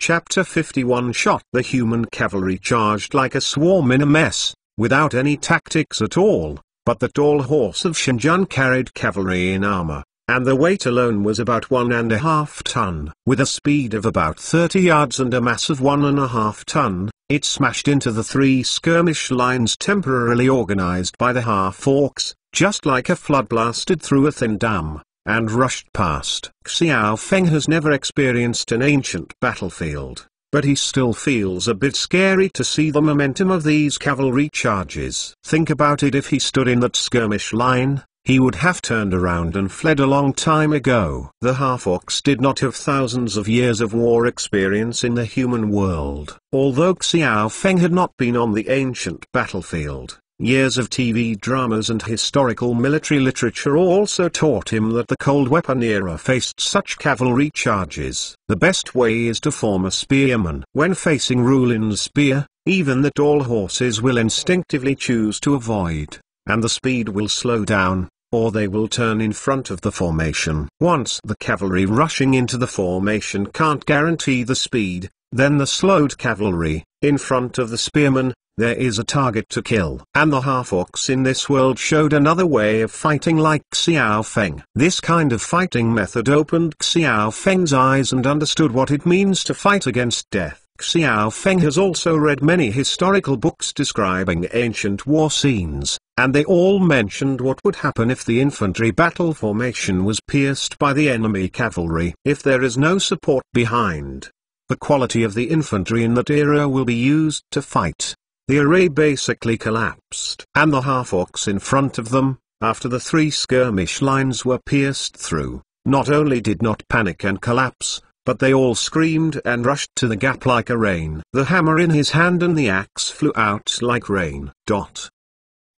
Chapter 51 Shot. The human cavalry charged like a swarm in a mess, without any tactics at all, but the tall horse of Shinjun carried cavalry in armor, and the weight alone was about 1.5 ton. With a speed of about 30 yards and a mass of 1.5 ton, it smashed into the 3 skirmish lines temporarily organized by the half-orcs, just like a flood blasted through a thin dam, and rushed past. Xiao Feng has never experienced an ancient battlefield, but he still feels a bit scary to see the momentum of these cavalry charges. Think about it, if he stood in that skirmish line, he would have turned around and fled a long time ago. The half-orcs did not have thousands of years of war experience in the human world. Although Xiao Feng had not been on the ancient battlefield, years of TV dramas and historical military literature also taught him that the cold weapon era faced such cavalry charges. The best way is to form a spearman. When facing Rulin's spear, even the tall horses will instinctively choose to avoid, and the speed will slow down, or they will turn in front of the formation. Once the cavalry rushing into the formation can't guarantee the speed, then the slowed cavalry, in front of the spearman, there is a target to kill. And the half-orcs in this world showed another way of fighting like Xiao Feng. This kind of fighting method opened Xiao Feng's eyes and understood what it means to fight against death. Xiao Feng has also read many historical books describing ancient war scenes, and they all mentioned what would happen if the infantry battle formation was pierced by the enemy cavalry. If there is no support behind, the quality of the infantry in that era will be used to fight. The array basically collapsed, and the half-orcs in front of them, after the 3 skirmish lines were pierced through, not only did not panic and collapse, but they all screamed and rushed to the gap like a rain. The hammer in his hand and the axe flew out like rain.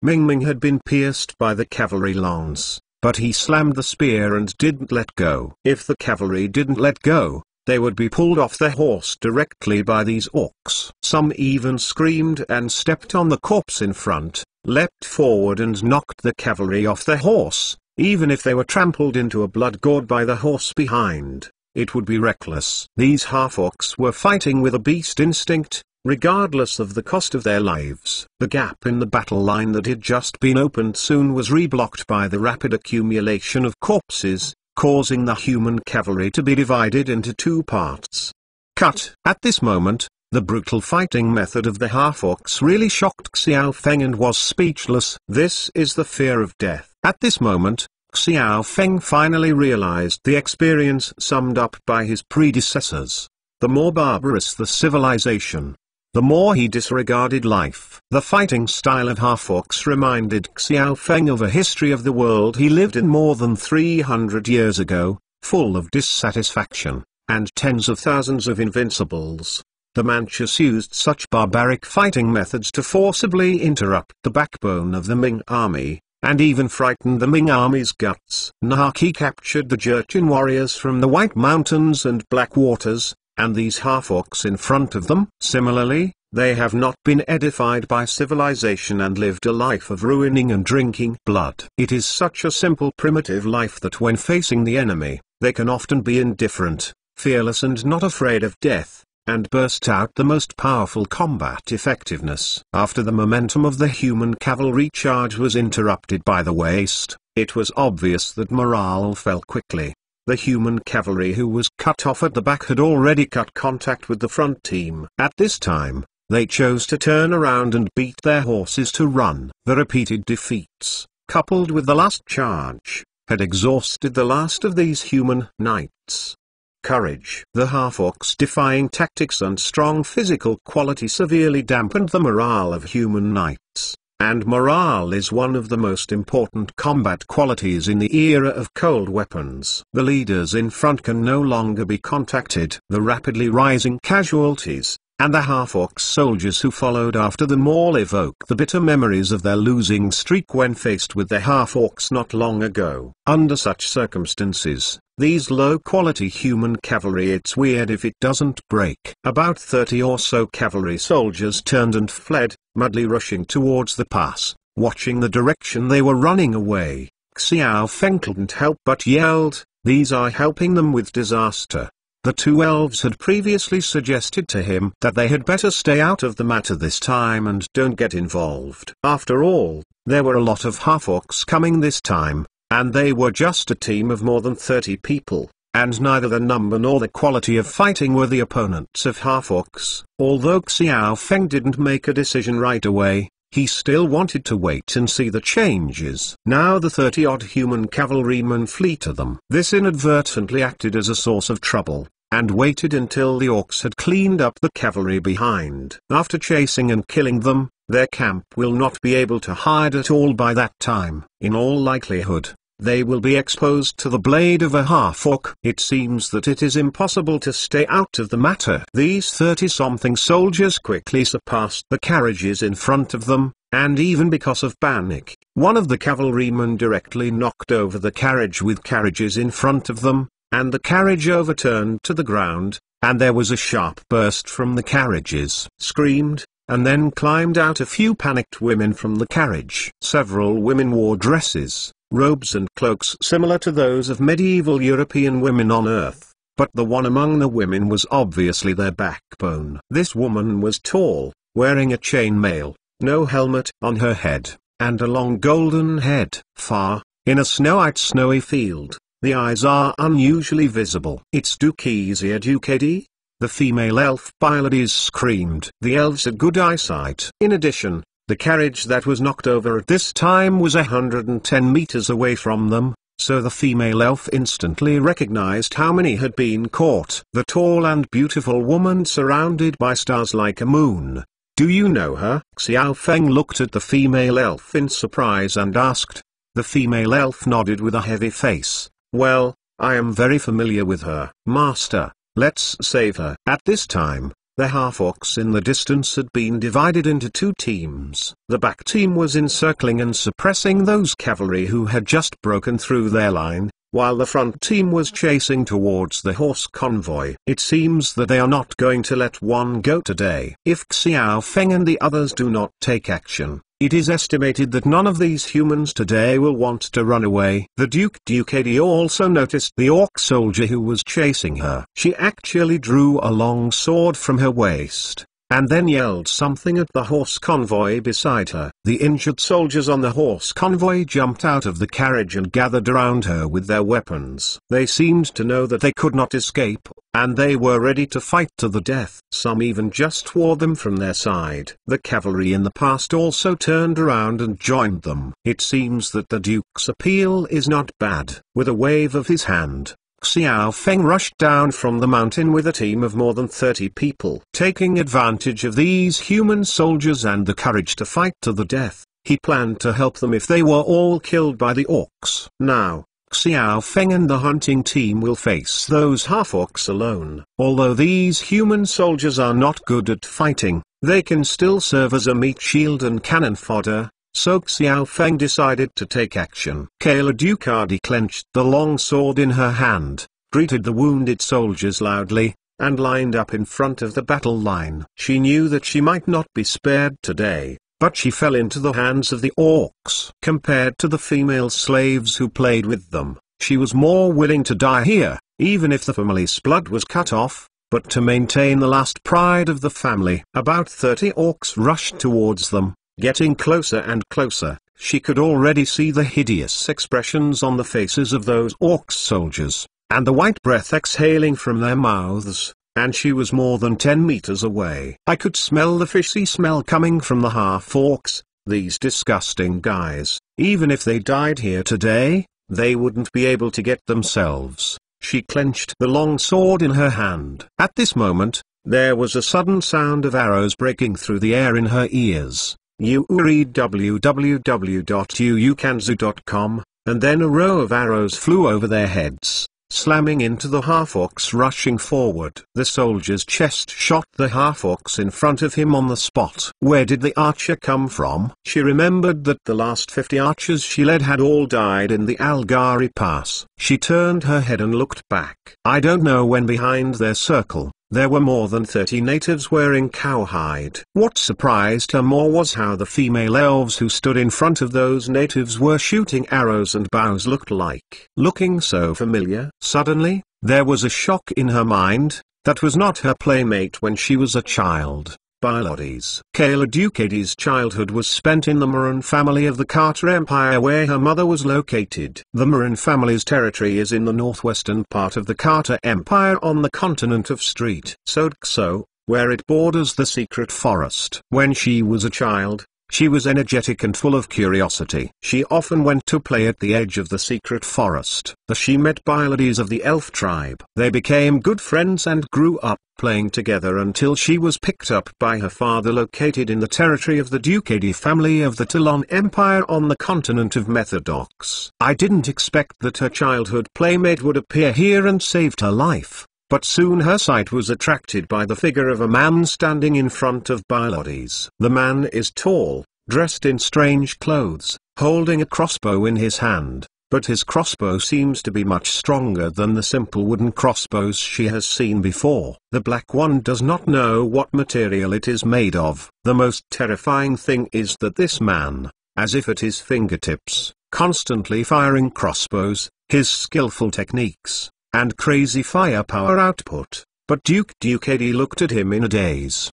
Ming Ming had been pierced by the cavalry lance, but he slammed the spear and didn't let go. If the cavalry didn't let go, they would be pulled off their horse directly by these orcs. Some even screamed and stepped on the corpse in front, leapt forward and knocked the cavalry off their horse. Even if they were trampled into a blood gourd by the horse behind, it would be reckless. These half-orcs were fighting with a beast instinct, regardless of the cost of their lives. The gap in the battle line that had just been opened soon was reblocked by the rapid accumulation of corpses, causing the human cavalry to be divided into 2 parts. Cut. At this moment, the brutal fighting method of the half-orcs really shocked Xiao Feng and was speechless. This is the fear of death. At this moment, Xiao Feng finally realized the experience summed up by his predecessors. The more barbarous the civilization, the more he disregarded life. The fighting style of half-orcs reminded Xiao Feng of a history of the world he lived in more than 300 years ago, full of dissatisfaction, and tens of thousands of invincibles. The Manchus used such barbaric fighting methods to forcibly interrupt the backbone of the Ming army, and even frightened the Ming army's guts. Nahaki captured the Jurchen warriors from the White Mountains and Black Waters, and these half-orcs in front of them. Similarly, they have not been edified by civilization and lived a life of ruining and drinking blood. It is such a simple primitive life that when facing the enemy, they can often be indifferent, fearless and not afraid of death, and burst out the most powerful combat effectiveness. After the momentum of the human cavalry charge was interrupted by the waste, it was obvious that morale fell quickly. The human cavalry who was cut off at the back had already cut contact with the front team. At this time, they chose to turn around and beat their horses to run. The repeated defeats, coupled with the last charge, had exhausted the last of these human knights. Courage. The half-orcs' defying tactics and strong physical quality severely dampened the morale of human knights. And morale is one of the most important combat qualities in the era of cold weapons. The leaders in front can no longer be contacted. The rapidly rising casualties, and the half-orc soldiers who followed after them all evoke the bitter memories of their losing streak when faced with the half-orcs not long ago. Under such circumstances, these low-quality human cavalry, it's weird if it doesn't break. About 30 or so cavalry soldiers turned and fled, madly rushing towards the pass. Watching the direction they were running away, Xiao Feng couldn't help but yelled, "These are helping them with disaster." The two elves had previously suggested to him that they had better stay out of the matter this time and don't get involved. After all, there were a lot of half-orcs coming this time, and they were just a team of more than 30 people, and neither the number nor the quality of fighting were the opponents of half-orcs. Although Xiao Feng didn't make a decision right away, he still wanted to wait and see the changes. Now the 30-odd human cavalrymen flee to them. This inadvertently acted as a source of trouble, and waited until the orcs had cleaned up the cavalry behind. After chasing and killing them, their camp will not be able to hide at all by that time. In all likelihood, they will be exposed to the blade of a half-orc. It seems that it is impossible to stay out of the matter. These 30-something soldiers quickly surpassed the carriages in front of them, and even because of panic, one of the cavalrymen directly knocked over the carriage with carriages in front of them, and the carriage overturned to the ground, and there was a sharp burst from the carriages. Screamed, and then climbed out a few panicked women from the carriage. Several women wore dresses, robes and cloaks similar to those of medieval European women on Earth, but the one among the women was obviously their backbone. This woman was tall, wearing a chainmail, no helmet on her head, and a long golden head. Far, in a snowy field, the eyes are unusually visible. "It's Dukezia Ducadi?" the female elf Pylades screamed. The elves had good eyesight. In addition, the carriage that was knocked over at this time was 110 meters away from them, so the female elf instantly recognized how many had been caught. The tall and beautiful woman surrounded by stars like a moon. "Do you know her?" Xiao Feng looked at the female elf in surprise and asked. The female elf nodded with a heavy face. "Well, I am very familiar with her. Master, let's save her." At this time, the half-orcs in the distance had been divided into two teams. The back team was encircling and suppressing those cavalry who had just broken through their line, while the front team was chasing towards the horse convoy. It seems that they are not going to let one go today. If Xiao Feng and the others do not take action, it is estimated that none of these humans today will want to run away. The Ducadi also noticed the orc soldier who was chasing her. She actually drew a long sword from her waist, and then yelled something at the horse convoy beside her. The injured soldiers on the horse convoy jumped out of the carriage and gathered around her with their weapons. They seemed to know that they could not escape, and they were ready to fight to the death. Some even just wore them from their side. The cavalry in the past also turned around and joined them. It seems that the Duke's appeal is not bad. With a wave of his hand, Xiao Feng rushed down from the mountain with a team of more than 30 people. Taking advantage of these human soldiers and the courage to fight to the death, he planned to help them if they were all killed by the orcs. Now, Xiao Feng and the hunting team will face those half-orcs alone. Although these human soldiers are not good at fighting, they can still serve as a meat shield and cannon fodder. So Xiao Feng decided to take action. Kayla Ducadi clenched the long sword in her hand, greeted the wounded soldiers loudly, and lined up in front of the battle line. She knew that she might not be spared today, but she fell into the hands of the orcs. Compared to the female slaves who played with them, she was more willing to die here, even if the family's blood was cut off, but to maintain the last pride of the family. About 30 orcs rushed towards them. Getting closer and closer, she could already see the hideous expressions on the faces of those orc soldiers, and the white breath exhaling from their mouths, and she was more than 10 meters away. I could smell the fishy smell coming from the half-orcs, these disgusting guys. Even if they died here today, they wouldn't be able to get themselves. She clenched the long sword in her hand. At this moment, there was a sudden sound of arrows breaking through the air in her ears. You read www.uukanzu.com, and then a row of arrows flew over their heads, slamming into the half-orcs rushing forward. The soldier's chest shot the half-orcs in front of him on the spot. Where did the archer come from? She remembered that the last 50 archers she led had all died in the Algari Pass. She turned her head and looked back. I don't know when behind their circle, there were more than 30 natives wearing cowhide. What surprised her more was how the female elves who stood in front of those natives were shooting arrows and bows looked like. Looking so familiar. Suddenly, there was a shock in her mind. That was not her playmate when she was a child. Bilotes. Kayla Ducady's childhood was spent in the Maroon family of the Carter Empire, where her mother was located. The Maroon family's territory is in the northwestern part of the Carter Empire on the continent of Street Sodxo, where it borders the Secret Forest. When she was a child, she was energetic and full of curiosity. She often went to play at the edge of the secret forest. She met Bilotes of the elf tribe. They became good friends and grew up playing together until she was picked up by her father, located in the territory of the Ducady family of the Talon Empire on the continent of Methodox. I didn't expect that her childhood playmate would appear here and saved her life. But soon her sight was attracted by the figure of a man standing in front of Bilotes. The man is tall, dressed in strange clothes, holding a crossbow in his hand, but his crossbow seems to be much stronger than the simple wooden crossbows she has seen before. The Black One does not know what material it is made of. The most terrifying thing is that this man, as if at his fingertips, constantly firing crossbows, his skillful techniques, and crazy firepower output. But Duke Ducady looked at him in a daze.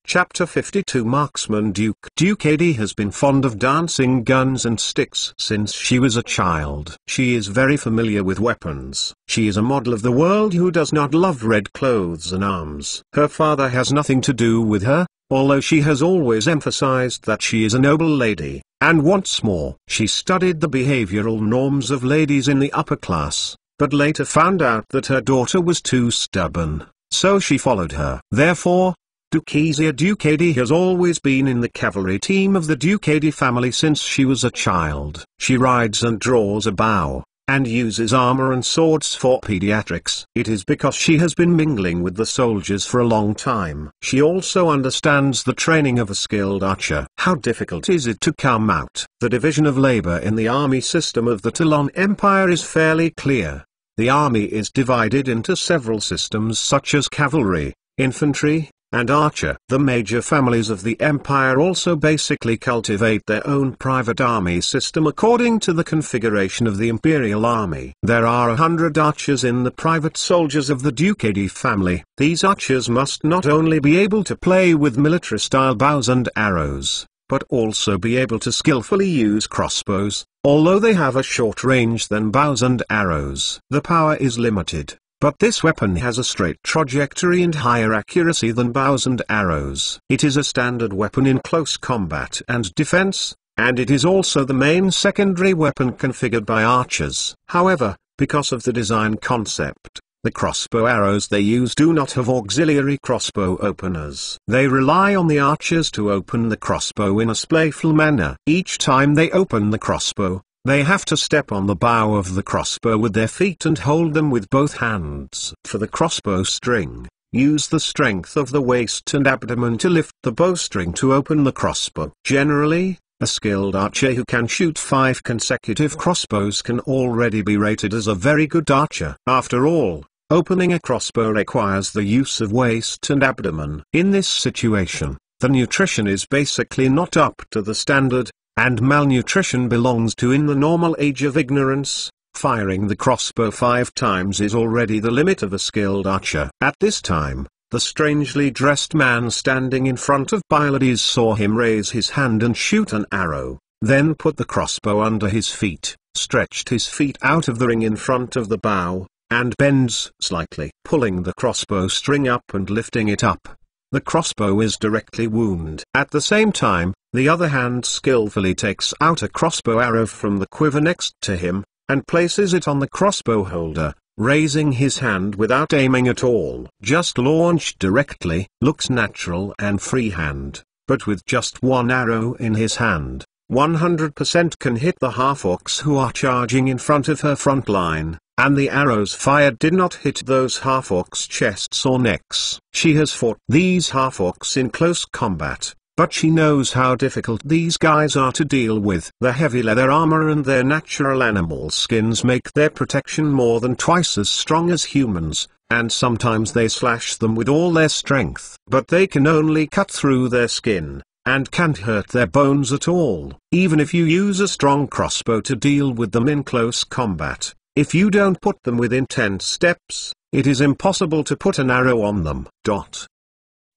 Chapter 52 Marksman. Duke Ducady has been fond of dancing guns and sticks since she was a child. She is very familiar with weapons. She is a model of the world who does not love red clothes and arms. Her father has nothing to do with her, although she has always emphasized that she is a noble lady. And once more, she studied the behavioral norms of ladies in the upper class, but later found out that her daughter was too stubborn, so she followed her. Therefore, Dukezia Ducady has always been in the cavalry team of the Ducady family since she was a child. She rides and draws a bow, and uses armor and swords for pediatrics. It is because she has been mingling with the soldiers for a long time. She also understands the training of a skilled archer. How difficult is it to come out? The division of labor in the army system of the Talon Empire is fairly clear. The army is divided into several systems such as cavalry, infantry, and archer. The major families of the empire also basically cultivate their own private army system according to the configuration of the imperial army. There are 100 archers in the private soldiers of the Ducady family. These archers must not only be able to play with military-style bows and arrows, but also be able to skillfully use crossbows, although they have a short range than bows and arrows. The power is limited, but this weapon has a straight trajectory and higher accuracy than bows and arrows. It is a standard weapon in close combat and defense, and it is also the main secondary weapon configured by archers. However, because of the design concept, the crossbow arrows they use do not have auxiliary crossbow openers. They rely on the archers to open the crossbow in a playful manner. Each time they open the crossbow, they have to step on the bow of the crossbow with their feet and hold them with both hands. For the crossbow string, use the strength of the waist and abdomen to lift the bowstring to open the crossbow. Generally, a skilled archer who can shoot 5 consecutive crossbows can already be rated as a very good archer. After all, opening a crossbow requires the use of waist and abdomen. In this situation, the nutrition is basically not up to the standard, and malnutrition belongs to in the normal age of ignorance. Firing the crossbow 5 times is already the limit of a skilled archer. At this time, the strangely dressed man standing in front of Bilotes saw him raise his hand and shoot an arrow, then put the crossbow under his feet, stretched his feet out of the ring in front of the bow, and bends slightly, pulling the crossbow string up and lifting it up. The crossbow is directly wounded. At the same time, the other hand skillfully takes out a crossbow arrow from the quiver next to him, and places it on the crossbow holder, raising his hand without aiming at all. Just launched directly, looks natural and freehand, but with just one arrow in his hand, 100% can hit the half-orcs who are charging in front of her front line. And the arrows fired did not hit those half-orcs' chests or necks. She has fought these half-orcs in close combat, but she knows how difficult these guys are to deal with. The heavy leather armor and their natural animal skins make their protection more than twice as strong as humans, and sometimes they slash them with all their strength. But they can only cut through their skin, and can't hurt their bones at all. Even if you use a strong crossbow to deal with them in close combat, if you don't put them within 10 steps, it is impossible to put an arrow on them.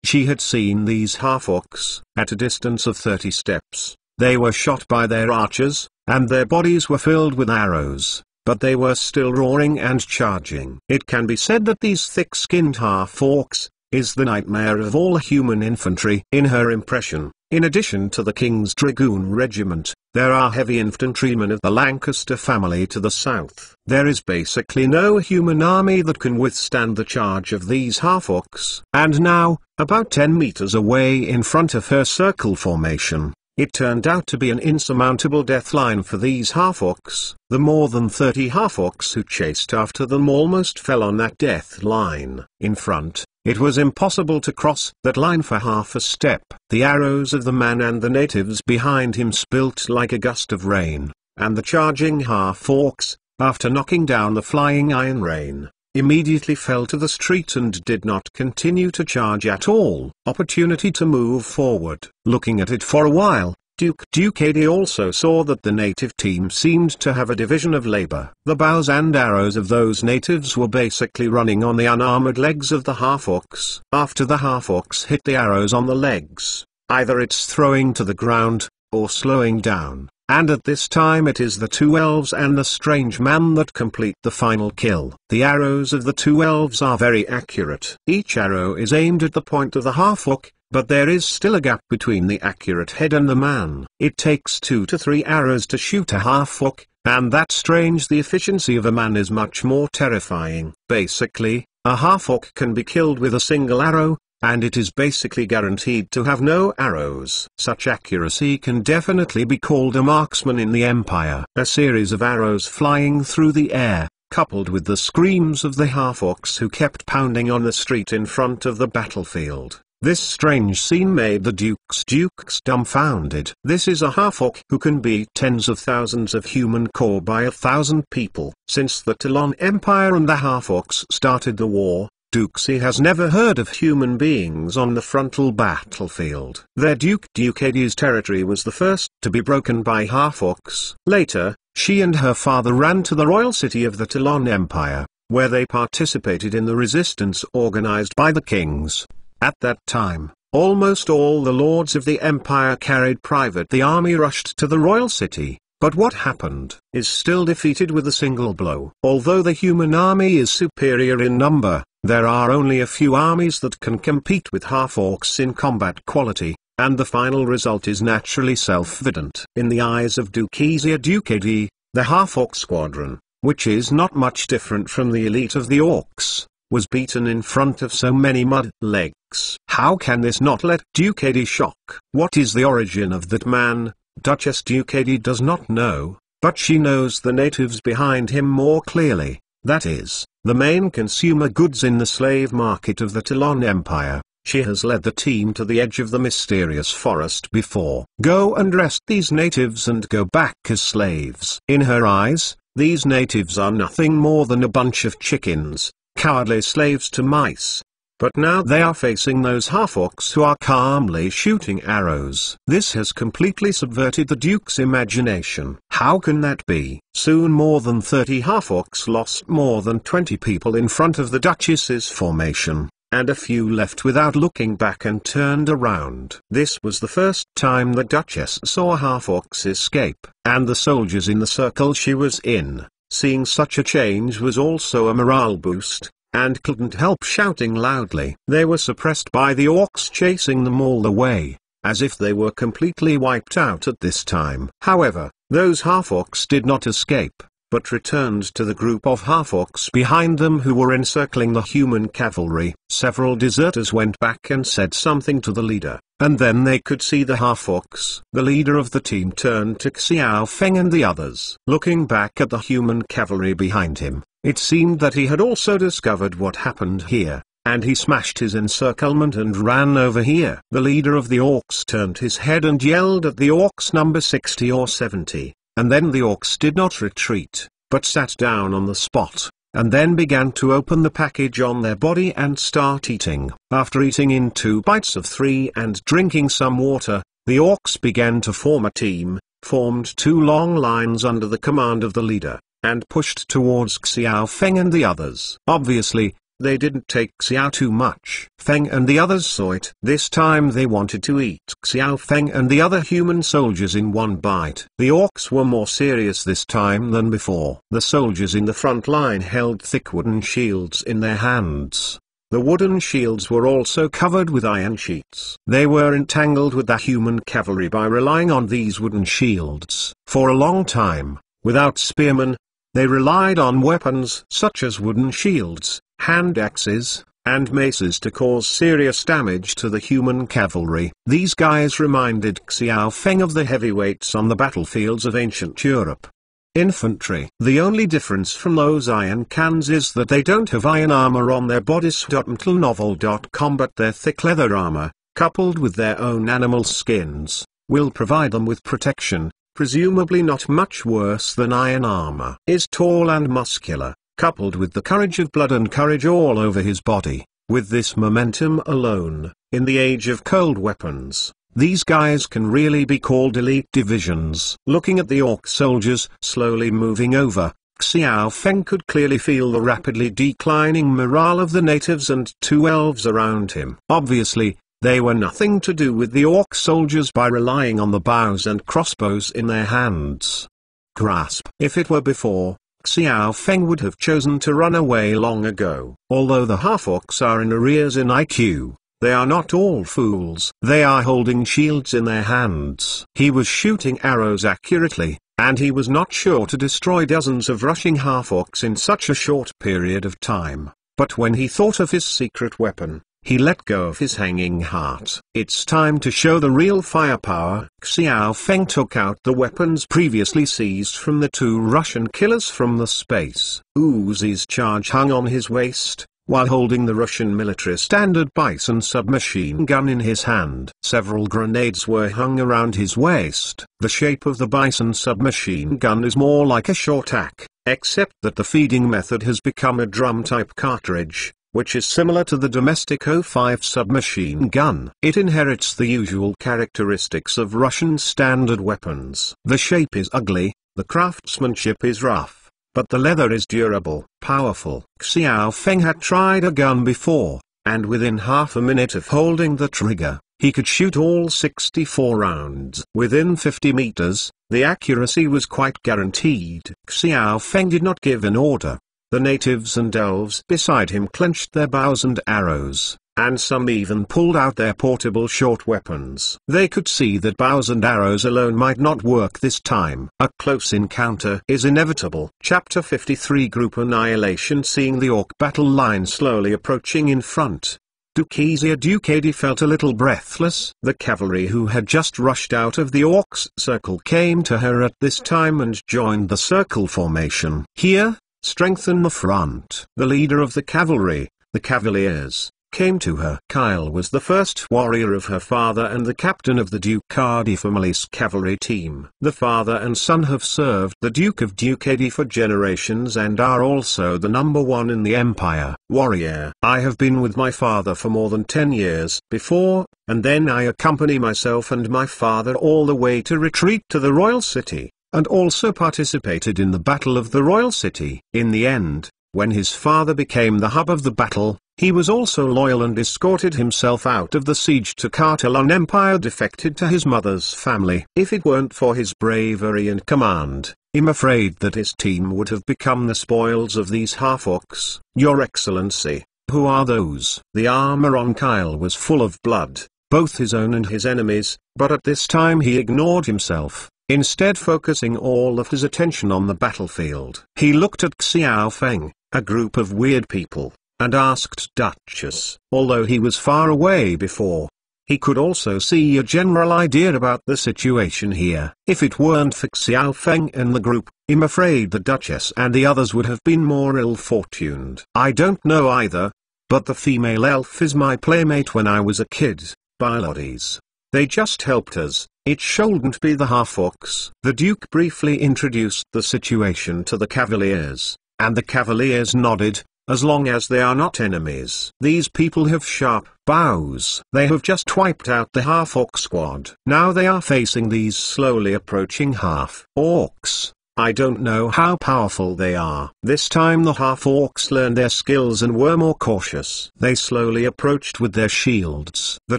She had seen these half-orcs at a distance of 30 steps. They were shot by their archers, and their bodies were filled with arrows, but they were still roaring and charging. It can be said that these thick-skinned half-orcs is the nightmare of all human infantry. In her impression, in addition to the King's Dragoon Regiment, there are heavy infantrymen of the Lancaster family to the south. There is basically no human army that can withstand the charge of these half-orcs. And now, about 10 meters away in front of her circle formation, it turned out to be an insurmountable death line for these half-orcs. The more than 30 half-orcs who chased after them almost fell on that death line. In front, it was impossible to cross that line for half a step. The arrows of the man and the natives behind him spilt like a gust of rain, and the charging half-orcs, after knocking down the flying iron rain, immediately fell to the street and did not continue to charge at all. Opportunity to move forward. Looking at it for a while, Duke Ducady also saw that the native team seemed to have a division of labor. The bows and arrows of those natives were basically running on the unarmored legs of the half-orcs. After the half-orcs hit the arrows on the legs, either it's throwing to the ground, or slowing down. And at this time it is the 2 elves and the strange man that complete the final kill. The arrows of the 2 elves are very accurate. Each arrow is aimed at the point of the half-orc, but there is still a gap between the accurate head and the man. It takes 2 to 3 arrows to shoot a half-orc, and that's strange. The efficiency of a man is much more terrifying. Basically, a half-orc can be killed with a single arrow, and it is basically guaranteed to have no arrows. Such accuracy can definitely be called a marksman in the Empire. A series of arrows flying through the air, coupled with the screams of the half-orcs who kept pounding on the street in front of the battlefield. This strange scene made the dukes dumbfounded. This is a half-orc who can beat tens of thousands of human core by 1,000 people. Since the Talon Empire and the half-orcs started the war, Duxie has never heard of human beings on the frontal battlefield. Their Ducady's territory was the first to be broken by half-orcs. Later, she and her father ran to the royal city of the Talon Empire, where they participated in the resistance organized by the kings. At that time, almost all the lords of the empire carried private. The army rushed to the royal city, but what happened is still defeated with a single blow. Although the human army is superior in number, there are only a few armies that can compete with half-orcs in combat quality, and the final result is naturally self-evident. In the eyes of Dukezia Ducady, the half-orc squadron, which is not much different from the elite of the orcs, was beaten in front of so many mud legs. How can this not let Ducady shock? What is the origin of that man? Duchess Ducady does not know, but she knows the natives behind him more clearly, that is, the main consumer goods in the slave market of the Talon Empire. She has led the team to the edge of the mysterious forest before. Go and arrest these natives and go back as slaves. In her eyes, these natives are nothing more than a bunch of chickens, cowardly slaves to mice. But now they are facing those half-orcs who are calmly shooting arrows. This has completely subverted the Duke's imagination. How can that be? Soon more than 30 half-orcs lost more than 20 people in front of the Duchess's formation, and a few left without looking back and turned around. This was the first time the Duchess saw half-orcs escape, and the soldiers in the circle she was in, seeing such a change was also a morale boost, and couldn't help shouting loudly. They were suppressed by the orcs chasing them all the way, as if they were completely wiped out at this time. However, those half-orcs did not escape, but returned to the group of half-orcs behind them who were encircling the human cavalry. Several deserters went back and said something to the leader, and then they could see the half-orcs. The leader of the team turned to Xiao Feng and the others. Looking back at the human cavalry behind him, it seemed that he had also discovered what happened here, and he smashed his encirclement and ran over here. The leader of the orcs turned his head and yelled at the orcs number 60 or 70, and then the orcs did not retreat, but sat down on the spot, and then began to open the package on their body and start eating. After eating in 2 bites of 3 and drinking some water, the orcs began to form a team, formed 2 long lines under the command of the leader, and pushed towards Xiao Feng and the others. Obviously, they didn't take Xiao too much. Feng and the others saw it. This time they wanted to eat Xiao Feng and the other human soldiers in 1 bite. The orcs were more serious this time than before. The soldiers in the front line held thick wooden shields in their hands. The wooden shields were also covered with iron sheets. They were entangled with the human cavalry by relying on these wooden shields. For a long time, without spearmen, they relied on weapons such as wooden shields, hand axes, and maces to cause serious damage to the human cavalry. These guys reminded Xiao Feng of the heavyweights on the battlefields of ancient Europe. Infantry. The only difference from those iron cans is that they don't have iron armor on their bodies. Novel.com, but their thick leather armor, coupled with their own animal skins, will provide them with protection, presumably not much worse than iron armor. Is tall and muscular, coupled with the courage of blood and courage all over his body. With this momentum alone, in the age of cold weapons, these guys can really be called elite divisions. Looking at the orc soldiers slowly moving over, Xiao Feng could clearly feel the rapidly declining morale of the natives and 2 elves around him. Obviously, they were nothing to do with the orc soldiers by relying on the bows and crossbows in their hands. Grasp. If it were before, Xiao Feng would have chosen to run away long ago. Although the half-orcs are in arrears in IQ, they are not all fools. They are holding shields in their hands. He was shooting arrows accurately, and he was not sure to destroy dozens of rushing half-orcs in such a short period of time. But when he thought of his secret weapon, he let go of his hanging heart. It's time to show the real firepower. Xiao Feng took out the weapons previously seized from the 2 Russian killers from the space. Uzi's charge hung on his waist, while holding the Russian military standard Bison submachine gun in his hand. Several grenades were hung around his waist. The shape of the Bison submachine gun is more like a short AK, except that the feeding method has become a drum-type cartridge, which is similar to the domestic O5 submachine gun. It inherits the usual characteristics of Russian standard weapons. The shape is ugly, the craftsmanship is rough, but the leather is durable, powerful. Xiao Feng had tried a gun before, and within half a minute of holding the trigger, he could shoot all 64 rounds. Within 50 meters, the accuracy was quite guaranteed. Xiao Feng did not give an order. The natives and elves beside him clenched their bows and arrows, and some even pulled out their portable short weapons. They could see that bows and arrows alone might not work this time. A close encounter is inevitable. Chapter 53 Group Annihilation. Seeing the orc battle line slowly approaching in front, Dukezia Ducadi felt a little breathless. The cavalry who had just rushed out of the orcs' circle came to her at this time and joined the circle formation. Here, strengthen the front. The leader of the cavalry, the Cavaliers, came to her. Kyle was the first warrior of her father and the captain of the Ducadi family's cavalry team. The father and son have served the Duke of Ducadi for generations and are also the #1 in the empire. Warrior. I have been with my father for more than 10 years before, and then I accompany myself and my father all the way to retreat to the royal city, and also participated in the Battle of the Royal City. In the end, when his father became the hub of the battle, he was also loyal and escorted himself out of the siege to Catalan Empire, defected to his mother's family. If it weren't for his bravery and command, I'm afraid that his team would have become the spoils of these half-orcs. Your Excellency, who are those? The armor on Kyle was full of blood, both his own and his enemies, but at this time he ignored himself, instead focusing all of his attention on the battlefield. He looked at Xiao Feng, a group of weird people, and asked Duchess. Although he was far away before, he could also see a general idea about the situation here. If it weren't for Xiao Feng and the group, I'm afraid the Duchess and the others would have been more ill-fortuned. I don't know either, but the female elf is my playmate when I was a kid, Bilodes. They just helped us. It shouldn't be the half-orcs. The Duke briefly introduced the situation to the Cavaliers, and the cavaliers nodded. As long as they are not enemies. These people have sharp bows. They have just wiped out the half-orc squad. Now they are facing these slowly approaching half-orcs. I don't know how powerful they are. This time the half-orcs learned their skills and were more cautious. They slowly approached with their shields. The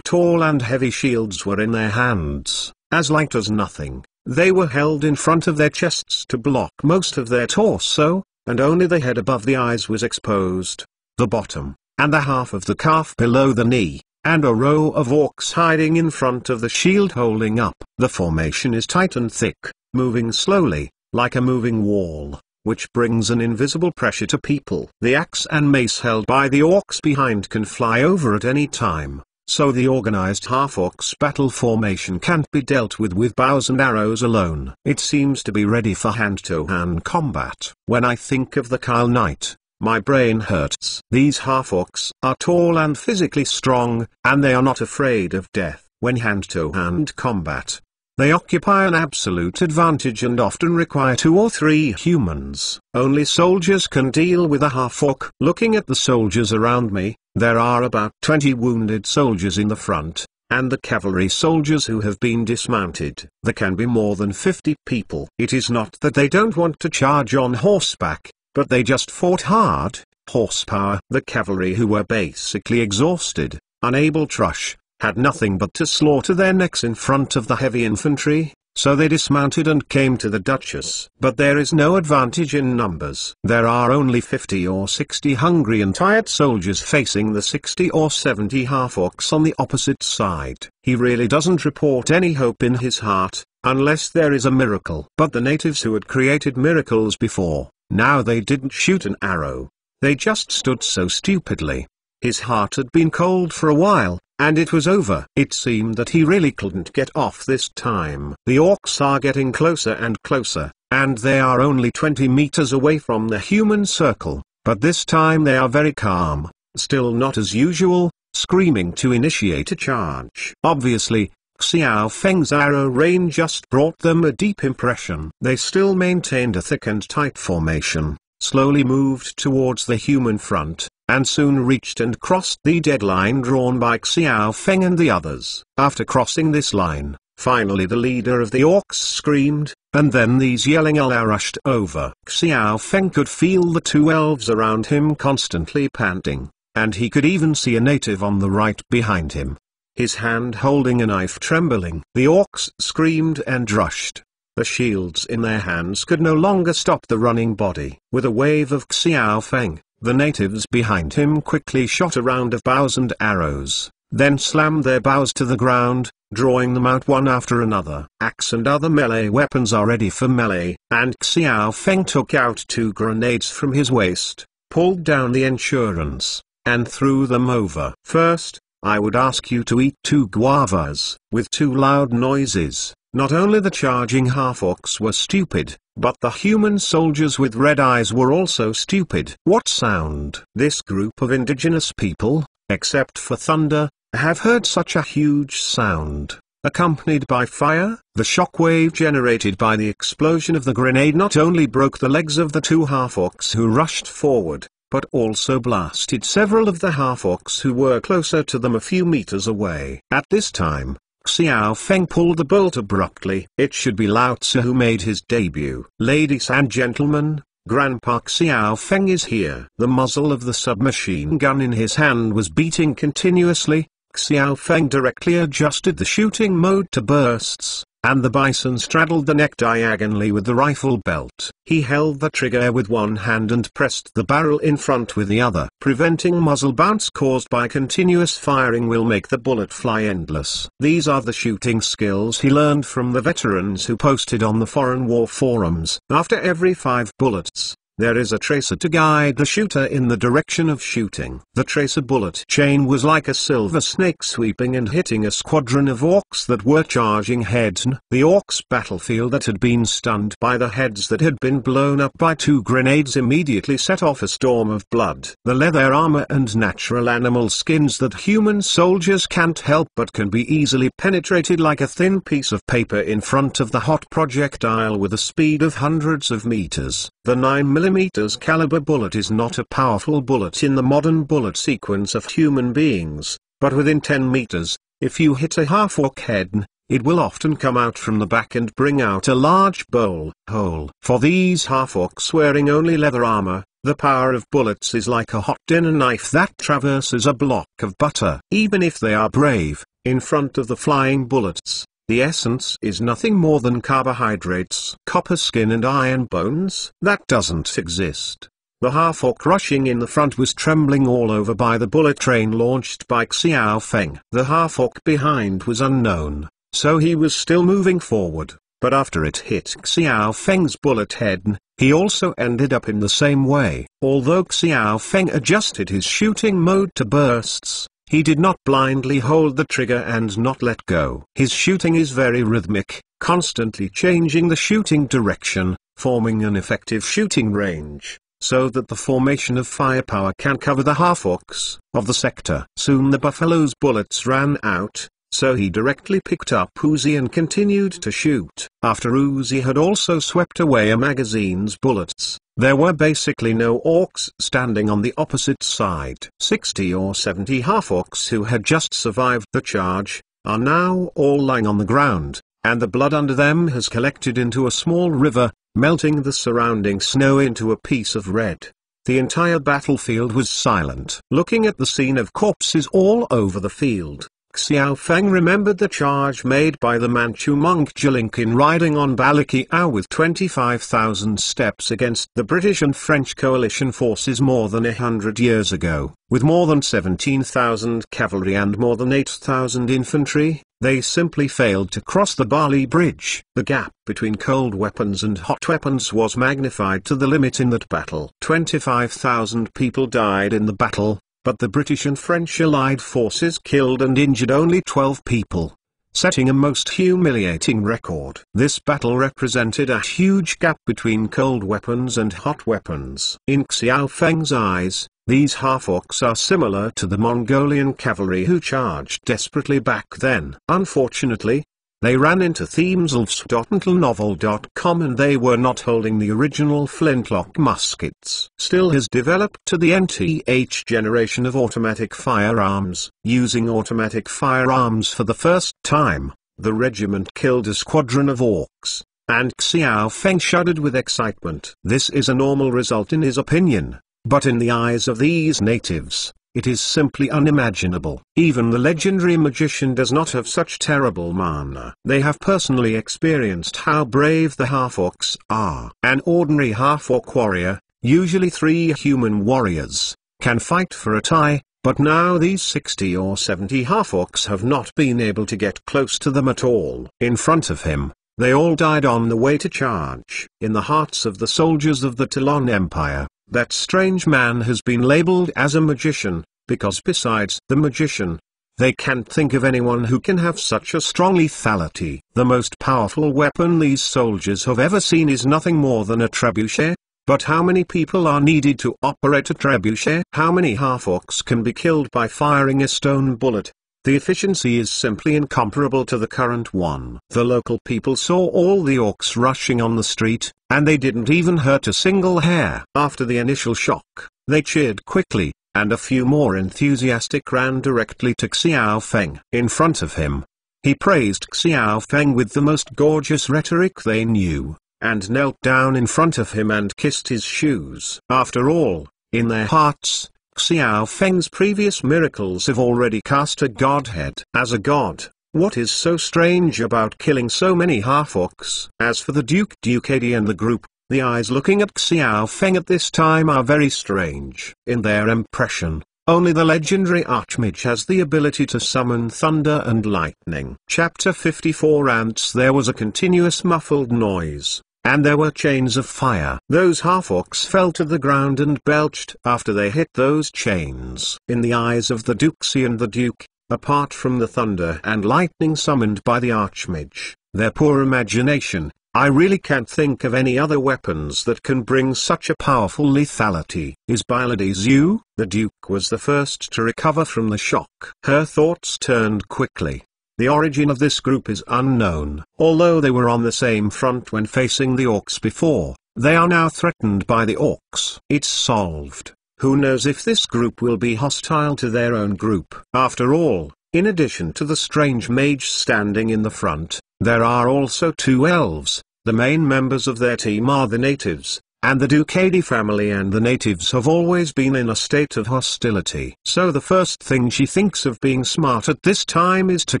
tall and heavy shields were in their hands, as light as nothing. They were held in front of their chests to block most of their torso, and only the head above the eyes was exposed, the bottom, and the half of the calf below the knee, and a row of orcs hiding in front of the shield holding up. The formation is tight and thick, moving slowly, like a moving wall, which brings an invisible pressure to people. The axe and mace held by the orcs behind can fly over at any time, so the organized half-orcs battle formation can't be dealt with bows and arrows alone. It seems to be ready for hand-to-hand combat. When I think of the Khal Knight, my brain hurts. These half-orcs are tall and physically strong, and they are not afraid of death. When hand-to-hand combat, they occupy an absolute advantage and often require 2 or 3 humans. Only soldiers can deal with a half-orc. Looking at the soldiers around me, there are about 20 wounded soldiers in the front, and the cavalry soldiers who have been dismounted. There can be more than 50 people. It is not that they don't want to charge on horseback, but they just fought hard. Horsepower. The cavalry, who were basically exhausted, unable to rush, had nothing but to slaughter their necks in front of the heavy infantry, so they dismounted and came to the Duchess. But there is no advantage in numbers. There are only 50 or 60 hungry and tired soldiers facing the 60 or 70 half-orcs on the opposite side. He really doesn't report any hope in his heart, unless there is a miracle. But the natives who had created miracles before, now they didn't shoot an arrow. They just stood so stupidly. His heart had been cold for a while, and it was over. It seemed that he really couldn't get off this time. The orcs are getting closer and closer, and they are only 20 meters away from the human circle, but this time they are very calm, still not as usual, screaming to initiate a charge. Obviously, Xiao Feng's arrow rain just brought them a deep impression. They still maintained a thick and tight formation, slowly moved towards the human front, and soon reached and crossed the dead line drawn by Xiao Feng and the others. After crossing this line, finally the leader of the orcs screamed, and then these yelling Allah rushed over. Xiao Feng could feel the 2 elves around him constantly panting, and he could even see a native on the right behind him, his hand holding a knife trembling. The orcs screamed and rushed. The shields in their hands could no longer stop the running body. With a wave of Xiao Feng, the natives behind him quickly shot a round of bows and arrows, then slammed their bows to the ground, drawing them out one after another. Axe and other melee weapons are ready for melee, and Xiao Feng took out 2 grenades from his waist, pulled down the insurance, and threw them over. First, I would ask you to eat 2 guavas. With 2 loud noises, not only the charging half-orcs were stupid, but the human soldiers with red eyes were also stupid. What sound? This group of indigenous people, except for thunder, have heard such a huge sound, accompanied by fire. The shockwave generated by the explosion of the grenade not only broke the legs of the 2 half-orcs who rushed forward, but also blasted several of the half-orcs who were closer to them a few meters away. At this time, Xiao Feng pulled the bolt abruptly. It should be Lao Tzu who made his debut. Ladies and gentlemen, Grandpa Xiao Feng is here. The muzzle of the submachine gun in his hand was beating continuously. Xiao Feng directly adjusted the shooting mode to bursts, and the bison straddled the neck diagonally with the rifle belt. He held the trigger with one hand and pressed the barrel in front with the other. Preventing muzzle bounce caused by continuous firing will make the bullet fly endless. These are the shooting skills he learned from the veterans who posted on the foreign war forums. After every 5 bullets, there is a tracer to guide the shooter in the direction of shooting. The tracer bullet chain was like a silver snake sweeping and hitting a squadron of orcs that were charging head. The orcs' battlefield that had been stunned by the heads that had been blown up by 2 grenades immediately set off a storm of blood. The leather armor and natural animal skins that human soldiers can't help but can be easily penetrated like a thin piece of paper in front of the hot projectile with a speed of hundreds of meters. The 9mm 50mm caliber bullet is not a powerful bullet in the modern bullet sequence of human beings, but within 10 meters, if you hit a half-orc head, it will often come out from the back and bring out a large hole. For these half-orcs wearing only leather armor, the power of bullets is like a hot dinner knife that traverses a block of butter. Even if they are brave, in front of the flying bullets, the essence is nothing more than carbohydrates, copper skin and iron bones. That doesn't exist. The half-orc rushing in the front was trembling all over by the bullet train launched by Xiao Feng. The half-orc behind was unknown, so he was still moving forward, but after it hit Xiao Feng's bullet head, he also ended up in the same way. Although Xiao Feng adjusted his shooting mode to bursts, he did not blindly hold the trigger and not let go. His shooting is very rhythmic, constantly changing the shooting direction, forming an effective shooting range, so that the formation of firepower can cover the half-orcs of the sector. Soon the buffalo's bullets ran out, so he directly picked up Uzi and continued to shoot. After Uzi had also swept away a magazine's bullets, there were basically no orcs standing on the opposite side. 60 or 70 half-orcs who had just survived the charge, are now all lying on the ground, and the blood under them has collected into a small river, melting the surrounding snow into a piece of red. The entire battlefield was silent. Looking at the scene of corpses all over the field, Xiao Feng remembered the charge made by the Manchu monk Jelinkin riding on Balakiao with 25,000 steps against the British and French coalition forces more than 100 years ago. With more than 17,000 cavalry and more than 8,000 infantry, they simply failed to cross the Bali Bridge. The gap between cold weapons and hot weapons was magnified to the limit in that battle. 25,000 people died in the battle, but the British and French allied forces killed and injured only 12 people, setting a most humiliating record. This battle represented a huge gap between cold weapons and hot weapons. In Xiao Feng's eyes, these half-orcs are similar to the Mongolian cavalry who charged desperately back then. Unfortunately, they ran into themselves.novel.com and they were not holding the original flintlock muskets. Still has developed to the NTH generation of automatic firearms. Using automatic firearms for the first time, the regiment killed a squadron of orcs, and Xiao Feng shuddered with excitement. This is a normal result in his opinion, but in the eyes of these natives, it is simply unimaginable. Even the legendary magician does not have such terrible mana. They have personally experienced how brave the half-orcs are. An ordinary half-orc warrior, usually 3 human warriors, can fight for a tie, but now these 60 or 70 half-orcs have not been able to get close to them at all. In front of him, they all died on the way to charge. In the hearts of the soldiers of the Talon Empire, that strange man has been labeled as a magician, because besides the magician, they can't think of anyone who can have such a strong lethality. The most powerful weapon these soldiers have ever seen is nothing more than a trebuchet. But how many people are needed to operate a trebuchet? How many half-orcs can be killed by firing a stone bullet? The efficiency is simply incomparable to the current one. The local people saw all the orcs rushing on the street, and they didn't even hurt a single hair. After the initial shock, they cheered quickly, and a few more enthusiastic ran directly to Xiao Feng. In front of him, he praised Xiao Feng with the most gorgeous rhetoric they knew, and knelt down in front of him and kissed his shoes. After all, in their hearts, Xiao Feng's previous miracles have already cast a godhead. As a god, what is so strange about killing so many half-orcs? As for the Duke Ducadi and the group, the eyes looking at Xiao Feng at this time are very strange. In their impression, only the legendary Archmage has the ability to summon thunder and lightning. Chapter 54 Ants. There was a continuous muffled noise, and there were chains of fire. Those half-orcs fell to the ground and belched after they hit those chains. In the eyes of the Duxi and the Duke, apart from the thunder and lightning summoned by the Archmage, their poor imagination, I really can't think of any other weapons that can bring such a powerful lethality. Is Pylades you? The Duke was the first to recover from the shock. Her thoughts turned quickly. The origin of this group is unknown. Although they were on the same front when facing the orcs before, They are now threatened by the orcs. It's solved. Who knows if this group will be hostile to their own group. After all, in addition to the strange mage standing in the front, there are also two elves. The main members of their team are the natives, and the Ducadi family and the natives have always been in a state of hostility. So the first thing she thinks of being smart at this time is to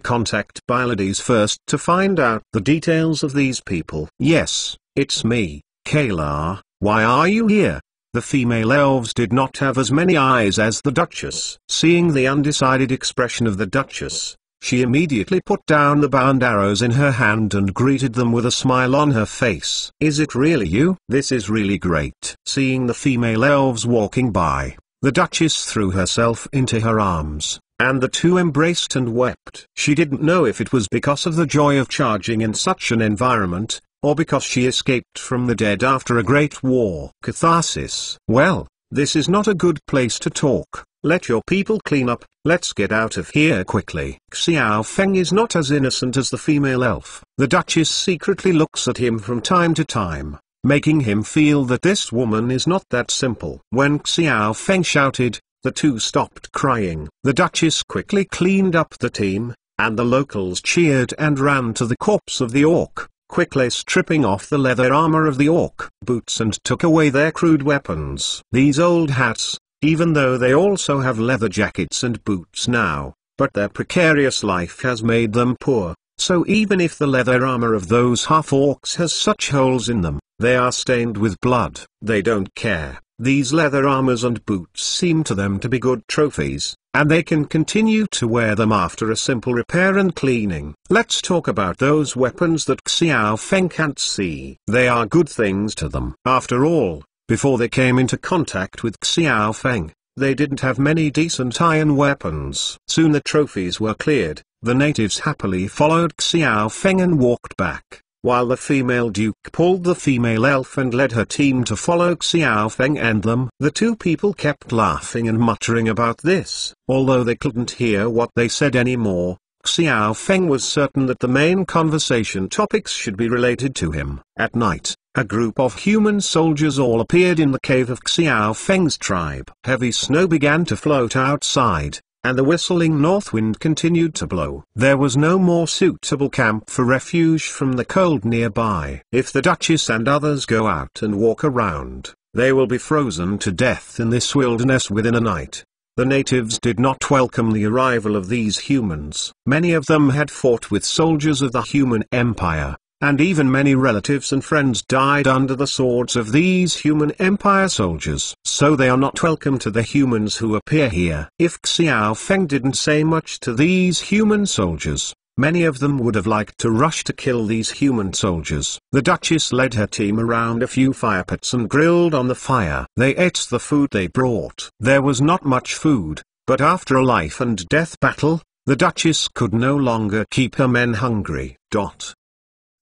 contact Pylades first to find out the details of these people. Yes, it's me, Kayla. Why are you here? The female elves did not have as many eyes as the Duchess. Seeing the undecided expression of the Duchess, she immediately put down the bound arrows in her hand and greeted them with a smile on her face. Is it really you? This is really great. Seeing the female elves walking by, the Duchess threw herself into her arms, and the two embraced and wept. She didn't know if it was because of the joy of charging in such an environment, or because she escaped from the dead after a great war. Catharsis. Well, this is not a good place to talk. Let your people clean up. Let's get out of here quickly. Xiao Feng is not as innocent as the female elf. The Duchess secretly looks at him from time to time, making him feel that this woman is not that simple. When Xiao Feng shouted, the two stopped crying. The Duchess quickly cleaned up the team, and the locals cheered and ran to the corpse of the orc, quickly stripping off the leather armor of the orc boots and took away their crude weapons. These old hats, even though they also have leather jackets and boots now, but their precarious life has made them poor, so even if the leather armor of those half-orcs has such holes in them, they are stained with blood. They don't care. These leather armors and boots seem to them to be good trophies, and they can continue to wear them after a simple repair and cleaning. Let's talk about those weapons that Xiao Feng can't see. They are good things to them. After all, before they came into contact with Xiao Feng, they didn't have many decent iron weapons. Soon the trophies were cleared. The natives happily followed Xiao Feng and walked back, while the female duke pulled the female elf and led her team to follow Xiao Feng and them. The two people kept laughing and muttering about this. Although they couldn't hear what they said anymore, Xiao Feng was certain that the main conversation topics should be related to him. At night, a group of human soldiers all appeared in the cave of Xiao Feng's tribe. Heavy snow began to float outside, and the whistling north wind continued to blow. There was no more suitable camp for refuge from the cold nearby. If the Duchess and others go out and walk around, they will be frozen to death in this wilderness within a night. The natives did not welcome the arrival of these humans. Many of them had fought with soldiers of the human empire, and even many relatives and friends died under the swords of these human empire soldiers. So they are not welcome to the humans who appear here. If Xiao Feng didn't say much to these human soldiers, many of them would have liked to rush to kill these human soldiers. The Duchess led her team around a few fire pits and grilled on the fire. They ate the food they brought. There was not much food, but after a life and death battle, the Duchess could no longer keep her men hungry.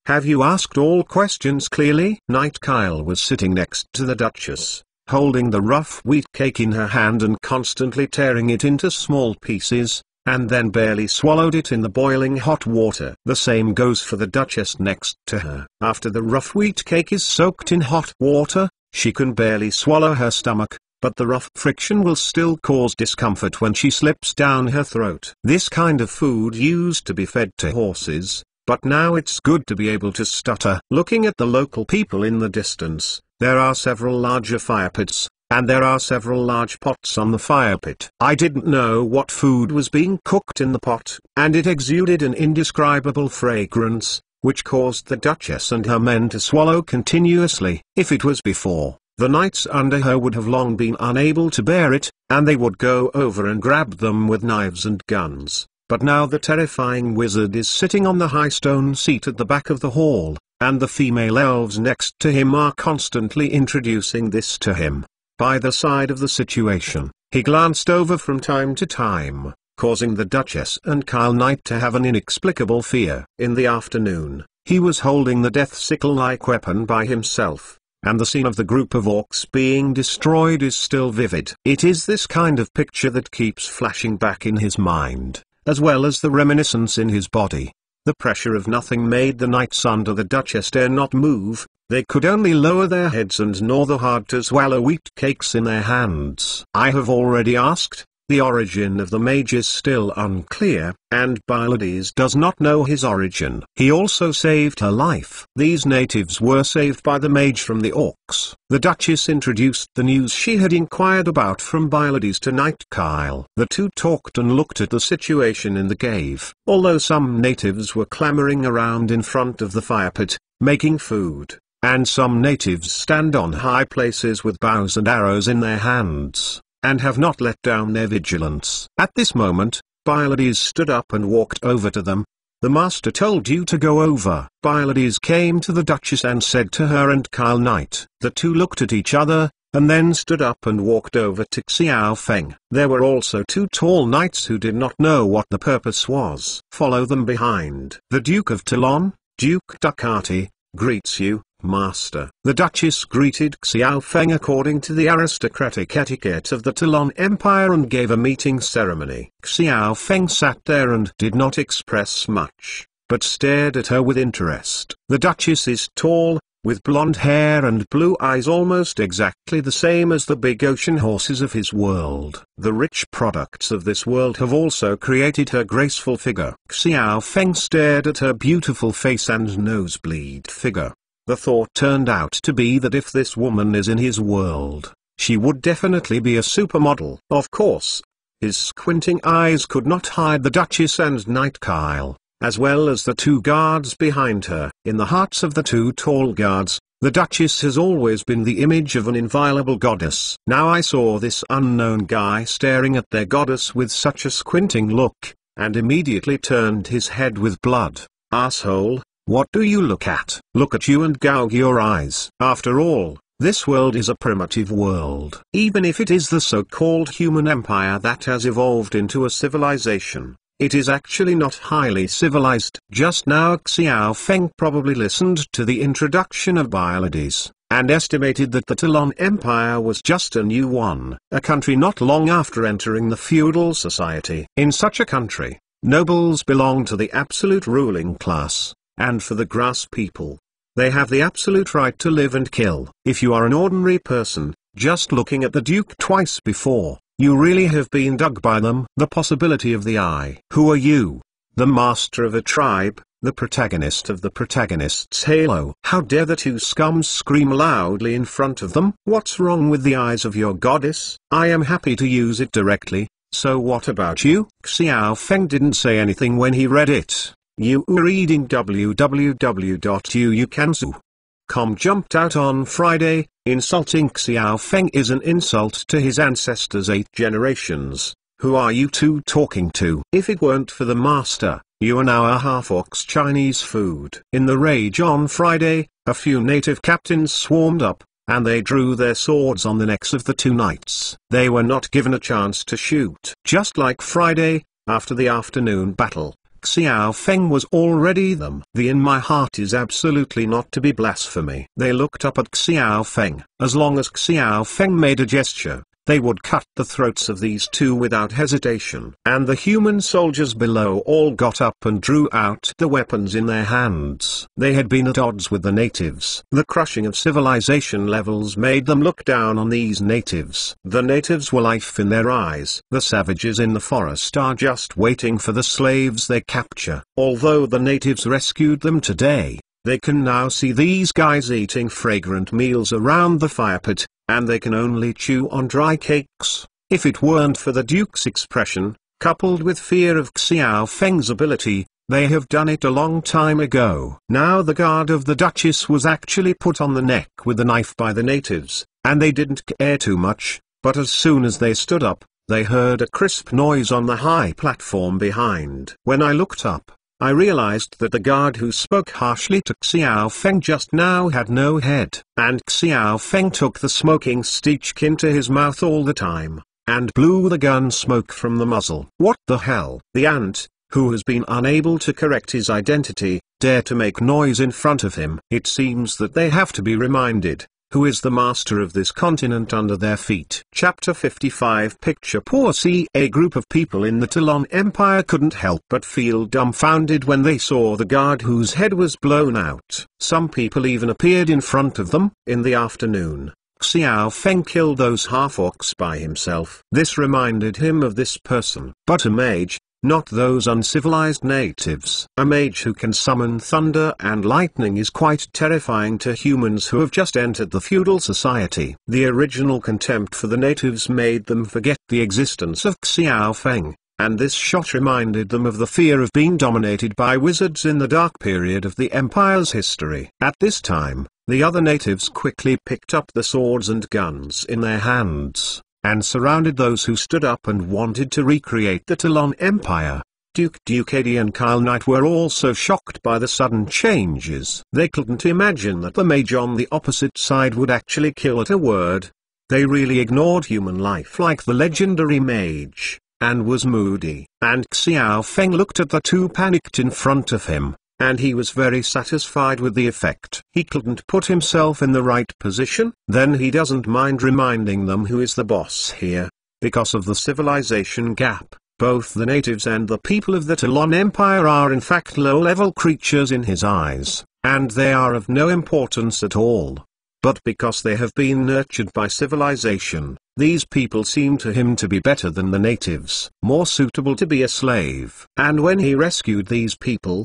Have you asked all questions clearly? Night Kyle was sitting next to the Duchess, holding the rough wheat cake in her hand and constantly tearing it into small pieces, and then barely swallowed it in the boiling hot water. The same goes for the Duchess next to her. After the rough wheat cake is soaked in hot water, she can barely swallow her stomach, but the rough friction will still cause discomfort when she slips down her throat. This kind of food used to be fed to horses, but now it's good to be able to stutter. Looking at the local people in the distance, there are several larger fire pits, and there are several large pots on the fire pit. I didn't know what food was being cooked in the pot, and it exuded an indescribable fragrance, which caused the Duchess and her men to swallow continuously. If it was before, the knights under her would have long been unable to bear it, and they would go over and grab them with knives and guns. But now the terrifying wizard is sitting on the high stone seat at the back of the hall, and the female elves next to him are constantly introducing this to him. By the side of the situation, he glanced over from time to time, causing the Duchess and Kyle Knight to have an inexplicable fear. In the afternoon, he was holding the death sickle-like weapon by himself, and the scene of the group of orcs being destroyed is still vivid. It is this kind of picture that keeps flashing back in his mind, as well as the reminiscence in his body. The pressure of nothing made the knights under the Duchess dare not move, They could only lower their heads and gnaw the hard-to-swallow wheat cakes in their hands. I have already asked. The origin of the mage is still unclear, and Pylades does not know his origin. He also saved her life. These natives were saved by the mage from the orcs. The Duchess introduced the news she had inquired about from Pylades to Knight Kyle. The two talked and looked at the situation in the cave. Although some natives were clamoring around in front of the fire pit, making food, and some natives stand on high places with bows and arrows in their hands, and have not let down their vigilance. At this moment, Pylades stood up and walked over to them. The master told you to go over. Pylades came to the Duchess and said to her and Kyle Knight. The two looked at each other, and then stood up and walked over to Xiao Feng. There were also two tall knights who did not know what the purpose was. Follow them behind. The Duke of Talon, Duke Ducati, greets you, Master. The Duchess greeted Xiao Feng according to the aristocratic etiquette of the Talon Empire and gave a meeting ceremony. Xiao Feng sat there and did not express much, but stared at her with interest. The Duchess is tall, with blonde hair and blue eyes almost exactly the same as the big ocean horses of his world. The rich products of this world have also created her graceful figure. Xiao Feng stared at her beautiful face and nosebleed figure. The thought turned out to be that if this woman is in his world, she would definitely be a supermodel. Of course, his squinting eyes could not hide the Duchess and Knight Kyle, as well as the two guards behind her. In the hearts of the two tall guards, the Duchess has always been the image of an inviolable goddess. Now I saw this unknown guy staring at their goddess with such a squinting look, and immediately turned his head with blood. Asshole. What do you look at? Look at you and gouge your eyes. After all, this world is a primitive world. Even if it is the so-called human empire that has evolved into a civilization, it is actually not highly civilized. Just now Xiao Feng probably listened to the introduction of Pylades, and estimated that the Talon Empire was just a new one, a country not long after entering the feudal society. In such a country, nobles belong to the absolute ruling class. And for the grass people, they have the absolute right to live and kill. If you are an ordinary person, just looking at the Duke twice before, you really have been dug by them. The possibility of the eye. Who are you? The master of a tribe, the protagonist of the protagonist's halo. How dare the two scums scream loudly in front of them? What's wrong with the eyes of your goddess? I am happy to use it directly, so what about you? Xiao Feng didn't say anything when he read it. You reading www.uukansu.com jumped out on Friday. Insulting Xiao Feng is an insult to his ancestors' 8 generations. Who are you two talking to? If it weren't for the master, you are now a half-orc's Chinese food. In the rage on Friday, a few native captains swarmed up, and they drew their swords on the necks of the two knights. They were not given a chance to shoot. Just like Friday, after the afternoon battle, Xiao Feng was already them. The in my heart is absolutely not to be blasphemy. They looked up at Xiao Feng. As long as Xiao Feng made a gesture, they would cut the throats of these two without hesitation. And the human soldiers below all got up and drew out the weapons in their hands. They had been at odds with the natives. The crushing of civilization levels made them look down on these natives. The natives were life in their eyes. The savages in the forest are just waiting for the slaves they capture. Although the natives rescued them today, they can now see these guys eating fragrant meals around the fire pit, and they can only chew on dry cakes. If it weren't for the Duke's expression, coupled with fear of Xiao Feng's ability, they have done it a long time ago. Now the guard of the Duchess was actually put on the neck with a knife by the natives, and they didn't care too much, but as soon as they stood up, they heard a crisp noise on the high platform behind. When I looked up, I realized that the guard who spoke harshly to Xiao Feng just now had no head. And Xiao Feng took the smoking Stichkin to his mouth all the time, and blew the gun smoke from the muzzle. What the hell? The ant, who has been unable to correct his identity, dare to make noise in front of him. It seems that they have to be reminded. who is the master of this continent under their feet. Chapter 55 Picture Poor See, a group of people in the Talon Empire couldn't help but feel dumbfounded when they saw the guard whose head was blown out. Some people even appeared in front of them. In the afternoon, Xiao Feng killed those half-orcs by himself. This reminded him of this person. But a mage, not those uncivilized natives. A mage who can summon thunder and lightning is quite terrifying to humans who have just entered the feudal society. The original contempt for the natives made them forget the existence of Xiao Feng, and this shot reminded them of the fear of being dominated by wizards in the dark period of the Empire's history. At this time, the other natives quickly picked up the swords and guns in their hands, and surrounded those who stood up and wanted to recreate the Talon Empire. Duke Ducadi and Kyle Knight were also shocked by the sudden changes. They couldn't imagine that the mage on the opposite side would actually kill at a word. They really ignored human life like the legendary mage, and was moody. And Xiao Feng looked at the two panicked in front of him, and he was very satisfied with the effect. He couldn't put himself in the right position. Then he doesn't mind reminding them who is the boss here. Because of the civilization gap, both the natives and the people of the Talon Empire are in fact low-level creatures in his eyes, and they are of no importance at all. But because they have been nurtured by civilization, these people seem to him to be better than the natives, more suitable to be a slave. And when he rescued these people,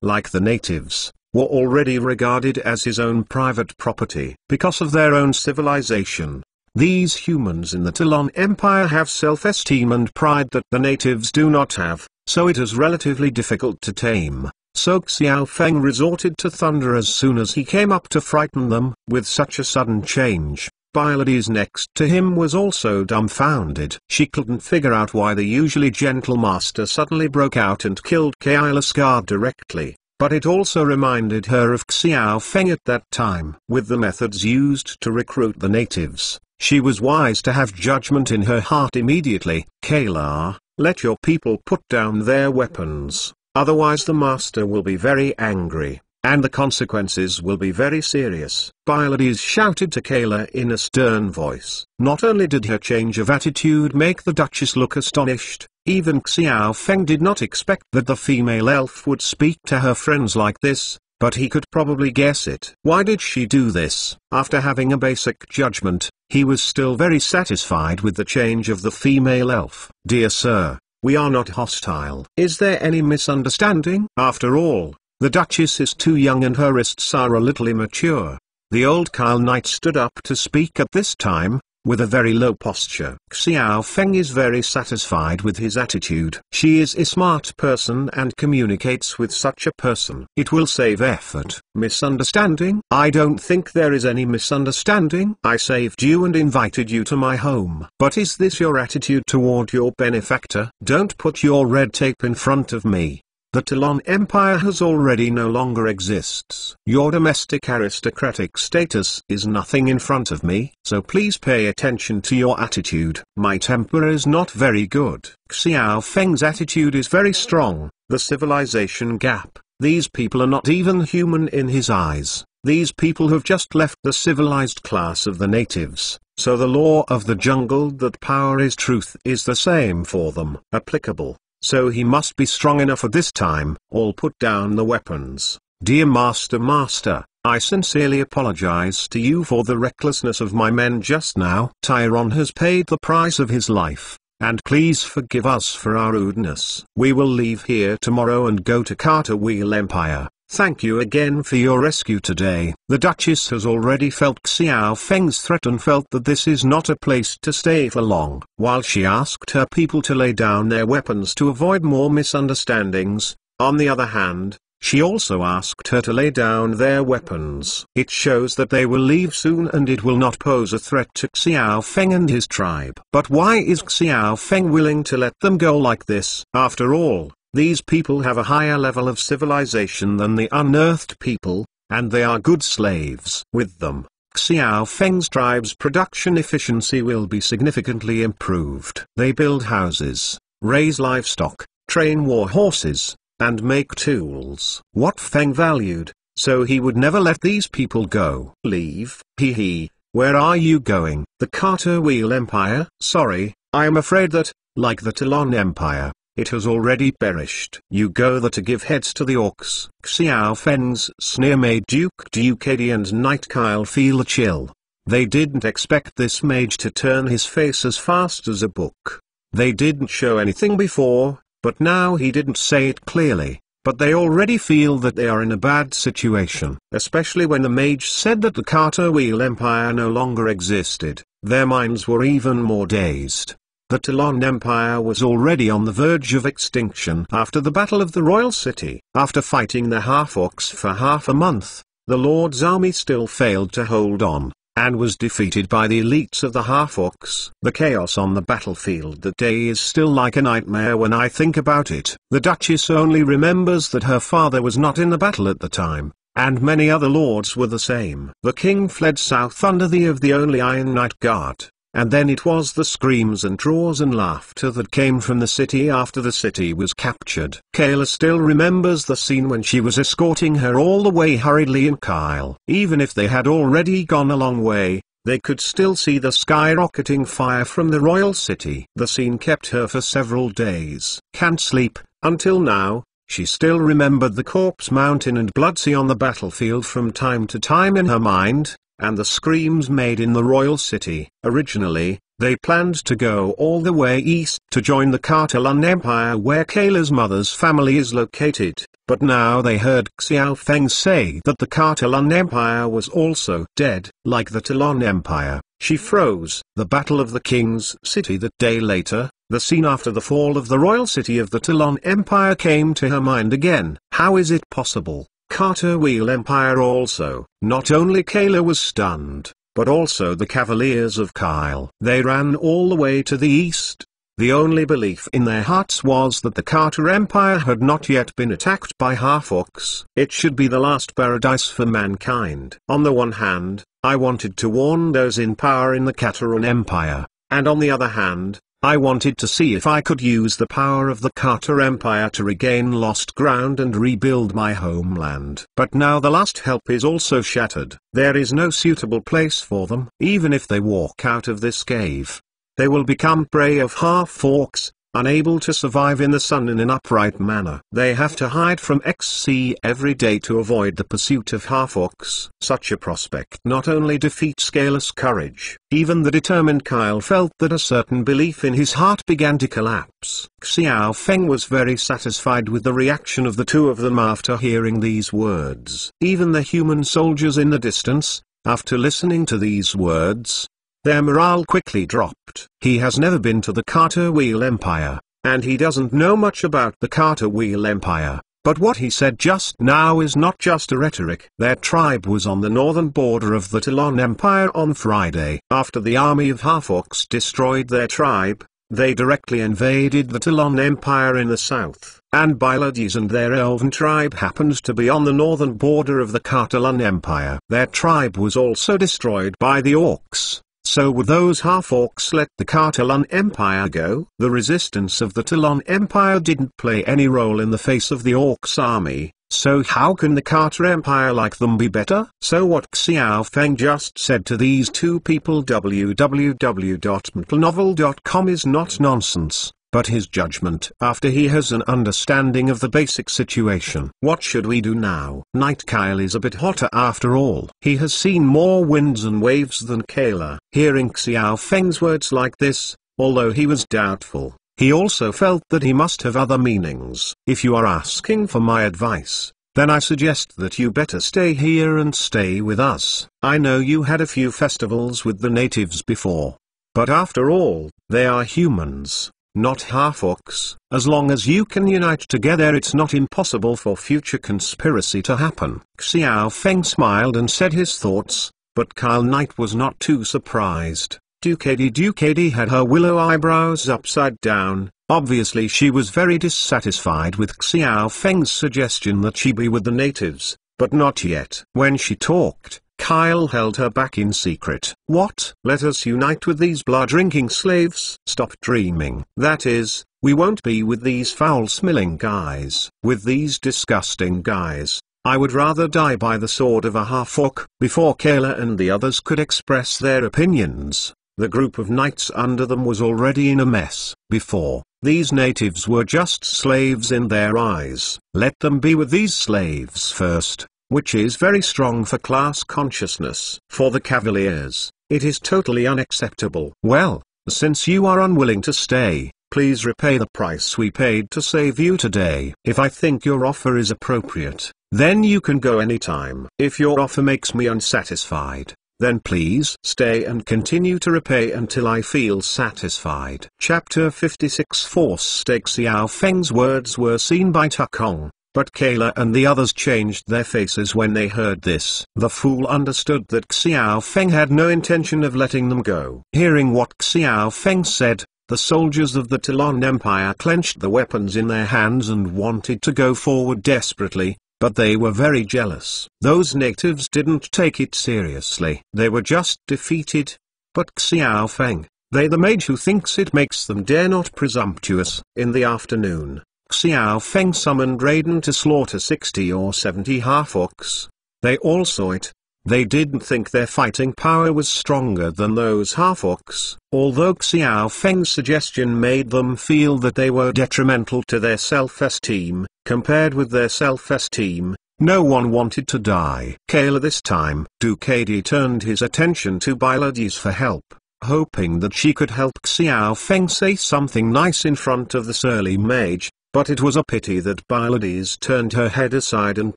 like the natives, were already regarded as his own private property. Because of their own civilization, these humans in the Talon Empire have self-esteem and pride that the natives do not have, so it is relatively difficult to tame. So Xiao Feng resorted to thunder as soon as he came up to frighten them. With such a sudden change, Pylades next to him was also dumbfounded. She couldn't figure out why the usually gentle master suddenly broke out and killed Kaila's guard directly, but it also reminded her of Xiao Feng at that time. With the methods used to recruit the natives, she was wise to have judgment in her heart immediately. Kaila, let your people put down their weapons, otherwise the master will be very angry, and the consequences will be very serious. Pylades shouted to Kayla in a stern voice. Not only did her change of attitude make the Duchess look astonished, even Xiao Feng did not expect that the female elf would speak to her friends like this, but he could probably guess it. Why did she do this? After having a basic judgment, he was still very satisfied with the change of the female elf. Dear sir, we are not hostile. Is there any misunderstanding? After all, the Duchess is too young and her wrists are a little immature. The old Kyle Knight stood up to speak at this time, with a very low posture. Xiao Feng is very satisfied with his attitude. She is a smart person and communicates with such a person. It will save effort. Misunderstanding? I don't think there is any misunderstanding. I saved you and invited you to my home. But is this your attitude toward your benefactor? Don't put your red tape in front of me. The Talon Empire has already no longer exists. Your domestic aristocratic status is nothing in front of me, so please pay attention to your attitude. My temper is not very good. Xiao Feng's attitude is very strong. The civilization gap. These people are not even human in his eyes. These people have just left the civilized class of the natives, so the law of the jungle that power is truth is the same for them. Applicable. So he must be strong enough at this time. All put down the weapons. Dear Master, I sincerely apologize to you for the recklessness of my men just now. Tyron has paid the price of his life, and please forgive us for our rudeness. We will leave here tomorrow and go to Carterwheel Empire. Thank you again for your rescue today. The Duchess has already felt Xiao Feng's threat and felt that this is not a place to stay for long. While she asked her people to lay down their weapons to avoid more misunderstandings, on the other hand, she also asked her to lay down their weapons. It shows that they will leave soon and it will not pose a threat to Xiao Feng and his tribe. But why is Xiao Feng willing to let them go like this? After all, these people have a higher level of civilization than the unearthed people, and they are good slaves. With them, Xiao Feng's tribe's production efficiency will be significantly improved. They build houses, raise livestock, train war horses, and make tools. What Feng valued, so he would never let these people go. Leave? Hee. Where are you going? The Carter Wheel Empire? Sorry, I am afraid that, like the Talon Empire, it has already perished. You go there to give heads to the orcs. Xiao Feng's sneer made Duke Ducady and Knight Kyle feel a chill. They didn't expect this mage to turn his face as fast as a book. They didn't show anything before, but now he didn't say it clearly. But they already feel that they are in a bad situation. Especially when the mage said that the Carter Wheel Empire no longer existed, their minds were even more dazed. The Talon Empire was already on the verge of extinction after the Battle of the Royal City. After fighting the half-orcs for half a month, the Lord's army still failed to hold on, and was defeated by the elites of the half-orcs. The chaos on the battlefield that day is still like a nightmare when I think about it. The Duchess only remembers that her father was not in the battle at the time, and many other lords were the same. The king fled south under the of the only Iron Knight Guard, and then it was the screams and roars and laughter that came from the city after the city was captured. Kayla still remembers the scene when she was escorting her all the way hurriedly in Kyle. Even if they had already gone a long way, they could still see the skyrocketing fire from the royal city. The scene kept her for several days. Can't sleep. Until now, she still remembered the corpse mountain and Bloodsea on the battlefield from time to time in her mind, and the screams made in the royal city. Originally, they planned to go all the way east to join the Catalan Empire where Kayla's mother's family is located, but now they heard Xiao Feng say that the Catalan Empire was also dead. Like the Talon Empire, she froze. The Battle of the King's City that day later, the scene after the fall of the royal city of the Talon Empire came to her mind again. How is it possible? Carter Wheel Empire also. Not only Kayla was stunned, but also the Cavaliers of Kyle. They ran all the way to the east. The only belief in their hearts was that the Carter Empire had not yet been attacked by half-orcs. It should be the last paradise for mankind. On the one hand, I wanted to warn those in power in the Carteran Empire, and on the other hand, I wanted to see if I could use the power of the Carter Empire to regain lost ground and rebuild my homeland. But now the last help is also shattered. There is no suitable place for them. Even if they walk out of this cave, they will become prey of half-orcs, unable to survive in the sun in an upright manner. They have to hide from XC every day to avoid the pursuit of half-orcs. Such a prospect not only defeats Kayla's courage, even the determined Kyle felt that a certain belief in his heart began to collapse. Xiao Feng was very satisfied with the reaction of the two of them after hearing these words. Even the human soldiers in the distance, after listening to these words, their morale quickly dropped. He has never been to the Carter Wheel Empire, and he doesn't know much about the Carter Wheel Empire, but what he said just now is not just a rhetoric. Their tribe was on the northern border of the Talon Empire on Friday. After the army of half-orcs destroyed their tribe, they directly invaded the Talon Empire in the south, and Bilodes and their elven tribe happened to be on the northern border of the Catalan Empire. Their tribe was also destroyed by the orcs. So would those half-orcs let the Catalan Empire go? The resistance of the Talon Empire didn't play any role in the face of the orcs' army, so how can the Carter Empire like them be better? So what Xiao Feng just said to these two people www.mtlnovel.com is not nonsense, but his judgment after he has an understanding of the basic situation. What should we do now? Knight Kyle is a bit hotter after all. He has seen more winds and waves than Kayla. Hearing Xiao Feng's words like this, although he was doubtful, he also felt that he must have other meanings. If you are asking for my advice, then I suggest that you better stay here and stay with us. I know you had a few festivals with the natives before, but after all, they are humans, not half-orcs. As long as you can unite together, it's not impossible for future conspiracy to happen. Xiao Feng smiled and said his thoughts, but Kyle Knight was not too surprised. Ducady had her willow eyebrows upside down. Obviously she was very dissatisfied with Xiao Feng's suggestion that she be with the natives, but not yet. When she talked, Kyle held her back in secret. What? Let us unite with these blood-drinking slaves? Stop dreaming. That is, we won't be with these foul-smelling guys. With these disgusting guys, I would rather die by the sword of a half-orc. Before Kayla and the others could express their opinions, the group of knights under them was already in a mess. Before, these natives were just slaves in their eyes. Let them be with these slaves first, which is very strong for class consciousness. For the Cavaliers, it is totally unacceptable. Well, since you are unwilling to stay, please repay the price we paid to save you today. If I think your offer is appropriate, then you can go anytime. If your offer makes me unsatisfied, then please stay and continue to repay until I feel satisfied. Chapter 56 Force Stake. Xiao Feng's words were seen by Tukong, but Kayla and the others changed their faces when they heard this. The fool understood that Xiao Feng had no intention of letting them go. Hearing what Xiao Feng said, the soldiers of the Talon Empire clenched the weapons in their hands and wanted to go forward desperately, but they were very jealous. Those natives didn't take it seriously. They were just defeated. But Xiao Feng, they the mage who thinks it makes them dare not presumptuous. In the afternoon, Xiao Feng summoned Raiden to slaughter 60 or 70 half-orcs. They all saw it. They didn't think their fighting power was stronger than those half-orcs. Although Xiao Feng's suggestion made them feel that they were detrimental to their self-esteem, compared with their self-esteem, no one wanted to die. Kayla this time. Ducati turned his attention to Bylades for help, hoping that she could help Xiao Feng say something nice in front of the surly mage. But it was a pity that Bylades turned her head aside and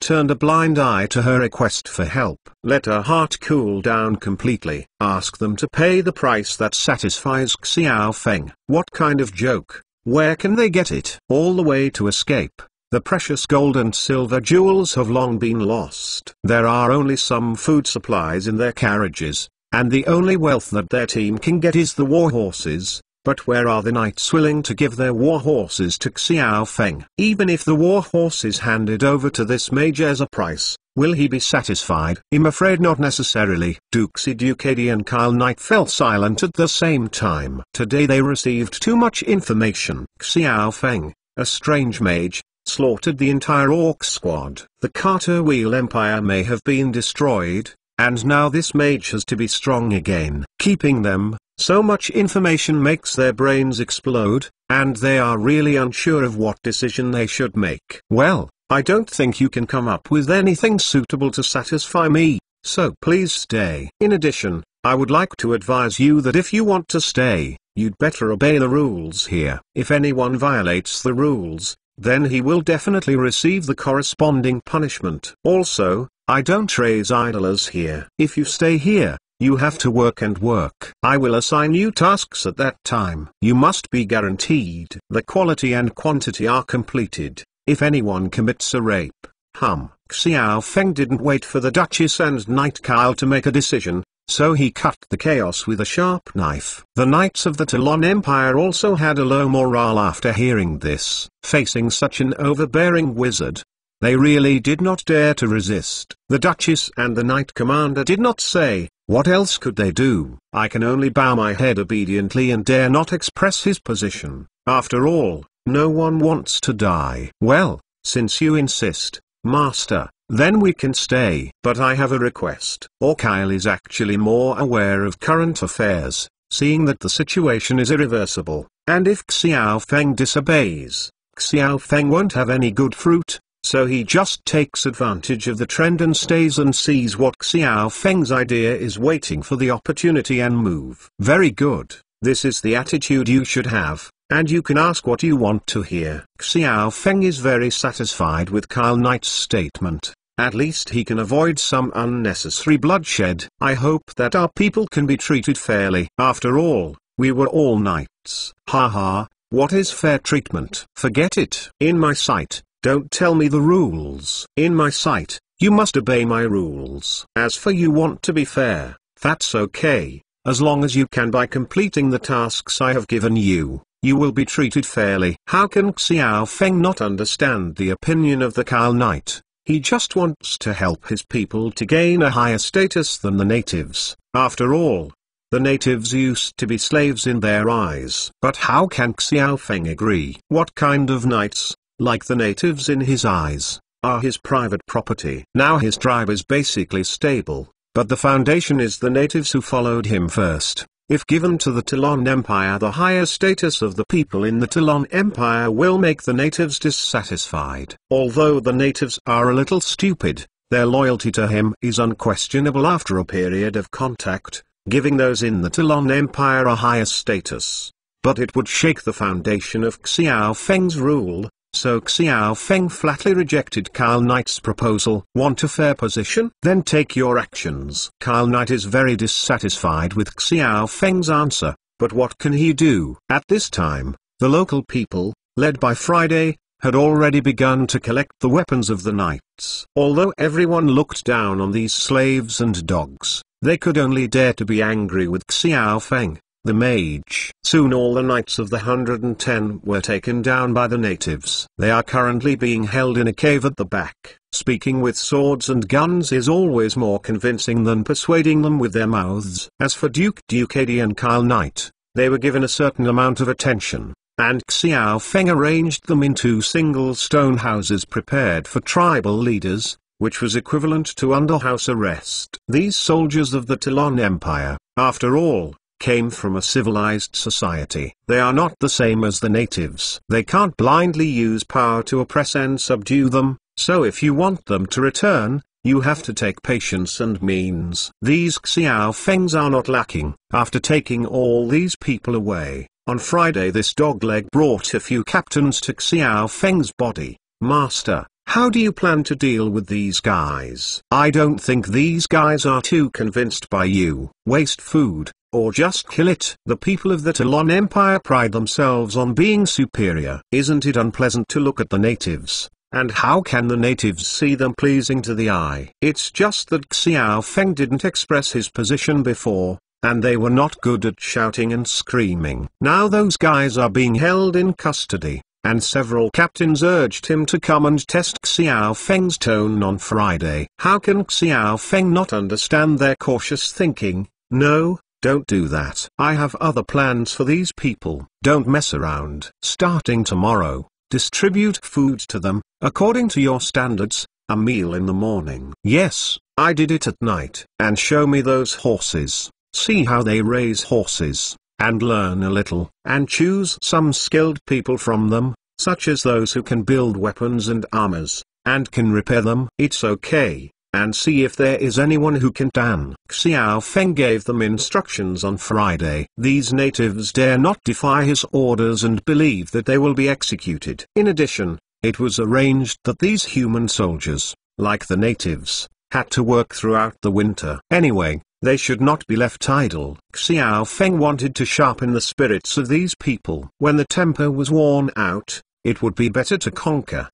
turned a blind eye to her request for help. Let her heart cool down completely. Ask them to pay the price that satisfies Xiao Feng. What kind of joke? Where can they get it? All the way to escape. The precious gold and silver jewels have long been lost. There are only some food supplies in their carriages, and the only wealth that their team can get is the war horses. But where are the knights willing to give their war horses to Xiao Feng? Even if the war horse is handed over to this mage as a price, will he be satisfied? I'm afraid not necessarily. Ducati and Kyle Knight fell silent at the same time. Today they received too much information. Xiao Feng, a strange mage, slaughtered the entire orc squad. The Carter Wheel Empire may have been destroyed, and now this mage has to be strong again. Keeping them so much information makes their brains explode, and they are really unsure of what decision they should make. Well, I don't think you can come up with anything suitable to satisfy me, so please stay. In addition, I would like to advise you that if you want to stay, you'd better obey the rules here. If anyone violates the rules, then he will definitely receive the corresponding punishment. Also, I don't raise idlers here. If you stay here, you have to work and work. I will assign you tasks at that time. You must be guaranteed the quality and quantity are completed. If anyone commits a rape, Xiao Feng didn't wait for the Duchess and Knight Kyle to make a decision, so he cut the chaos with a sharp knife. The Knights of the Talon Empire also had a low morale after hearing this. Facing such an overbearing wizard, they really did not dare to resist. The Duchess and the Knight Commander did not say. What else could they do? I can only bow my head obediently and dare not express his position. After all, no one wants to die. Well, since you insist, Master, then we can stay. But I have a request. Kyle is actually more aware of current affairs, seeing that the situation is irreversible, and if Xiao Feng disobeys, Xiao Feng won't have any good fruit. So he just takes advantage of the trend and stays and sees what Xiao Feng's idea is, waiting for the opportunity and move. Very good. This is the attitude you should have, and you can ask what you want to hear. Xiao Feng is very satisfied with Kyle Knight's statement. At least he can avoid some unnecessary bloodshed. I hope that our people can be treated fairly. After all, we were all knights. Haha, what is fair treatment? Forget it. In my sight, don't tell me the rules. In my sight, you must obey my rules. As for you want to be fair, that's okay. As long as you can by completing the tasks I have given you, you will be treated fairly. How can Xiao Feng not understand the opinion of the Kyle Knight? He just wants to help his people to gain a higher status than the natives. After all, the natives used to be slaves in their eyes. But how can Xiao Feng agree? What kind of knights? Like the natives in his eyes, are his private property. Now his tribe is basically stable, but the foundation is the natives who followed him first. If given to the Talon Empire, the higher status of the people in the Talon Empire will make the natives dissatisfied. Although the natives are a little stupid, their loyalty to him is unquestionable after a period of contact, giving those in the Talon Empire a higher status. But it would shake the foundation of Xiao Feng's rule, so Xiao Feng flatly rejected Kyle Knight's proposal. Want a fair position? Then take your actions. Kyle Knight is very dissatisfied with Xiao Feng's answer, but what can he do? At this time, the local people, led by Friday, had already begun to collect the weapons of the knights. Although everyone looked down on these slaves and dogs, they could only dare to be angry with Xiao Feng, the mage. Soon all the knights of the 110 were taken down by the natives. They are currently being held in a cave at the back. Speaking with swords and guns is always more convincing than persuading them with their mouths. As for Duke Ducady and Kyle Knight, they were given a certain amount of attention, and Xiao Feng arranged them in 2 single stone houses prepared for tribal leaders, which was equivalent to under-house arrest. These soldiers of the Talon Empire, after all, came from a civilized society. They are not the same as the natives. They can't blindly use power to oppress and subdue them, so if you want them to return, you have to take patience and means. These Xiao Fengs are not lacking. After taking all these people away, on Friday this dogleg brought a few captains to Xiao Feng's body. Master, how do you plan to deal with these guys? I don't think these guys are too convinced by you. Waste food, or just kill it. The people of the Talon Empire pride themselves on being superior. Isn't it unpleasant to look at the natives? And how can the natives see them pleasing to the eye? It's just that Xiao Feng didn't express his position before, and they were not good at shouting and screaming. Now those guys are being held in custody, and several captains urged him to come and test Xiao Feng's tone on Friday. How can Xiao Feng not understand their cautious thinking? No, don't do that. I have other plans for these people. Don't mess around. Starting tomorrow, distribute food to them, according to your standards, a meal in the morning. Yes, I did it at night. And show me those horses. See how they raise horses, and learn a little, and choose some skilled people from them, such as those who can build weapons and armors, and can repair them. It's okay, and see if there is anyone who can tan. Xiao Feng gave them instructions on Friday. These natives dare not defy his orders and believe that they will be executed. In addition, it was arranged that these human soldiers, like the natives, had to work throughout the winter. Anyway, they should not be left idle. Xiao Feng wanted to sharpen the spirits of these people. When the temper was worn out, it would be better to conquer.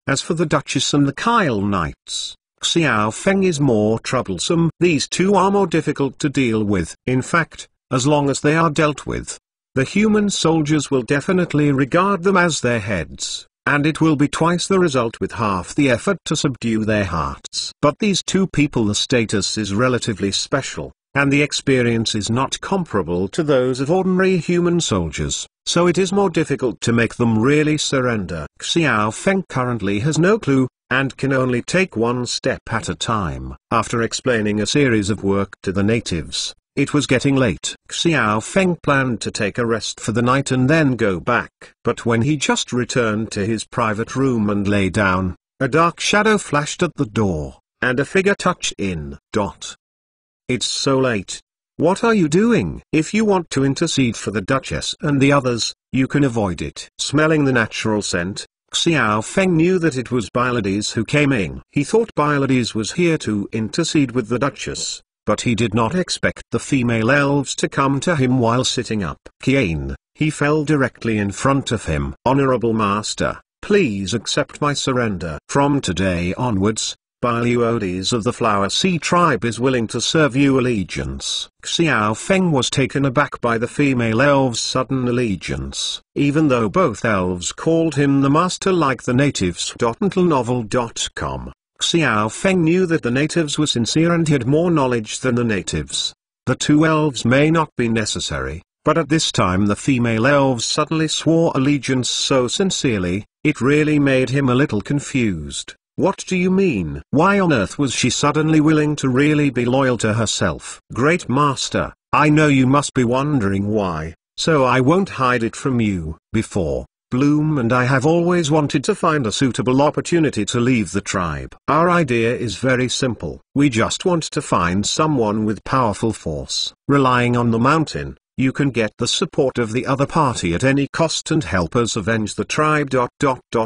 As for the Duchess and the Kyle Knights, Xiao Feng is more troublesome. These two are more difficult to deal with. In fact, as long as they are dealt with, the human soldiers will definitely regard them as their heads, and it will be twice the result with half the effort to subdue their hearts. But these two people, the status is relatively special, and the experience is not comparable to those of ordinary human soldiers, so it is more difficult to make them really surrender. Xiao Feng currently has no clue, and can only take one step at a time. After explaining a series of work to the natives, it was getting late. Xiao Feng planned to take a rest for the night and then go back. But when he just returned to his private room and lay down, a dark shadow flashed at the door, and a figure touched in. It's so late. What are you doing? If you want to intercede for the Duchess and the others, you can avoid it. Smelling the natural scent, Xiao Feng knew that it was Bylades who came in. He thought Bylades was here to intercede with the Duchess, but he did not expect the female elves to come to him while sitting up. Kiane, he fell directly in front of him. Honorable Master, please accept my surrender. From today onwards, Bylades of the Flower Sea tribe is willing to serve you allegiance. Xiao Feng was taken aback by the female elves' sudden allegiance, even though both elves called him the master like the natives. Novel.com. Xiao Feng knew that the natives were sincere and had more knowledge than the natives. The two elves may not be necessary, But at this time the female elves suddenly swore allegiance so sincerely, it really made him a little confused. What do you mean? Why on earth was she suddenly willing to really be loyal to herself? Great Master, I know you must be wondering why, so I won't hide it from you. Before, Bloom and I have always wanted to find a suitable opportunity to leave the tribe. Our idea is very simple. We just want to find someone with powerful force. Relying on the mountain, you can get the support of the other party at any cost and help us avenge the tribe.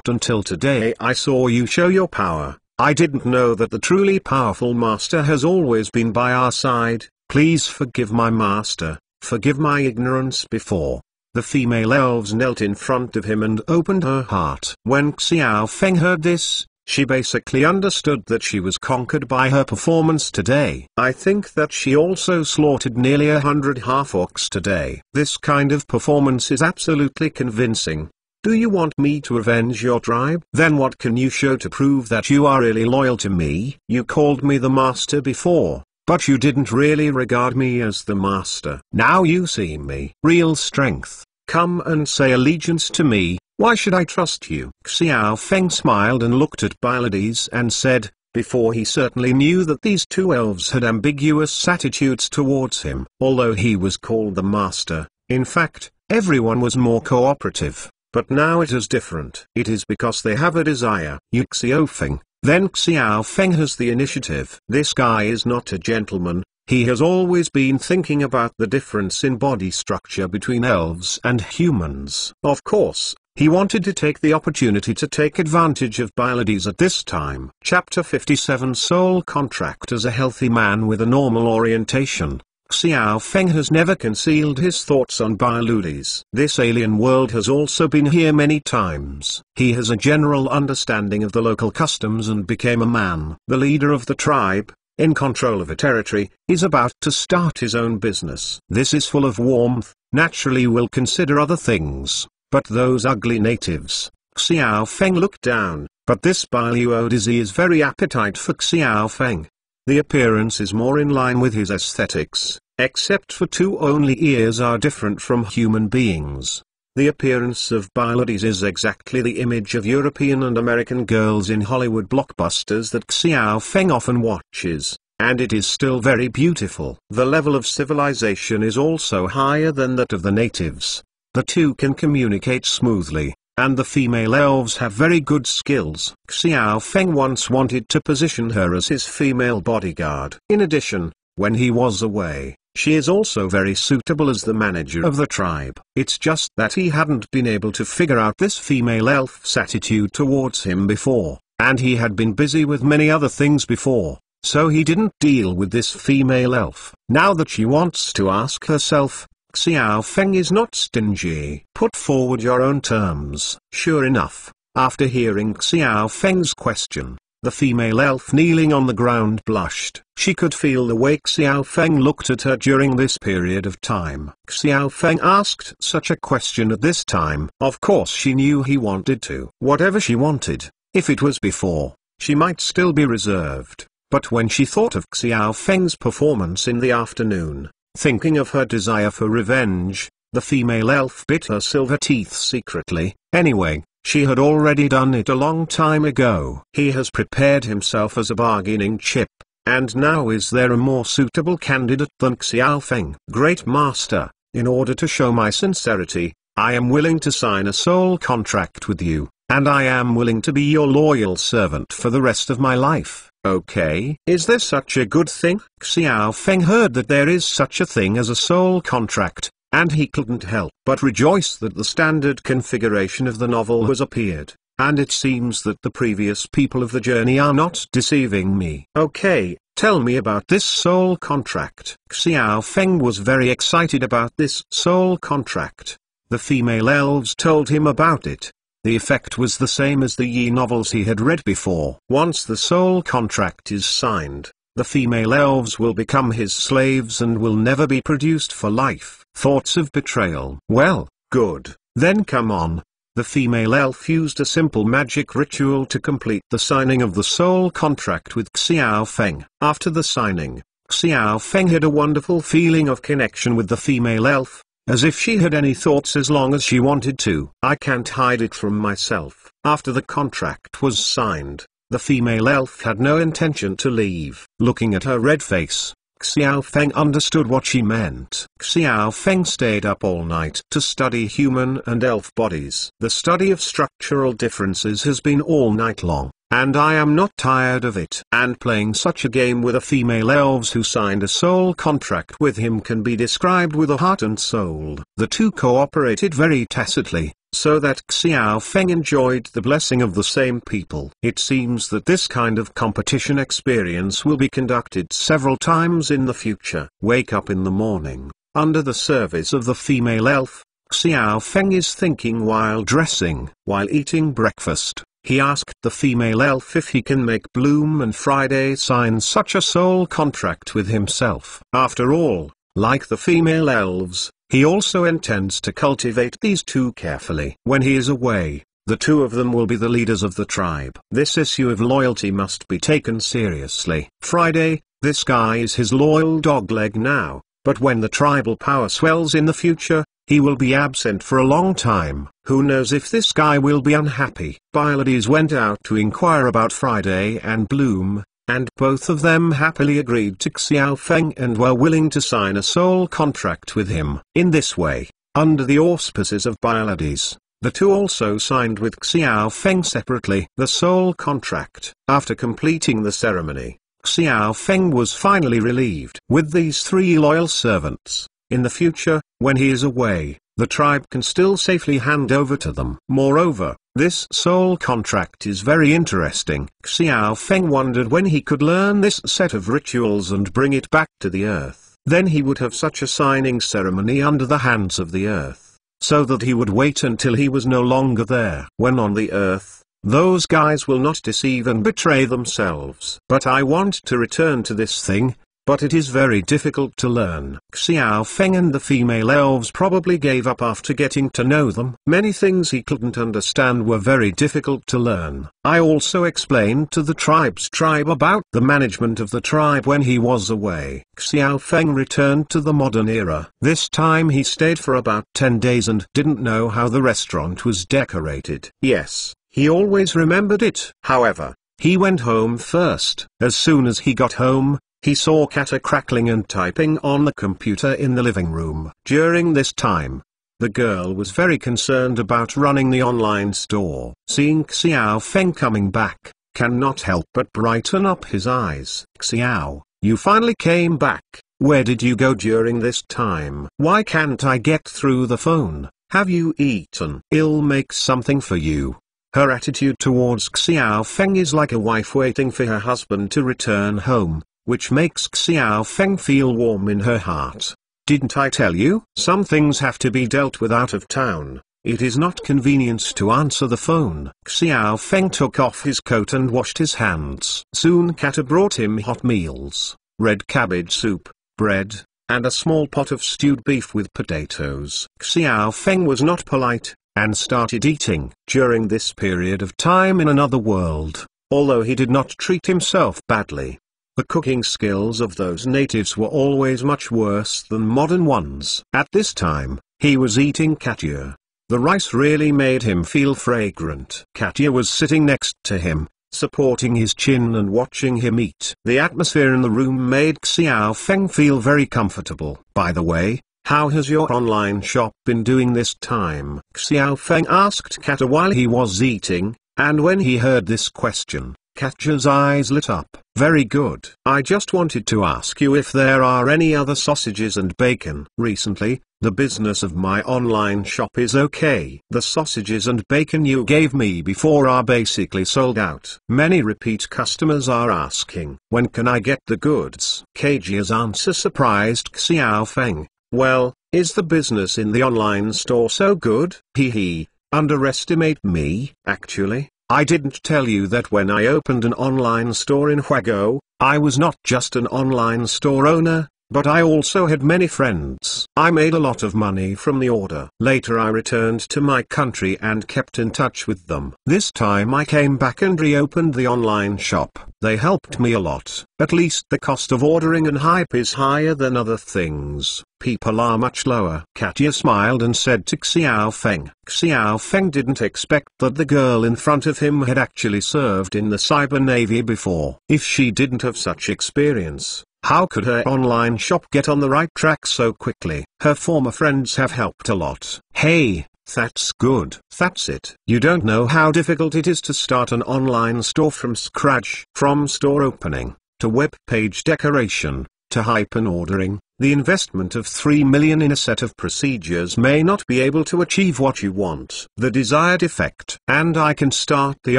Until today I saw you show your power. I didn't know that the truly powerful master has always been by our side. Please forgive my master, forgive my ignorance before. The female elves knelt in front of him and opened her heart. When Xiao Feng heard this, she basically understood that she was conquered by her performance today. I think that she also slaughtered nearly 100 half-orcs today. This kind of performance is absolutely convincing. Do you want me to avenge your tribe? Then what can you show to prove that you are really loyal to me? You called me the master before, but you didn't really regard me as the master. Now you see me. Real strength. Come and say allegiance to me. Why should I trust you? Xiao Feng smiled and looked at Pylades and said, before he certainly knew that these two elves had ambiguous attitudes towards him. Although he was called the master, in fact, everyone was more cooperative. But now it is different. It is because they have a desire. Xiao Feng. Then Xiao Feng has the initiative. This guy is not a gentleman. He has always been thinking about the difference in body structure between elves and humans. Of course, he wanted to take the opportunity to take advantage of Pylades at this time. Chapter 57 Soul Contract. As a healthy man with a normal orientation, Xiao Feng has never concealed his thoughts on Pylades. This alien world has also been here many times. He has a general understanding of the local customs and became a man. The leader of the tribe, in control of a territory, is about to start his own business. This is full of warmth, naturally will consider other things, but those ugly natives. Xiao Feng looked down, but this Pylades is very appetite for Xiao Feng. The appearance is more in line with his aesthetics, except for two only ears are different from human beings. The appearance of Pylades is exactly the image of European and American girls in Hollywood blockbusters that Xiao Feng often watches, and it is still very beautiful. The level of civilization is also higher than that of the natives. The two can communicate smoothly, and the female elves have very good skills. Xiao Feng once wanted to position her as his female bodyguard. In addition, when he was away, she is also very suitable as the manager of the tribe. It's just that he hadn't been able to figure out this female elf's attitude towards him before, and he had been busy with many other things before, so he didn't deal with this female elf. Now that she wants to ask herself, Xiao Feng is not stingy. Put forward your own terms. Sure enough, after hearing Xiao Feng's question, the female elf kneeling on the ground blushed. She could feel the way Xiao Feng looked at her during this period of time. Xiao Feng asked such a question at this time. Of course she knew he wanted to. Whatever she wanted, if it was before, she might still be reserved. But when she thought of Xiao Feng's performance in the afternoon, thinking of her desire for revenge, the female elf bit her silver teeth secretly. Anyway, she had already done it a long time ago. He has prepared himself as a bargaining chip, and now is there a more suitable candidate than Xiao Feng? Great Master, in order to show my sincerity, I am willing to sign a soul contract with you, and I am willing to be your loyal servant for the rest of my life. Okay? Is there such a good thing? Xiao Feng heard that there is such a thing as a soul contract, and he couldn't help but rejoice that the standard configuration of the novel has appeared, and it seems that the previous people of the journey are not deceiving me. Okay, tell me about this soul contract. Xiao Feng was very excited about this soul contract. The female elves told him about it. The effect was the same as the Yi novels he had read before. Once the soul contract is signed, the female elves will become his slaves and will never be produced for life. Thoughts of betrayal. Well, good. Then come on. The female elf used a simple magic ritual to complete the signing of the soul contract with Xiao Feng. After the signing, Xiao Feng had a wonderful feeling of connection with the female elf, as if she had any thoughts as long as she wanted to. I can't hide it from myself. After the contract was signed, the female elf had no intention to leave. Looking at her red face, Xiao Feng understood what she meant. Xiao Feng stayed up all night to study human and elf bodies. The study of structural differences has been all night long, and I am not tired of it. And playing such a game with a female elves who signed a soul contract with him can be described with a heart and soul. The two cooperated very tacitly, so that Xiao Feng enjoyed the blessing of the same people. It seems that this kind of competition experience will be conducted several times in the future. Wake up in the morning, under the service of the female elf, Xiao Feng is thinking while dressing. While eating breakfast, he asked the female elf if he can make Bloom and Friday sign such a soul contract with himself. After all, like the female elves, he also intends to cultivate these two carefully. When he is away, the two of them will be the leaders of the tribe. This issue of loyalty must be taken seriously. Friday, this guy is his loyal dogleg now, but when the tribal power swells in the future, he will be absent for a long time. Who knows if this guy will be unhappy? Pylades went out to inquire about Friday and Bloom, and both of them happily agreed to Xiao Feng and were willing to sign a soul contract with him. In this way, under the auspices of Pylades, the two also signed with Xiao Feng separately the soul contract. After completing the ceremony, Xiao Feng was finally relieved. With these three loyal servants, in the future, when he is away, the tribe can still safely hand over to them. Moreover, this soul contract is very interesting. Xiao Feng wondered when he could learn this set of rituals and bring it back to the earth. Then he would have such a signing ceremony under the hands of the earth, so that he would wait until he was no longer there. When on the earth, those guys will not deceive and betray themselves. But I want to return to this thing, but it is very difficult to learn. Xiao Feng and the female elves probably gave up after getting to know them. Many things he couldn't understand were very difficult to learn. I also explained to the tribe about the management of the tribe when he was away. Xiao Feng returned to the modern era. This time he stayed for about 10 days and didn't know how the restaurant was decorated. Yes, he always remembered it. However, he went home first. As soon as he got home, he saw Kata crackling and typing on the computer in the living room. During this time, the girl was very concerned about running the online store. Seeing Xiao Feng coming back, cannot help but brighten up his eyes. Xiao, you finally came back. Where did you go during this time? Why can't I get through the phone? Have you eaten? I'll make something for you. Her attitude towards Xiao Feng is like a wife waiting for her husband to return home, which makes Xiao Feng feel warm in her heart. Didn't I tell you? Some things have to be dealt with out of town. It is not convenient to answer the phone. Xiao Feng took off his coat and washed his hands. Soon Kata brought him hot meals, red cabbage soup, bread, and a small pot of stewed beef with potatoes. Xiao Feng was not polite, and started eating. During this period of time in another world, although he did not treat himself badly, the cooking skills of those natives were always much worse than modern ones. At this time, he was eating Katya. The rice really made him feel fragrant. Katya was sitting next to him, supporting his chin and watching him eat. The atmosphere in the room made Xiao Feng feel very comfortable. By the way, how has your online shop been doing this time? Xiao Feng asked Katya while he was eating, and when he heard this question, Katya's eyes lit up. Very good. I just wanted to ask you if there are any other sausages and bacon. Recently, the business of my online shop is okay. The sausages and bacon you gave me before are basically sold out. Many repeat customers are asking, when can I get the goods? Kajia's answer surprised Xiao Feng. Well, is the business in the online store so good? Hee, underestimate me. Actually, I didn't tell you that when I opened an online store in Huago, I was not just an online store owner, but I also had many friends. I made a lot of money from the order. Later I returned to my country and kept in touch with them. This time I came back and reopened the online shop. They helped me a lot. At least the cost of ordering and hype is higher than other things. people are much lower. Katya smiled and said to Xiao Feng. Xiao Feng didn't expect that the girl in front of him had actually served in the Cyber Navy before. If she didn't have such experience, how could her online shop get on the right track so quickly? Her former friends have helped a lot. Hey, that's good. That's it. You don't know how difficult it is to start an online store from scratch. From store opening, to web page decoration, to hyper ordering, the investment of 3 million in a set of procedures may not be able to achieve what you want, the desired effect. And I can start the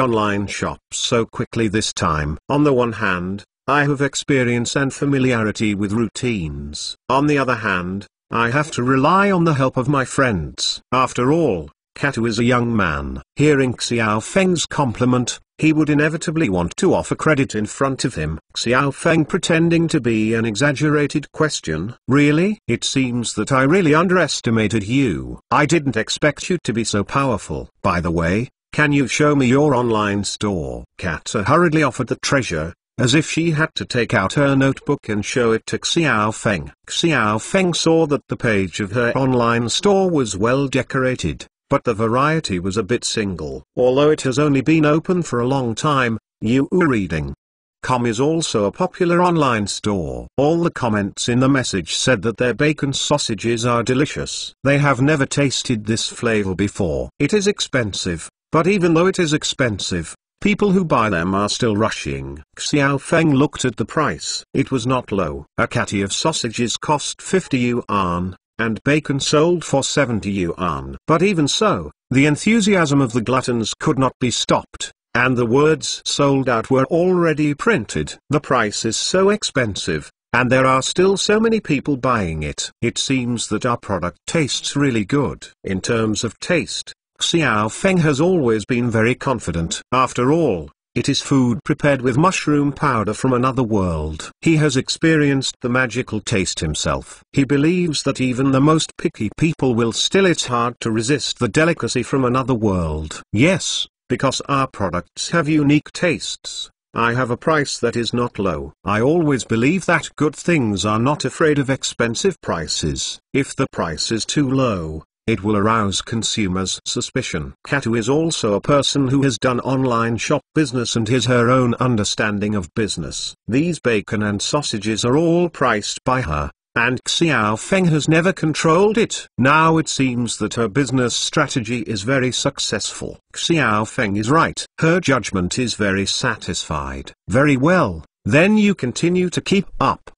online shop so quickly this time. On the one hand, I have experience and familiarity with routines. On the other hand, I have to rely on the help of my friends. After all, Katu is a young man. Hearing Xiao Feng's compliment, he would inevitably want to offer credit in front of him. Xiao Feng pretending to be an exaggerated question. Really? It seems that I really underestimated you. I didn't expect you to be so powerful. By the way, can you show me your online store? Kata hurriedly offered the treasure, as if she had to take out her notebook and show it to Xiao Feng. Xiao Feng saw that the page of her online store was well decorated, but the variety was a bit single. Although it has only been open for a long time, YouReading.com is also a popular online store. All the comments in the message said that their bacon sausages are delicious. They have never tasted this flavor before. It is expensive, but even though it is expensive, people who buy them are still rushing. Xiao Feng looked at the price. It was not low. A catty of sausages cost 50 yuan, and bacon sold for 70 yuan. But even so, the enthusiasm of the gluttons could not be stopped, and the words "sold out" were already printed. The price is so expensive, and there are still so many people buying it. It seems that our product tastes really good. In terms of taste, Xiao Feng has always been very confident. After all, it is food prepared with mushroom powder from another world. He has experienced the magical taste himself. He believes that even the most picky people will still. It's hard to resist the delicacy from another world. Yes, because our products have unique tastes, I have a price that is not low. I always believe that good things are not afraid of expensive prices. If the price is too low, it will arouse consumers' suspicion. Katu is also a person who has done online shop business and has her own understanding of business. These bacon and sausages are all priced by her, and Xiao Feng has never controlled it. Now it seems that her business strategy is very successful. Xiao Feng is right. Her judgment is very satisfied. Very well, then you continue to keep up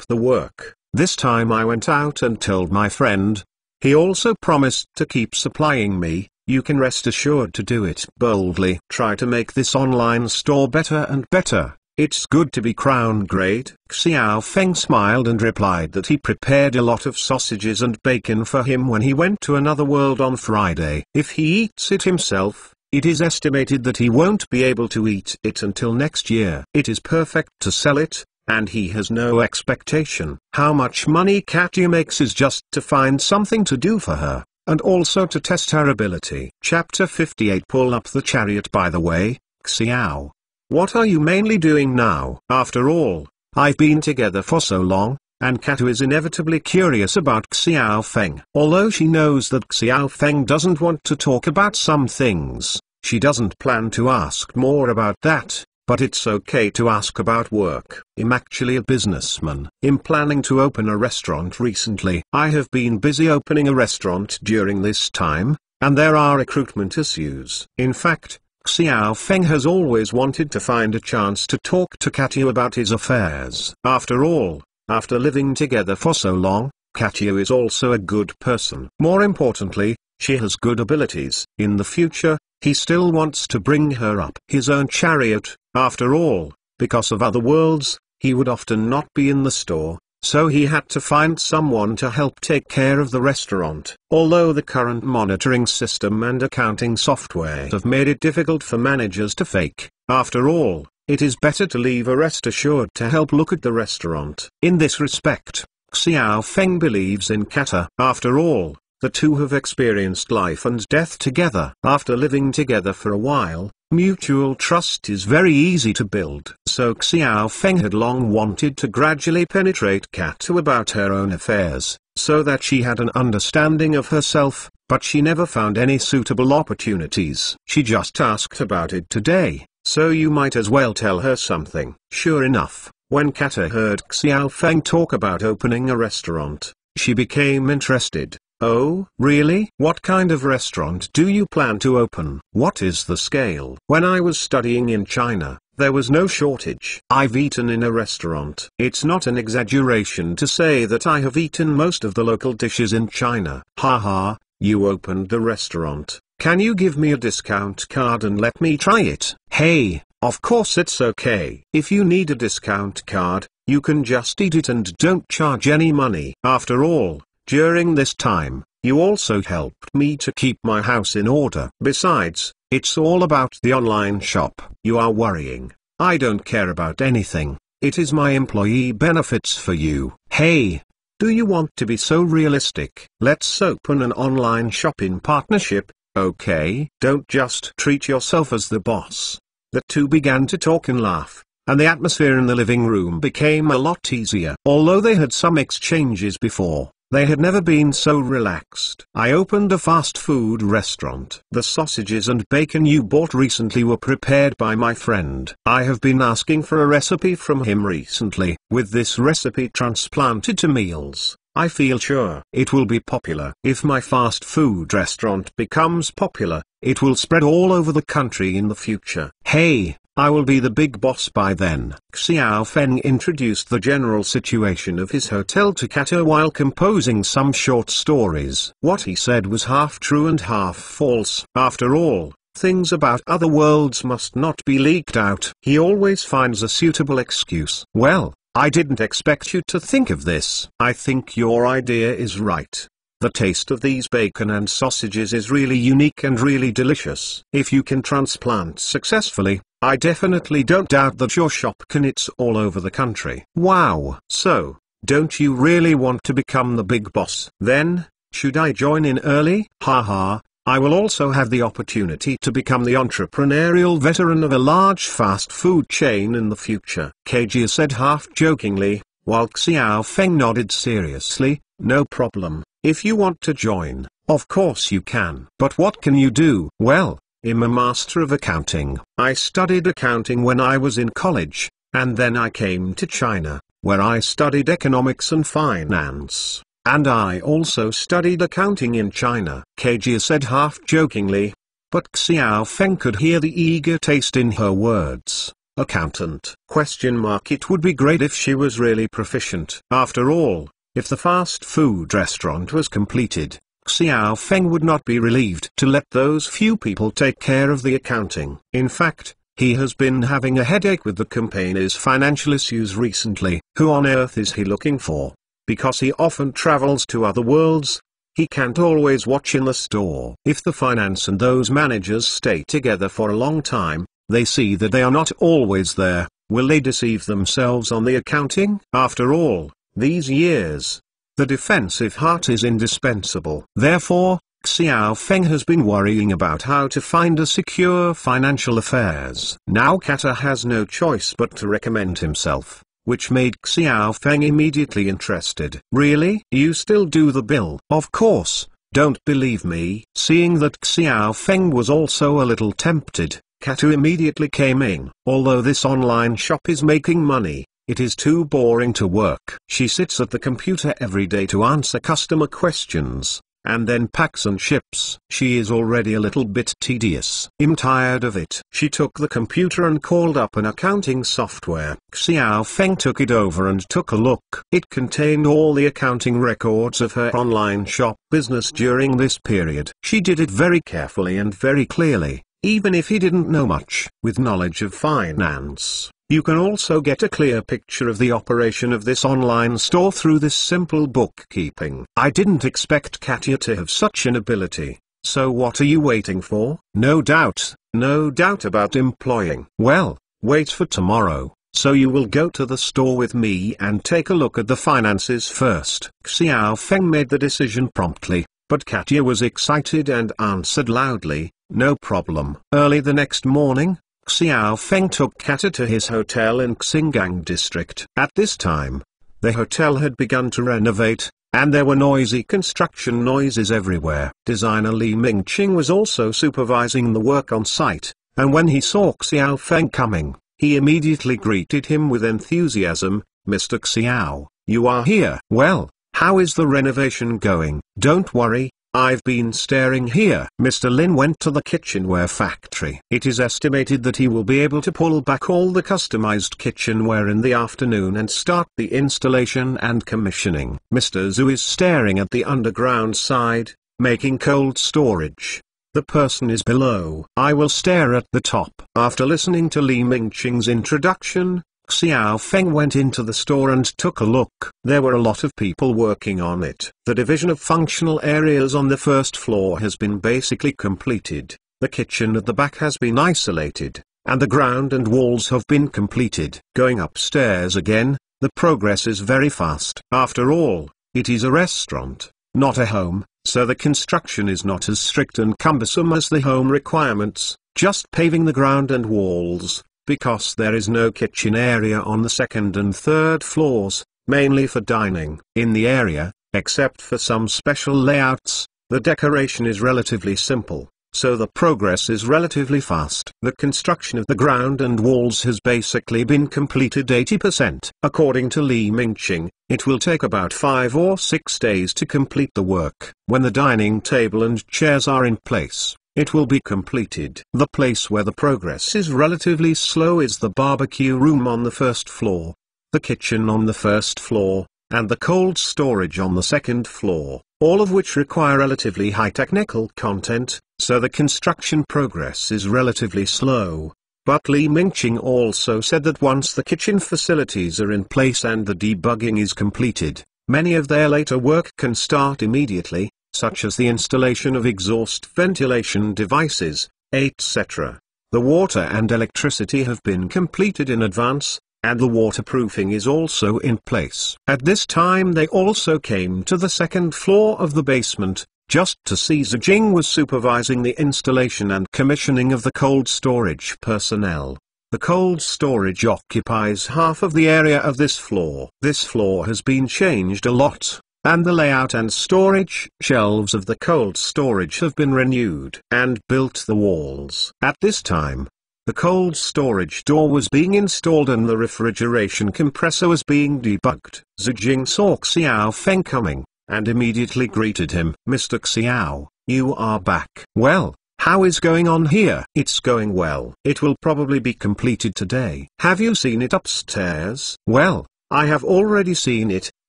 the work. This time I went out and told my friend. He also promised to keep supplying me. You can rest assured to do it boldly. Try to make this online store better and better. It's good to be crown grade. Xiao Feng smiled and replied that he prepared a lot of sausages and bacon for him when he went to another world on Friday. If he eats it himself, it is estimated that he won't be able to eat it until next year. It is perfect to sell it, and he has no expectation. How much money Katya makes is just to find something to do for her, and also to test her ability. Chapter 58. Pull up the chariot. By the way, Xiao, what are you mainly doing now? After all, I've been together for so long, and Katu is inevitably curious about Xiao Feng. Although she knows that Xiao Feng doesn't want to talk about some things, she doesn't plan to ask more about that. But it's okay to ask about work. I'm actually a businessman. I'm planning to open a restaurant recently. I have been busy opening a restaurant during this time, and there are recruitment issues. In fact, Xiao Feng has always wanted to find a chance to talk to Katya about his affairs. After all, after living together for so long, Katya is also a good person. More importantly, she has good abilities. In the future, he still wants to bring her up his own chariot. After all, because of other worlds, he would often not be in the store, so he had to find someone to help take care of the restaurant. Although the current monitoring system and accounting software have made it difficult for managers to fake, after all, it is better to leave a rest assured to help look at the restaurant. In this respect, Xiao Feng believes in Kata. After all, the two have experienced life and death together. After living together for a while, Mutual trust is very easy to build. So Xiao Feng had long wanted to gradually penetrate Kato about her own affairs, so that she had an understanding of herself, but she never found any suitable opportunities. She just asked about it today, so you might as well tell her something. Sure enough, when Kato heard Xiao Feng talk about opening a restaurant, she became interested. Oh, really? What kind of restaurant do you plan to open? What is the scale? When I was studying in China, there was no shortage. I've eaten in a restaurant. It's not an exaggeration to say that I have eaten most of the local dishes in China. Haha, you opened the restaurant. Can you give me a discount card and let me try it? Hey, of course it's okay. If you need a discount card, you can just eat it and don't charge any money. After all, during this time, you also helped me to keep my house in order. Besides, it's all about the online shop. You are worrying. I don't care about anything. It is my employee benefits for you. Hey, do you want to be so realistic? Let's open an online shop in partnership, okay? Don't just treat yourself as the boss. The two began to talk and laugh, and the atmosphere in the living room became a lot easier. Although they had some exchanges before, they had never been so relaxed. I opened a fast food restaurant. The sausages and bacon you bought recently were prepared by my friend. I have been asking for a recipe from him recently. With this recipe transplanted to meals, I feel sure it will be popular. If my fast food restaurant becomes popular, it will spread all over the country in the future. Hey, I will be the big boss by then. Xiao Feng introduced the general situation of his hotel to Kato while composing some short stories. What he said was half true and half false. After all, things about other worlds must not be leaked out. He always finds a suitable excuse. Well, I didn't expect you to think of this. I think your idea is right. The taste of these bacon and sausages is really unique and really delicious. If you can transplant successfully, I definitely don't doubt that your shop can hit all over the country. Wow! So, don't you really want to become the big boss? Then, should I join in early? Haha, I will also have the opportunity to become the entrepreneurial veteran of a large fast food chain in the future. Kajia said half-jokingly, while Xiao Feng nodded seriously. No problem. If you want to join, of course you can. But what can you do? Well, I'm a master of accounting. I studied accounting when I was in college, and then I came to China, where I studied economics and finance. And I also studied accounting in China. Kajia said half-jokingly. But Xiao Feng could hear the eager taste in her words. Accountant? It would be great if she was really proficient. After all, if the fast food restaurant was completed, Xiao Feng would not be relieved to let those few people take care of the accounting. In fact, he has been having a headache with the company's financial issues recently. Who on earth is he looking for? Because he often travels to other worlds, he can't always watch in the store. If the finance and those managers stay together for a long time, they see that they are not always there. Will they deceive themselves on the accounting? After all, these years, the defensive heart is indispensable. Therefore, Xiao Feng has been worrying about how to find a secure financial affairs. Now Kato has no choice but to recommend himself, which made Xiao Feng immediately interested. Really? You still do the bill? Of course, don't believe me? Seeing that Xiao Feng was also a little tempted, Kato immediately came in. Although this online shop is making money, it is too boring to work. She sits at the computer every day to answer customer questions, and then packs and ships. She is already a little bit tedious. I'm tired of it. She took the computer and called up an accounting software. Xiao Feng took it over and took a look. It contained all the accounting records of her online shop business during this period. She did it very carefully and very clearly, even if he didn't know much. With knowledge of finance, you can also get a clear picture of the operation of this online store through this simple bookkeeping. I didn't expect Katia to have such an ability. So what are you waiting for? No doubt about employing. Well, wait for tomorrow. So you will go to the store with me and take a look at the finances first. Xiao Feng made the decision promptly, but Katia was excited and answered loudly, no problem. Early the next morning, Xiao Feng took Kata to his hotel in Xingang district. At this time, the hotel had begun to renovate, and there were noisy construction noises everywhere. Designer Li Mingqing was also supervising the work on site, and when he saw Xiao Feng coming, he immediately greeted him with enthusiasm. "Mr. Xiao, you are here. Well, how is the renovation going?" "Don't worry, I've been staying here." Mr. Lin went to the kitchenware factory. It is estimated that he will be able to pull back all the customized kitchenware in the afternoon and start the installation and commissioning. Mr. Zhu is staring at the underground side, making cold storage. The person is below. I will stare at the top. After listening to Li Mingqing's introduction, Xiao Feng went into the store and took a look. There were a lot of people working on it. The division of functional areas on the first floor has been basically completed. The kitchen at the back has been isolated, and the ground and walls have been completed. Going upstairs again, the progress is very fast. After all, it is a restaurant, not a home, so the construction is not as strict and cumbersome as the home requirements, just paving the ground and walls. Because there is no kitchen area on the second and third floors, mainly for dining. In the area, except for some special layouts, the decoration is relatively simple, so the progress is relatively fast. The construction of the ground and walls has basically been completed 80%. According to Li Mingqing, it will take about 5 or 6 days to complete the work. When the dining table and chairs are in place, it will be completed. The place where the progress is relatively slow is the barbecue room on the first floor, the kitchen on the first floor, and the cold storage on the second floor, all of which require relatively high technical content, so the construction progress is relatively slow. But Li Mingqing also said that once the kitchen facilities are in place and the debugging is completed, many of their later work can start immediately, such as the installation of exhaust ventilation devices, etc. The water and electricity have been completed in advance, and the waterproofing is also in place. At this time they also came to the second floor of the basement, just to see Zhu Jing was supervising the installation and commissioning of the cold storage personnel. The cold storage occupies half of the area of this floor. This floor has been changed a lot, and the layout and storage shelves of the cold storage have been renewed and built the walls. At this time, the cold storage door was being installed and the refrigeration compressor was being debugged. Zhu Jing saw Xiao Feng coming, and immediately greeted him. "Mr. Xiao, you are back. Well, how is going on here?" "It's going well. It will probably be completed today." "Have you seen it upstairs?" "Well, I have already seen it."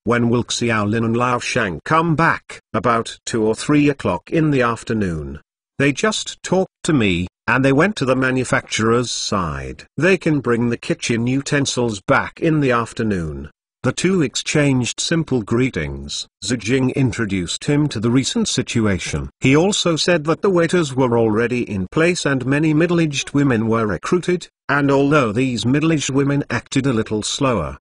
"When will Xiao Lin and Lao Shang come back?" "About 2 or 3 o'clock in the afternoon. They just talked to me, and they went to the manufacturer's side. They can bring the kitchen utensils back in the afternoon." The two exchanged simple greetings. Zhu Jing introduced him to the recent situation. He also said that the waiters were already in place and many middle-aged women were recruited, and although these middle-aged women acted a little slower,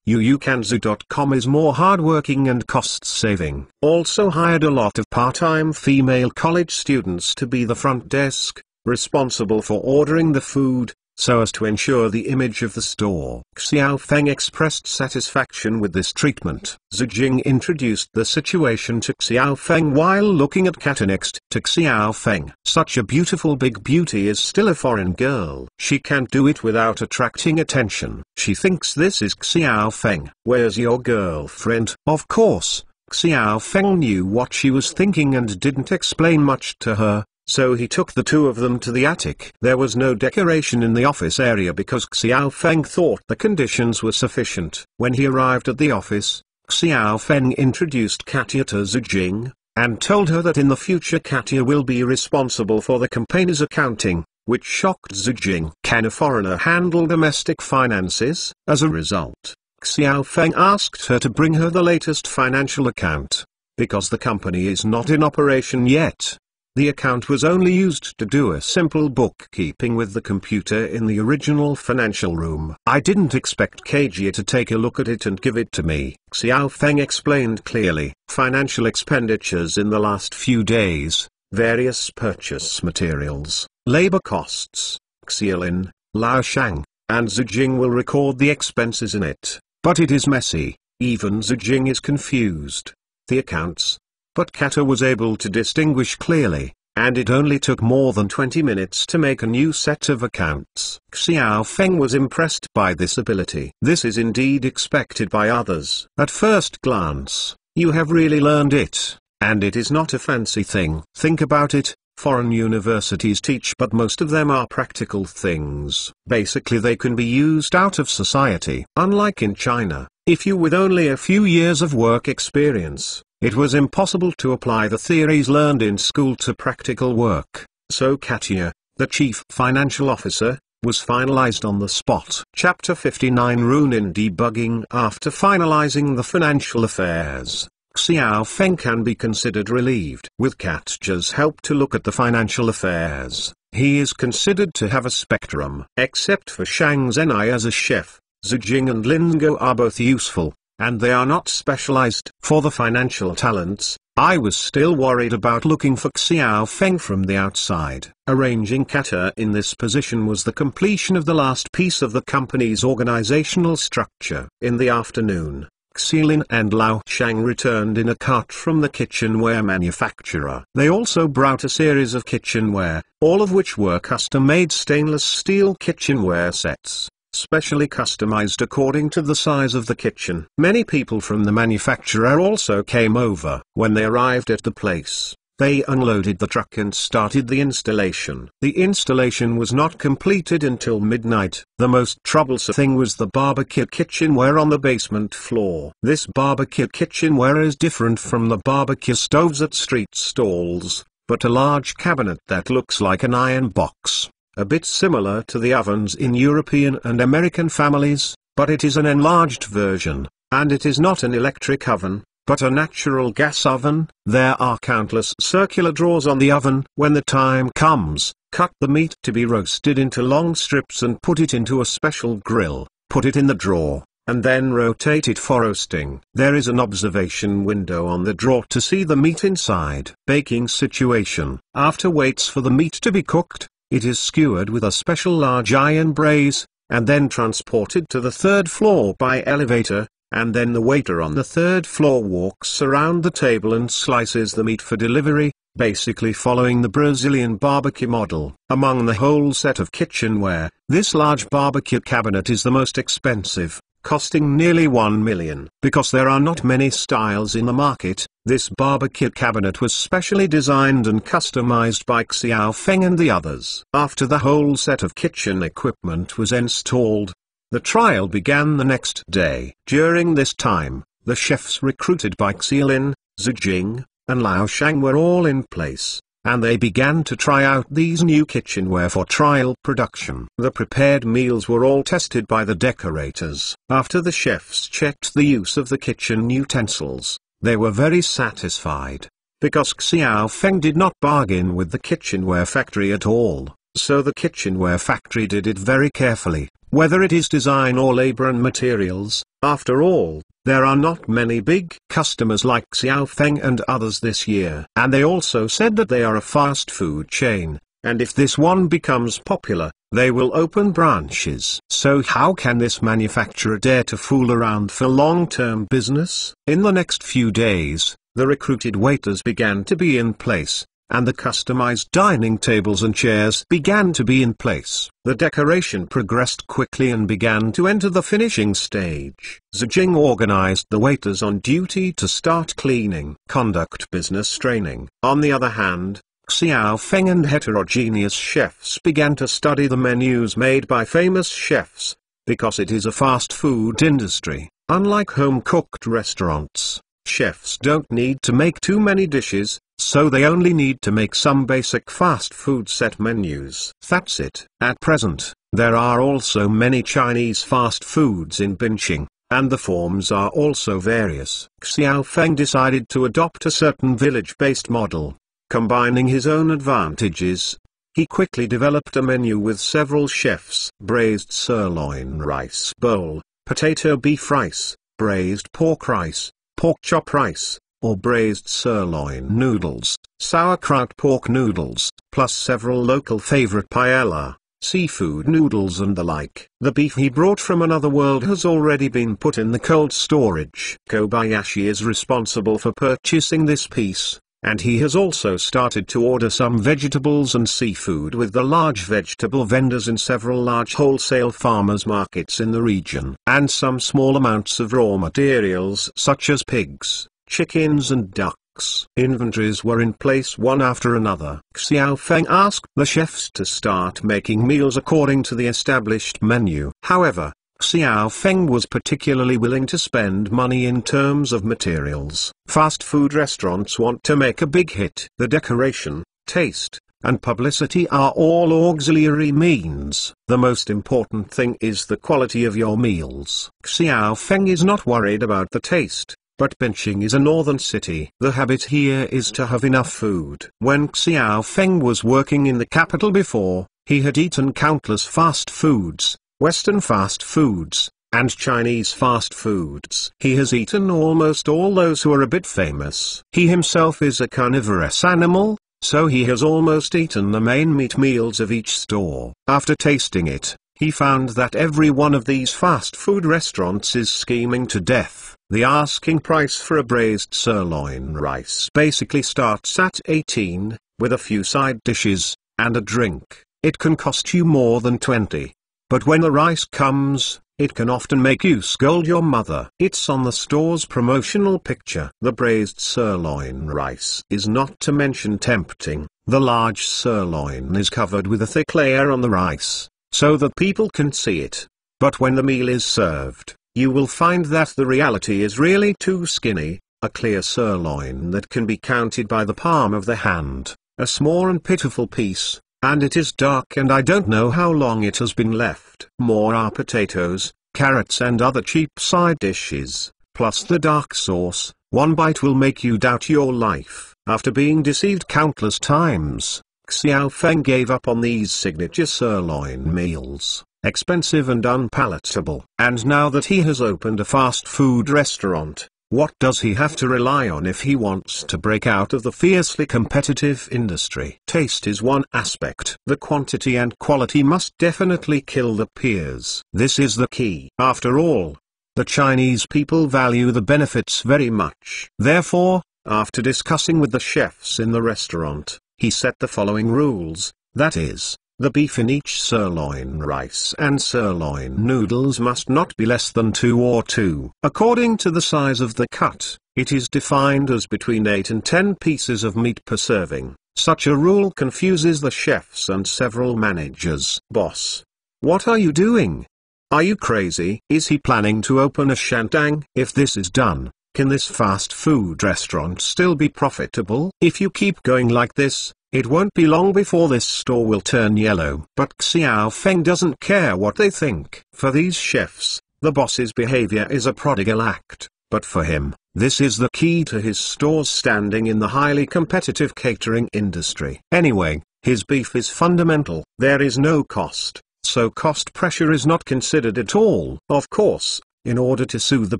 Youcanzu.com is more hardworking and cost-saving. Also hired a lot of part-time female college students to be the front desk, responsible for ordering the food, so as to ensure the image of the store. Xiao Feng expressed satisfaction with this treatment. Zhu Jing introduced the situation to Xiao Feng while looking at Kata. Next to Xiao Feng. "Such a beautiful big beauty is still a foreign girl. She can't do it without attracting attention. She thinks this is Xiao Feng. Where's your girlfriend?" Of course, Xiao Feng knew what she was thinking and didn't explain much to her. So he took the two of them to the attic. There was no decoration in the office area because Xiao Feng thought the conditions were sufficient. When he arrived at the office, Xiao Feng introduced Katia to Zhu Jing, and told her that in the future Katia will be responsible for the company's accounting, which shocked Zhu Jing. Can a foreigner handle domestic finances? As a result, Xiao Feng asked her to bring her the latest financial account, because the company is not in operation yet. The account was only used to do a simple bookkeeping with the computer in the original financial room. "I didn't expect Kajia to take a look at it and give it to me," Xiao Feng explained clearly. "Financial expenditures in the last few days, various purchase materials, labor costs. Xiaolin, Lao Shang, and Zijing will record the expenses in it, but it is messy. Even Zijing is confused. The accounts. But Kata was able to distinguish clearly, and it only took more than 20 minutes to make a new set of accounts. Xiao Feng was impressed by this ability. This is indeed expected by others. At first glance, you have really learned it, and it is not a fancy thing. Think about it. Foreign universities teach, but most of them are practical things. Basically they can be used out of society. Unlike in China, if you with only a few years of work experience, it was impossible to apply the theories learned in school to practical work. So Katia, the chief financial officer, was finalized on the spot. Chapter 59 Runin Debugging. After finalizing the financial affairs, Xiao Feng can be considered relieved. With Katja's help to look at the financial affairs, he is considered to have a spectrum. Except for Shang Zhenai as a chef, Zijing and Lingo are both useful, and they are not specialized. For the financial talents, I was still worried about looking for Xiao Feng from the outside. Arranging Kata in this position was the completion of the last piece of the company's organizational structure. In the afternoon, Xilin and Lao Shang returned in a cart from the kitchenware manufacturer. They also brought a series of kitchenware, all of which were custom-made stainless steel kitchenware sets, specially customized according to the size of the kitchen. Many people from the manufacturer also came over. When they arrived at the place, they unloaded the truck and started the installation. The installation was not completed until midnight. The most troublesome thing was the barbecue kitchenware on the basement floor. This barbecue kitchenware is different from the barbecue stoves at street stalls, but a large cabinet that looks like an iron box, a bit similar to the ovens in European and American families, but it is an enlarged version, and it is not an electric oven, but a natural gas oven. There are countless circular drawers on the oven. When the time comes, cut the meat to be roasted into long strips and put it into a special grill, put it in the drawer, and then rotate it for roasting. There is an observation window on the drawer to see the meat inside. Baking situation. After waits for the meat to be cooked, it is skewered with a special large iron braise, and then transported to the third floor by elevator, and then the waiter on the third floor walks around the table and slices the meat for delivery, basically following the Brazilian barbecue model. Among the whole set of kitchenware, this large barbecue cabinet is the most expensive, costing nearly 1 million. Because there are not many styles in the market, this barbecue cabinet was specially designed and customized by Xiao Feng and the others. After the whole set of kitchen equipment was installed, the trial began the next day. During this time, the chefs recruited by Xilin, Zijing, and Lao Shang were all in place, and they began to try out these new kitchenware for trial production. The prepared meals were all tested by the decorators. After the chefs checked the use of the kitchen utensils, they were very satisfied. Because Xiao Feng did not bargain with the kitchenware factory at all, so the kitchenware factory did it very carefully, whether it is design or labor and materials. After all, there are not many big customers like Xiao Feng and others this year. And they also said that they are a fast food chain, and if this one becomes popular, they will open branches. So how can this manufacturer dare to fool around for long-term business? In the next few days, the recruited waiters began to be in place, and the customized dining tables and chairs began to be in place. The decoration progressed quickly and began to enter the finishing stage. Zijing organized the waiters on duty to start cleaning. Conduct business training. On the other hand, Xiao Feng and heterogeneous chefs began to study the menus made by famous chefs, because it is a fast food industry. Unlike home-cooked restaurants, chefs don't need to make too many dishes, so they only need to make some basic fast food set menus. That's it. At present, there are also many Chinese fast foods in Bincheng, and the forms are also various. Xiao Feng decided to adopt a certain village-based model. Combining his own advantages, he quickly developed a menu with several chefs. Braised sirloin rice bowl, potato beef rice, braised pork rice, pork chop rice, or braised sirloin noodles, sauerkraut pork noodles, plus several local favorite paella, seafood noodles and the like. The beef he brought from another world has already been put in the cold storage. Kobayashi is responsible for purchasing this piece, and he has also started to order some vegetables and seafood with the large vegetable vendors in several large wholesale farmers markets in the region, and some small amounts of raw materials such as pigs, chickens and ducks. Inventories were in place one after another. Xiao Feng asked the chefs to start making meals according to the established menu. However, Xiao Feng was particularly willing to spend money in terms of materials. Fast food restaurants want to make a big hit. The decoration, taste, and publicity are all auxiliary means. The most important thing is the quality of your meals. Xiao Feng is not worried about the taste. But Benching is a northern city. The habit here is to have enough food. When Xiao Feng was working in the capital before, he had eaten countless fast foods, Western fast foods, and Chinese fast foods. He has eaten almost all those who are a bit famous. He himself is a carnivorous animal, so he has almost eaten the main meat meals of each store. After tasting it, he found that every one of these fast food restaurants is scheming to death. The asking price for a braised sirloin rice basically starts at 18, with a few side dishes, and a drink. It can cost you more than 20. But when the rice comes, it can often make you scold your mother. It's on the store's promotional picture. The braised sirloin rice is not to mention tempting. The large sirloin is covered with a thick layer on the rice, so that people can see it. But when the meal is served, you will find that the reality is really too skinny, a clear sirloin that can be counted by the palm of the hand, a small and pitiful piece, and it is dark and I don't know how long it has been left. More are potatoes, carrots and other cheap side dishes, plus the dark sauce. One bite will make you doubt your life. After being deceived countless times, Xiao Feng gave up on these signature sirloin meals, expensive and unpalatable. And now that he has opened a fast food restaurant, what does he have to rely on if he wants to break out of the fiercely competitive industry? Taste is one aspect. The quantity and quality must definitely kill the peers. This is the key. After all, the Chinese people value the benefits very much. Therefore, after discussing with the chefs in the restaurant, he set the following rules, that is, the beef in each sirloin rice and sirloin noodles must not be less than 2 or 2. According to the size of the cut, it is defined as between 8 and 10 pieces of meat per serving. Such a rule confuses the chefs and several managers. Boss, what are you doing? Are you crazy? Is he planning to open a shantung? If this is done, can this fast food restaurant still be profitable? If you keep going like this, it won't be long before this store will turn yellow. But Xiao Feng doesn't care what they think. For these chefs, the boss's behavior is a prodigal act, but for him, this is the key to his store's standing in the highly competitive catering industry. Anyway, his beef is fundamental. There is no cost, so cost pressure is not considered at all. Of course, in order to soothe the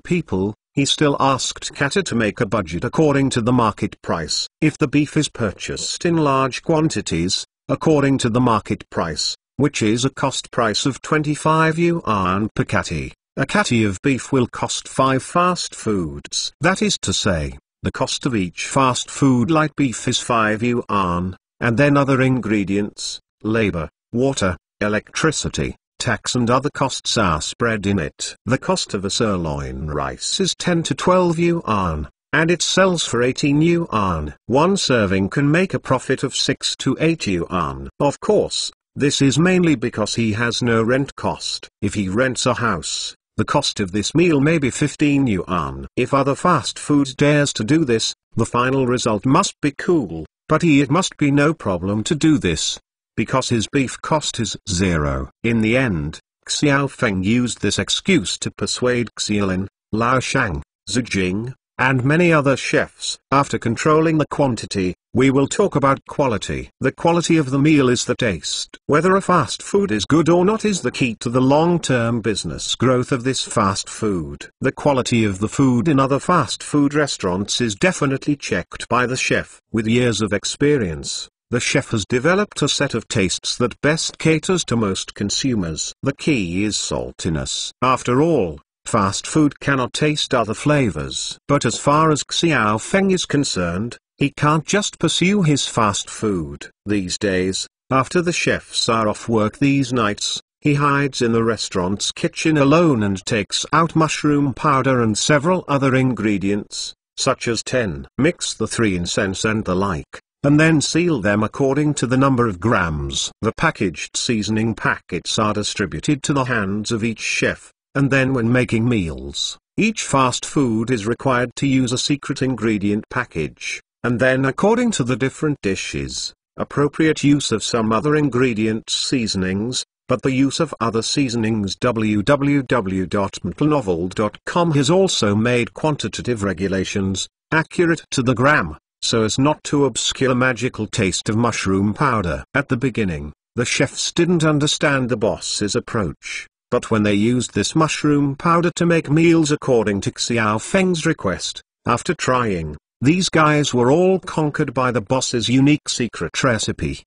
people, he still asked Kata to make a budget according to the market price. If the beef is purchased in large quantities, according to the market price, which is a cost price of 25 yuan per catty, a catty of beef will cost 5 fast foods. That is to say, the cost of each fast food like beef is 5 yuan, and then other ingredients, labor, water, electricity, tax and other costs are spread in it. The cost of a sirloin rice is 10 to 12 yuan, and it sells for 18 yuan. One serving can make a profit of 6 to 8 yuan. Of course, this is mainly because he has no rent cost. If he rents a house, the cost of this meal may be 15 yuan. If other fast food dares to do this, the final result must be cool, but it must be no problem to do this, because his beef cost is 0. In the end, Xiao Feng used this excuse to persuade Xiaolin, Lao Shang, Zhu Jing, and many other chefs. After controlling the quantity, we will talk about quality. The quality of the meal is the taste. Whether a fast food is good or not is the key to the long-term business growth of this fast food. The quality of the food in other fast food restaurants is definitely checked by the chef. With years of experience, the chef has developed a set of tastes that best caters to most consumers. The key is saltiness. After all, fast food cannot taste other flavors. But as far as Xiao Feng is concerned, he can't just pursue his fast food. These days, after the chefs are off work these nights, he hides in the restaurant's kitchen alone and takes out mushroom powder and several other ingredients, such as 10. Mix the 3 incense and the like, and then seal them according to the number of grams. The packaged seasoning packets are distributed to the hands of each chef, and then when making meals, each fast food is required to use a secret ingredient package. And then according to the different dishes, appropriate use of some other ingredients seasonings, but the use of other seasonings. www.mtlnovel.com has also made quantitative regulations, accurate to the gram, so as not to obscure magical taste of mushroom powder. At the beginning, the chefs didn't understand the boss's approach, but when they used this mushroom powder to make meals according to Xiao Feng's request, after trying, these guys were all conquered by the boss's unique secret recipe.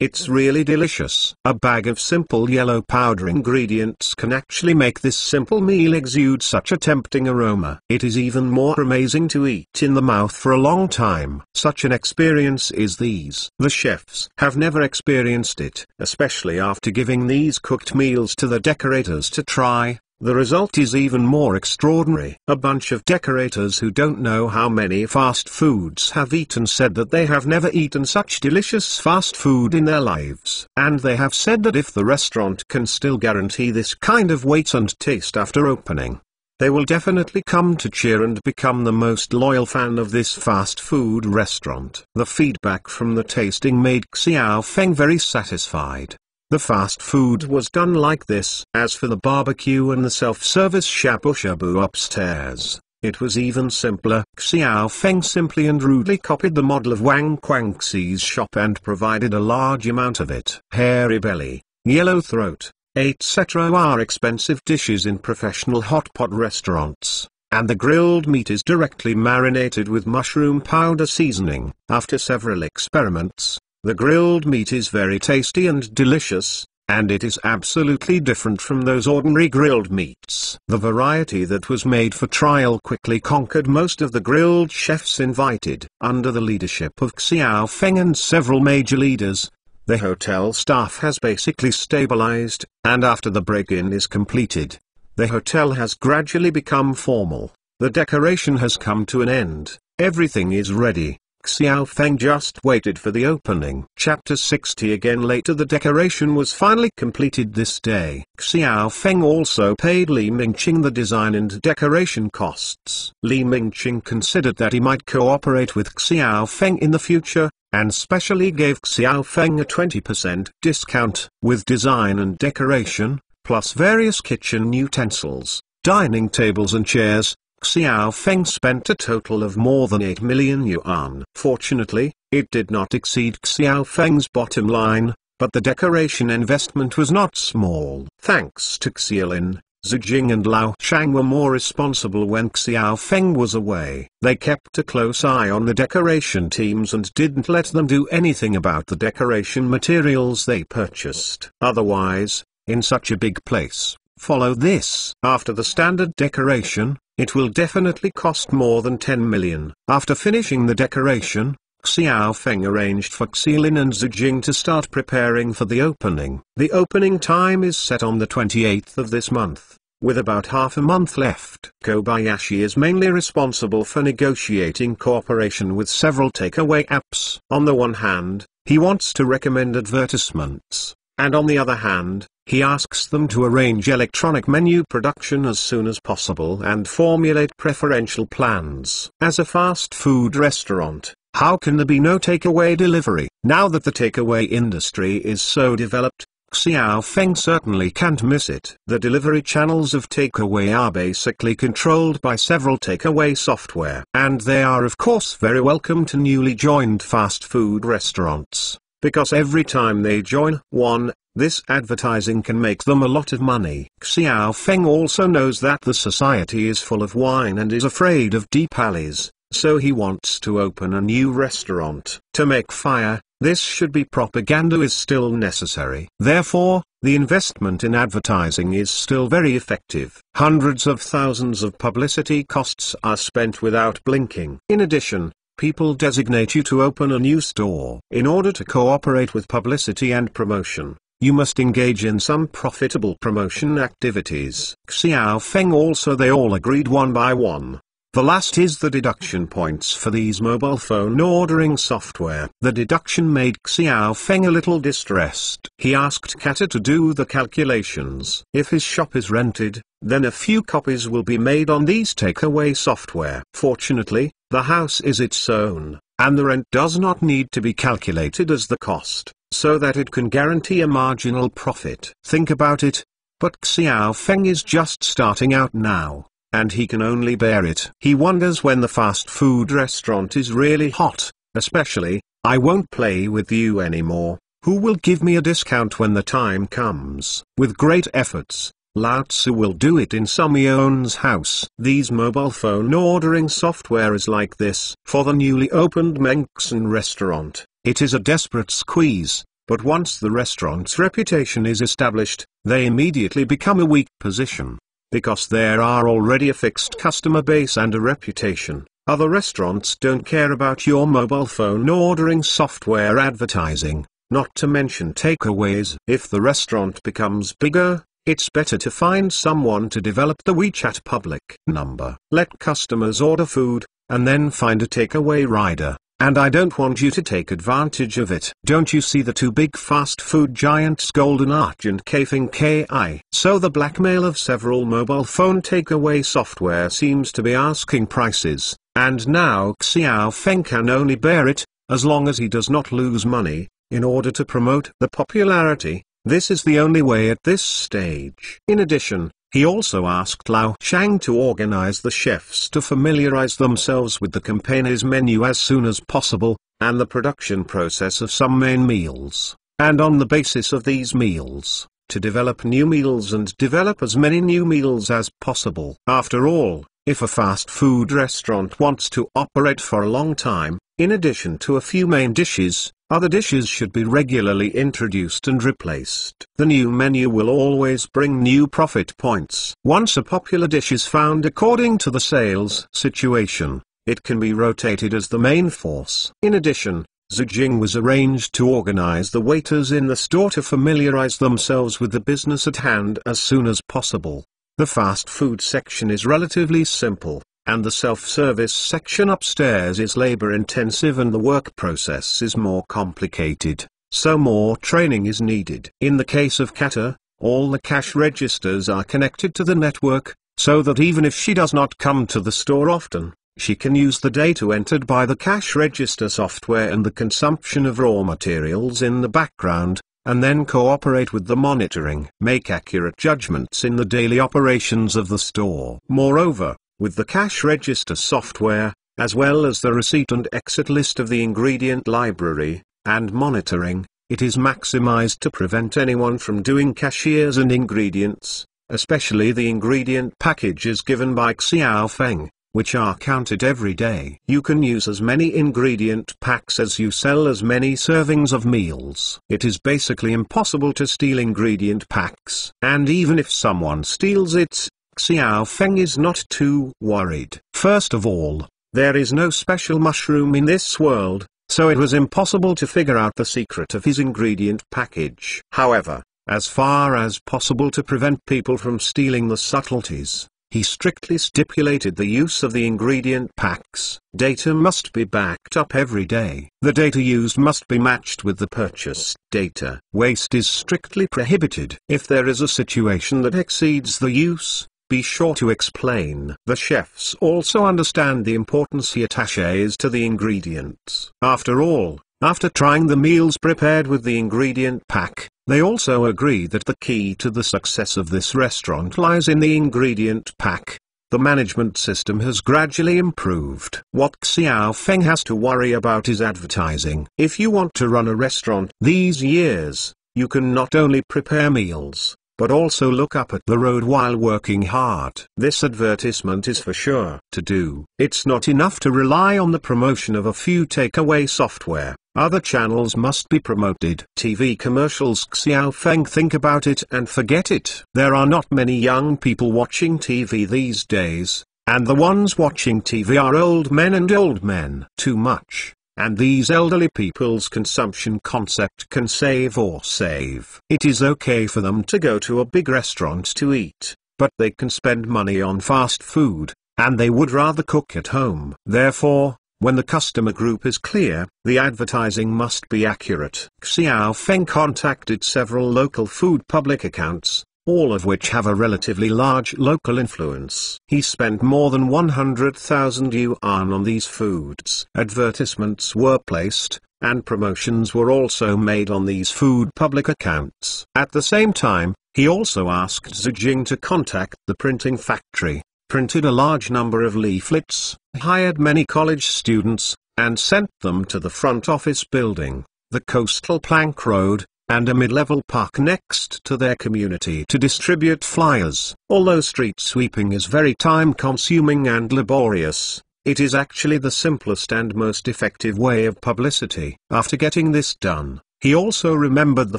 It's really delicious. A bag of simple yellow powder ingredients can actually make this simple meal exude such a tempting aroma. It is even more amazing to eat in the mouth for a long time. Such an experience is these. The chefs have never experienced it, especially after giving these cooked meals to the decorators to try. The result is even more extraordinary. A bunch of decorators who don't know how many fast foods have eaten said that they have never eaten such delicious fast food in their lives. And they have said that if the restaurant can still guarantee this kind of weight and taste after opening, they will definitely come to cheer and become the most loyal fan of this fast food restaurant. The feedback from the tasting made Xiao Feng very satisfied. The fast food was done like this. As for the barbecue and the self-service shabu-shabu upstairs, it was even simpler. Xiao Feng simply and rudely copied the model of Wang Guangxi's shop and provided a large amount of it. Hairy belly, yellow throat, etc. are expensive dishes in professional hot pot restaurants, and the grilled meat is directly marinated with mushroom powder seasoning. After several experiments, the grilled meat is very tasty and delicious, and it is absolutely different from those ordinary grilled meats. The variety that was made for trial quickly conquered most of the grilled chefs invited. Under the leadership of Xiao Feng and several major leaders, the hotel staff has basically stabilized, and after the break-in is completed, the hotel has gradually become formal. The decoration has come to an end. Everything is ready. Xiao Feng just waited for the opening. Chapter 60. Again later, the decoration was finally completed this day. Xiao Feng also paid Li Mingqing the design and decoration costs. Li Mingqing considered that he might cooperate with Xiao Feng in the future, and specially gave Xiao Feng a 20% discount. With design and decoration, plus various kitchen utensils, dining tables and chairs, Xiao Feng spent a total of more than 8 million yuan. Fortunately, it did not exceed Xiao Feng's bottom line, but the decoration investment was not small. Thanks to Xiaolin, Zijing and Lao Shang were more responsible when Xiao Feng was away. They kept a close eye on the decoration teams and didn't let them do anything about the decoration materials they purchased. Otherwise, in such a big place, follow this. After the standard decoration, it will definitely cost more than 10 million. After finishing the decoration, Xiao Feng arranged for Xiaolin and Zijing to start preparing for the opening. The opening time is set on the 28th of this month, with about half a month left. Kobayashi is mainly responsible for negotiating cooperation with several takeaway apps. On the one hand, he wants to recommend advertisements, and on the other hand, he asks them to arrange electronic menu production as soon as possible and formulate preferential plans. As a fast food restaurant, how can there be no takeaway delivery? Now that the takeaway industry is so developed, Xiao Feng certainly can't miss it. The delivery channels of takeaway are basically controlled by several takeaway software. And they are of course very welcome to newly joined fast food restaurants, because every time they join one, this advertising can make them a lot of money. Xiao Feng also knows that the society is full of wine and is afraid of deep alleys, so he wants to open a new restaurant. To make fire, this should be propaganda is still necessary. Therefore, the investment in advertising is still very effective. Hundreds of thousands of publicity costs are spent without blinking. In addition, people designate you to open a new store. In order to cooperate with publicity and promotion, you must engage in some profitable promotion activities. Xiao Feng also they all agreed one by one. The last is the deduction points for these mobile phone ordering software. The deduction made Xiao Feng a little distressed. He asked Kata to do the calculations. If his shop is rented, then a few copies will be made on these takeaway software. Fortunately, the house is its own, and the rent does not need to be calculated as the cost, so that it can guarantee a marginal profit. Think about it. But Xiao Feng is just starting out now, and he can only bear it. He wonders when the fast food restaurant is really hot, especially, I won't play with you anymore. Who will give me a discount when the time comes? With great efforts, Lao Tzu will do it in Sum Yeon's house. These mobile phone ordering software is like this. For the newly opened Mengxin restaurant, it is a desperate squeeze, but once the restaurant's reputation is established, they immediately become a weak position. Because there are already a fixed customer base and a reputation, other restaurants don't care about your mobile phone ordering software advertising, not to mention takeaways. If the restaurant becomes bigger, it's better to find someone to develop the WeChat public number. Let customers order food, and then find a takeaway rider. And I don't want you to take advantage of it. Don't you see the two big fast food giants Golden Arch and Kafing Ki? So the blackmail of several mobile phone takeaway software seems to be asking prices, and now Xiao Feng can only bear it, as long as he does not lose money, in order to promote the popularity. This is the only way at this stage. In addition, he also asked Lao Shang to organize the chefs to familiarize themselves with the campaign's menu as soon as possible, and the production process of some main meals, and on the basis of these meals, to develop new meals and develop as many new meals as possible. After all, if a fast food restaurant wants to operate for a long time, in addition to a few main dishes, other dishes should be regularly introduced and replaced. The new menu will always bring new profit points. Once a popular dish is found according to the sales situation, it can be rotated as the main force. In addition, Zhu Jing was arranged to organize the waiters in the store to familiarize themselves with the business at hand as soon as possible. The fast food section is relatively simple, and the self-service section upstairs is labor-intensive and the work process is more complicated, so more training is needed. In the case of Kata, all the cash registers are connected to the network, so that even if she does not come to the store often, she can use the data entered by the cash register software and the consumption of raw materials in the background, and then cooperate with the monitoring. Make accurate judgments in the daily operations of the store. Moreover, with the cash register software, as well as the receipt and exit list of the ingredient library, and monitoring, it is maximized to prevent anyone from doing cashiers and ingredients, especially the ingredient packages given by Xiao Feng, which are counted every day. You can use as many ingredient packs as you sell as many servings of meals. It is basically impossible to steal ingredient packs. And even if someone steals it, Xiao Feng is not too worried. First of all, there is no special mushroom in this world, so it was impossible to figure out the secret of his ingredient package. However, as far as possible to prevent people from stealing the subtleties, he strictly stipulated the use of the ingredient packs. Data must be backed up every day. The data used must be matched with the purchased data. Waste is strictly prohibited. If there is a situation that exceeds the use, be sure to explain. The chefs also understand the importance he attaches to the ingredients. After all, after trying the meals prepared with the ingredient pack, They also agree that the key to the success of this restaurant lies in the ingredient pack. The management system has gradually improved. What Xiao Feng has to worry about is advertising. If you want to run a restaurant these years, you can not only prepare meals, but also look up at the road while working hard. This advertisement is for sure to do. It's not enough to rely on the promotion of a few takeaway software. Other channels must be promoted. TV commercials. Xiao Feng think about it and forget it. There are not many young people watching TV these days, and the ones watching TV are old men and old men. Too much. And these elderly people's consumption concept can save or save. It is okay for them to go to a big restaurant to eat, but they can spend money on fast food, and they would rather cook at home. Therefore, when the customer group is clear, the advertising must be accurate. Xiao Feng contacted several local food public accounts, all of which have a relatively large local influence. He spent more than 100,000 yuan on these foods. Advertisements were placed, and promotions were also made on these food public accounts. At the same time, he also asked Zhu Jing to contact the printing factory, printed a large number of leaflets, hired many college students, and sent them to the front office building, the coastal plank road, and a mid-level park next to their community to distribute flyers. Although street sweeping is very time-consuming and laborious, it is actually the simplest and most effective way of publicity. After getting this done, he also remembered the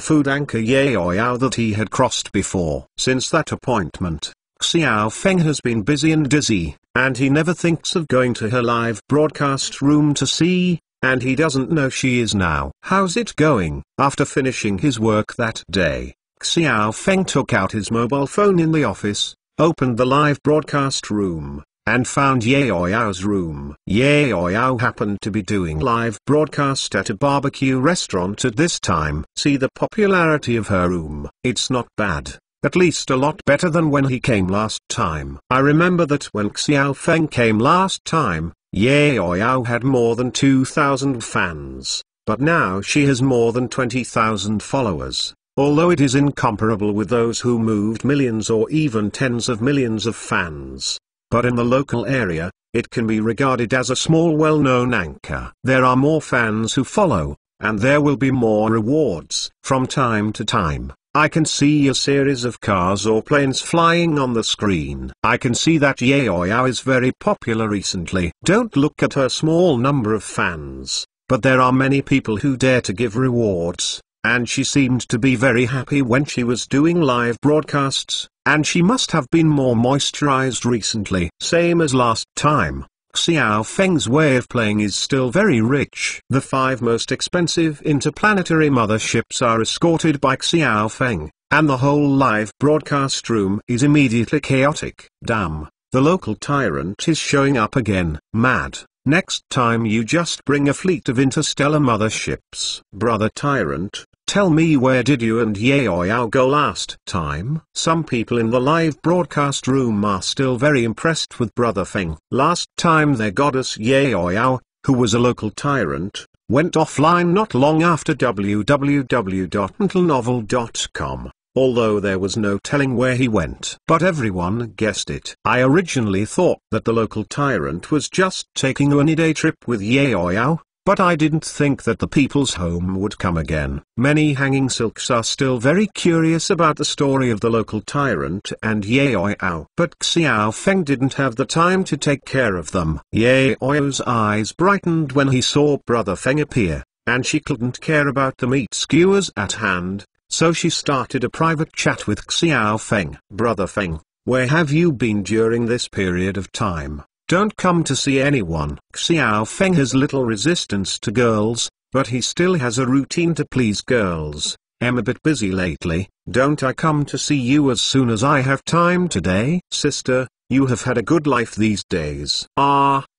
food anchor Ye Yao that he had crossed before. Since that appointment, Xiao Feng has been busy and dizzy, and he never thinks of going to her live broadcast room to see, and he doesn't know she is now. How's it going? After finishing his work that day, Xiao Feng took out his mobile phone in the office, opened the live broadcast room, and found Ye Yao's room. Ye Yao happened to be doing live broadcast at a barbecue restaurant at this time. See the popularity of her room. It's not bad. At least a lot better than when he came last time. I remember that when Xiao Feng came last time, Ye Yao had more than 2,000 fans, but now she has more than 20,000 followers, although it is incomparable with those who moved millions or even tens of millions of fans. But in the local area, it can be regarded as a small well-known anchor. There are more fans who follow, and there will be more rewards. From time to time, I can see a series of cars or planes flying on the screen. I can see that Ye Yao is very popular recently. Don't look at her small number of fans, but there are many people who dare to give rewards, and she seemed to be very happy when she was doing live broadcasts, and she must have been more moisturized recently. Same as last time. Xiao Feng's way of playing is still very rich. The 5 most expensive interplanetary motherships are escorted by Xiao Feng, and the whole live broadcast room is immediately chaotic. Damn, the local tyrant is showing up again. Mad. Next time you just bring a fleet of interstellar motherships. Brother Tyrant, tell me, where did you and Ye Yao go last time? Some people in the live broadcast room are still very impressed with Brother Feng. Last time their goddess Ye Yao, who was a local tyrant, went offline not long after www.mentalnovel.com. Although there was no telling where he went. But everyone guessed it. I originally thought that the local tyrant was just taking a one-day trip with Ye Yao, but I didn't think that the people's home would come again. Many hanging silks are still very curious about the story of the local tyrant and Ye Yao. But Xiao Feng didn't have the time to take care of them. Ye Yao's eyes brightened when he saw Brother Feng appear, and she couldn't care about the meat skewers at hand. So she started a private chat with Xiao Feng. Brother Feng, where have you been during this period of time? Don't come to see anyone. Xiao Feng has little resistance to girls, but he still has a routine to please girls. I'm a bit busy lately. Don't I come to see you as soon as I have time today? Sister, you have had a good life these days.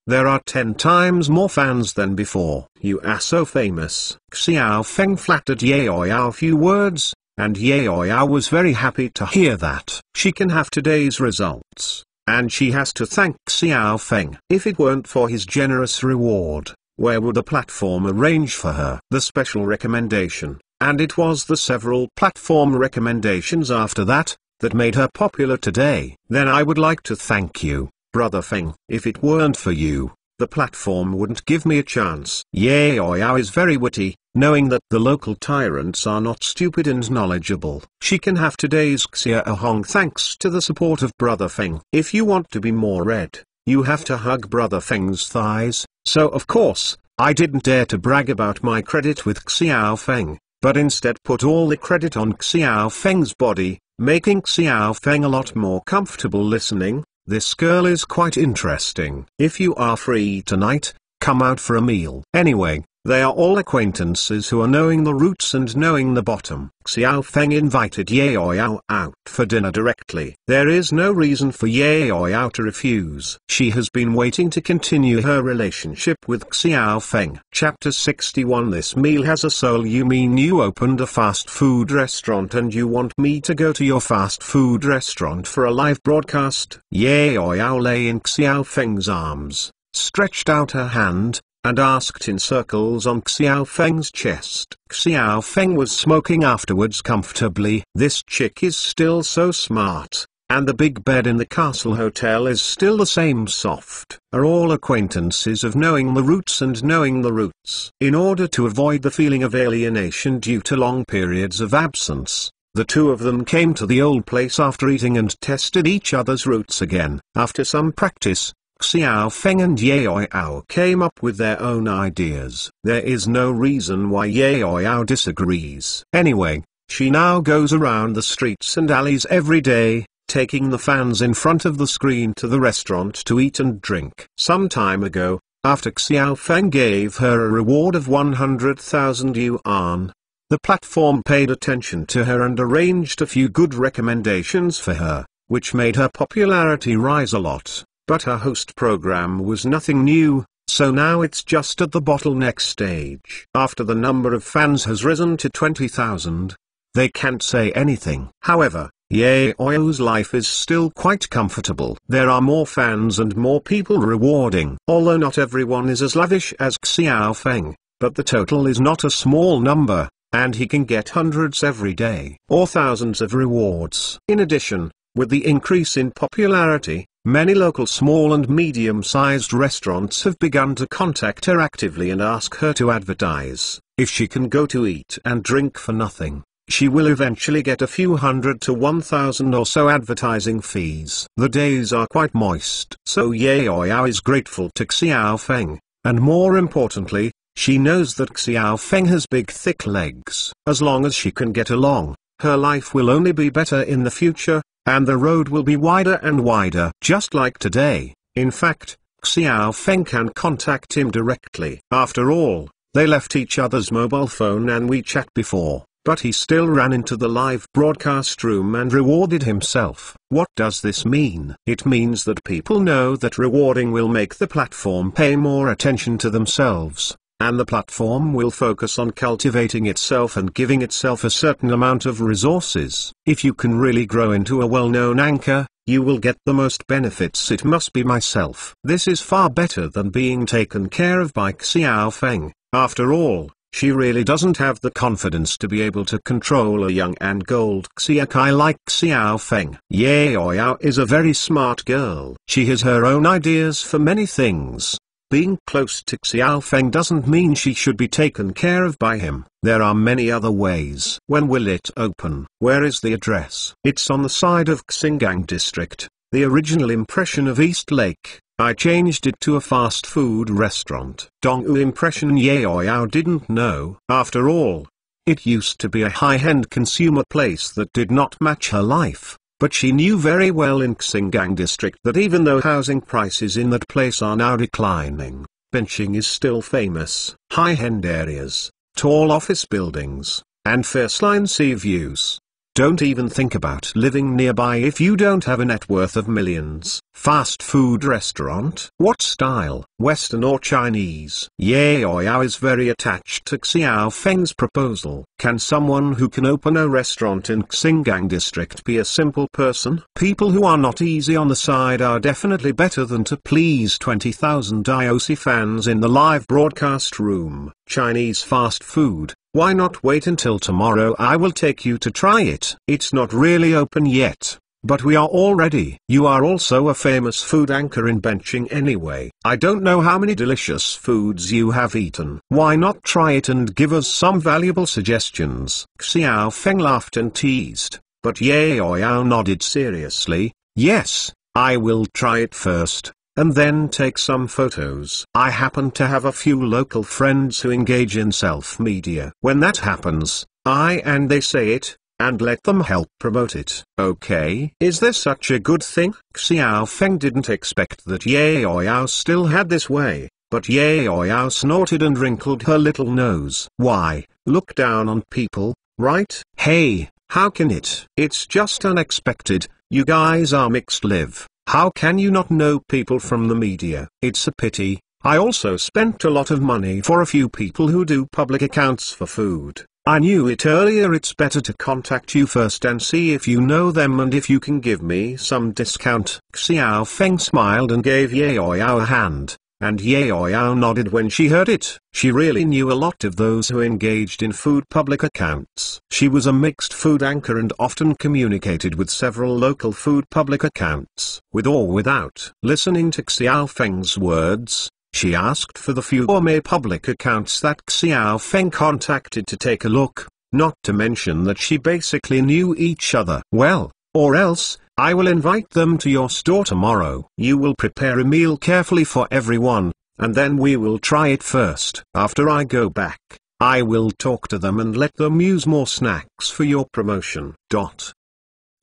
There are 10 times more fans than before. You are so famous. Xiao Feng flattered Ye Yao a few words, and Ye Yao was very happy to hear that. She can have today's results, and she has to thank Xiao Feng. If it weren't for his generous reward, where would the platform arrange for her? The special recommendation. And it was the several platform recommendations after that made her popular today. Then I would like to thank you, Brother Feng. If it weren't for you, the platform wouldn't give me a chance. Yaoyao is very witty, knowing that the local tyrants are not stupid and knowledgeable. She can have today's Xia Ahong thanks to the support of Brother Feng. If you want to be more red, you have to hug Brother Feng's thighs. So of course, I didn't dare to brag about my credit with Xiao Feng, but instead put all the credit on Xiao Feng's body, making Xiao Feng a lot more comfortable listening. This girl is quite interesting. If you are free tonight, come out for a meal. Anyway, they are all acquaintances who are knowing the roots and knowing the bottom. Xiao Feng invited Yaoyao out for dinner directly. There is no reason for Yaoyao to refuse. She has been waiting to continue her relationship with Xiao Feng. Chapter 61. This meal has a soul. You mean you opened a fast food restaurant and you want me to go to your fast food restaurant for a live broadcast? Yaoyao lay in Xiao Feng's arms, stretched out her hand, and asked in circles on Xiao Feng's chest. Xiao Feng was smoking afterwards comfortably. This chick is still so smart, and the big bed in the castle hotel is still the same soft. Are all acquaintances of knowing the roots and knowing the roots. In order to avoid the feeling of alienation due to long periods of absence, the two of them came to the old place after eating and tested each other's roots again. After some practice, Xiao Feng and Yaoyao came up with their own ideas. There is no reason why Yaoyao disagrees. Anyway, she now goes around the streets and alleys every day, taking the fans in front of the screen to the restaurant to eat and drink. Some time ago, after Xiao Feng gave her a reward of 100,000 yuan, the platform paid attention to her and arranged a few good recommendations for her, which made her popularity rise a lot. But her host program was nothing new, so now it's just at the bottleneck stage. After the number of fans has risen to 20,000, they can't say anything. However, Yaoyao's life is still quite comfortable. There are more fans and more people rewarding. Although not everyone is as lavish as Xiao Feng, but the total is not a small number, and he can get hundreds every day, or thousands of rewards. In addition, with the increase in popularity, many local small and medium-sized restaurants have begun to contact her actively and ask her to advertise. If she can go to eat and drink for nothing, she will eventually get a few hundred to 1,000 or so advertising fees. The days are quite moist. So Yaoyao is grateful to Xiao Feng, and more importantly, she knows that Xiao Feng has big thick legs. As long as she can get along, her life will only be better in the future, and the road will be wider and wider. Just like today, in fact, Xiao Feng can contact him directly. After all, they left each other's mobile phone and WeChat before, but he still ran into the live broadcast room and rewarded himself. What does this mean? It means that people know that rewarding will make the platform pay more attention to themselves, and the platform will focus on cultivating itself and giving itself a certain amount of resources. If you can really grow into a well-known anchor, you will get the most benefits. It must be myself. This is far better than being taken care of by Xiao Feng. After all, she really doesn't have the confidence to be able to control a young and gold Xiakai like Xiao Feng. Yaoyao is a very smart girl. She has her own ideas for many things. Being close to Xiao Feng doesn't mean she should be taken care of by him. There are many other ways. When will it open? Where is the address? It's on the side of Xingang district. The original impression of East Lake, I changed it to a fast food restaurant. Dongwu impression Yaoyao didn't know. After all, it used to be a high-end consumer place that did not match her life. But she knew very well in Xingang district that even though housing prices in that place are now declining, Benching is still famous. High-end areas, tall office buildings, and first-line sea views. Don't even think about living nearby if you don't have a net worth of millions. Fast food restaurant? What style? Western or Chinese. Ye Ouyao is very attached to Xiao Feng's proposal. Can someone who can open a restaurant in Xinjiang district be a simple person? People who are not easy on the side are definitely better than to please 20,000 IOC fans in the live broadcast room. Chinese fast food. Why not wait until tomorrow? I will take you to try it. It's not really open yet, but we are all ready. You are also a famous food anchor in benching anyway. I don't know how many delicious foods you have eaten. Why not try it and give us some valuable suggestions? Xiao Feng laughed and teased, but Ye Ouyao nodded seriously. Yes, I will try it first, and then take some photos. I happen to have a few local friends who engage in self-media. When that happens, I and they say it, and let them help promote it. Okay? Is this such a good thing? Xiao Feng didn't expect that Ye Ouyao still had this way, but Ye Ouyao snorted and wrinkled her little nose. Why, look down on people, right? Hey, how can it? It's just unexpected. You guys are mixed live. How can you not know people from the media? It's a pity. I also spent a lot of money for a few people who do public accounts for food. I knew it earlier. It's better to contact you first and see if you know them and if you can give me some discount. Xiao Feng smiled and gave Ye Ouyao a hand, and Ye Ouyao nodded when she heard it. She really knew a lot of those who engaged in food public accounts. She was a mixed food anchor and often communicated with several local food public accounts. With or without listening to Xiao Feng's words, she asked for the few gourmet public accounts that Xiao Feng contacted to take a look, not to mention that she basically knew each other well, or else, I will invite them to your store tomorrow. You will prepare a meal carefully for everyone, and then we will try it first. After I go back, I will talk to them and let them use more snacks for your promotion.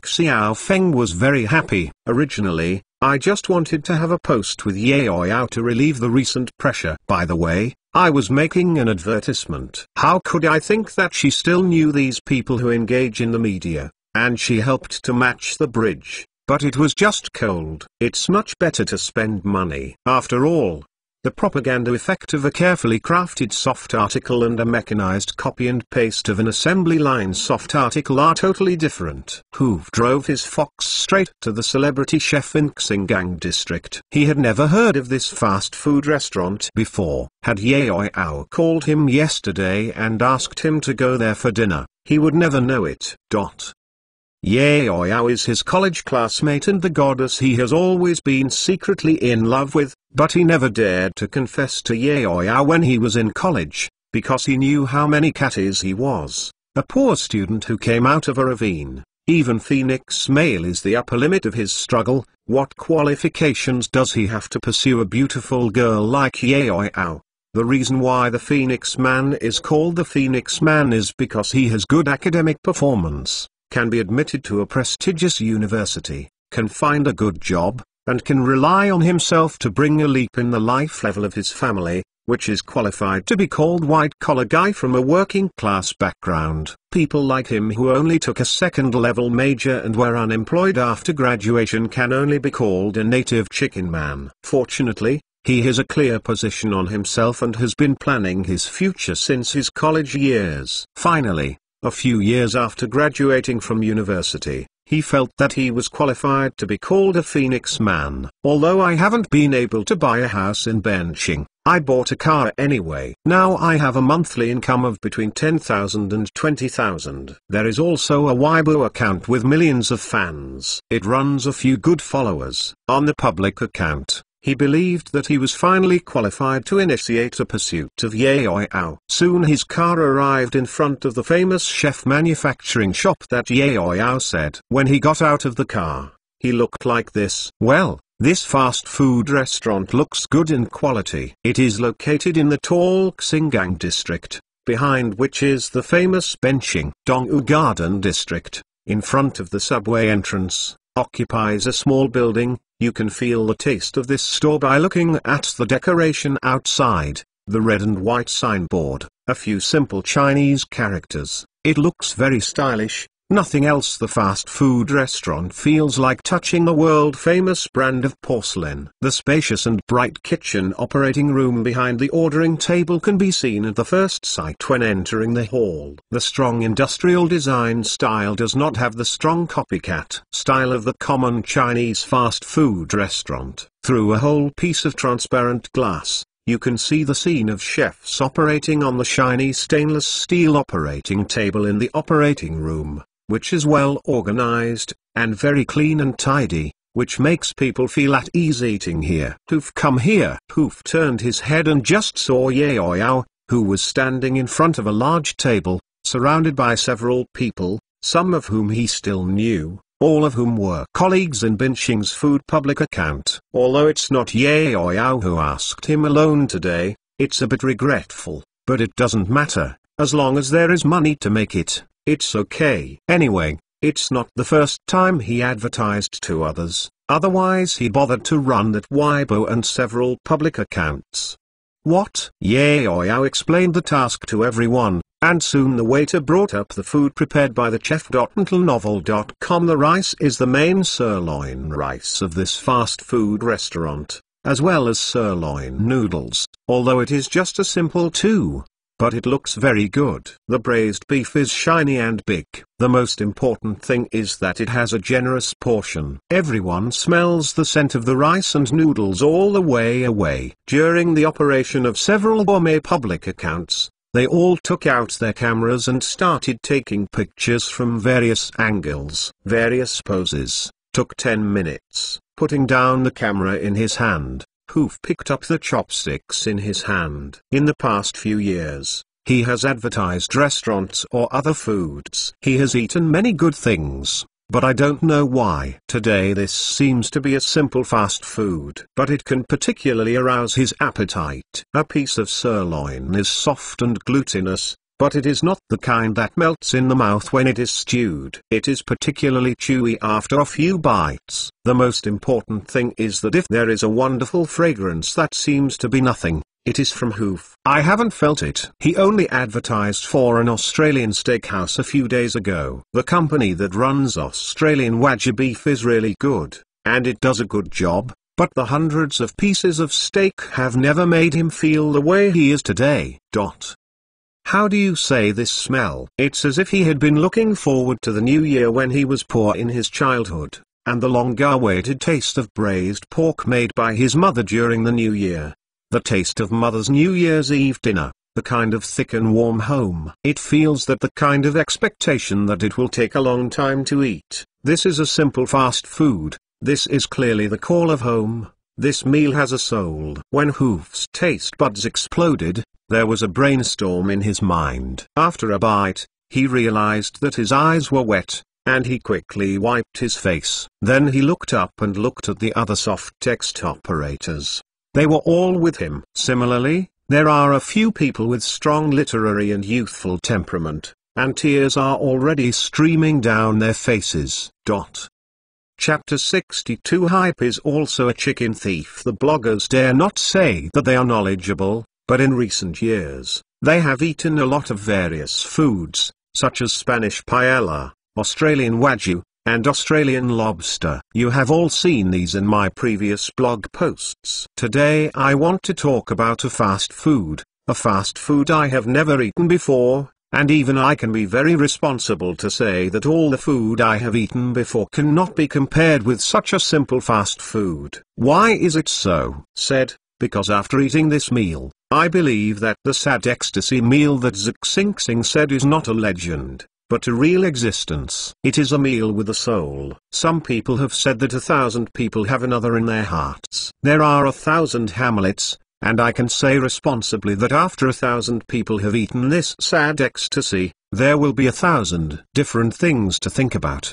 Xiao Feng was very happy. Originally, I just wanted to have a post with Ye Ouyao to relieve the recent pressure. By the way, I was making an advertisement. How could I think that she still knew these people who engage in the media, and she helped to match the bridge, but it was just cold. It's much better to spend money. After all, the propaganda effect of a carefully crafted soft article and a mechanized copy and paste of an assembly line soft article are totally different. Hoof drove his fox straight to the celebrity chef in Xinjiang district. He had never heard of this fast food restaurant before. Had Ye Ouyao called him yesterday and asked him to go there for dinner, he would never know it. Ye Ouyao is his college classmate and the goddess he has always been secretly in love with, but he never dared to confess to Ye Ouyao when he was in college, because he knew how many catties he was, a poor student who came out of a ravine. Even Phoenix Male is the upper limit of his struggle. What qualifications does he have to pursue a beautiful girl like Ye Ouyao? The reason why the Phoenix Man is called the Phoenix Man is because he has good academic performance, can be admitted to a prestigious university, can find a good job, and can rely on himself to bring a leap in the life level of his family, which is qualified to be called white-collar guy from a working-class background. People like him who only took a second-level major and were unemployed after graduation can only be called a native chicken man. Fortunately, he has a clear position on himself and has been planning his future since his college years. Finally, a few years after graduating from university, he felt that he was qualified to be called a Phoenix Man. Although I haven't been able to buy a house in Benching, I bought a car anyway. Now I have a monthly income of between 10,000 and 20,000. There is also a Weibo account with millions of fans. It runs a few good followers. On the public account, he believed that he was finally qualified to initiate a pursuit of Ye Ouyao. Soon his car arrived in front of the famous chef manufacturing shop that Ye Ouyao said. When he got out of the car, he looked like this. Well, this fast food restaurant looks good in quality. It is located in the tall Xinjiang district, behind which is the famous Benching Dongwu Garden district. In front of the subway entrance, occupies a small building. You can feel the taste of this store by looking at the decoration outside, the red and white signboard, a few simple Chinese characters. It looks very stylish, Nothing else. The fast food restaurant feels like touching the world-famous brand of porcelain. The spacious and bright kitchen operating room behind the ordering table can be seen at the first sight when entering the hall. The strong industrial design style does not have the strong copycat style of the common Chinese fast food restaurant. Through a whole piece of transparent glass, you can see the scene of chefs operating on the shiny stainless steel operating table in the operating room, which is well organized, and very clean and tidy, which makes people feel at ease eating here. Hoof, come here. Hoof turned his head and just saw Yao, who was standing in front of a large table, surrounded by several people, some of whom he still knew, all of whom were colleagues in Binxing's food public account. Although it's not Yao who asked him alone today, it's a bit regretful, but it doesn't matter, as long as there is money to make it. It's okay. Anyway, it's not the first time he advertised to others, otherwise he bothered to run that Weibo and several public accounts. What? Yao explained the task to everyone, and soon the waiter brought up the food prepared by the chef. Novel.com. The rice is the main sirloin rice of this fast food restaurant, as well as sirloin noodles, although it is just a simple two. But it looks very good. The braised beef is shiny and big. The most important thing is that it has a generous portion. Everyone smells the scent of the rice and noodles all the way away. During the operation of several gourmet public accounts, they all took out their cameras and started taking pictures from various angles, various poses. Took 10 minutes. Putting down the camera in his hand, Hoof picked up the chopsticks in his hand. In the past few years, he has advertised restaurants or other foods. He has eaten many good things, but I don't know why. Today this seems to be a simple fast food, but it can particularly arouse his appetite. A piece of sirloin is soft and glutinous, but it is not the kind that melts in the mouth when it is stewed. It is particularly chewy after a few bites. The most important thing is that if there is a wonderful fragrance that seems to be nothing, it is from Hoof. I haven't felt it. He only advertised for an Australian steakhouse a few days ago. The company that runs Australian Wagyu beef is really good, and it does a good job, but the hundreds of pieces of steak have never made him feel the way he is today. How do you say this smell? It's as if he had been looking forward to the new year when he was poor in his childhood, and the long-awaited taste of braised pork made by his mother during the new year. The taste of mother's New Year's Eve dinner, the kind of thick and warm home. It feels that the kind of expectation that it will take a long time to eat. This is a simple fast food. This is clearly the call of home. This meal has a soul. When Hoof's taste buds exploded, there was a brainstorm in his mind. After a bite, he realized that his eyes were wet, and he quickly wiped his face. Then he looked up and looked at the other soft text operators. They were all with him. Similarly, there are a few people with strong literary and youthful temperament, and tears are already streaming down their faces. Chapter 62. Hype is also a chicken thief. The bloggers dare not say that they are knowledgeable, but in recent years, they have eaten a lot of various foods, such as Spanish paella, Australian Wagyu, and Australian lobster. You have all seen these in my previous blog posts. Today I want to talk about a fast food I have never eaten before, and even I can be very responsible to say that all the food I have eaten before cannot be compared with such a simple fast food. Why is it so? Because after eating this meal, I believe that the sad ecstasy meal that Xing said is not a legend, but a real existence. It is a meal with a soul. Some people have said that 1,000 people have another in their hearts. There are 1,000 Hamlets, and I can say responsibly that after 1,000 people have eaten this sad ecstasy, there will be 1,000 different things to think about.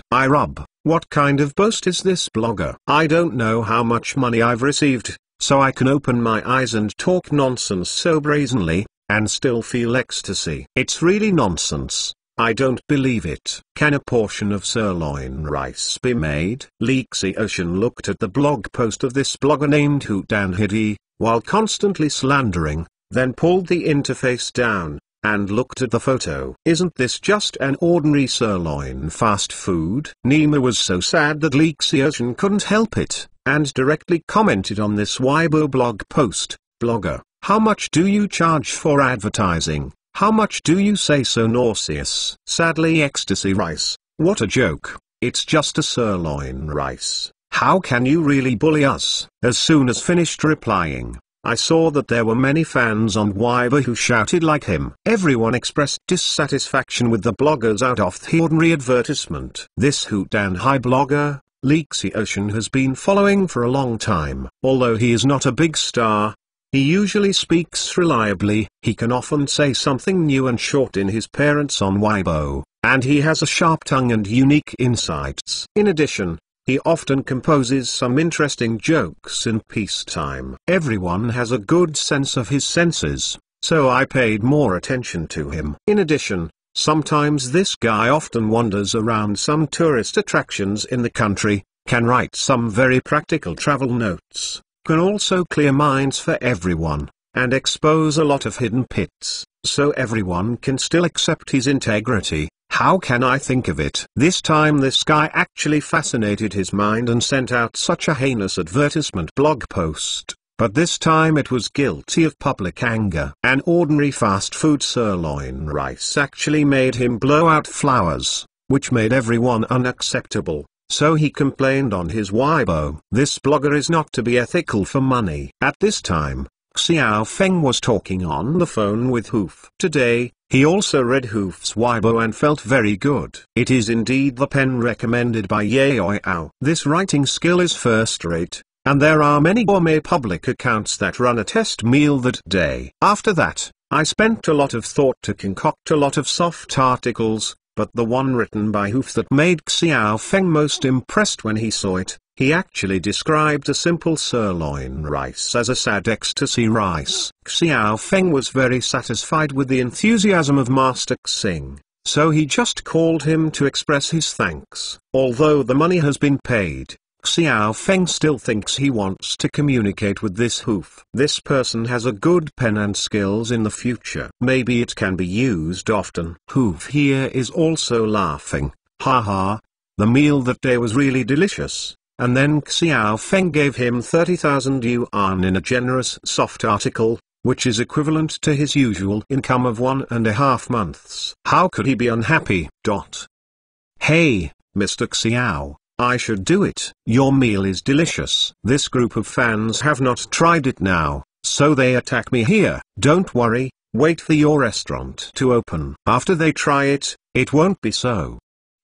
What kind of boast is this blogger? I don't know how much money I've received, so I can open my eyes and talk nonsense so brazenly, and still feel ecstasy. It's really nonsense. I don't believe it. Can a portion of sirloin rice be made? Lexi Ocean looked at the blog post of this blogger named Hootan Hidi, while constantly slandering, then pulled the interface down, and looked at the photo. Isn't this just an ordinary sirloin fast food? Nima was so sad that Leaksy Ocean couldn't help it, and directly commented on this Weibo blog post. Blogger, how much do you charge for advertising? How much do you say so nauseous? Sadly, ecstasy rice. What a joke. It's just a sirloin rice. How can you really bully us? As soon as finished replying, I saw that there were many fans on Weibo who shouted like him. Everyone expressed dissatisfaction with the blogger's out-of-the-ordinary advertisement. This Hoot and High blogger, Leaksy Ocean, has been following for a long time. Although he is not a big star, he usually speaks reliably. He can often say something new and short in his appearance on Weibo, and he has a sharp tongue and unique insights. In addition, he often composes some interesting jokes in peacetime. Everyone has a good sense of his senses, so I paid more attention to him. In addition, sometimes this guy often wanders around some tourist attractions in the country, can write some very practical travel notes, can also clear minds for everyone, and expose a lot of hidden pits, so everyone can still accept his integrity. How can I think of it? This time this guy actually fascinated his mind and sent out such a heinous advertisement blog post, but this time it was guilty of public anger. An ordinary fast food sirloin rice actually made him blow out flowers, which made everyone unacceptable, so he complained on his Weibo. This blogger is not to be ethical for money. At this time, Xiao Feng was talking on the phone with Hoof. Today, he also read Hoof's Weibo and felt very good. It is indeed the pen recommended by Yaoyao. This writing skill is first rate, and there are many gourmet public accounts that run a test meal that day. After that, I spent a lot of thought to concoct a lot of soft articles, but the one written by Hoof that made Xiao Feng most impressed when he saw it. He actually described a simple sirloin rice as a sad ecstasy rice. Xiao Feng was very satisfied with the enthusiasm of Master Xing, so he just called him to express his thanks. Although the money has been paid, Xiao Feng still thinks he wants to communicate with this Hoof. This person has a good pen and skills in the future. Maybe it can be used often. Hoof here is also laughing. Haha, the meal that day was really delicious. And then Xiao Feng gave him 30,000 yuan in a generous soft article, which is equivalent to his usual income of 1.5 months. How could he be unhappy? Hey, Mr. Xiao, I should do it. Your meal is delicious. This group of fans have not tried it now, so they attack me here. Don't worry, wait for your restaurant to open. After they try it, it won't be so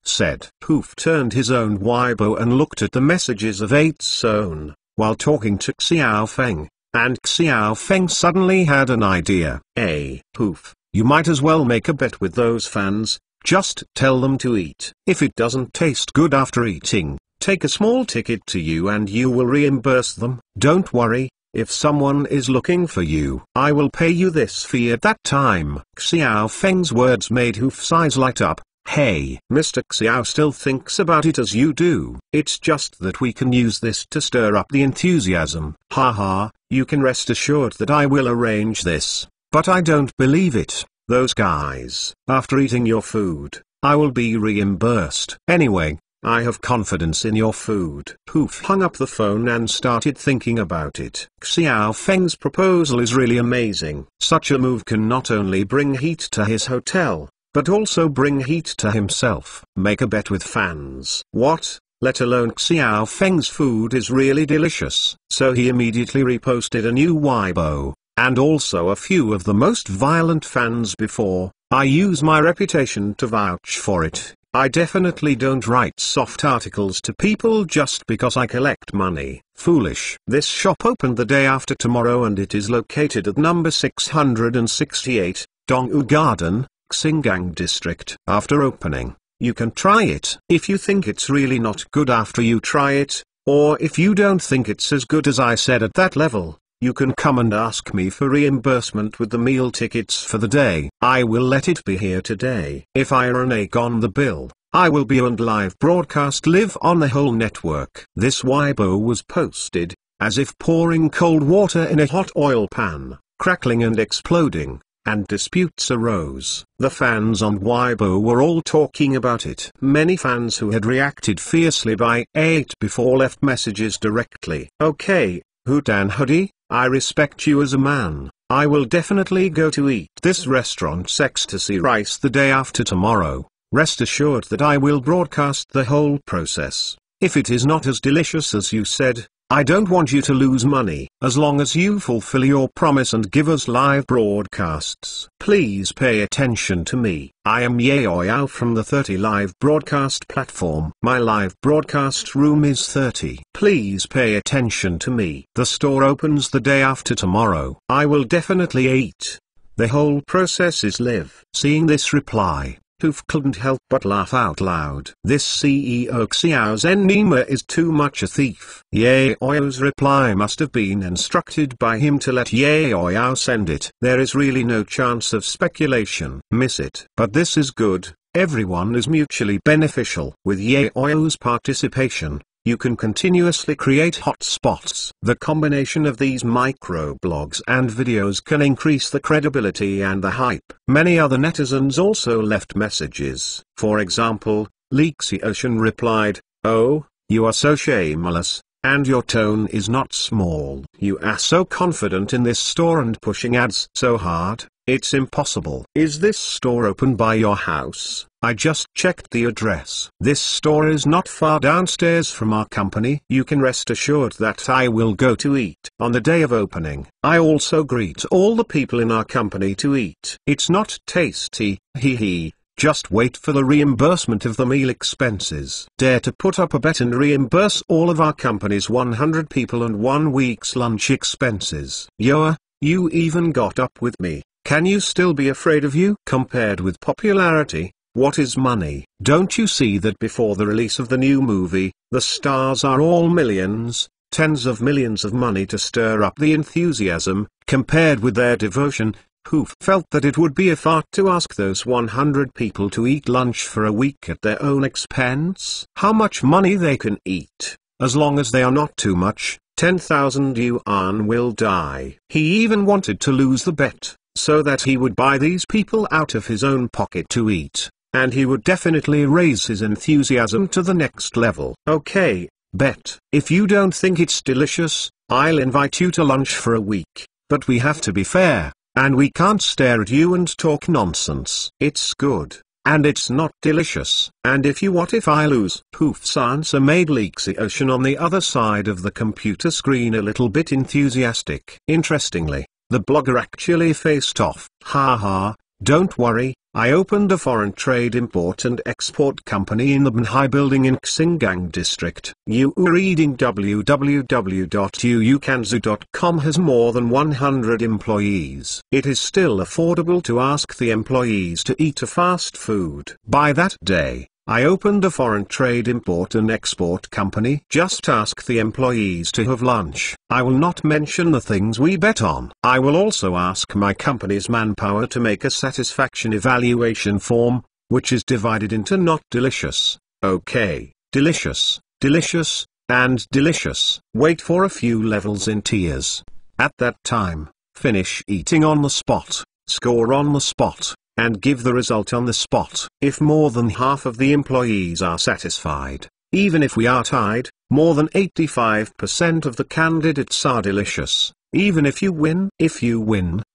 said. Hoof turned his own Weibo and looked at the messages of 8's own, while talking to Xiao Feng, and Xiao Feng suddenly had an idea. Hey, Hoof, you might as well make a bet with those fans, just tell them to eat. If it doesn't taste good after eating, take a small ticket to you and you will reimburse them. Don't worry, if someone is looking for you, I will pay you this fee at that time. Xiao Feng's words made Hoof's eyes light up. Hey, Mr. Xiao still thinks about it as you do. It's just that we can use this to stir up the enthusiasm. Haha, you can rest assured that I will arrange this, but I don't believe it. Those guys. After eating your food, I will be reimbursed. Anyway, I have confidence in your food. Hoof hung up the phone and started thinking about it. Xiao Feng's proposal is really amazing. Such a move can not only bring heat to his hotel, but also bring heat to himself. Make a bet with fans. What? Let alone Xiao Feng's food is really delicious. So he immediately reposted a new Weibo, and also a few of the most violent fans before. I use my reputation to vouch for it. I definitely don't write soft articles to people just because I collect money. Foolish. This shop opened the day after tomorrow and it is located at number 668, Dongwu Garden, Xingang District. After opening, you can try it. If you think it's really not good after you try it, or if you don't think it's as good as I said at that level, you can come and ask me for reimbursement with the meal tickets for the day. I will let it be here today. If I renege on the bill, I will be on live broadcast live on the whole network. This Weibo was posted, as if pouring cold water in a hot oil pan, crackling and exploding, and disputes arose. The fans on Weibo were all talking about it. Many fans who had reacted fiercely by 8 before left messages directly. Okay, Hutan Hoodie, I respect you as a man. I will definitely go to eat this restaurant's ecstasy rice the day after tomorrow. Rest assured that I will broadcast the whole process. If it is not as delicious as you said, I don't want you to lose money. As long as you fulfill your promise and give us live broadcasts. Please pay attention to me. I am Yaoyao from the 30 live broadcast platform. My live broadcast room is 30. Please pay attention to me. The store opens the day after tomorrow. I will definitely eat. The whole process is live. Seeing this reply, Hoof couldn't help but laugh out loud. This CEO Xiao Zenima is too much a thief. Yaoyao's reply must have been instructed by him to let Yaoyao send it. There is really no chance of speculation. Miss it. But this is good. Everyone is mutually beneficial. With Yaoyao's participation, you can continuously create hotspots. The combination of these microblogs and videos can increase the credibility and the hype. Many other netizens also left messages. For example, Lexi Ocean replied, "Oh, you are so shameless, and your tone is not small. You are so confident in this store and pushing ads so hard. It's impossible." Is this store open by your house? I just checked the address. This store is not far downstairs from our company. You can rest assured that I will go to eat on the day of opening. I also greet all the people in our company to eat. It's not tasty, hee. Just wait for the reimbursement of the meal expenses. Dare to put up a bet and reimburse all of our company's 100 people and 1 week's lunch expenses. Yoa, you even got up with me. Can you still be afraid of you? Compared with popularity, what is money? Don't you see that before the release of the new movie, the stars are all millions, tens of millions of money to stir up the enthusiasm? Compared with their devotion, Hoof felt that it would be a fart to ask those 100 people to eat lunch for a week at their own expense. How much money they can eat, as long as they are not too much, 10,000 yuan will die. He even wanted to lose the bet, so that he would buy these people out of his own pocket to eat, and he would definitely raise his enthusiasm to the next level. Okay, bet. If you don't think it's delicious, I'll invite you to lunch for a week, but we have to be fair, and we can't stare at you and talk nonsense. It's good, and it's not delicious. And if you what if I lose? Hoof's answer made Lexi Ocean on the other side of the computer screen a little bit enthusiastic. Interestingly, the blogger actually faced off. Haha, don't worry, I opened a foreign trade import and export company in the Banhai building in Xingang district. You are reading www.uukanzu.com has more than 100 employees. It is still affordable to ask the employees to eat a fast food. By that day, I opened a foreign trade import and export company. Just ask the employees to have lunch. I will not mention the things we bet on. I will also ask my company's manpower to make a satisfaction evaluation form, which is divided into not delicious, okay, delicious, delicious, and delicious. Wait for a few levels in tiers. At that time, finish eating on the spot, score on the spot, and give the result on the spot. If more than half of the employees are satisfied, even if we are tied, more than 85% of the candidates are delicious. Even if you win,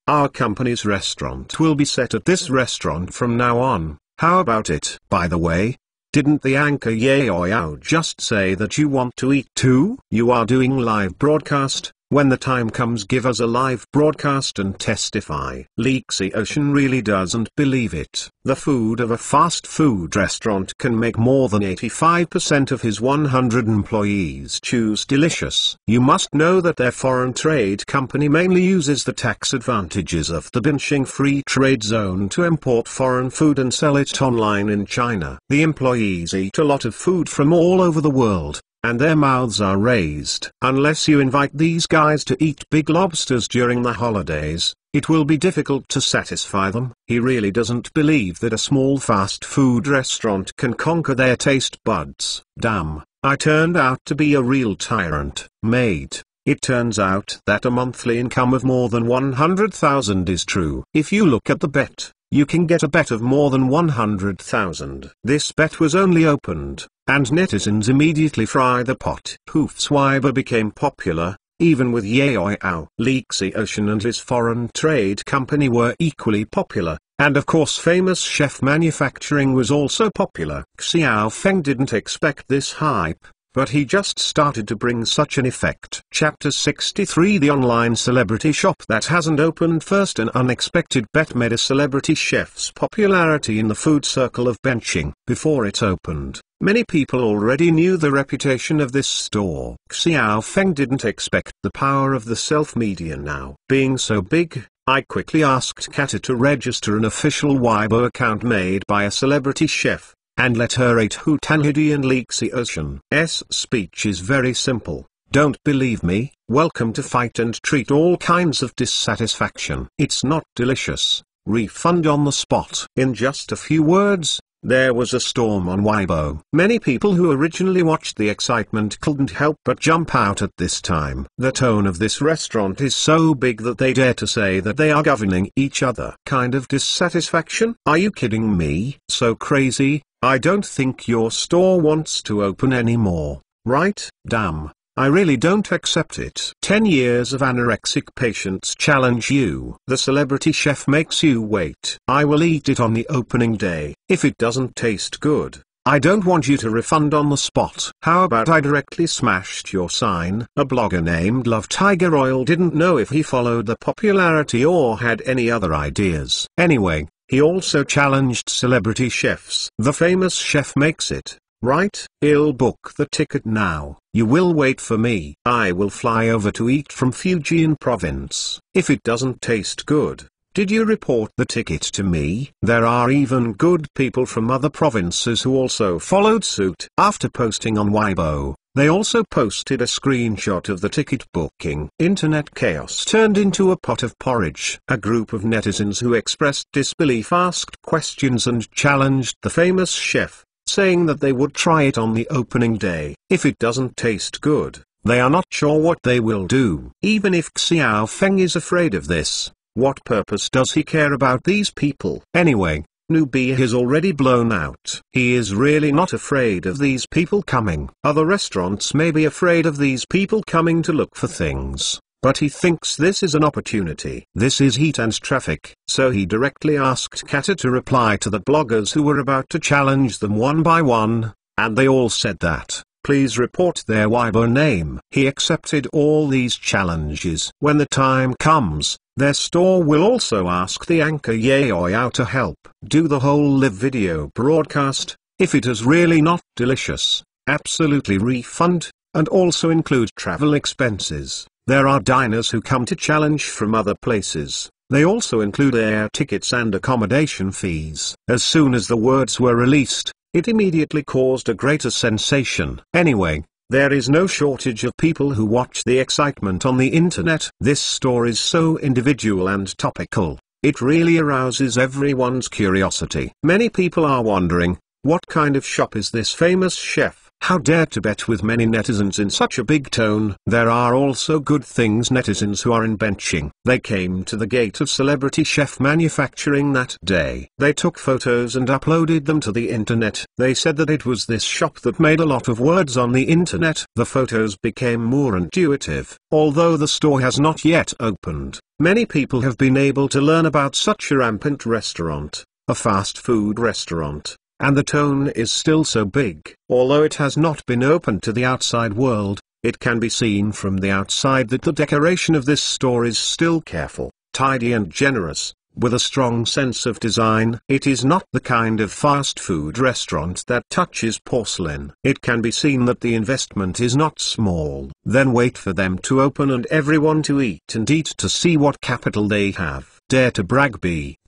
our company's restaurant will be set at this restaurant from now on. How about it? By the way, didn't the anchor Yaoyao just say that you want to eat too? You are doing live broadcast. When the time comes, give us a live broadcast and testify. Lexi Ocean really doesn't believe it. The food of a fast food restaurant can make more than 85% of his 100 employees choose delicious. You must know that their foreign trade company mainly uses the tax advantages of the Binxing Free Trade Zone to import foreign food and sell it online in China. The employees eat a lot of food from all over the world, and their mouths are raised. Unless you invite these guys to eat big lobsters during the holidays, it will be difficult to satisfy them. He really doesn't believe that a small fast food restaurant can conquer their taste buds. Damn, I turned out to be a real tyrant. Mate, It turns out that a monthly income of more than 100,000 is true. If you look at the bet, you can get a bet of more than 100,000. This bet was only opened, and netizens immediately fry the pot. Hoofs Weibo became popular, even with Yaoyao. Li Xiaoshan and his foreign trade company were equally popular, and of course famous chef manufacturing was also popular. Xiao Feng didn't expect this hype, but he just started to bring such an effect. Chapter 63 The online celebrity shop that hasn't opened. First, an unexpected bet made a celebrity chef's popularity in the food circle of benching. Before it opened, many people already knew the reputation of this store. Xiao Feng didn't expect the power of the self-media now being so big. I quickly asked Kata to register an official Weibo account made by a celebrity chef, and let her rate Hu Tanhidi and Li Xiaoshan's speech is very simple. Don't believe me? Welcome to Fight and treat all kinds of dissatisfaction. It's not delicious. Refund on the spot. In just a few words, there was a storm on Weibo. Many people who originally watched the excitement couldn't help but jump out at this time. The tone of this restaurant is so big that they dare to say that they are governing each other. Kind of dissatisfaction? Are you kidding me? So crazy? I don't think your store wants to open anymore, right? Damn. I really don't accept it. 10 years of anorexic patients challenge you. The celebrity chef makes you wait. I will eat it on the opening day. If it doesn't taste good, I don't want you to refund on the spot. How about I directly smashed your sign? A blogger named Love Tiger Oil didn't know if he followed the popularity or had any other ideas. Anyway, he also challenged celebrity chefs. The famous chef makes it, right? I'll book the ticket now. You will wait for me. I will fly over to eat from Fujian province. If it doesn't taste good, did you report the ticket to me? There are even good people from other provinces who also followed suit. After posting on Weibo, they also posted a screenshot of the ticket booking. Internet chaos turned into a pot of porridge. A group of netizens who expressed disbelief asked questions and challenged the famous chef, saying that they would try it on the opening day. If it doesn't taste good, they are not sure what they will do. Even if Xiao Feng is afraid of this, what purpose does he care about these people? Anyway, Nubia is already blown out. He is really not afraid of these people coming. Other restaurants may be afraid of these people coming to look for things, but he thinks this is an opportunity. This is heat and traffic. So he directly asked Kata to reply to the bloggers who were about to challenge them one by one, and they all said that, please report their Weibo name. He accepted all these challenges. When the time comes, their store will also ask the anchor Yaoyao to help do the whole live video broadcast. If it is really not delicious, absolutely refund, and also include travel expenses. There are diners who come to challenge from other places. They also include air tickets and accommodation fees. As soon as the words were released, it immediately caused a greater sensation. Anyway, there is no shortage of people who watch the excitement on the internet. This store is so individual and topical, it really arouses everyone's curiosity. Many people are wondering, what kind of shop is this famous chef? How dare to bet with many netizens in such a big tone? There are also good things. Netizens who are in benching. They came to the gate of celebrity chef manufacturing that day. They took photos and uploaded them to the internet. They said that it was this shop that made a lot of words on the internet. The photos became more intuitive. Although the store has not yet opened, many people have been able to learn about such a rampant restaurant, a fast food restaurant. And the tone is still so big. Although it has not been opened to the outside world, it can be seen from the outside that the decoration of this store is still careful, tidy and generous, with a strong sense of design. It is not the kind of fast food restaurant that touches porcelain. It can be seen that the investment is not small. Then wait for them to open and everyone to eat to see what capital they have. Dare to brag.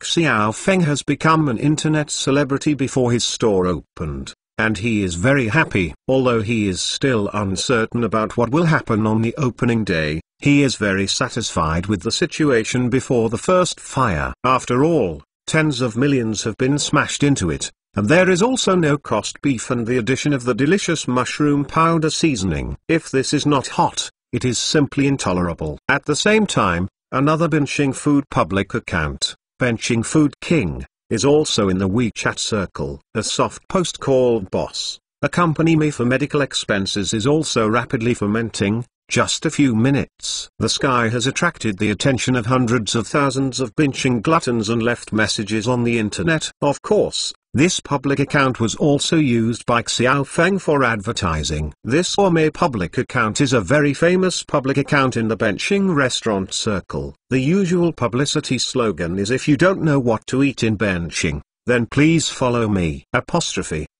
Xiao Feng has become an internet celebrity before his store opened, and he is very happy. Although he is still uncertain about what will happen on the opening day, he is very satisfied with the situation before the first fire. After all, tens of millions have been smashed into it, and there is also no cost beef and the addition of the delicious mushroom powder seasoning. If this is not hot, it is simply intolerable. At the same time, another benching food public account, Benching Food King, is also in the WeChat circle. A soft post called Boss, accompany me for medical expenses, is also rapidly fermenting. Just a few minutes. The sky has attracted the attention of hundreds of thousands of benching gluttons and left messages on the internet. Of course, this public account was also used by Xiaofeng for advertising. This gourmet public account is a very famous public account in the benching restaurant circle. The usual publicity slogan is, if you don't know what to eat in benching, then please follow me.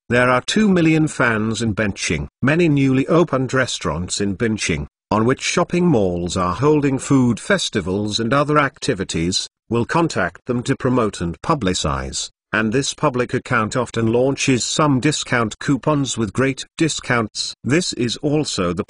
There are 2 million fans in benching. Many newly opened restaurants in benching, on which shopping malls are holding food festivals and other activities, will contact them to promote and publicize, and this public account often launches some discount coupons with great discounts. This is also the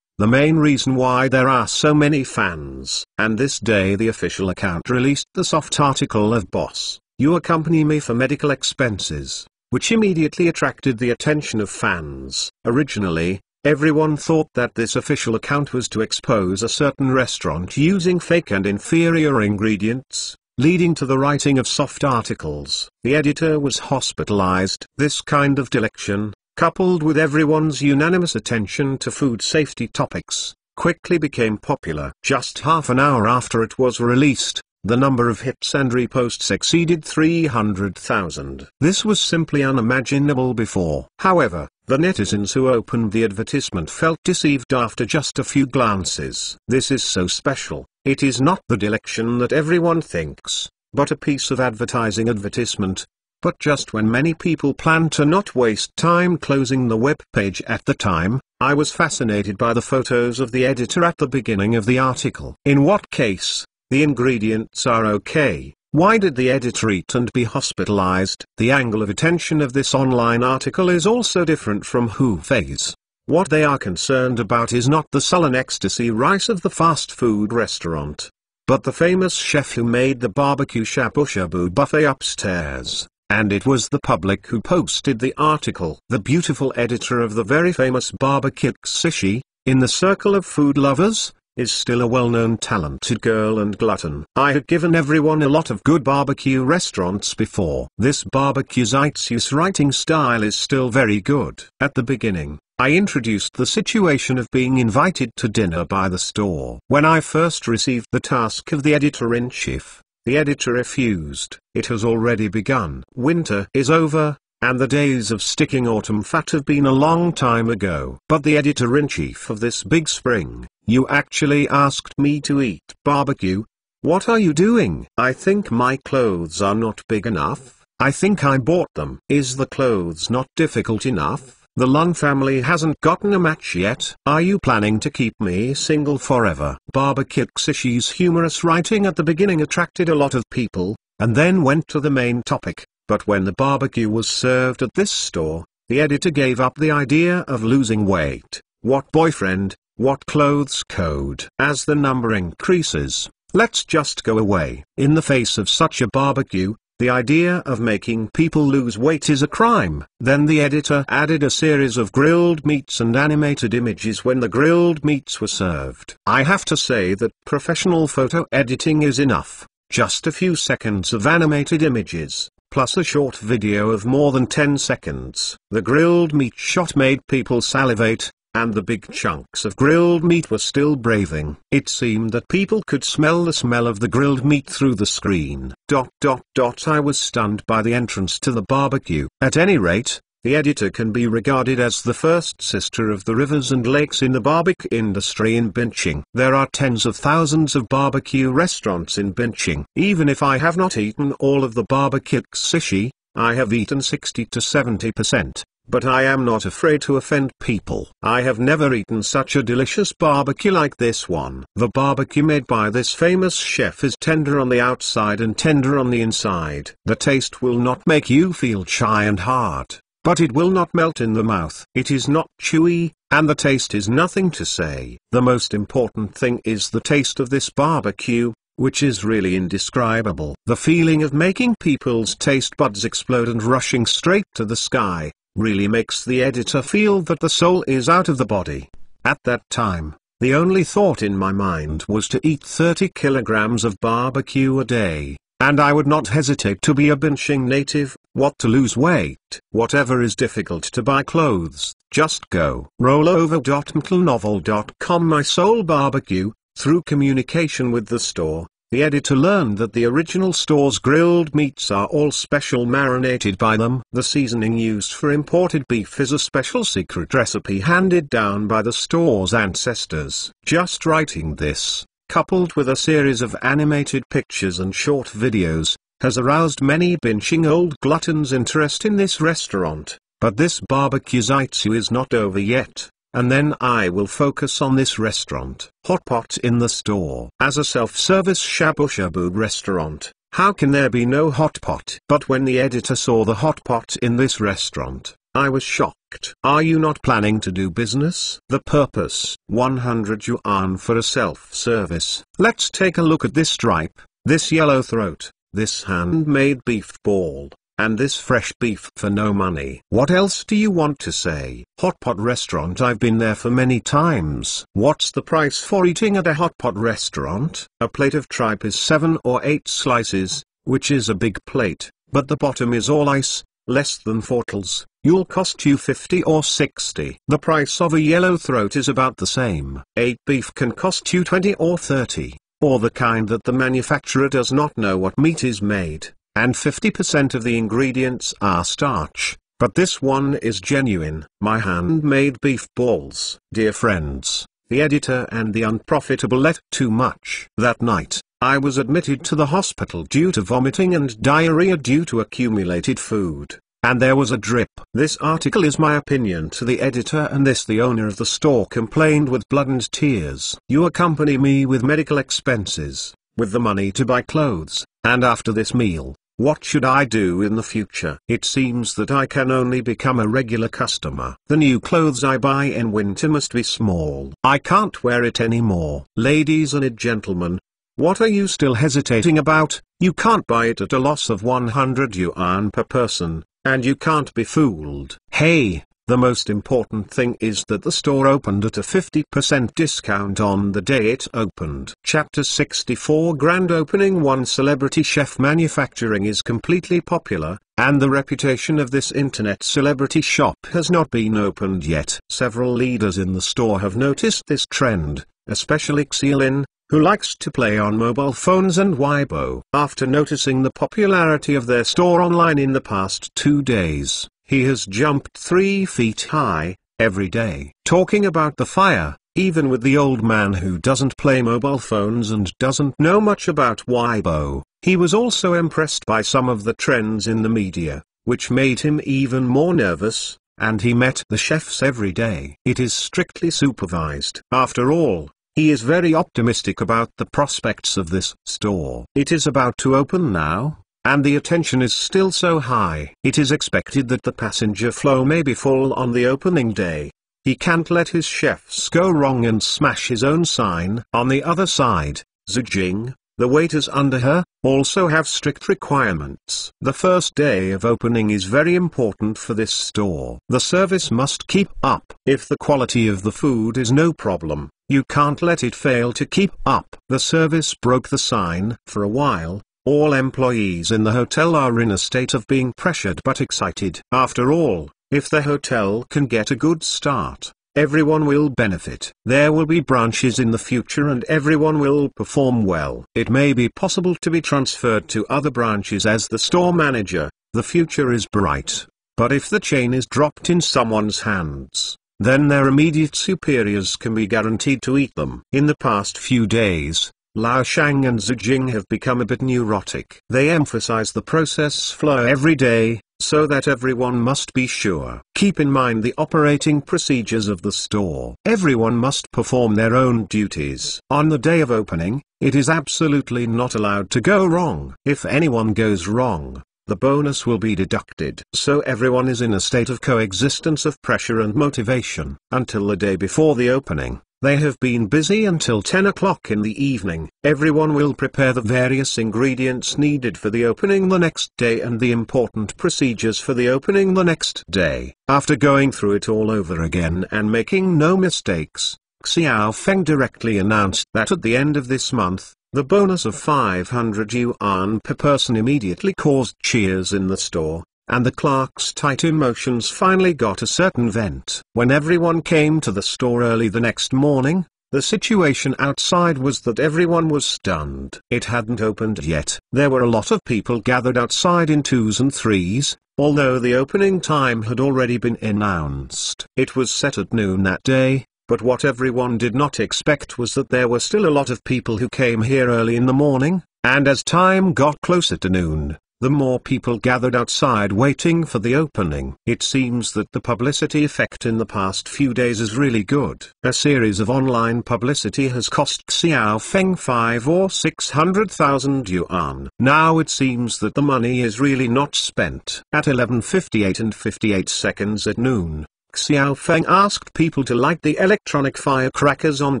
main reason why there are so many fans. And this day the official account released the soft article of Boss, You Accompany Me for Medical Expenses, which immediately attracted the attention of fans. Originally, everyone thought that this official account was to expose a certain restaurant using fake and inferior ingredients, leading to the writing of soft articles. The editor was hospitalized. This kind of direction, coupled with everyone's unanimous attention to food safety topics, quickly became popular. Just half an hour after it was released, the number of hits and reposts exceeded 300,000. This was simply unimaginable before. However, the netizens who opened the advertisement felt deceived after just a few glances. This is so special. It is not the direction that everyone thinks, but a piece of advertisement. But just when many people plan to not waste time closing the web page at the time, I was fascinated by the photos of the editor at the beginning of the article. In what case, the ingredients are okay. Why did the editor eat and be hospitalized? The angle of attention of this online article is also different from Hu Fei's. What they are concerned about is not the sullen ecstasy rice of the fast food restaurant, but the famous chef who made the barbecue shabu shabu buffet upstairs. And it was the public who posted the article. The beautiful editor of the very famous Barbecue Sushi, in the circle of food lovers, is still a well-known talented girl and glutton. I had given everyone a lot of good barbecue restaurants before. This barbecue Zeitzu's writing style is still very good. At the beginning, I introduced the situation of being invited to dinner by the store. When I first received the task of the editor-in-chief, the editor refused. It has already begun. Winter is over, and the days of sticking autumn fat have been a long time ago. But the editor-in-chief of this big spring, you actually asked me to eat barbecue? What are you doing? I think my clothes are not big enough. I think I bought them. Is the clothes not difficult enough? The Lung family hasn't gotten a match yet. Are you planning to keep me single forever? Barbecue Sushi's humorous writing at the beginning attracted a lot of people, and then went to the main topic. But when the barbecue was served at this store, the editor gave up the idea of losing weight. What boyfriend? What clothes code? As the number increases, let's just go away. In the face of such a barbecue, the idea of making people lose weight is a crime. Then the editor added a series of grilled meats and animated images when the grilled meats were served. I have to say that professional photo editing is enough. Just a few seconds of animated images, plus a short video of more than 10 seconds. The grilled meat shot made people salivate, and the big chunks of grilled meat were still breathing. It seemed that people could smell the smell of the grilled meat through the screen. I was stunned by the entrance to the barbecue. At any rate, the editor can be regarded as the first sister of the rivers and lakes in the barbecue industry in Binching. There are tens of thousands of barbecue restaurants in Binching. Even if I have not eaten all of the barbecue sushi, I have eaten 60 to 70%. But I am not afraid to offend people. I have never eaten such a delicious barbecue like this one. The barbecue made by this famous chef is tender on the outside and tender on the inside. The taste will not make you feel shy and hard, but it will not melt in the mouth. It is not chewy, and the taste is nothing to say. The most important thing is the taste of this barbecue, which is really indescribable. The feeling of making people's taste buds explode and rushing straight to the sky really makes the editor feel that the soul is out of the body. At that time, The only thought in my mind was to eat 30 kilograms of barbecue a day, and I would not hesitate to be a benching native. What to lose weight? Whatever is difficult to buy clothes, just go. Rollover.mtlnovel.com My Soul Barbecue. Through communication with the store, the editor learned that the original store's grilled meats are all special marinated by them. The seasoning used for imported beef is a special secret recipe handed down by the store's ancestors. Just writing this, coupled with a series of animated pictures and short videos, has aroused many bingeing old gluttons' interest in this restaurant. But this barbecue zaitsu is not over yet. And then I will focus on this restaurant. Hot pot in the store. As a self-service shabu-shabu restaurant, how can there be no hot pot? But when the editor saw the hot pot in this restaurant, I was shocked. Are you not planning to do business? The purpose, 100 yuan for a self-service. Let's take a look at this stripe, this yellow throat, this handmade beef ball, and this fresh beef for no money. What else do you want to say? Hot pot restaurant. I've been there for many times. What's the price for eating at a hot pot restaurant? A plate of tripe is 7 or 8 slices, which is a big plate, but the bottom is all ice, less than 4 tals. You'll cost you 50 or 60. The price of a yellow throat is about the same. 8 beef can cost you 20 or 30, or the kind that the manufacturer does not know what meat is made. And 50% of the ingredients are starch, but this one is genuine. My handmade beef balls. Dear friends, the editor and the unprofitable ate too much. That night, I was admitted to the hospital due to vomiting and diarrhea due to accumulated food, and there was a drip. This article is my opinion to the editor, and this the owner of the store complained with blood and tears. You accompany me with medical expenses, with the money to buy clothes, and after this meal, what should I do in the future? It seems that I can only become a regular customer. The new clothes I buy in winter must be small. I can't wear it anymore. Ladies and gentlemen, what are you still hesitating about? You can't buy it at a loss of 100 yuan per person, and you can't be fooled. Hey! The most important thing is that the store opened at a 50% discount on the day it opened. Chapter 64 Grand Opening. One celebrity chef manufacturing is completely popular, and the reputation of this internet celebrity shop has not been opened yet. Several leaders in the store have noticed this trend, especially Xiaolin, who likes to play on mobile phones, and Weibo. After noticing the popularity of their store online in the past 2 days, he has jumped 3 feet high, every day. Talking about the fire, even with the old man who doesn't play mobile phones and doesn't know much about Weibo, he was also impressed by some of the trends in the media, which made him even more nervous, and he met the chefs every day. It is strictly supervised. After all, he is very optimistic about the prospects of this store. It is about to open now, and the attention is still so high. It is expected that the passenger flow may be full on the opening day. He can't let his chefs go wrong and smash his own sign. On the other side, Zijing, the waiters under her, also have strict requirements. The first day of opening is very important for this store. The service must keep up. If the quality of the food is no problem, you can't let it fail to keep up. The service broke the sign. For a while, all employees in the hotel are in a state of being pressured but excited. After all, if the hotel can get a good start, everyone will benefit. There will be branches in the future and everyone will perform well. It may be possible to be transferred to other branches as the store manager. The future is bright. But if the chain is dropped in someone's hands, then their immediate superiors can be guaranteed to eat them. In the past few days, Lao Shang and Zijing have become a bit neurotic. They emphasize the process flow every day, so that everyone must be sure. Keep in mind the operating procedures of the store. Everyone must perform their own duties. On the day of opening, it is absolutely not allowed to go wrong. If anyone goes wrong, the bonus will be deducted. So everyone is in a state of coexistence of pressure and motivation. Until the day before the opening, they have been busy until 10 o'clock in the evening. Everyone will prepare the various ingredients needed for the opening the next day and the important procedures for the opening the next day. After going through it all over again and making no mistakes, Xiao Feng directly announced that at the end of this month, the bonus of 500 yuan per person immediately caused cheers in the store, and the clerk's tight emotions finally got a certain vent. When everyone came to the store early the next morning, the situation outside was that everyone was stunned. It hadn't opened yet. There were a lot of people gathered outside in twos and threes, although the opening time had already been announced. It was set at noon that day, but what everyone did not expect was that there were still a lot of people who came here early in the morning, and as time got closer to noon, the more people gathered outside waiting for the opening. It seems that the publicity effect in the past few days is really good. A series of online publicity has cost Xiao Feng 5 or 600,000 yuan. Now it seems that the money is really not spent. At 11:58 and 58 seconds at noon, Xiao Feng asked people to light the electronic firecrackers on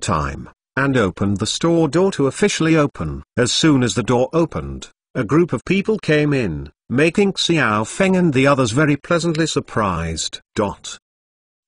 time, and opened the store door to officially open. As soon as the door opened, a group of people came in, making Xiao Feng and the others very pleasantly surprised.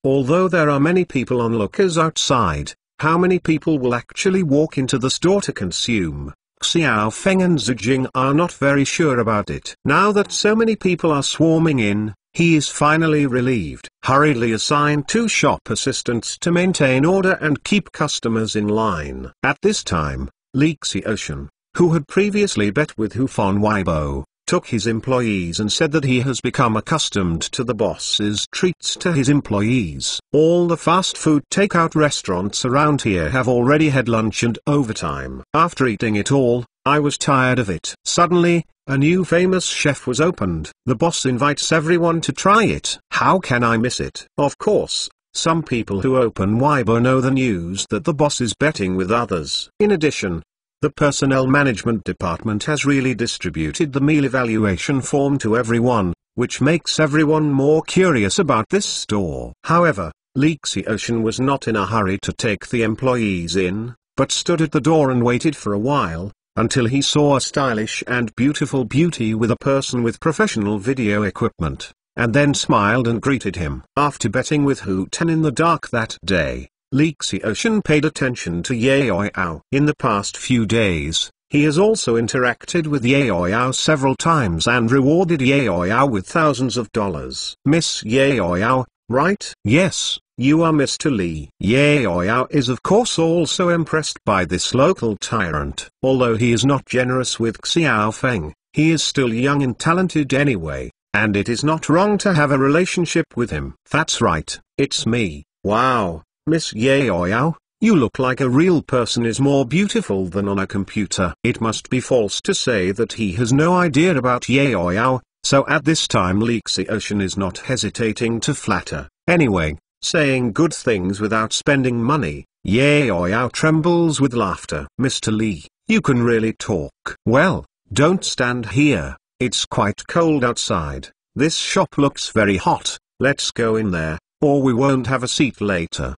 Although there are many people onlookers outside, how many people will actually walk into the store to consume? Xiao Feng and Zhu Jing are not very sure about it. Now that so many people are swarming in, he is finally relieved. Hurriedly assigned 2 shop assistants to maintain order and keep customers in line. At this time, Li Xiaoshan, who had previously bet with Hu Fon Weibo, took his employees and said that he has become accustomed to the boss's treats to his employees. All the fast food takeout restaurants around here have already had lunch and overtime. After eating it all, I was tired of it. Suddenly, a new famous chef was opened. The boss invites everyone to try it. How can I miss it? Of course, some people who open Weibo know the news that the boss is betting with others. In addition, the personnel management department has really distributed the meal evaluation form to everyone, which makes everyone more curious about this store. However, Li Xiaoshan was not in a hurry to take the employees in, but stood at the door and waited for a while, until he saw a stylish and beautiful beauty with a person with professional video equipment, and then smiled and greeted him. After betting with Hu Ten in the dark that day, Li Xiaoshan paid attention to Ye Ouyao. In the past few days, he has also interacted with Ye Ouyao several times and rewarded Ye Ouyao with thousands of dollars. Miss Ye Ouyao, right? Yes, you are Mr. Li. Ye Ouyao is of course also impressed by this local tyrant. Although he is not generous with Xiao Feng, he is still young and talented anyway, and it is not wrong to have a relationship with him. That's right, it's me. Wow. Miss Ye Ouyao, you look like a real person is more beautiful than on a computer. It must be false to say that he has no idea about Ye Ouyao, so at this time Li Xiaoshan is not hesitating to flatter. Anyway, saying good things without spending money, Ye Ouyao trembles with laughter. Mr. Li, you can really talk. Well, don't stand here, it's quite cold outside. This shop looks very hot, let's go in there, or we won't have a seat later.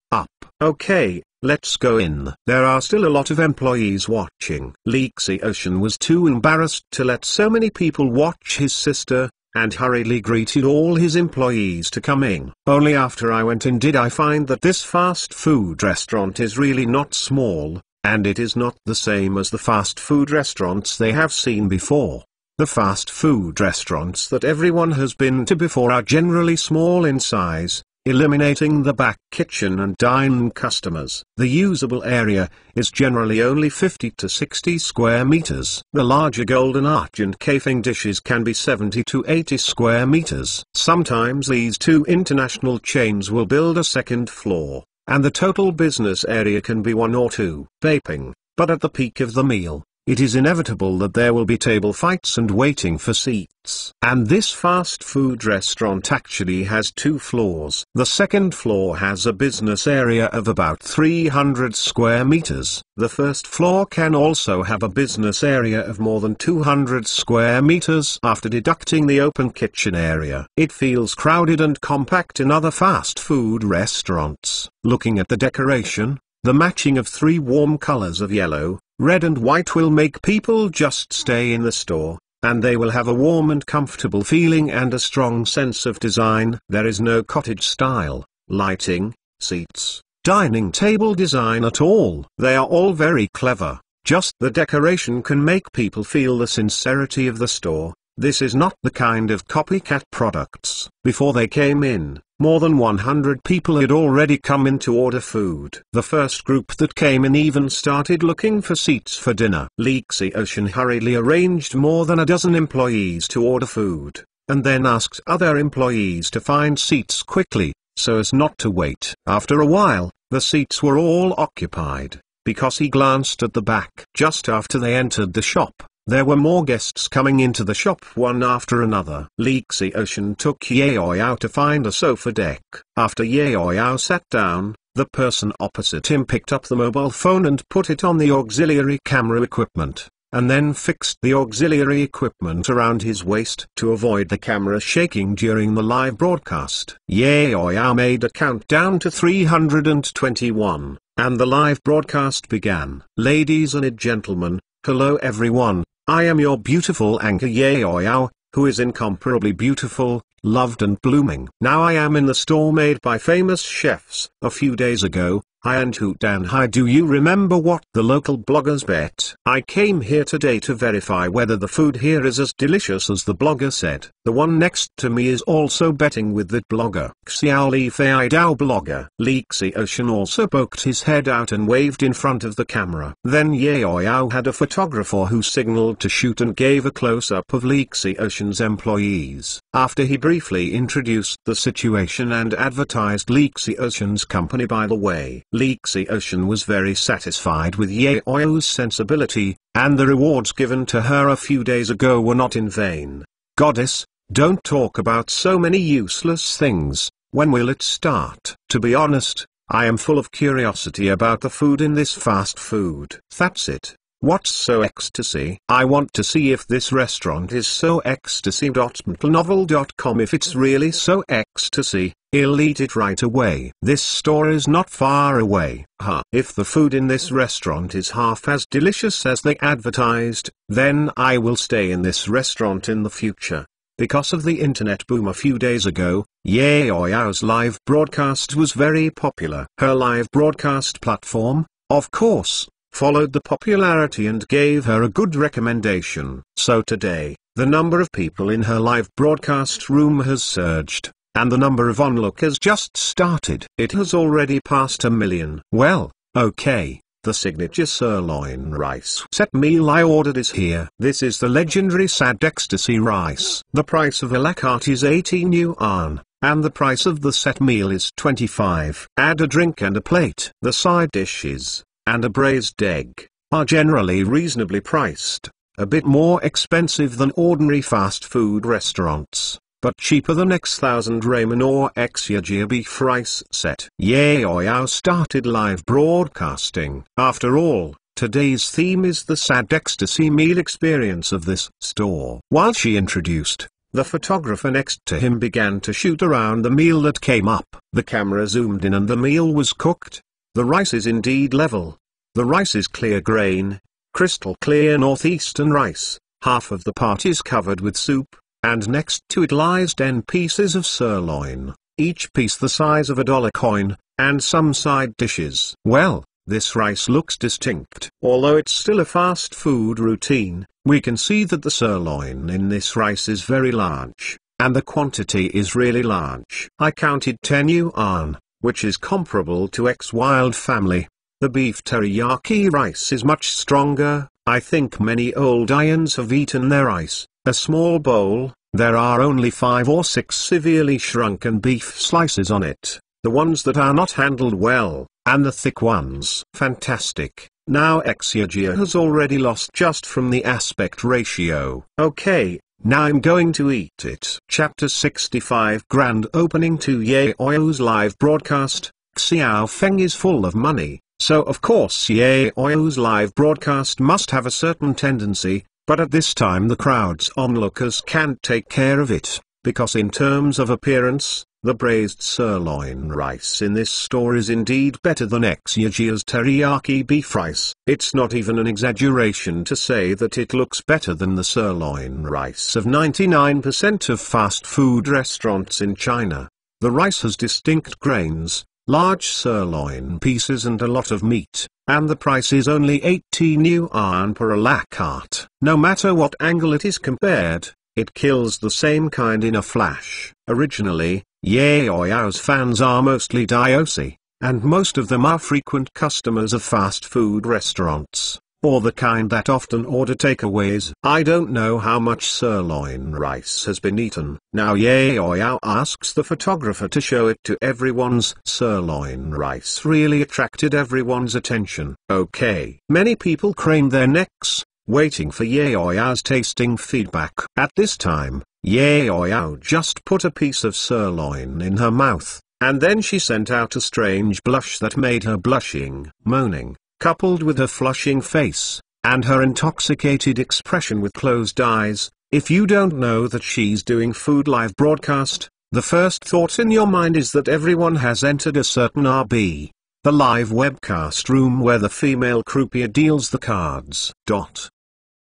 Okay, let's go in. There are still a lot of employees watching. Li Xiaoshan was too embarrassed to let so many people watch his sister, and hurriedly greeted all his employees to come in. Only after I went in did I find that this fast food restaurant is really not small, and it is not the same as the fast food restaurants they have seen before. The fast food restaurants that everyone has been to before are generally small in size, eliminating the back kitchen and dine customers. The usable area is generally only 50 to 60 square meters. The larger golden arch and kafing dishes can be 70 to 80 square meters. Sometimes these two international chains will build a second floor, and the total business area can be 1 or 2. Vaping, but at the peak of the meal, it is inevitable that there will be table fights and waiting for seats. And this fast food restaurant actually has 2 floors. The second floor has a business area of about 300 square meters. The first floor can also have a business area of more than 200 square meters after deducting the open kitchen area. It feels crowded and compact in other fast food restaurants. Looking at the decoration, the matching of 3 warm colors of yellow, red and white will make people just stay in the store, and they will have a warm and comfortable feeling and a strong sense of design. There is no cottage style, lighting, seats, dining table design at all. They are all very clever, just the decoration can make people feel the sincerity of the store. This is not the kind of copycat products. Before they came in, more than 100 people had already come in to order food. The first group that came in even started looking for seats for dinner. Lee Xiaoshan hurriedly arranged more than a dozen employees to order food, and then asked other employees to find seats quickly, so as not to wait. After a while, the seats were all occupied, because he glanced at the back. Just after they entered the shop, there were more guests coming into the shop one after another. Lee Xiaoshan took Yao to find a sofa deck. After Yao sat down, the person opposite him picked up the mobile phone and put it on the auxiliary camera equipment, and then fixed the auxiliary equipment around his waist to avoid the camera shaking during the live broadcast. Yao made a countdown to 321, and the live broadcast began. Ladies and gentlemen, hello everyone. I am your beautiful anchor Yao, who is incomparably beautiful, loved and blooming. Now I am in the store made by famous chefs. A few days ago, I and Hu Dan Hai, do you remember what the local bloggers bet? I came here today to verify whether the food here is as delicious as the blogger said. The one next to me is also betting with that blogger. Xiao Li Fei Dao blogger. Lee Xiaoshan also poked his head out and waved in front of the camera. Then Yao had a photographer who signaled to shoot and gave a close-up of Lee Xiaoshan's employees. After he briefly introduced the situation and advertised Lee Xiaoshan's company. By the way, Lee Xiaoshan was very satisfied with Yao's sensibility, and the rewards given to her a few days ago were not in vain. Goddess, don't talk about so many useless things. When will it start? To be honest, I am full of curiosity about the food in this fast food. That's it. What's so ecstasy? I want to see if this restaurant is so ecstasy.mplnovel.com. If it's really so ecstasy, I'll eat it right away. This store is not far away. If the food in this restaurant is half as delicious as they advertised, then I will stay in this restaurant in the future. Because of the internet boom a few days ago, Yao's live broadcast was very popular. Her live broadcast platform, of course, followed the popularity and gave her a good recommendation. So today, the number of people in her live broadcast room has surged, and the number of onlookers just started. It has already passed 1 million. Well, okay, the signature sirloin rice set meal I ordered is here. This is the legendary Sad Ecstasy rice. The price of a la carte is 18 yuan, and the price of the set meal is 25. Add a drink and a plate. The side dishes and a braised egg are generally reasonably priced, a bit more expensive than ordinary fast food restaurants, but cheaper than X1000 ramen or Xyajia beef rice set. Yao started live broadcasting. After all, today's theme is the Sad Ecstasy meal experience of this store. While she introduced, the photographer next to him began to shoot around the meal that came up. The camera zoomed in and the meal was cooked. The rice is indeed level. The rice is clear grain, crystal clear northeastern rice. Half of the pot is covered with soup, and next to it lies 10 pieces of sirloin, each piece the size of a dollar coin, and some side dishes. Well, this rice looks distinct. Although it's still a fast food routine, we can see that the sirloin in this rice is very large, and the quantity is really large. I counted 10 yuan, which is comparable to X Wild Family. The beef teriyaki rice is much stronger. I think many old Ions have eaten their rice. A small bowl, there are only 5 or 6 severely shrunken beef slices on it, the ones that are not handled well, and the thick ones. Fantastic. Now Xyajia has already lost just from the aspect ratio. Okay, now I'm going to eat it. Chapter 65 Grand Opening to Yao's live broadcast. Xiao Feng is full of money, so of course Yao's live broadcast must have a certain tendency, but at this time the crowd's onlookers can't take care of it, because in terms of appearance, the braised sirloin rice in this store is indeed better than Xyajia's teriyaki beef rice. It's not even an exaggeration to say that it looks better than the sirloin rice of 99% of fast food restaurants in China. The rice has distinct grains, large sirloin pieces and a lot of meat, and the price is only 18 yuan per a la carte. No matter what angle it is compared, it kills the same kind in a flash. Originally, Yaoyao's fans are mostly Diosi, and most of them are frequent customers of fast food restaurants, or the kind that often order takeaways. I don't know how much sirloin rice has been eaten. Now Yaoyao asks the photographer to show it to everyone's sirloin rice really attracted everyone's attention. Okay. Many people craned their necks, waiting for Yaoyao's tasting feedback. At this time, Yaoyao just put a piece of sirloin in her mouth, and then she sent out a strange blush that made her blushing, moaning, coupled with her flushing face, and her intoxicated expression with closed eyes. If you don't know that she's doing food live broadcast, the first thought in your mind is that everyone has entered a certain RB, the live webcast room where the female croupier deals the cards.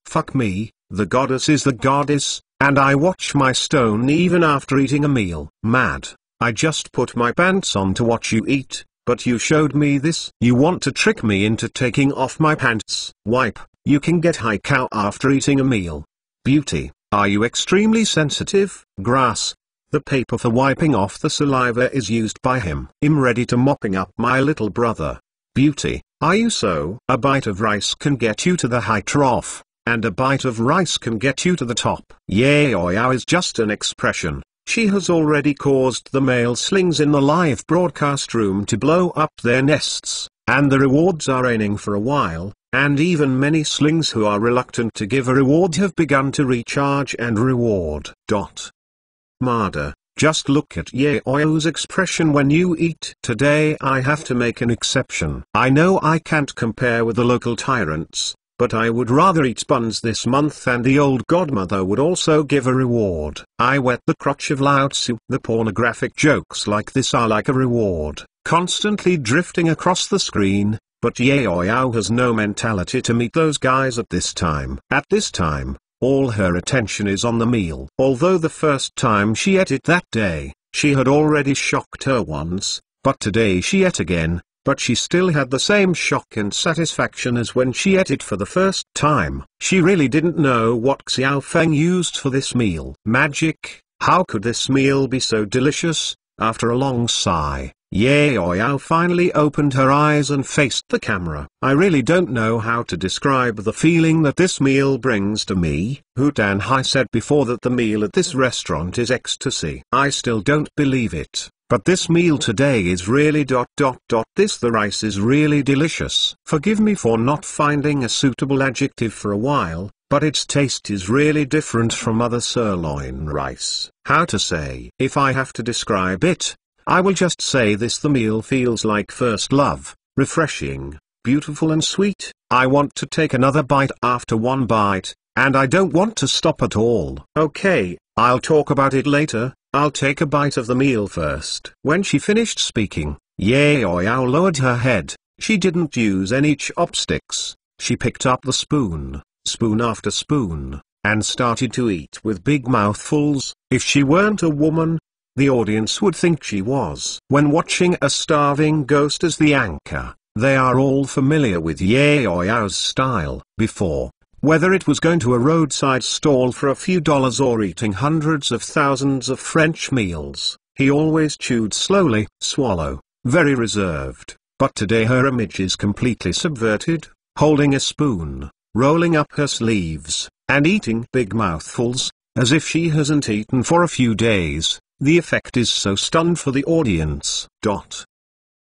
Fuck me, the goddess is the goddess, and I watch my stone even after eating a meal. Mad. I just put my pants on to watch you eat, but you showed me this. You want to trick me into taking off my pants. Wipe, you can get high cow after eating a meal. Beauty, are you extremely sensitive? Grass, the paper for wiping off the saliva is used by him. I'm ready to mopping up my little brother. Beauty, are you so? A bite of rice can get you to the high trough, and a bite of rice can get you to the top. Yaoyao is just an expression. She has already caused the male slings in the live broadcast room to blow up their nests, and the rewards are raining for a while, and even many slings who are reluctant to give a reward have begun to recharge and reward. Mada, just look at Yaoyao's expression when you eat. Today I have to make an exception. I know I can't compare with the local tyrants, but I would rather eat buns this month, and the old godmother would also give a reward. I wet the crotch of Lao Tzu. The pornographic jokes like this are like a reward, constantly drifting across the screen, but Yaoyao has no mentality to meet those guys at this time. At this time, all her attention is on the meal. Although the first time she ate it that day, she had already shocked her once, but today she ate again. But she still had the same shock and satisfaction as when she ate it for the first time. She really didn't know what Xiao Feng used for this meal. Magic, how could this meal be so delicious? After a long sigh, Yaoyao finally opened her eyes and faced the camera. I really don't know how to describe the feeling that this meal brings to me. Hu Danhai said before that the meal at this restaurant is ecstasy. I still don't believe it. But this meal today is really ... This the rice is really delicious. Forgive me for not finding a suitable adjective for a while, but its taste is really different from other sirloin rice. How to say? If I have to describe it, I will just say this: the meal feels like first love, refreshing, beautiful and sweet. I want to take another bite after one bite, and I don't want to stop at all. Okay, I'll talk about it later. I'll take a bite of the meal first. When she finished speaking, Yaoyao lowered her head. She didn't use any chopsticks. She picked up the spoon, spoon after spoon, and started to eat with big mouthfuls. If she weren't a woman, the audience would think she was. When watching a starving ghost as the anchor, they are all familiar with Yaoyao's style. Before, whether it was going to a roadside stall for a few dollars or eating hundreds of thousands of French meals, he always chewed slowly, swallow, very reserved. But today her image is completely subverted, holding a spoon, rolling up her sleeves, and eating big mouthfuls, as if she hasn't eaten for a few days. The effect is so stunned for the audience.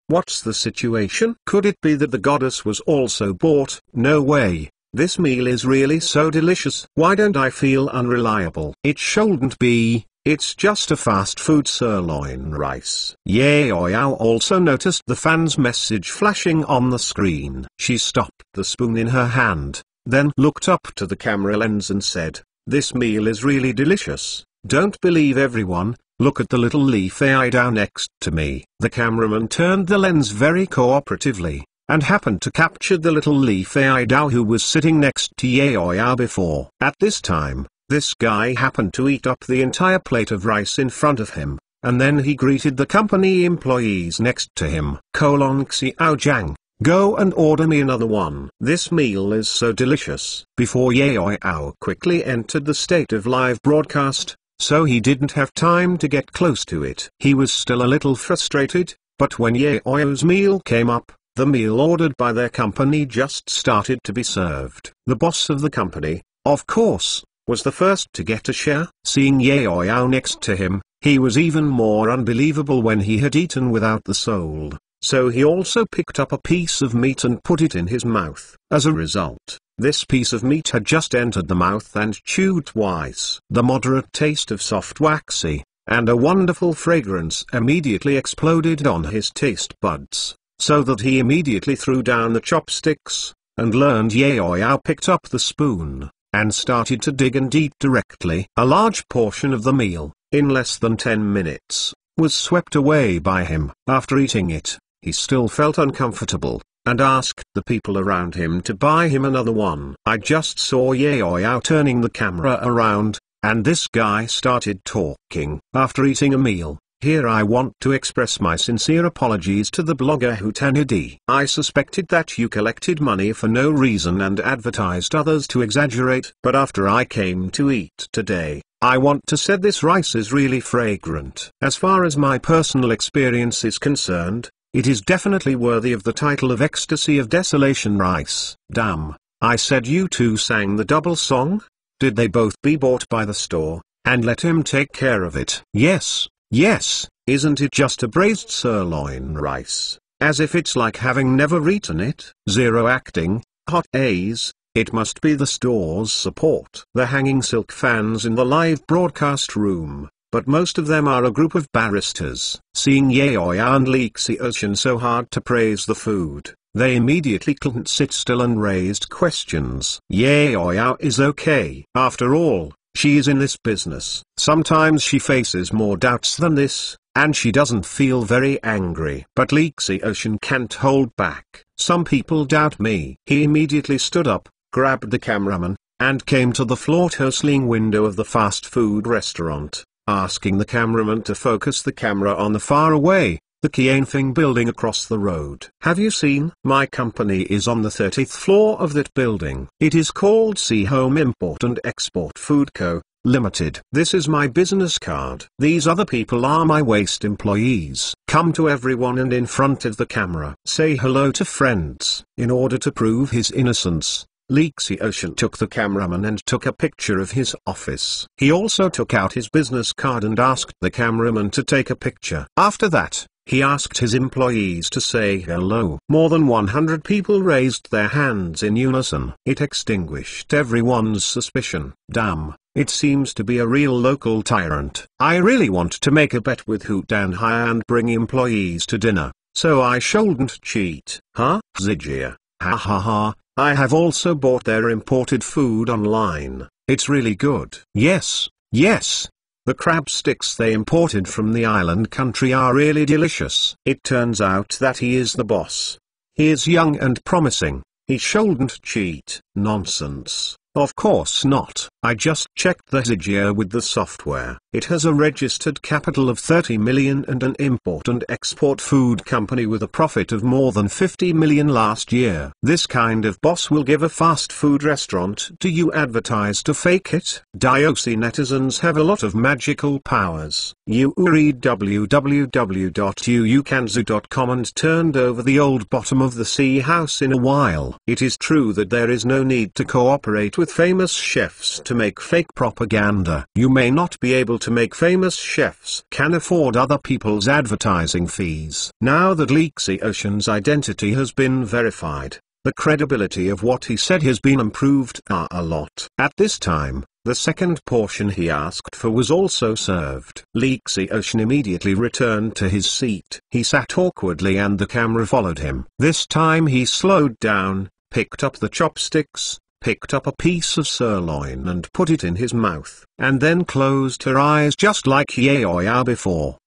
What's the situation? Could it be that the goddess was also bought? No way. This meal is really so delicious. Why don't I feel unreliable? It shouldn't be. It's just a fast food sirloin rice. Yaoyao also noticed the fan's message flashing on the screen. She stopped the spoon in her hand, then looked up to the camera lens and said, "This meal is really delicious. Don't believe everyone. Look at the little leaf AI down next to me." The cameraman turned the lens very cooperatively, and happened to capture the little leaf AI Dao who was sitting next to Yaoyao before. At this time, this guy happened to eat up the entire plate of rice in front of him, and then he greeted the company employees next to him. Xiao Jiang, go and order me another one. This meal is so delicious. Before Yao quickly entered the state of live broadcast, so he didn't have time to get close to it. He was still a little frustrated, but when Yao's meal came up, the meal ordered by their company just started to be served. The boss of the company, of course, was the first to get a share. Seeing Yao next to him, he was even more unbelievable when he had eaten without the soul, so he also picked up a piece of meat and put it in his mouth. As a result, this piece of meat had just entered the mouth and chewed twice. The moderate taste of soft waxy, and a wonderful fragrance immediately exploded on his taste buds, so that he immediately threw down the chopsticks, and learned Yao picked up the spoon, and started to dig and eat directly. A large portion of the meal, in less than 10 minutes, was swept away by him. After eating it, he still felt uncomfortable, and asked the people around him to buy him another one. I just saw Yao turning the camera around, and this guy started talking. After eating a meal, here I want to express my sincere apologies to the blogger Hutanidi. I suspected that you collected money for no reason and advertised others to exaggerate. But after I came to eat today, I want to say this rice is really fragrant. As far as my personal experience is concerned, it is definitely worthy of the title of Ecstasy of Desolation Rice. Damn, I said you two sang the double song? Did they both be bought by the store, and let him take care of it? Yes. Yes, isn't it just a braised sirloin rice? As if it's like having never eaten it. Zero acting, hot A's, it must be the store's support. The hanging silk fans in the live broadcast room, but most of them are a group of baristas. Seeing Yao and Li Xiaoshan so hard to praise the food, they immediately couldn't sit still and raised questions. Yao is okay. After all, she is in this business. Sometimes she faces more doubts than this, and she doesn't feel very angry. But Li Xiaoshan can't hold back. Some people doubt me. He immediately stood up, grabbed the cameraman, and came to the floor-to-ceiling window of the fast food restaurant, asking the cameraman to focus the camera on the far away, the Qianfeng building across the road. Have you seen? My company is on the 30th floor of that building. It is called Sea Home Import and Export Food Co., Limited. This is my business card. These other people are my waste employees. Come to everyone and in front of the camera. Say hello to friends. In order to prove his innocence, Li Xiaoshan took the cameraman and took a picture of his office. He also took out his business card and asked the cameraman to take a picture. After that, he asked his employees to say hello. More than 100 people raised their hands in unison. It extinguished everyone's suspicion. Damn, it seems to be a real local tyrant. I really want to make a bet with Hu Danhai and bring employees to dinner, so I shouldn't cheat. Huh? Zijia. Ha ha ha, I have also bought their imported food online. It's really good. Yes, yes. The crab sticks they imported from the island country are really delicious. It turns out that he is the boss. He is young and promising. He shouldn't cheat. Nonsense. Of course not. I just checked the Zijia with the software. It has a registered capital of 30 million and an import and export food company with a profit of more than 50 million last year. This kind of boss will give a fast food restaurant to you advertise to fake it. Diosi netizens have a lot of magical powers. You read www.uukanzu.com and turned over the old bottom of the sea house in a while. It is true that there is no need to cooperate with famous chefs to make fake propaganda. You may not be able to make famous chefs can afford other people's advertising fees. Now that Li Xiaoshan's identity has been verified, the credibility of what he said has been improved a lot. At this time, the second portion he asked for was also served. Li Xiaoshan immediately returned to his seat. He sat awkwardly and the camera followed him. This time he slowed down, picked up the chopsticks, picked up a piece of sirloin and put it in his mouth, and then closed her eyes just like Yao before.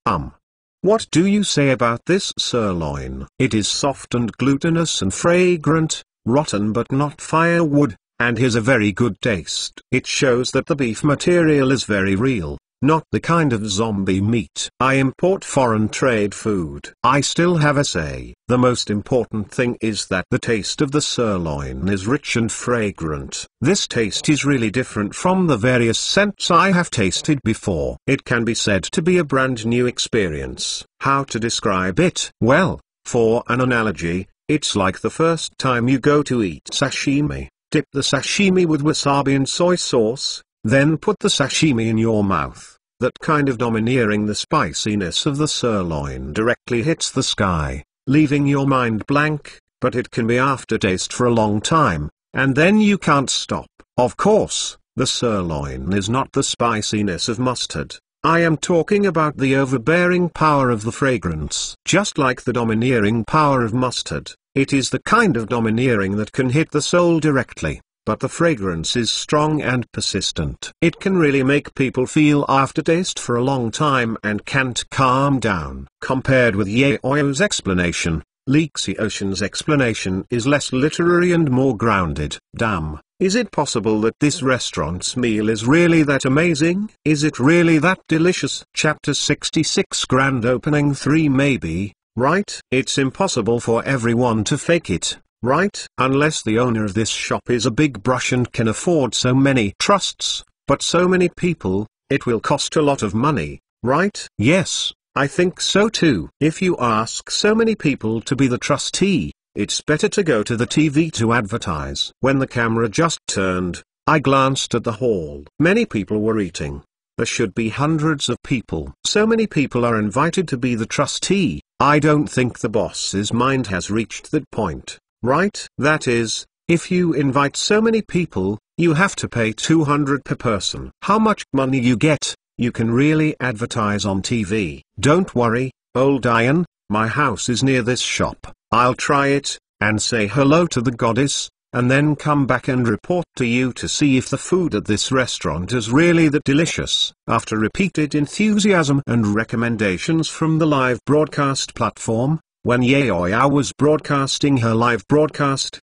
What do you say about this sirloin? It is soft and glutinous and fragrant, rotten but not firewood, and has a very good taste. It shows that the beef material is very real. not the kind of zombie meat. I import foreign trade food. I still have a say. The most important thing is that the taste of the sirloin is rich and fragrant. This taste is really different from the various scents I have tasted before. It can be said to be a brand new experience. How to describe it? Well, for an analogy, it's like the first time you go to eat sashimi. Dip the sashimi with wasabi and soy sauce, then put the sashimi in your mouth. That kind of domineering, the spiciness of the sirloin directly hits the sky, leaving your mind blank, but it can be aftertaste for a long time, and then you can't stop. Of course, the sirloin is not the spiciness of mustard. I am talking about the overbearing power of the fragrance. Just like the domineering power of mustard, it is the kind of domineering that can hit the soul directly, but the fragrance is strong and persistent. It can really make people feel aftertaste for a long time and can't calm down. Compared with Yao's explanation, Lexi Ocean's explanation is less literary and more grounded. Damn. Is it possible that this restaurant's meal is really that amazing? Is it really that delicious? Chapter 66 Grand Opening 3 Maybe, right? It's impossible for everyone to fake it, right? Unless the owner of this shop is a big brush and can afford so many trusts, but so many people, it will cost a lot of money, right? Yes, I think so too. If you ask so many people to be the trustee, it's better to go to the TV to advertise. When the camera just turned, I glanced at the hall. Many people were eating. There should be hundreds of people. So many people are invited to be the trustee. I don't think the boss's mind has reached that point, right? That is, if you invite so many people, you have to pay $200 per person. How much money you get, you can really advertise on TV. Don't worry, old Diane, my house is near this shop. I'll try it, and say hello to the goddess, and then come back and report to you to see if the food at this restaurant is really that delicious. After repeated enthusiasm and recommendations from the live broadcast platform, when Yaoya was broadcasting her live broadcast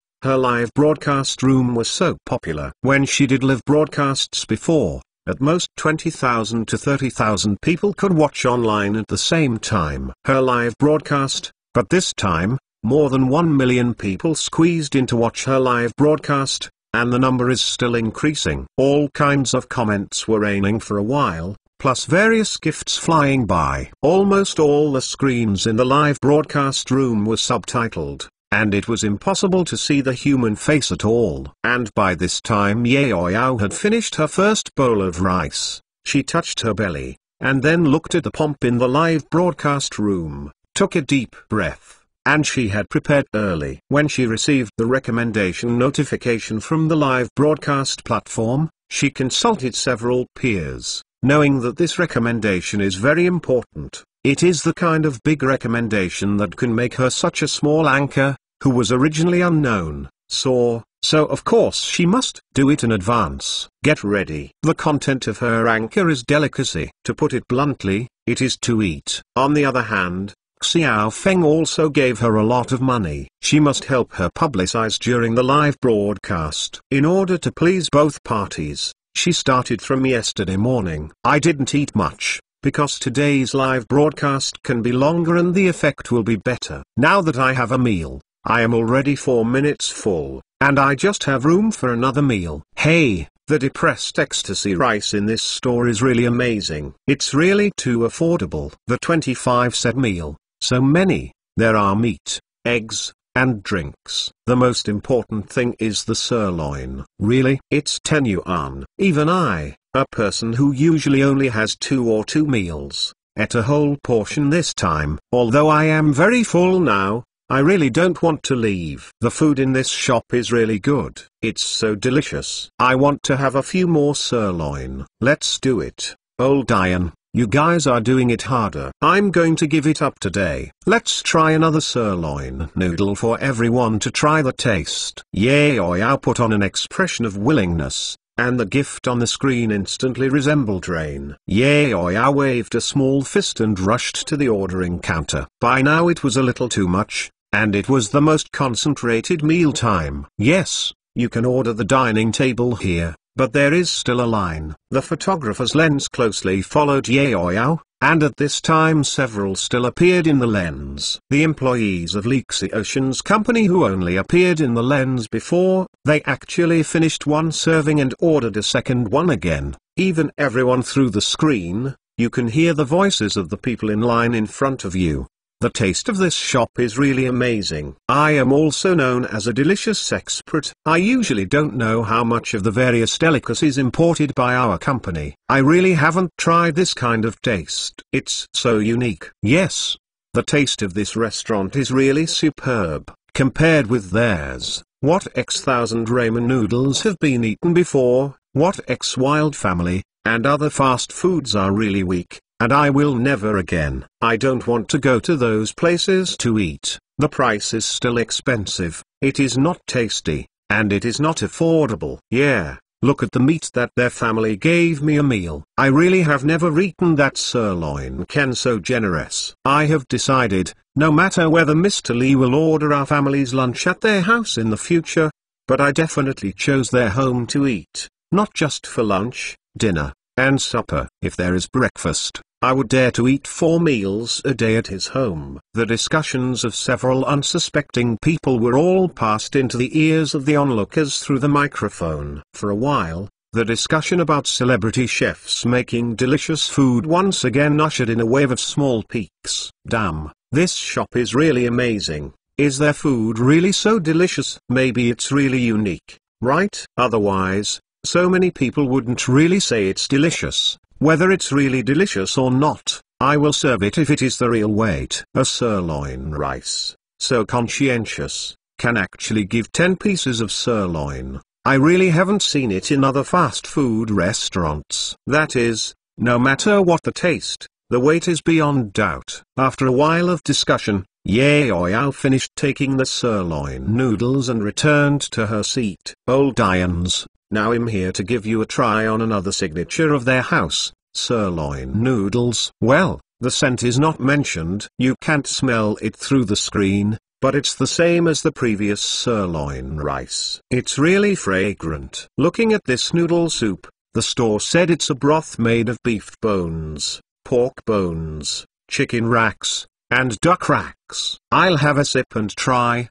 room was so popular. When she did live broadcasts before, at most 20,000 to 30,000 people could watch online at the same time. Her live broadcast, but this time, more than 1 million people squeezed in to watch her live broadcast, and the number is still increasing. All kinds of comments were raining for a while, plus various gifts flying by. Almost all the screens in the live broadcast room were subtitled, and it was impossible to see the human face at all. And by this time Yaoyao had finished her first bowl of rice. She touched her belly, and then looked at the pomp in the live broadcast room, took a deep breath. And she had prepared early. When she received the recommendation notification from the live broadcast platform, she consulted several peers, knowing that this recommendation is very important. It is the kind of big recommendation that can make her such a small anchor, who was originally unknown, so of course she must do it in advance. Get ready. The content of her anchor is delicacy. To put it bluntly, it is to eat. On the other hand, Xiao Feng also gave her a lot of money. She must help her publicize during the live broadcast. In order to please both parties, she started from yesterday morning. I didn't eat much, because today's live broadcast can be longer and the effect will be better. Now that I have a meal, I am already 4 minutes full, and I just have room for another meal. Hey, the depressed ecstasy rice in this store is really amazing. It's really too affordable. The 25-set meal. So many, there are meat, eggs, and drinks. The most important thing is the sirloin. Really? It's 10 yuan. Even I, a person who usually only has 2 or 2 meals, ate a whole portion this time. Although I am very full now, I really don't want to leave. The food in this shop is really good. It's so delicious. I want to have a few more sirloin. Let's do it. Old Diane. You guys are doing it harder. I'm going to give it up today. Let's try another sirloin noodle for everyone to try the taste. Yaoyao put on an expression of willingness, and the gift on the screen instantly resembled rain. Yaoyao waved a small fist and rushed to the ordering counter. By now it was a little too much, and it was the most concentrated meal time. Yes, you can order the dining table here. But there is still a line. The photographer's lens closely followed Ye Ouyao, and at this time several still appeared in the lens. The employees of Lixi Ocean's company who only appeared in the lens before, they actually finished one serving and ordered a second one again. Even everyone through the screen, you can hear the voices of the people in line in front of you. The taste of this shop is really amazing. I am also known as a delicious expert. I usually don't know how much of the various delicacies imported by our company. I really haven't tried this kind of taste. It's so unique. Yes, the taste of this restaurant is really superb. Compared with theirs, what X thousand ramen noodles have been eaten before, what X Wild Family, and other fast foods are really weak. And I will never again. I don't want to go to those places to eat. The price is still expensive, it is not tasty, and it is not affordable. Yeah, look at the meat that their family gave me a meal. I really have never eaten that sirloin can so generous. I have decided, no matter whether Mr. Lee will order our family's lunch at their house in the future, but I definitely chose their home to eat, not just for lunch, dinner, and supper. If there is breakfast, I would dare to eat 4 meals a day at his home. The discussions of several unsuspecting people were all passed into the ears of the onlookers through the microphone. For a while, the discussion about celebrity chefs making delicious food once again ushered in a wave of small peaks. Damn, this shop is really amazing. Is their food really so delicious? Maybe it's really unique, right? Otherwise, so many people wouldn't really say it's delicious. Whether it's really delicious or not, I will serve it if it is the real weight. A sirloin rice, so conscientious, can actually give 10 pieces of sirloin. I really haven't seen it in other fast food restaurants. That is, no matter what the taste, the weight is beyond doubt. After a while of discussion, Ye Ouyao finished taking the sirloin noodles and returned to her seat. Old Irons. Now I'm here to give you a try on another signature of their house, sirloin noodles. Well, the scent is not mentioned. You can't smell it through the screen, but it's the same as the previous sirloin rice. It's really fragrant. Looking at this noodle soup, the store said it's a broth made of beef bones, pork bones, chicken racks, and duck racks. I'll have a sip and try.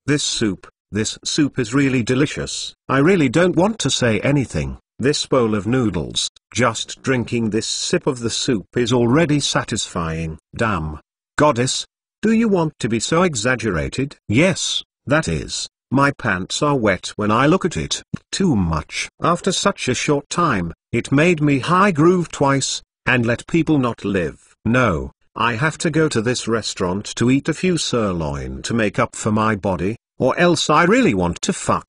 This soup is really delicious. I really don't want to say anything. This bowl of noodles, just drinking this sip of the soup is already satisfying. Damn. Goddess, do you want to be so exaggerated? Yes, that is. My pants are wet when I look at it. Too much. After such a short time, it made me high groove twice, and let people not live. No, I have to go to this restaurant to eat a few sirloin to make up for my body. Or else I really want to fuck.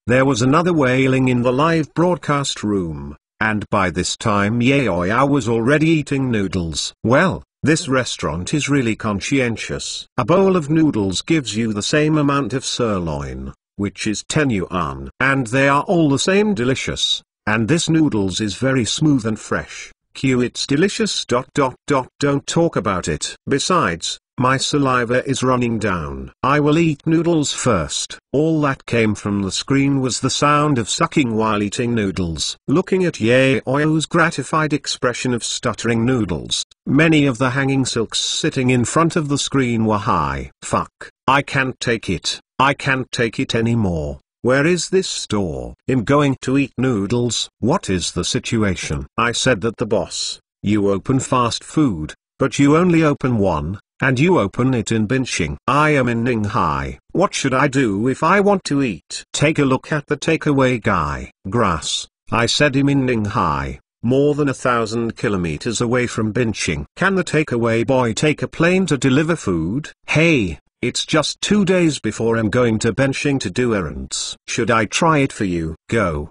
There was another wailing in the live broadcast room, and by this time Ye Ouyao was already eating noodles. Well, this restaurant is really conscientious. A bowl of noodles gives you the same amount of sirloin, which is 10 yuan. And they are all the same delicious, and this noodles is very smooth and fresh. It's delicious. Don't talk about it. Besides, my saliva is running down. I will eat noodles first. All that came from the screen was the sound of sucking while eating noodles. Looking at Ye Ouyao's gratified expression of stuttering noodles, many of the hanging silks sitting in front of the screen were high. Fuck, I can't take it. I can't take it anymore. Where is this store? I'm going to eat noodles. What is the situation? I said that the boss, you open fast food, but you only open one, and you open it in Binching. I am in Ninghai. What should I do if I want to eat? Take a look at the takeaway guy. Grass. I said him in Ninghai, more than 1,000 kilometers away from Binching. Can the takeaway boy take a plane to deliver food? Hey, it's just 2 days before I'm going to Binching to do errands. Should I try it for you? Go.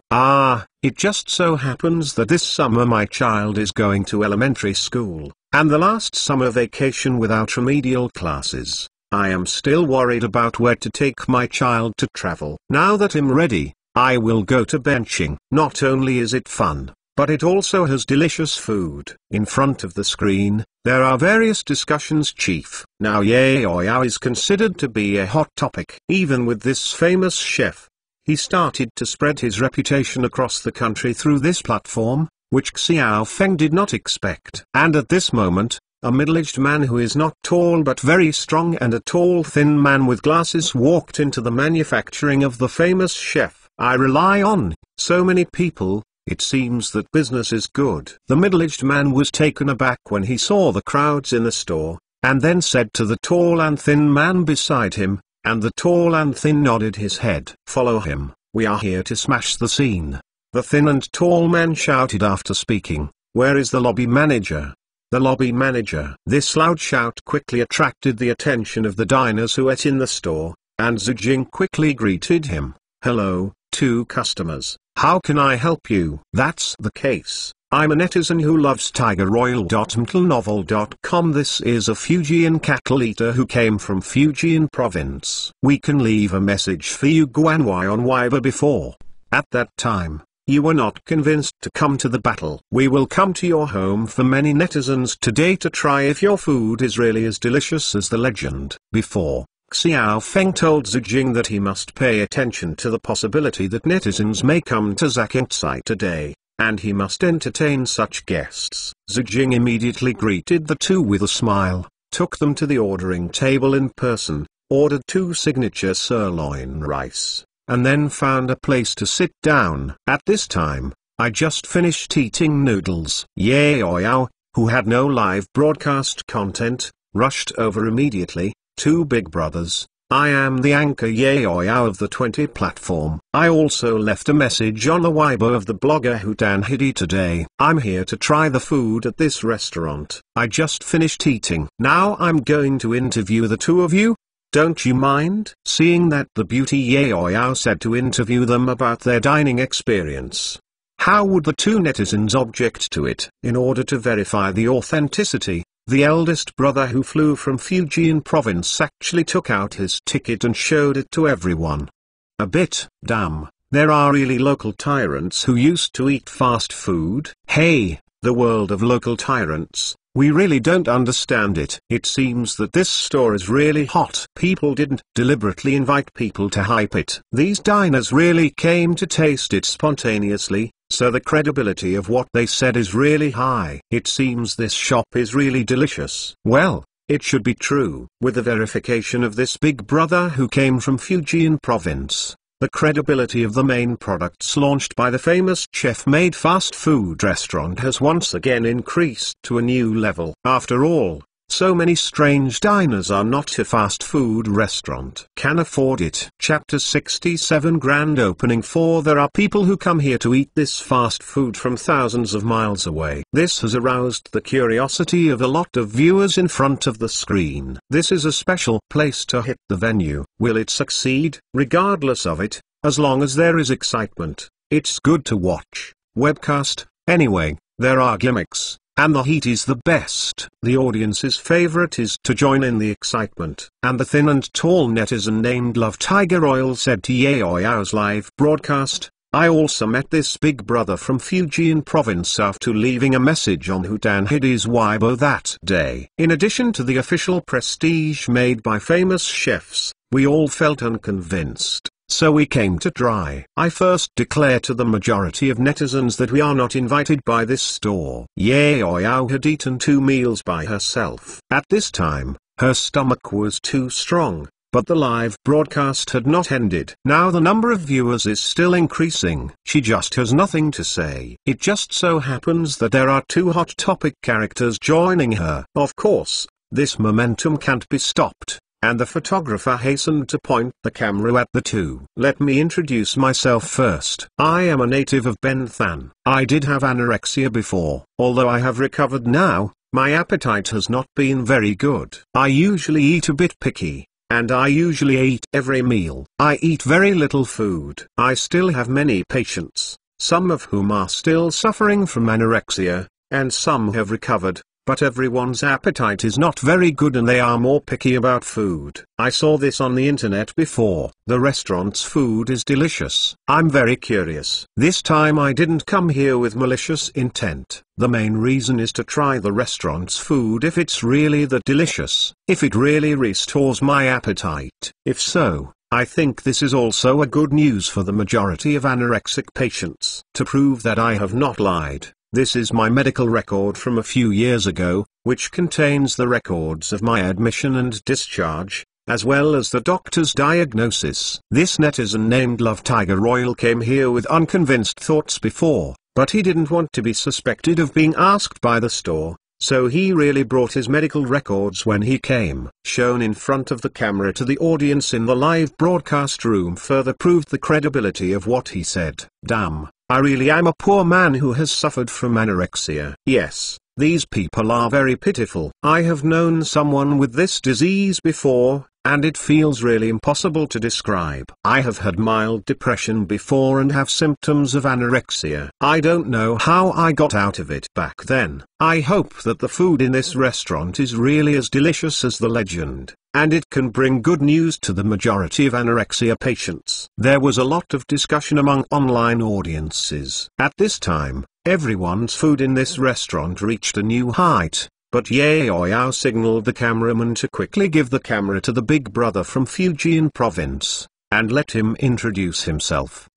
It just so happens that this summer my child is going to elementary school, and the last summer vacation without remedial classes. I am still worried about where to take my child to travel. Now that I'm ready, I will go to Binching. Not only is it fun, but it also has delicious food. In front of the screen, there are various discussions. Chief. Now Ye Ouyao is considered to be a hot topic. Even with this famous chef, he started to spread his reputation across the country through this platform, which Xiao Feng did not expect. And at this moment, a middle-aged man who is not tall but very strong and a tall thin man with glasses walked into the manufacturing of the famous chef I rely on. So many people, it seems that business is good. The middle-aged man was taken aback when he saw the crowds in the store, and then said to the tall and thin man beside him, and the tall and thin nodded his head. Follow him, we are here to smash the scene. The thin and tall man shouted after speaking, where is the lobby manager? The lobby manager. This loud shout quickly attracted the attention of the diners who ate in the store, and Zhu Jing quickly greeted him. Hello, two customers, how can I help you? That's the case. I'm a netizen who loves tigerroyal.mtlnovel.com. This is a Fujian cattle eater who came from Fujian province. We can leave a message for you Guanwei on Weibo before. At that time, you were not convinced to come to the battle. We will come to your home for many netizens today to try if your food is really as delicious as the legend. Before, Xiao Feng told Zhu Jing that he must pay attention to the possibility that netizens may come to Zakintsai today, and he must entertain such guests. Zhu Jing immediately greeted the two with a smile, took them to the ordering table in person, ordered 2 signature sirloin rice, and then found a place to sit down. At this time, I just finished eating noodles. Yao, who had no live broadcast content, rushed over immediately. 2 big brothers, I am the anchor Yao of the 20 platform. I also left a message on the Weibo of the blogger Hutan Hidi today. I'm here to try the food at this restaurant. I just finished eating. Now I'm going to interview the 2 of you. Don't you mind? Seeing that the beauty Yao said to interview them about their dining experience. How would the 2 netizens object to it? In order to verify the authenticity, the eldest brother who flew from Fujian province actually took out his ticket and showed it to everyone. A bit, damn, there are really local tyrants who used to eat fast food. Hey, the world of local tyrants. We really don't understand it. It seems that this store is really hot. People didn't deliberately invite people to hype it. These diners really came to taste it spontaneously, so the credibility of what they said is really high. It seems this shop is really delicious. Well, it should be true. With the verification of this big brother who came from Fujian province, the credibility of the main products launched by the famous chef-made fast food restaurant has once again increased to a new level. After all, so many strange diners are not a fast food restaurant. Can afford it. Chapter 67 Grand Opening 4. There are people who come here to eat this fast food from thousands of miles away. This has aroused the curiosity of a lot of viewers in front of the screen. This is a special place to hit the venue. Will it succeed? Regardless of it, as long as there is excitement, it's good to watch. Webcast, anyway, there are gimmicks. And the heat is the best. The audience's favorite is to join in the excitement. And the thin and tall netizen named Love Tiger Royal said to Yaoyao's live broadcast, I also met this big brother from Fujian province after leaving a message on Hutan Hidi's Weibo that day. In addition to the official prestige made by famous chefs, we all felt unconvinced. So we came to try. I first declare to the majority of netizens that we are not invited by this store. Yao had eaten 2 meals by herself. At this time, her stomach was too strong, but the live broadcast had not ended. Now the number of viewers is still increasing. She just has nothing to say. It just so happens that there are 2 hot topic characters joining her. Of course, this momentum can't be stopped. And the photographer hastened to point the camera at the 2. Let me introduce myself first. I am a native of Benthan. I did have anorexia before. Although I have recovered now, my appetite has not been very good. I usually eat a bit picky, and I usually eat every meal. I eat very little food. I still have many patients, some of whom are still suffering from anorexia, and some have recovered. But everyone's appetite is not very good and they are more picky about food. I saw this on the internet before. The restaurant's food is delicious. I'm very curious. This time I didn't come here with malicious intent. The main reason is to try the restaurant's food if it's really that delicious. If it really restores my appetite. If so, I think this is also a good news for the majority of anorexic patients. To prove that I have not lied, this is my medical record from a few years ago, which contains the records of my admission and discharge, as well as the doctor's diagnosis. This netizen named Love Tiger Royal came here with unconvinced thoughts before, but he didn't want to be suspected of being asked by the store, so he really brought his medical records when he came. Shown in front of the camera to the audience in the live broadcast room further proved the credibility of what he said. Damn, I really am a poor man who has suffered from anorexia. Yes, these people are very pitiful. I have known someone with this disease before, and it feels really impossible to describe. I have had mild depression before and have symptoms of anorexia. I don't know how I got out of it back then. I hope that the food in this restaurant is really as delicious as the legend, and it can bring good news to the majority of anorexia patients. There was a lot of discussion among online audiences. At this time, everyone's food in this restaurant reached a new height. But Yaoyao signaled the cameraman to quickly give the camera to the big brother from Fujian province, and let him introduce himself.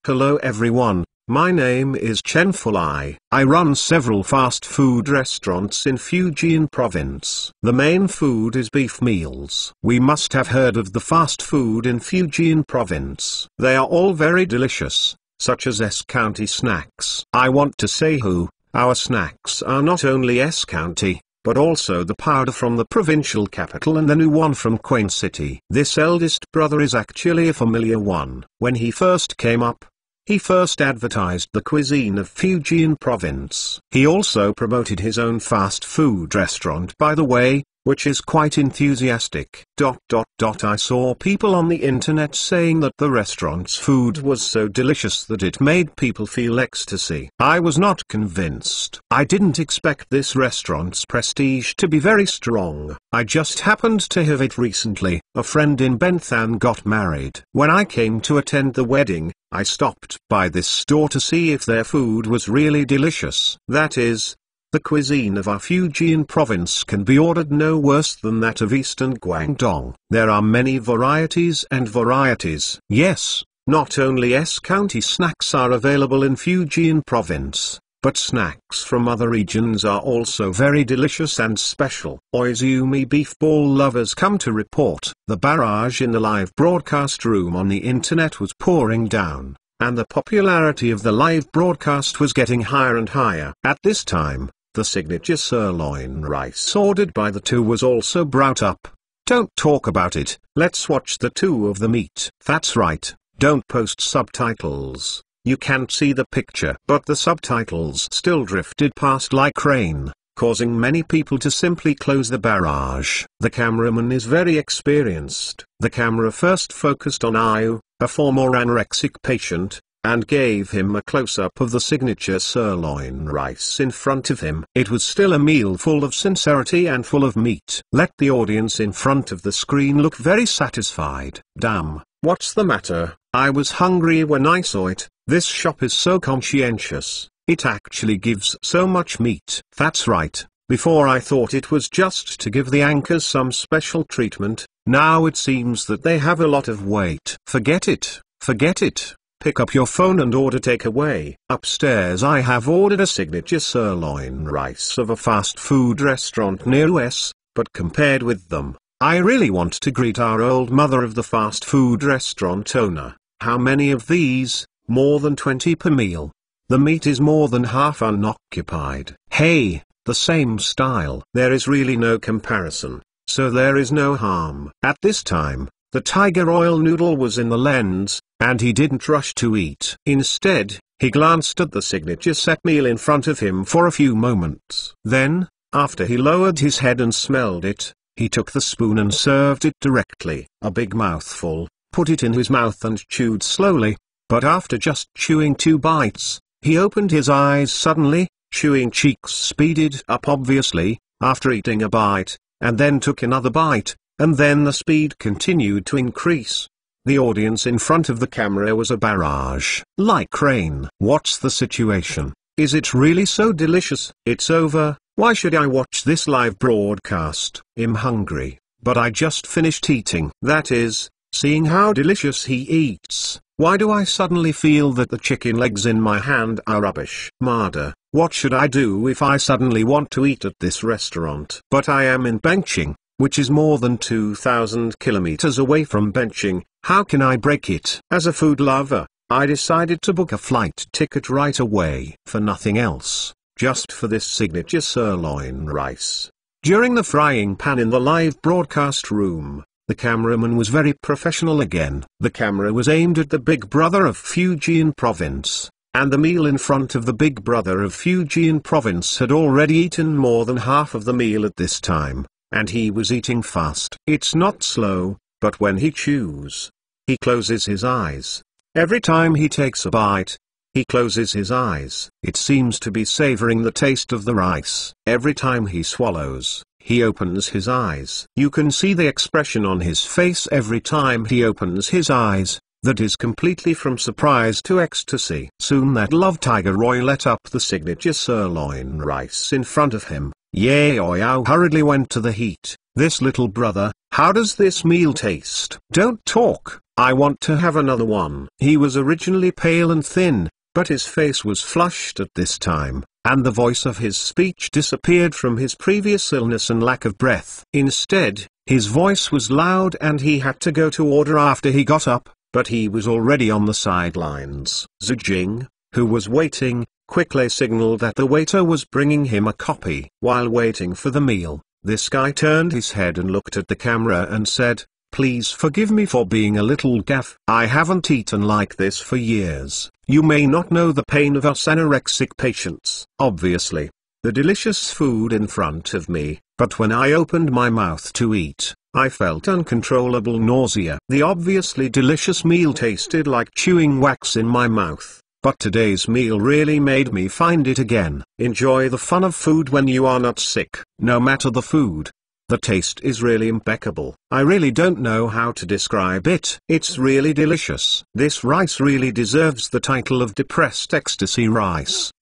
Hello everyone, my name is Chen Fulai. I run several fast food restaurants in Fujian province. The main food is beef meals. We must have heard of the fast food in Fujian province. They are all very delicious, such as S-County snacks. I want to say our snacks are not only S-County, but also the powder from the provincial capital and the new one from Queen City. This eldest brother is actually a familiar one. When he first came up, he first advertised the cuisine of Fujian province. He also promoted his own fast food restaurant, by the way, which is quite enthusiastic. I saw people on the internet saying that the restaurant's food was so delicious that it made people feel ecstasy. I was not convinced. I didn't expect this restaurant's prestige to be very strong. I just happened to have it recently. A friend in Benthan got married. When I came to attend the wedding, I stopped by this store to see if their food was really delicious. That is, the cuisine of our Fujian province can be ordered no worse than that of Eastern Guangdong. There are many varieties and varieties. Yes, not only S-County snacks are available in Fujian province, but snacks from other regions are also very delicious and special. Oizumi beef ball lovers come to report. The barrage in the live broadcast room on the internet was pouring down, and the popularity of the live broadcast was getting higher and higher. At this time, the signature sirloin rice ordered by the two was also brought up. Don't talk about it, let's watch the two of the meat. That's right, don't post subtitles. You can't see the picture. But the subtitles still drifted past like rain, causing many people to simply close the barrage. The cameraman is very experienced. The camera first focused on Ayu, a former anorexic patient, and gave him a close-up of the signature sirloin rice in front of him. It was still a meal full of sincerity and full of meat. Let the audience in front of the screen look very satisfied. Damn, what's the matter? I was hungry when I saw it. This shop is so conscientious. It actually gives so much meat. That's right. Before I thought it was just to give the anchors some special treatment. Now it seems that they have a lot of weight. Forget it. Forget it. Pick up your phone and order takeaway. Upstairs I have ordered a signature sirloin rice of a fast food restaurant near us, but compared with them, I really want to greet our old mother of the fast food restaurant owner. How many of these? More than 20 per meal. The meat is more than half unoccupied. Hey, the same style. There is really no comparison, so there is no harm. At this time, the tiger oil noodle was in the lens, and he didn't rush to eat. Instead, he glanced at the signature set meal in front of him for a few moments. Then, after he lowered his head and smelled it, he took the spoon and served it directly. A big mouthful, put it in his mouth and chewed slowly, but after just chewing 2 bites, he opened his eyes suddenly, chewing cheeks speeded up obviously, after eating a bite, and then took another bite, and then the speed continued to increase. The audience in front of the camera was a barrage, like rain. What's the situation? Is it really so delicious? It's over. Why should I watch this live broadcast? I'm hungry, but I just finished eating. That is, Seeing how delicious he eats, why do I suddenly feel that the chicken legs in my hand are rubbish? Marder, what should I do if I suddenly want to eat at this restaurant? But I am in Benching, which is more than 2,000 kilometers away from Benching. How can I break it? As a food lover, I decided to book a flight ticket right away. For nothing else, just for this signature sirloin rice. During the frying pan in the live broadcast room, the cameraman was very professional again. The camera was aimed at the big brother of Fujian province, and the meal in front of the big brother of Fujian province had already eaten more than half of the meal at this time, and he was eating fast. It's not slow, but when he chews, he closes his eyes. Every time he takes a bite, he closes his eyes. It seems to be savoring the taste of the rice. Every time he swallows, he opens his eyes. You can see the expression on his face every time he opens his eyes, that is completely from surprise to ecstasy. Soon that love tiger Roy let up the signature sirloin rice in front of him. Yao hurriedly went to the heat. This little brother, how does this meal taste? Don't talk, I want to have another one. He was originally pale and thin, but his face was flushed at this time, and the voice of his speech disappeared from his previous illness and lack of breath. Instead, his voice was loud and he had to go to order after he got up, but he was already on the sidelines. Zijing, who was waiting, quickly signaled that the waiter was bringing him a copy. While waiting for the meal, this guy turned his head and looked at the camera and said, "Please forgive me for being a little gaff. I haven't eaten like this for years. You may not know the pain of us anorexic patients." Obviously, the delicious food in front of me, but when I opened my mouth to eat, I felt uncontrollable nausea. The obviously delicious meal tasted like chewing wax in my mouth, but today's meal really made me find it again. Enjoy the fun of food when you are not sick. No matter the food, the taste is really impeccable. I really don't know how to describe it. It's really delicious. This rice really deserves the title of depressed ecstasy rice.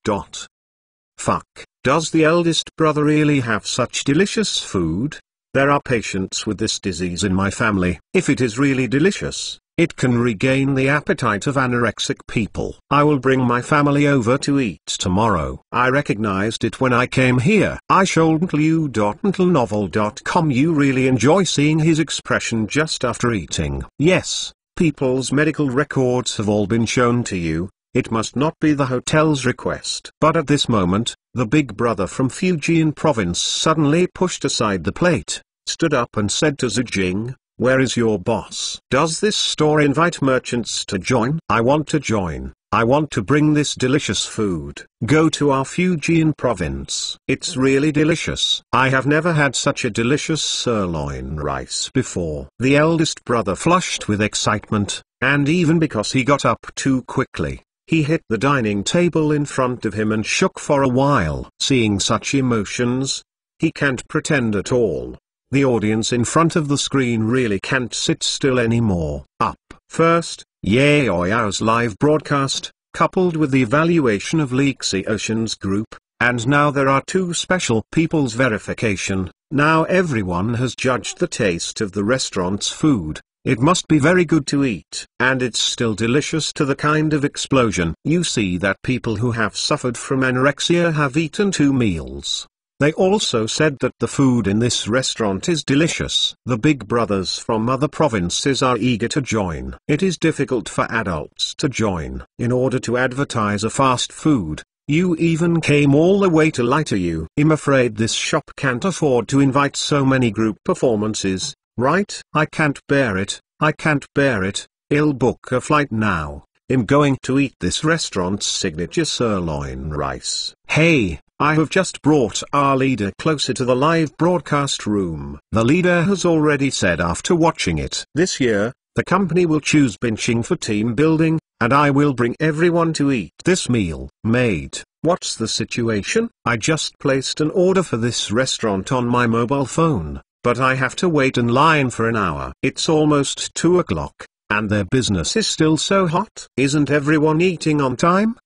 Fuck, does the eldest brother really have such delicious food? There are patients with this disease in my family. If it is really delicious, it can regain the appetite of anorexic people. I will bring my family over to eat tomorrow. I recognized it when I came here. I.showeduntil.novel.com. You really enjoy seeing his expression just after eating. Yes, people's medical records have all been shown to you. It must not be the hotel's request. But at this moment, the big brother from Fujian province suddenly pushed aside the plate, stood up and said to Zijing, "Where is your boss? Does this store invite merchants to join? I want to join. I want to bring this delicious food. Go to our Fujian province. It's really delicious. I have never had such a delicious sirloin rice before." The eldest brother flushed with excitement, and even because he got up too quickly, he hit the dining table in front of him and shook for a while. Seeing such emotions, he can't pretend at all. The audience in front of the screen really can't sit still anymore. Up first, Yaoyao's live broadcast, coupled with the evaluation of Lexi Ocean's group, and now there are two special people's verification. Now everyone has judged the taste of the restaurant's food. It must be very good to eat. And it's still delicious to the kind of explosion. You see that people who have suffered from anorexia have eaten 2 meals. They also said that the food in this restaurant is delicious. The big brothers from other provinces are eager to join. It is difficult for adults to join. In order to advertise a fast food, you even came all the way to lie to you. I'm afraid this shop can't afford to invite so many group performances. Right? I can't bear it. I can't bear it. I'll book a flight now. I'm going to eat this restaurant's signature sirloin rice. Hey, I have just brought our leader closer to the live broadcast room. The leader has already said after watching it, this year, the company will choose benching for team building, and I will bring everyone to eat this meal. Maid, what's the situation? I just placed an order for this restaurant on my mobile phone, but I have to wait in line for an hour. It's almost 2 o'clock, and their business is still so hot. Isn't everyone eating on time?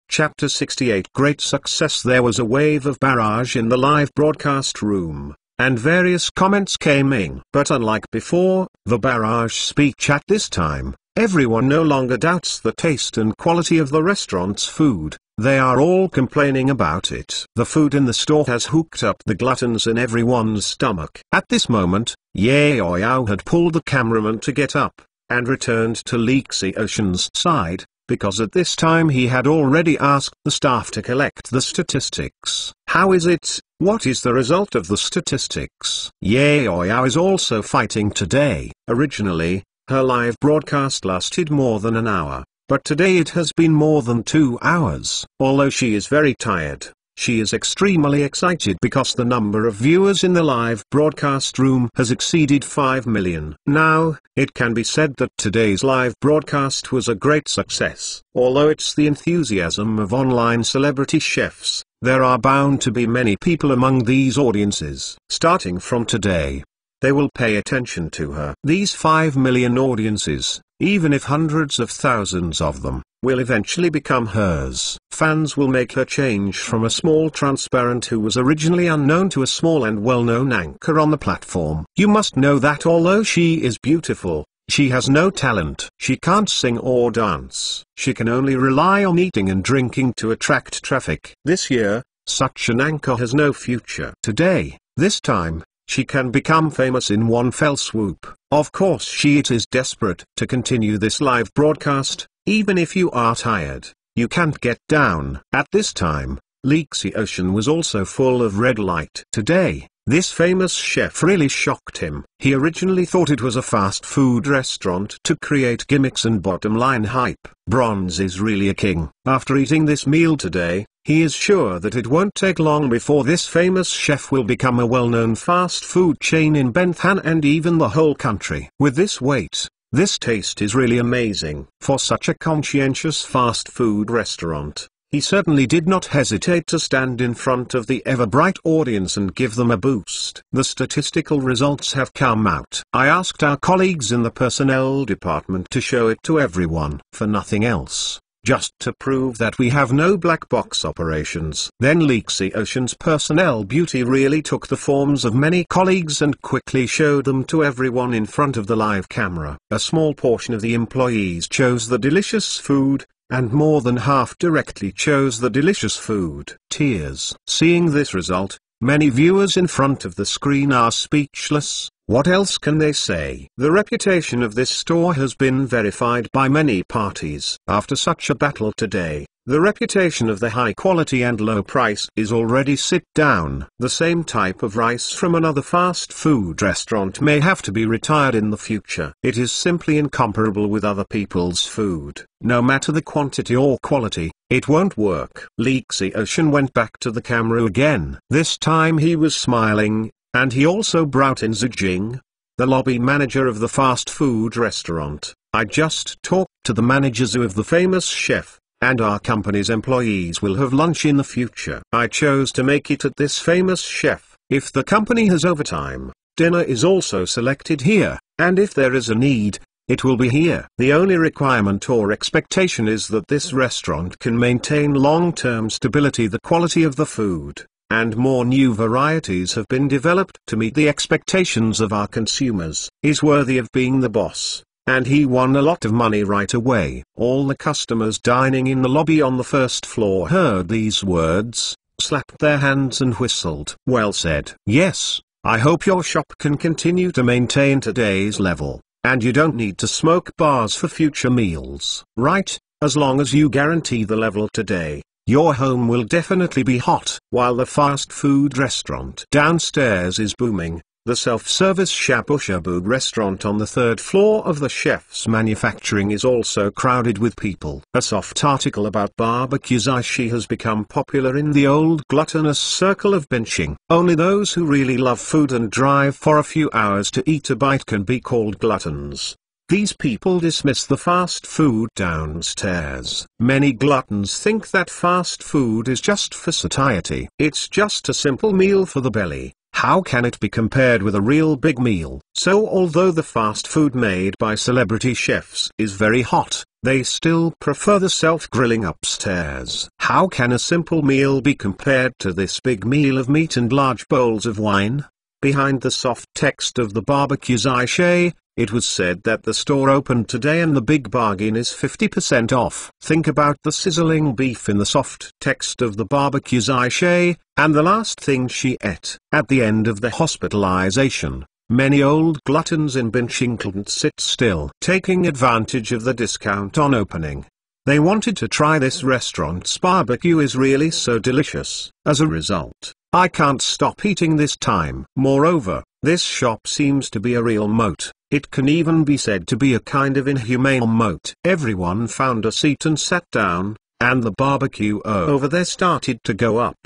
Chapter 68. Great success. There was a wave of barrage in the live broadcast room, and various comments came in. But unlike before, the barrage speech at this time, everyone no longer doubts the taste and quality of the restaurant's food. They are all complaining about it. The food in the store has hooked up the gluttons in everyone's stomach. At this moment, Yao Yao had pulled the cameraman to get up, and returned to Lexi Ocean's side, because at this time he had already asked the staff to collect the statistics. How is it? What is the result of the statistics? Yao Yao is also fighting today. Originally, her live broadcast lasted more than an hour. But today it has been more than 2 hours. Although she is very tired, she is extremely excited because the number of viewers in the live broadcast room has exceeded 5 million. Now, it can be said that today's live broadcast was a great success. Although it's the enthusiasm of online celebrity chefs, there are bound to be many people among these audiences. Starting from today, they will pay attention to her. These 5 million audiences, even if hundreds of thousands of them, will eventually become hers. Fans will make her change from a small transparent who was originally unknown to a small and well-known anchor on the platform. You must know that although she is beautiful, she has no talent. She can't sing or dance. She can only rely on eating and drinking to attract traffic. This year, such an anchor has no future. Today, this time, she can become famous in one fell swoop. Of course she is desperate to continue this live broadcast. Even if you are tired, you can't get down. At this time, Lexi Ocean was also full of red light. Today, this famous chef really shocked him. He originally thought it was a fast food restaurant to create gimmicks and bottom line hype. Bronze is really a king. After eating this meal today, he is sure that it won't take long before this famous chef will become a well-known fast food chain in Benthan and even the whole country. With this weight, this taste is really amazing. For such a conscientious fast food restaurant, he certainly did not hesitate to stand in front of the ever-bright audience and give them a boost. The statistical results have come out. I asked our colleagues in the personnel department to show it to everyone, for nothing else. Just to prove that we have no black box operations. Then Lexi Ocean's personnel beauty really took the forms of many colleagues and quickly showed them to everyone in front of the live camera. A small portion of the employees chose the delicious food, and more than half directly chose the delicious food. Tears. Seeing this result, many viewers in front of the screen are speechless. What else can they say? The reputation of this store has been verified by many parties. After such a battle today, the reputation of the high quality and low price is already sit down. The same type of rice from another fast food restaurant may have to be retired in the future. It is simply incomparable with other people's food. No matter the quantity or quality, it won't work. Lexi Ocean went back to the camera again. This time he was smiling. And he also brought in Zijing, the lobby manager of the fast food restaurant. I just talked to the managers of the famous chef, and our company's employees will have lunch in the future. I chose to make it at this famous chef. If the company has overtime, dinner is also selected here, and if there is a need, it will be here. The only requirement or expectation is that this restaurant can maintain long-term stability, the quality of the food. And more new varieties have been developed to meet the expectations of our consumers. He's worthy of being the boss, and he won a lot of money right away. All the customers dining in the lobby on the first floor heard these words, slapped their hands and whistled. Well said. Yes, I hope your shop can continue to maintain today's level, and you don't need to smoke bars for future meals. Right, as long as you guarantee the level today. Your home will definitely be hot. While the fast food restaurant downstairs is booming, the self-service Shabu Shabu restaurant on the third floor of the chef's manufacturing is also crowded with people. A soft article about barbecue sushi has become popular in the old gluttonous circle of benching. Only those who really love food and drive for a few hours to eat a bite can be called gluttons. These people dismiss the fast food downstairs. Many gluttons think that fast food is just for satiety. It's just a simple meal for the belly. How can it be compared with a real big meal? So although the fast food made by celebrity chefs is very hot, they still prefer the self-grilling upstairs. How can a simple meal be compared to this big meal of meat and large bowls of wine? Behind the soft text of the barbecue's Aisha, it was said that the store opened today and the big bargain is 50% off. Think about the sizzling beef in the soft text of the barbecue's Aisha, and the last thing she ate. At the end of the hospitalization, many old gluttons in Binching couldn't sit still, taking advantage of the discount on opening. They wanted to try this restaurant's barbecue is really so delicious. As a result, I can't stop eating this time. Moreover, this shop seems to be a real moat. It can even be said to be a kind of inhumane moat. Everyone found a seat and sat down, and the barbecue over there started to go up.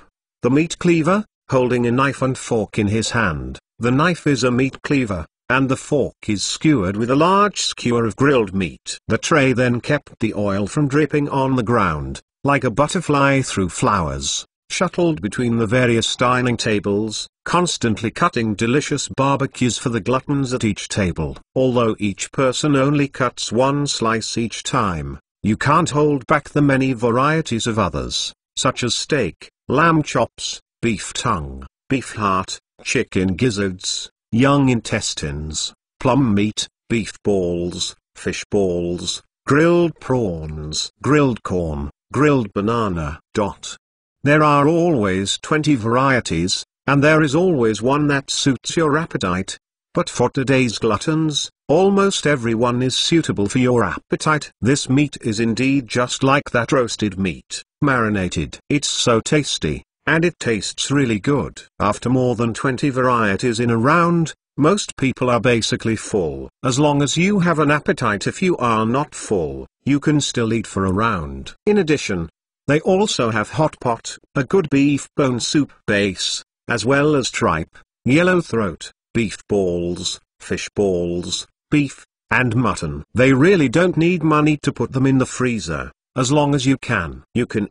The meat cleaver, holding a knife and fork in his hand. The knife is a meat cleaver, and the fork is skewered with a large skewer of grilled meat. The tray then kept the oil from dripping on the ground, like a butterfly through flowers, shuttled between the various dining tables, constantly cutting delicious barbecues for the gluttons at each table. Although each person only cuts one slice each time, you can't hold back the many varieties of others, such as steak, lamb chops, beef tongue, beef heart, chicken gizzards, young intestines, plum meat, beef balls, fish balls, grilled prawns, grilled corn, grilled banana. There are always 20 varieties, and there is always one that suits your appetite. But for today's gluttons, almost everyone is suitable for your appetite. This meat is indeed just like that roasted meat, marinated. It's so tasty, and it tastes really good. After more than 20 varieties in a round, most people are basically full. As long as you have an appetite, if you are not full, you can still eat for a round. In addition, they also have hot pot, a good beef bone soup base, as well as tripe, yellow throat, beef balls, fish balls, beef, and mutton. They really don't need money to put them in the freezer. As long as you can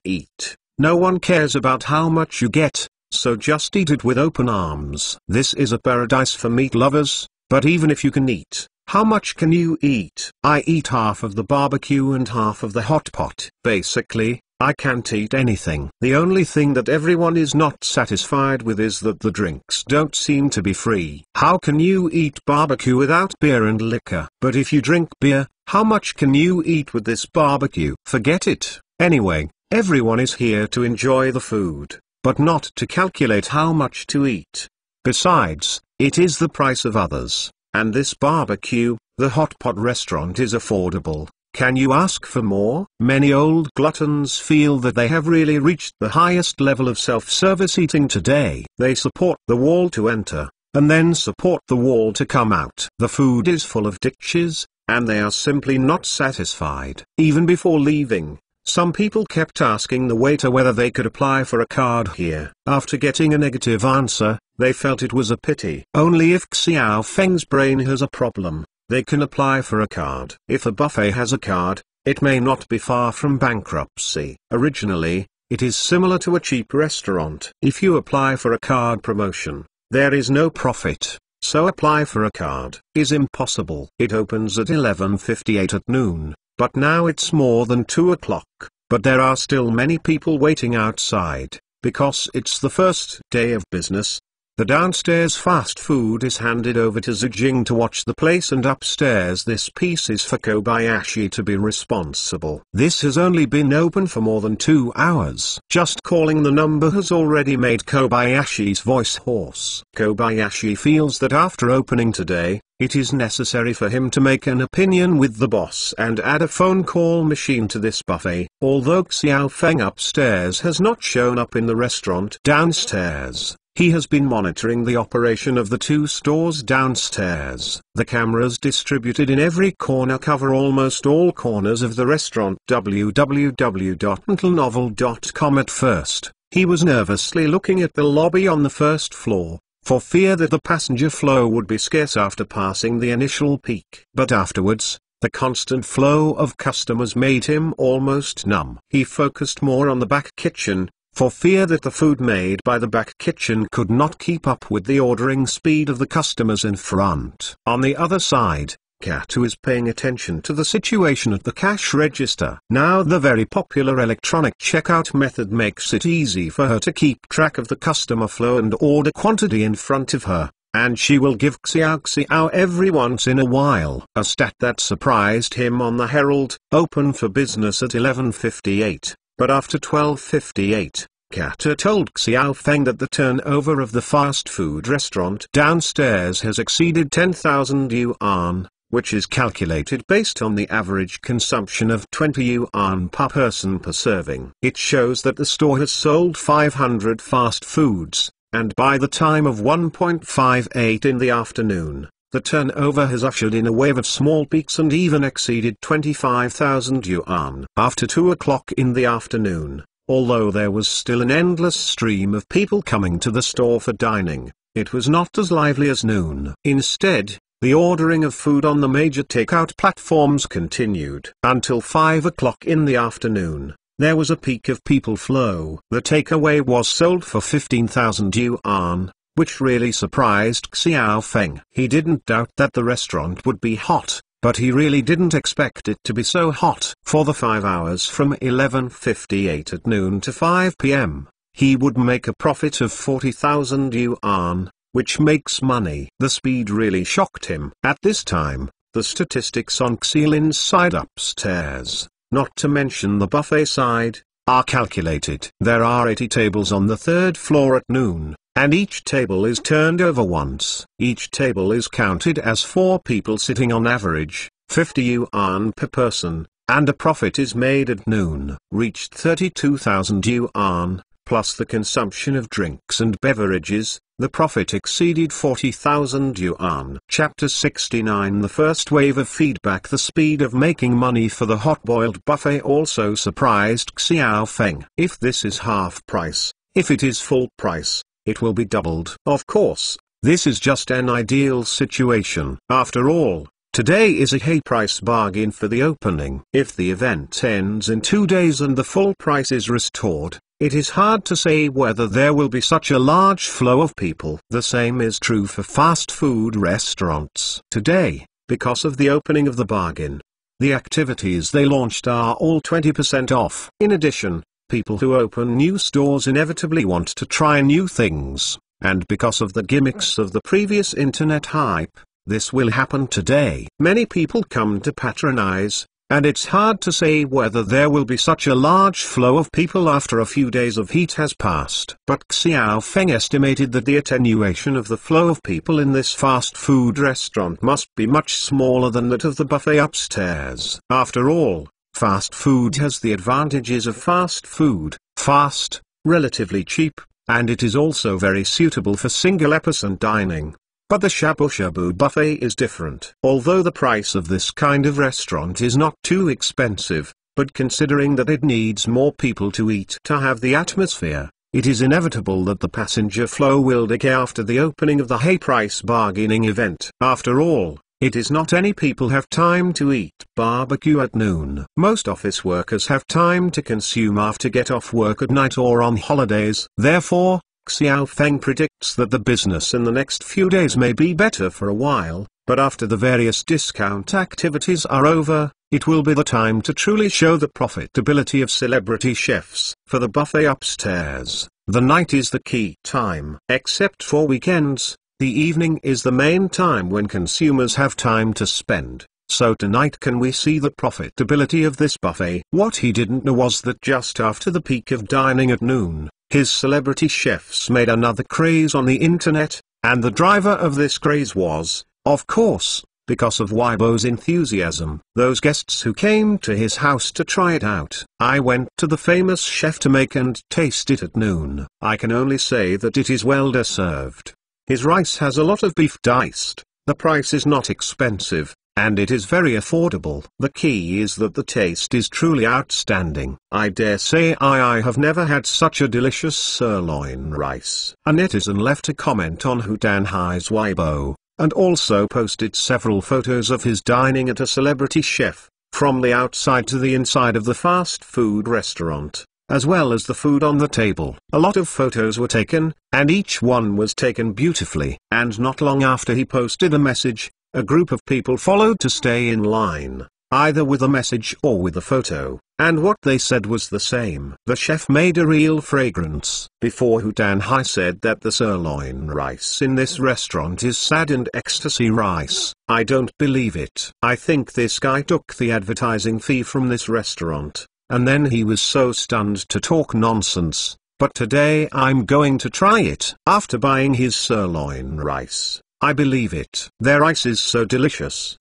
eat. No one cares about how much you get, so just eat it with open arms. This is a paradise for meat lovers, but even if you can eat, how much can you eat? I eat half of the barbecue and half of the hot pot. Basically, I can't eat anything. The only thing that everyone is not satisfied with is that the drinks don't seem to be free. How can you eat barbecue without beer and liquor? But if you drink beer, how much can you eat with this barbecue? Forget it. Anyway, everyone is here to enjoy the food, but not to calculate how much to eat. Besides, it is the price of others, and this barbecue, the hot pot restaurant, is affordable. Can you ask for more? Many old gluttons feel that they have really reached the highest level of self-service eating today. They support the wall to enter, and then support the wall to come out. The food is full of dishes, and they are simply not satisfied. Even before leaving, some people kept asking the waiter whether they could apply for a card here. After getting a negative answer, they felt it was a pity. Only if Xiao Feng's brain has a problem, they can apply for a card. If a buffet has a card, it may not be far from bankruptcy. Originally, it is similar to a cheap restaurant. If you apply for a card promotion, there is no profit, so apply for a card is impossible. It opens at 11:58 at noon, but now it's more than 2 o'clock, but there are still many people waiting outside, because it's the first day of business. The downstairs fast food is handed over to Zijing to watch the place, and upstairs this piece is for Kobayashi to be responsible. This has only been open for more than 2 hours. Just calling the number has already made Kobayashi's voice hoarse. Kobayashi feels that after opening today, it is necessary for him to make an opinion with the boss and add a phone call machine to this buffet. Although Xiao Feng upstairs has not shown up in the restaurant downstairs, he has been monitoring the operation of the 2 stores downstairs. The cameras distributed in every corner cover almost all corners of the restaurant. www.mentalnovel.com. At first, he was nervously looking at the lobby on the first floor, for fear that the passenger flow would be scarce after passing the initial peak. But afterwards, the constant flow of customers made him almost numb. He focused more on the back kitchen, for fear that the food made by the back kitchen could not keep up with the ordering speed of the customers in front. On the other side, Kato is paying attention to the situation at the cash register. Now the very popular electronic checkout method makes it easy for her to keep track of the customer flow and order quantity in front of her, and she will give xiao every once in a while. A stat that surprised him on the Herald, open for business at 11:58, but after 12:58, Carter told Xiao Feng that the turnover of the fast food restaurant downstairs has exceeded 10,000 yuan, which is calculated based on the average consumption of 20 yuan per person per serving. It shows that the store has sold 500 fast foods, and by the time of 1:58 in the afternoon, the turnover has ushered in a wave of small peaks and even exceeded 25,000 yuan. After 2 o'clock in the afternoon, although there was still an endless stream of people coming to the store for dining, it was not as lively as noon. Instead, the ordering of food on the major takeout platforms continued. Until 5 o'clock in the afternoon, there was a peak of people flow. The takeaway was sold for 15,000 yuan, which really surprised Xiao Feng. He didn't doubt that the restaurant would be hot, but he really didn't expect it to be so hot. For the 5 hours from 11:58 at noon to 5 p.m., he would make a profit of 40,000 yuan, which makes money. The speed really shocked him. At this time, the statistics on Xilin's side upstairs, not to mention the buffet side, are calculated. There are 80 tables on the 3rd floor at noon, and each table is turned over once. Each table is counted as 4 people sitting on average, 50 yuan per person, and a profit is made at noon. Reached 32,000 yuan, plus the consumption of drinks and beverages, the profit exceeded 40,000 yuan. Chapter 69. The first wave of feedback. The speed of making money for the hot-boiled buffet also surprised Xiao Feng. If this is half price, if it is full price, it will be doubled. Of course, this is just an ideal situation. After all, today is a high price bargain for the opening. If the event ends in 2 days and the full price is restored, it is hard to say whether there will be such a large flow of people. The same is true for fast food restaurants. Today, because of the opening of the bargain, the activities they launched are all 20% off. In addition, people who open new stores inevitably want to try new things, and because of the gimmicks of the previous internet hype, this will happen today. Many people come to patronize, and it's hard to say whether there will be such a large flow of people after a few days of heat has passed. But Xiao Feng estimated that the attenuation of the flow of people in this fast food restaurant must be much smaller than that of the buffet upstairs. After all, fast food has the advantages of fast food: fast, relatively cheap, and it is also very suitable for single-person dining. But the Shabu Shabu buffet is different. Although the price of this kind of restaurant is not too expensive, but considering that it needs more people to eat to have the atmosphere, it is inevitable that the passenger flow will decay after the opening of the high price bargaining event. After all, it is not any people have time to eat barbecue at noon. Most office workers have time to consume after get off work at night or on holidays. Therefore, Xiao Feng predicts that the business in the next few days may be better for a while, but after the various discount activities are over, it will be the time to truly show the profitability of celebrity chefs. For the buffet upstairs, the night is the key time. Except for weekends, the evening is the main time when consumers have time to spend. So tonight can we see the profitability of this buffet? What he didn't know was that just after the peak of dining at noon, his celebrity chefs made another craze on the internet, and the driver of this craze was, of course, because of Weibo's enthusiasm. Those guests who came to his house to try it out. I went to the famous chef to make and taste it at noon. I can only say that it is well deserved. His rice has a lot of beef diced, the price is not expensive, and it is very affordable. The key is that the taste is truly outstanding. I dare say I have never had such a delicious sirloin rice. A netizen left a comment on Hudanhai's Weibo, and also posted several photos of his dining at a celebrity chef, from the outside to the inside of the fast food restaurant, as well as the food on the table. A lot of photos were taken, and each one was taken beautifully. And not long after he posted a message, a group of people followed to stay in line, either with a message or with a photo. and what they said was the same. The chef made a real fragrance. Before Hu Dan-hai said that the sirloin rice in this restaurant is sad and ecstasy rice. I don't believe it. I think this guy took the advertising fee from this restaurant, and then he was so stunned to talk nonsense. But today I'm going to try it. After buying his sirloin rice, I believe it. Their rice is so delicious.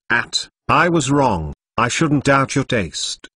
I was wrong. I shouldn't doubt your taste.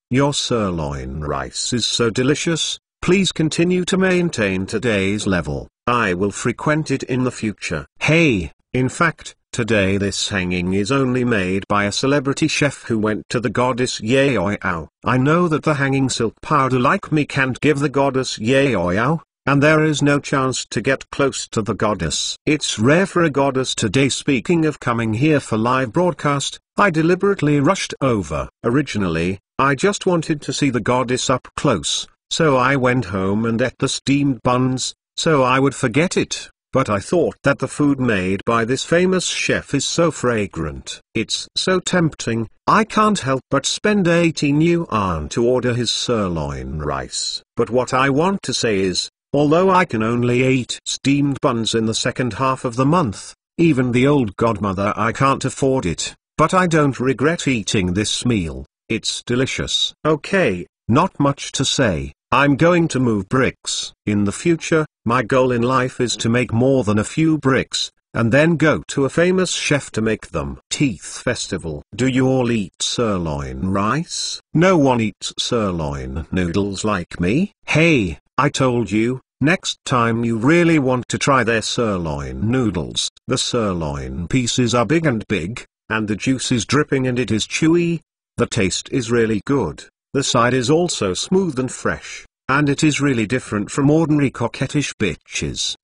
Your sirloin rice is so delicious. Please continue to maintain today's level. I will frequent it in the future. Hey, in fact, today this hanging is only made by a celebrity chef who went to the goddess Yaoyao. I know that the hanging silk powder like me can't give the goddess Yaoyao, and there is no chance to get close to the goddess. It's rare for a goddess today. Speaking of coming here for live broadcast, I deliberately rushed over. Originally, I just wanted to see the goddess up close, so I went home and ate the steamed buns, so I would forget it. But I thought that the food made by this famous chef is so fragrant. It's so tempting, I can't help but spend 18 yuan to order his sirloin rice. But what I want to say is, although I can only eat steamed buns in the second half of the month, even the old godmother I can't afford it, but I don't regret eating this meal. It's delicious. Okay, not much to say. I'm going to move bricks. In the future, my goal in life is to make more than a few bricks, and then go to a famous chef to make them. Teeth Festival. Do you all eat sirloin rice? No one eats sirloin noodles like me. Hey, I told you, next time you really want to try their sirloin noodles. The sirloin pieces are big, and the juice is dripping and it is chewy. The taste is really good. The side is also smooth and fresh, and it is really different from ordinary coquettish bitches.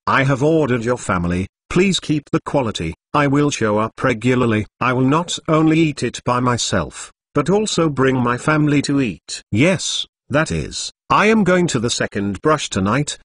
I have ordered your family, please keep the quality. I will show up regularly. I will not only eat it by myself, but also bring my family to eat. Yes, that is, I am going to the second brush tonight.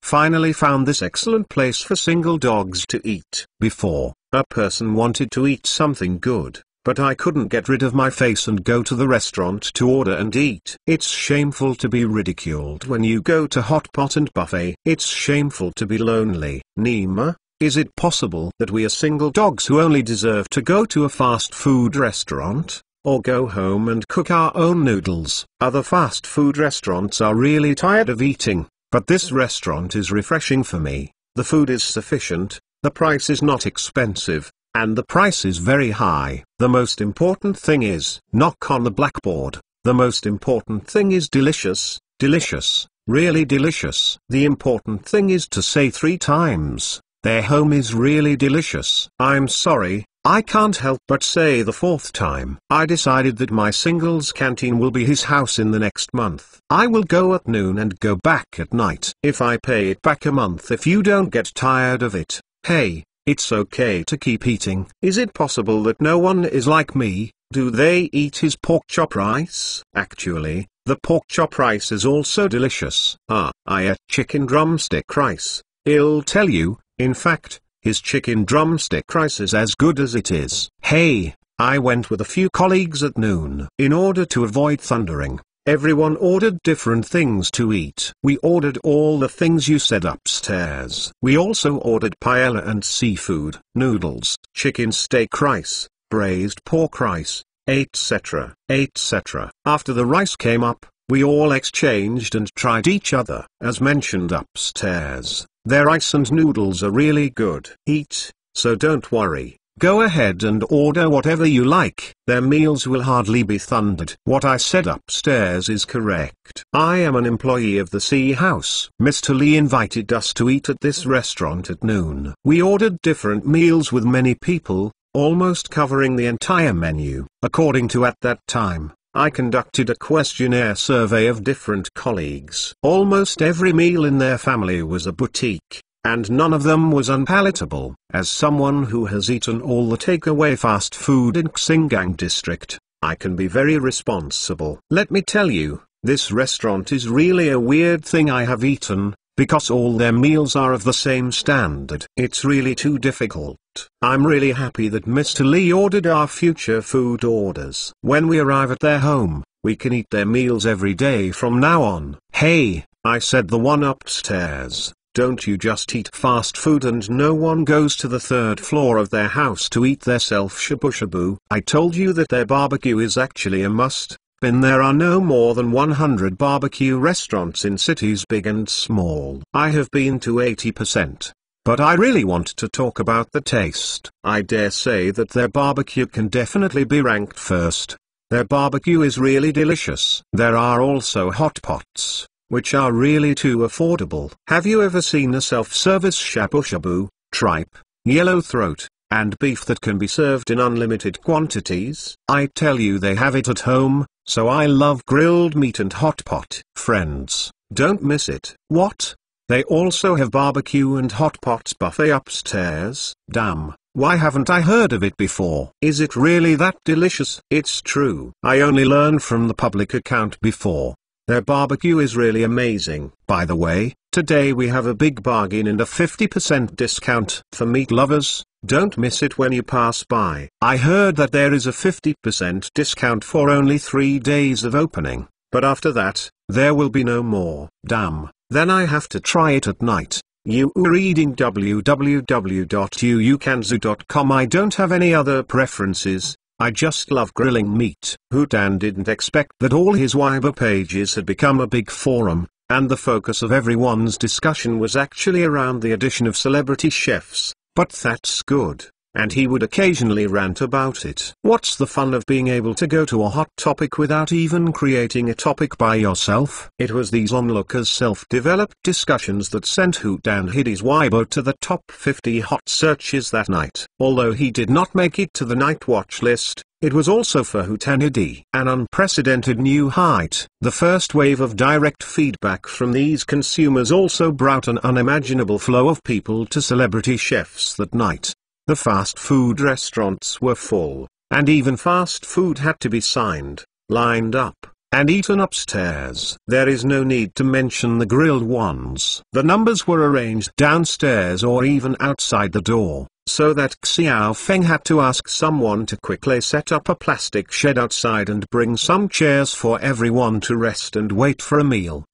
Finally found this excellent place for single dogs to eat. Before, a person wanted to eat something good, but I couldn't get rid of my face and go to the restaurant to order and eat. It's shameful to be ridiculed when you go to hot pot and buffet. It's shameful to be lonely. Nima, is it possible that we are single dogs who only deserve to go to a fast food restaurant, or go home and cook our own noodles? Other fast food restaurants are really tired of eating, but this restaurant is refreshing for me. The food is sufficient, the price is not expensive, and the price is very high. The most important thing is, knock on the blackboard. The most important thing is delicious, delicious, really delicious. The important thing is to say 3 times, their home is really delicious. I'm sorry, I can't help but say the 4th time. I decided that my singles canteen will be his house in the next month. I will go at noon and go back at night. If I pay it back a month if you don't get tired of it, hey, it's okay to keep eating. Is it possible that no one is like me? Do they eat his pork chop rice? Actually, the pork chop rice is also delicious. I ate chicken drumstick rice. I'll tell you, in fact, his chicken drumstick rice is as good as it is. Hey, I went with a few colleagues at noon. In order to avoid thundering, everyone ordered different things to eat. We ordered all the things you said upstairs. We also ordered paella and seafood, noodles, chicken steak rice, braised pork rice, etc., etc. After the rice came up, we all exchanged and tried each other. As mentioned upstairs, their rice and noodles are really good. Eat, so don't worry. Go ahead and order whatever you like. Their meals will hardly be thundered. What I said upstairs is correct. I am an employee of the Sea House. Mr. Lee invited us to eat at this restaurant at noon. We ordered different meals with many people, almost covering the entire menu. According to at that time, I conducted a questionnaire survey of different colleagues. Almost every meal in their family was a boutique, and none of them was unpalatable. As someone who has eaten all the takeaway fast food in Xingang district, I can be very responsible. Let me tell you, this restaurant is really a weird thing I have eaten. because all their meals are of the same standard. It's really too difficult. I'm really happy that Mr. Lee ordered our future food orders. When we arrive at their home, we can eat their meals every day from now on. Hey, I said the one upstairs, don't you just eat fast food and no one goes to the third floor of their house to eat their self shabu shabu? I told you that their barbecue is actually a must. And there are no more than 100 barbecue restaurants in cities big and small. I have been to 80%. But I really want to talk about the taste. I dare say that their barbecue can definitely be ranked first. Their barbecue is really delicious. There are also hot pots, which are really too affordable. Have you ever seen a self-service shabu shabu, tripe, yellowthroat, and beef that can be served in unlimited quantities? I tell you, they have it at home, so I love grilled meat and hot pot. Friends, don't miss it. What? They also have barbecue and hot pots buffet upstairs? Damn, why haven't I heard of it before? Is it really that delicious? It's true. I only learned from the public account before. Their barbecue is really amazing. By the way, today we have a big bargain and a 50% discount for meat lovers. Don't miss it when you pass by. I heard that there is a 50% discount for only 3 days of opening, but after that, there will be no more. Damn, then I have to try it at night. You are reading www.uukanzu.com. I don't have any other preferences. I just love grilling meat. Hootan didn't expect that all his Weibo pages had become a big forum, and the focus of everyone's discussion was actually around the addition of celebrity chefs. But that's good, and he would occasionally rant about it. What's the fun of being able to go to a hot topic without even creating a topic by yourself? It was these onlookers' self-developed discussions that sent Hootan Hiddy's Weibo to the top 50 hot searches that night. Although he did not make it to the night watch list, it was also for Hootan Hiddy an unprecedented new height. The first wave of direct feedback from these consumers also brought an unimaginable flow of people to celebrity chefs that night. The fast food restaurants were full, and even fast food had to be signed, lined up, and eaten upstairs. There is no need to mention the grilled ones. The numbers were arranged downstairs or even outside the door, so that Xiao Feng had to ask someone to quickly set up a plastic shed outside and bring some chairs for everyone to rest and wait for a meal.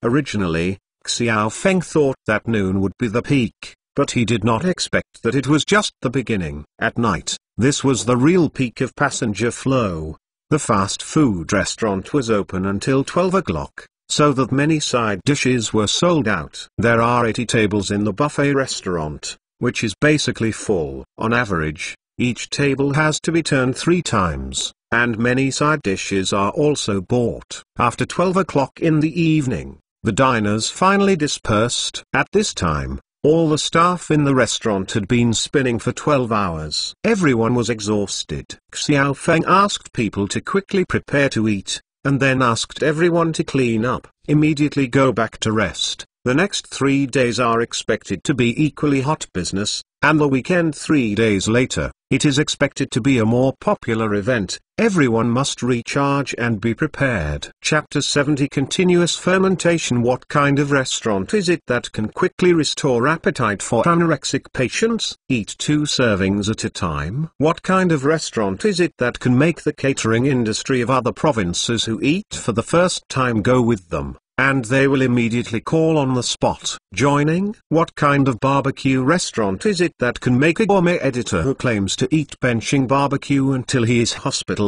Originally, Xiao Feng thought that noon would be the peak, but he did not expect that it was just the beginning. At night, this was the real peak of passenger flow. The fast food restaurant was open until 12 o'clock, so that many side dishes were sold out. There are 80 tables in the buffet restaurant, which is basically full. On average, each table has to be turned 3 times, and many side dishes are also bought. After 12 o'clock in the evening, the diners finally dispersed. At this time, all the staff in the restaurant had been spinning for 12 hours. Everyone was exhausted. Xiao Feng asked people to quickly prepare to eat, and then asked everyone to clean up, immediately go back to rest. The next 3 days are expected to be equally hot business, and the weekend 3 days later, it is expected to be a more popular event. Everyone must recharge and be prepared. Chapter 70 Continuous Fermentation. What kind of restaurant is it that can quickly restore appetite for anorexic patients? Eat 2 servings at a time. What kind of restaurant is it that can make the catering industry of other provinces who eat for the first time go with them, and they will immediately call on the spot? Joining? What kind of barbecue restaurant is it that can make a gourmet editor who claims to eat benching barbecue until he is hospitalized?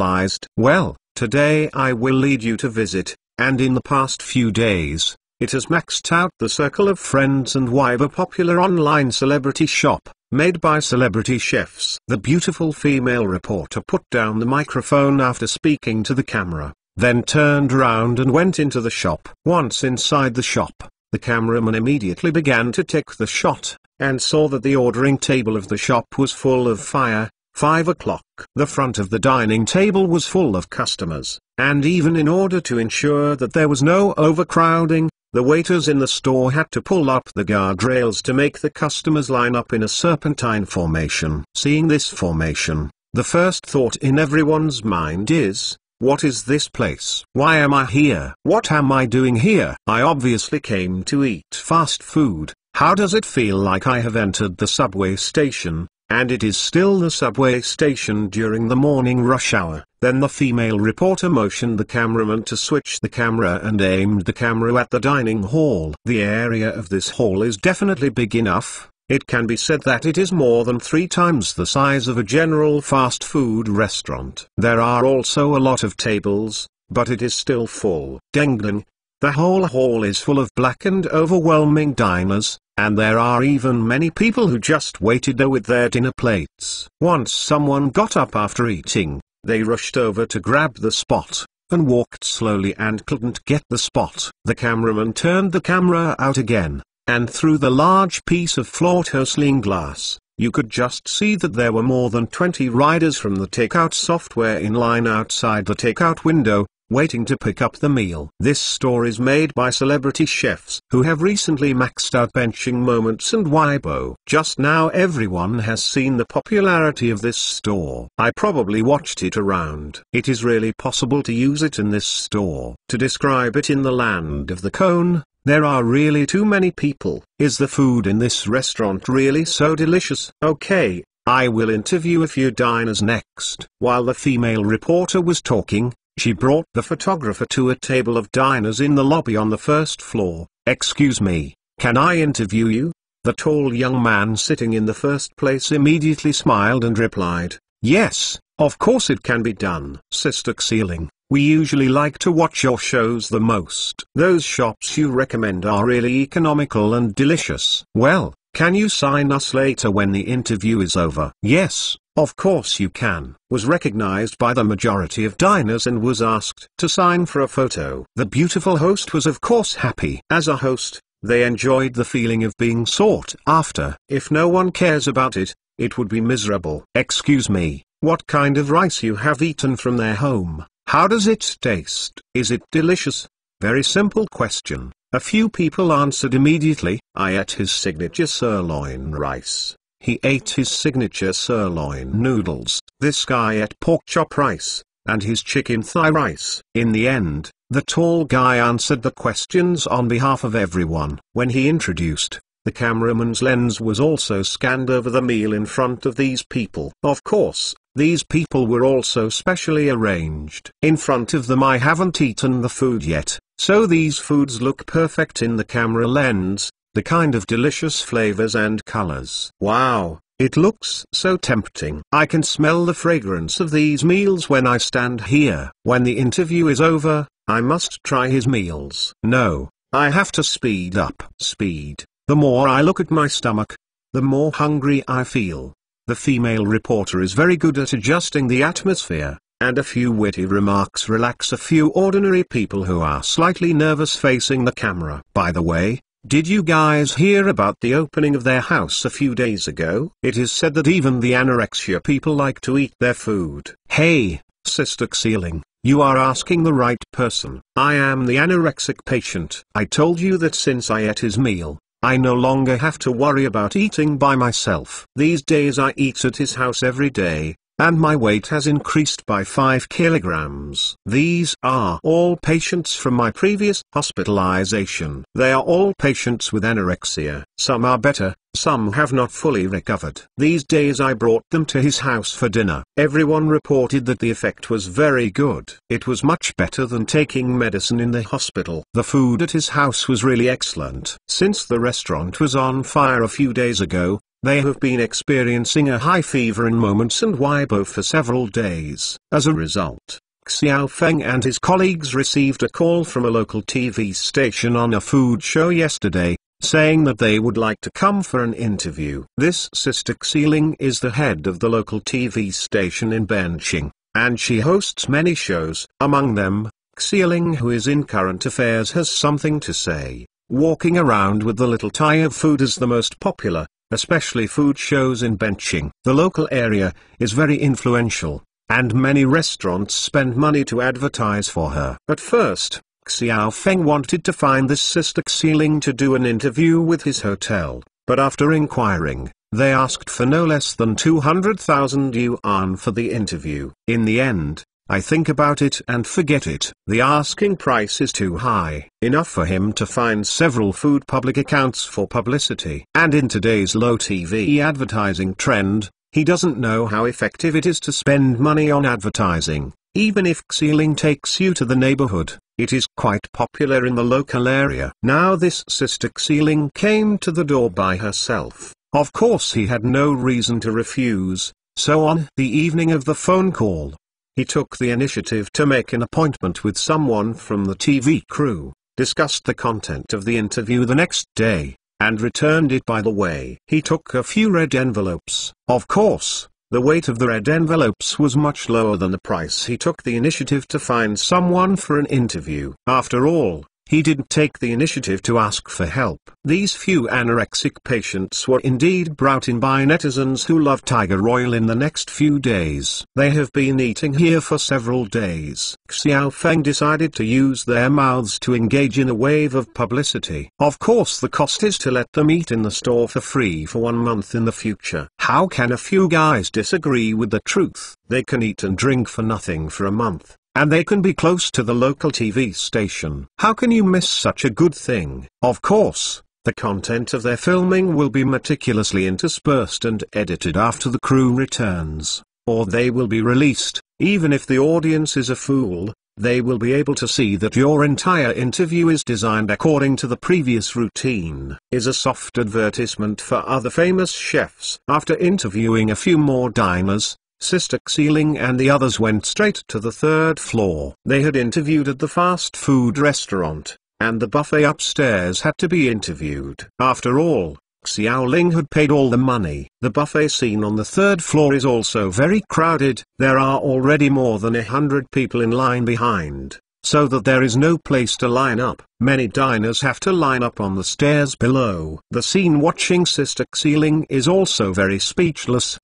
Well, today I will lead you to visit, and in the past few days, it has maxed out the circle of friends and Weibo popular online celebrity shop, made by celebrity chefs. The beautiful female reporter put down the microphone after speaking to the camera, then turned around and went into the shop. Once inside the shop, the cameraman immediately began to take the shot, and saw that the ordering table of the shop was full of fire. 5 o'clock. The front of the dining table was full of customers, and even in order to ensure that there was no overcrowding, the waiters in the store had to pull up the guardrails to make the customers line up in a serpentine formation. Seeing this formation, the first thought in everyone's mind is, What is this place? Why am I here? What am I doing here? I obviously came to eat fast food. How does it feel like I have entered the subway station, and it is still the subway station during the morning rush hour? Then the female reporter motioned the cameraman to switch the camera and aimed the camera at the dining hall. The area of this hall is definitely big enough. It can be said that it is more than 3 times the size of a general fast food restaurant. There are also a lot of tables, but it is still full. Ding ding. The whole hall is full of black and overwhelming diners, and there are even many people who just waited there with their dinner plates. Once someone got up after eating, they rushed over to grab the spot, and walked slowly and couldn't get the spot. The cameraman turned the camera out again, and through the large piece of floor-toasling glass, you could just see that there were more than 20 riders from the takeout software in line outside the takeout window, waiting to pick up the meal. This store is made by celebrity chefs who have recently maxed out benching moments and Weibo. Just now everyone has seen the popularity of this store. I probably watched it around. It is really possible to use it in this store. To describe it in the land of the cone, there are really too many people. Is the food in this restaurant really so delicious? Okay, I will interview a few diners next. While the female reporter was talking, she brought the photographer to a table of diners in the lobby on the first floor. Excuse me, can I interview you? The tall young man sitting in the first place immediately smiled and replied, yes, of course it can be done. Sister Xeeling, we usually like to watch your shows the most. Those shops you recommend are really economical and delicious. Well, can you sign us later when the interview is over? Yes, of course you can. Was recognized by the majority of diners and was asked to sign for a photo. The beautiful host was of course happy. As a host, they enjoyed the feeling of being sought after. If no one cares about it, it would be miserable. Excuse me, what kind of rice you have eaten from their home? How does it taste? Is it delicious? Very simple question. A few people answered immediately. I ate his signature sirloin rice. He ate his signature sirloin noodles. This guy ate pork chop rice, and his chicken thigh rice. In the end, the tall guy answered the questions on behalf of everyone. When he introduced, the cameraman's lens was also scanned over the meal in front of these people. Of course, these people were also specially arranged. In front of them I haven't eaten the food yet, so these foods look perfect in the camera lens, the kind of delicious flavors and colors. Wow, it looks so tempting. I can smell the fragrance of these meals when I stand here. When the interview is over, I must try his meals. No, I have to speed up. Speed. The more I look at my stomach, the more hungry I feel. The female reporter is very good at adjusting the atmosphere, and a few witty remarks relax a few ordinary people who are slightly nervous facing the camera. By the way, did you guys hear about the opening of their house a few days ago? It is said that even the anorexia people like to eat their food. Hey, Sister Xeeling, you are asking the right person. I am the anorexic patient. I told you that since I ate his meal, I no longer have to worry about eating by myself. These days I eat at his house every day, and my weight has increased by 5 kilograms. These are all patients from my previous hospitalization. They are all patients with anorexia. Some are better, some have not fully recovered. These days I brought them to his house for dinner. Everyone reported that the effect was very good. It was much better than taking medicine in the hospital. The food at his house was really excellent. Since the restaurant was on fire a few days ago, they have been experiencing a high fever in Moments and Weibo for several days. As a result, Xiao Feng and his colleagues received a call from a local TV station on a food show yesterday, saying that they would like to come for an interview. This Sister Xeeling is the head of the local TV station in Benching, and she hosts many shows. Among them, Xeeling, who is in current affairs, has something to say. Walking around with the little tie of food is the most popular, especially food shows in Benching. The local area is very influential, and many restaurants spend money to advertise for her. At first, Xiao Feng wanted to find this Sister Xeeling to do an interview with his hotel, but after inquiring, they asked for no less than 200,000 yuan for the interview. In the end, I think about it and forget it. The asking price is too high, enough for him to find several food public accounts for publicity. And in today's low TV advertising trend, he doesn't know how effective it is to spend money on advertising. Even if Xiaoling takes you to the neighborhood, it is quite popular in the local area. Now this sister Xiaoling came to the door by herself. Of course he had no reason to refuse, so on the evening of the phone call, he took the initiative to make an appointment with someone from the TV crew, discussed the content of the interview the next day, and returned it by the way. He took a few red envelopes. Of course, the weight of the red envelopes was much lower than the price he took the initiative to find someone for an interview. After all, he didn't take the initiative to ask for help. These few anorexic patients were indeed brought in by netizens who love Tiger Royal. In the next few days, they have been eating here for several days. Xiaofeng decided to use their mouths to engage in a wave of publicity. Of course the cost is to let them eat in the store for free for 1 month in the future. How can a few guys disagree with the truth? They can eat and drink for nothing for a month, and they can be close to the local TV station. How can you miss such a good thing? Of course, the content of their filming will be meticulously interspersed and edited after the crew returns, or they will be released. Even if the audience is a fool, they will be able to see that your entire interview is designed according to the previous routine. Is a soft advertisement for other famous chefs. After interviewing a few more diners, Sister Xiaoling and the others went straight to the 3rd floor. They had interviewed at the fast food restaurant, and the buffet upstairs had to be interviewed. After all, Xiaoling had paid all the money. The buffet scene on the 3rd floor is also very crowded. There are already more than 100 people in line behind, so that there is no place to line up. Many diners have to line up on the stairs below. The scene watching Sister Xiaoling is also very speechless.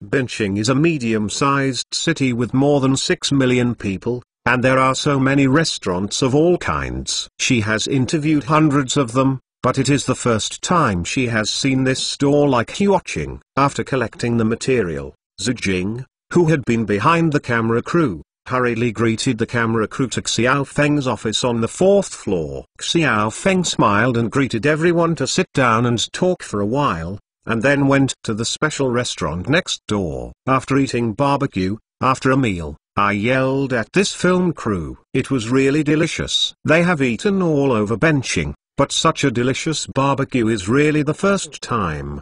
Benching is a medium-sized city with more than 6 million people, and there are so many restaurants of all kinds. She has interviewed hundreds of them, but it is the first time she has seen this store like Huoqing. After collecting the material, Zhu Jing, who had been behind the camera crew, hurriedly greeted the camera crew to Xiaofeng's office on the 4th floor. Xiaofeng smiled and greeted everyone to sit down and talk for a while, and then went to the special restaurant next door. After eating barbecue, after a meal, I yelled at this film crew. It was really delicious. They have eaten all over Benching, but such a delicious barbecue is really the first time.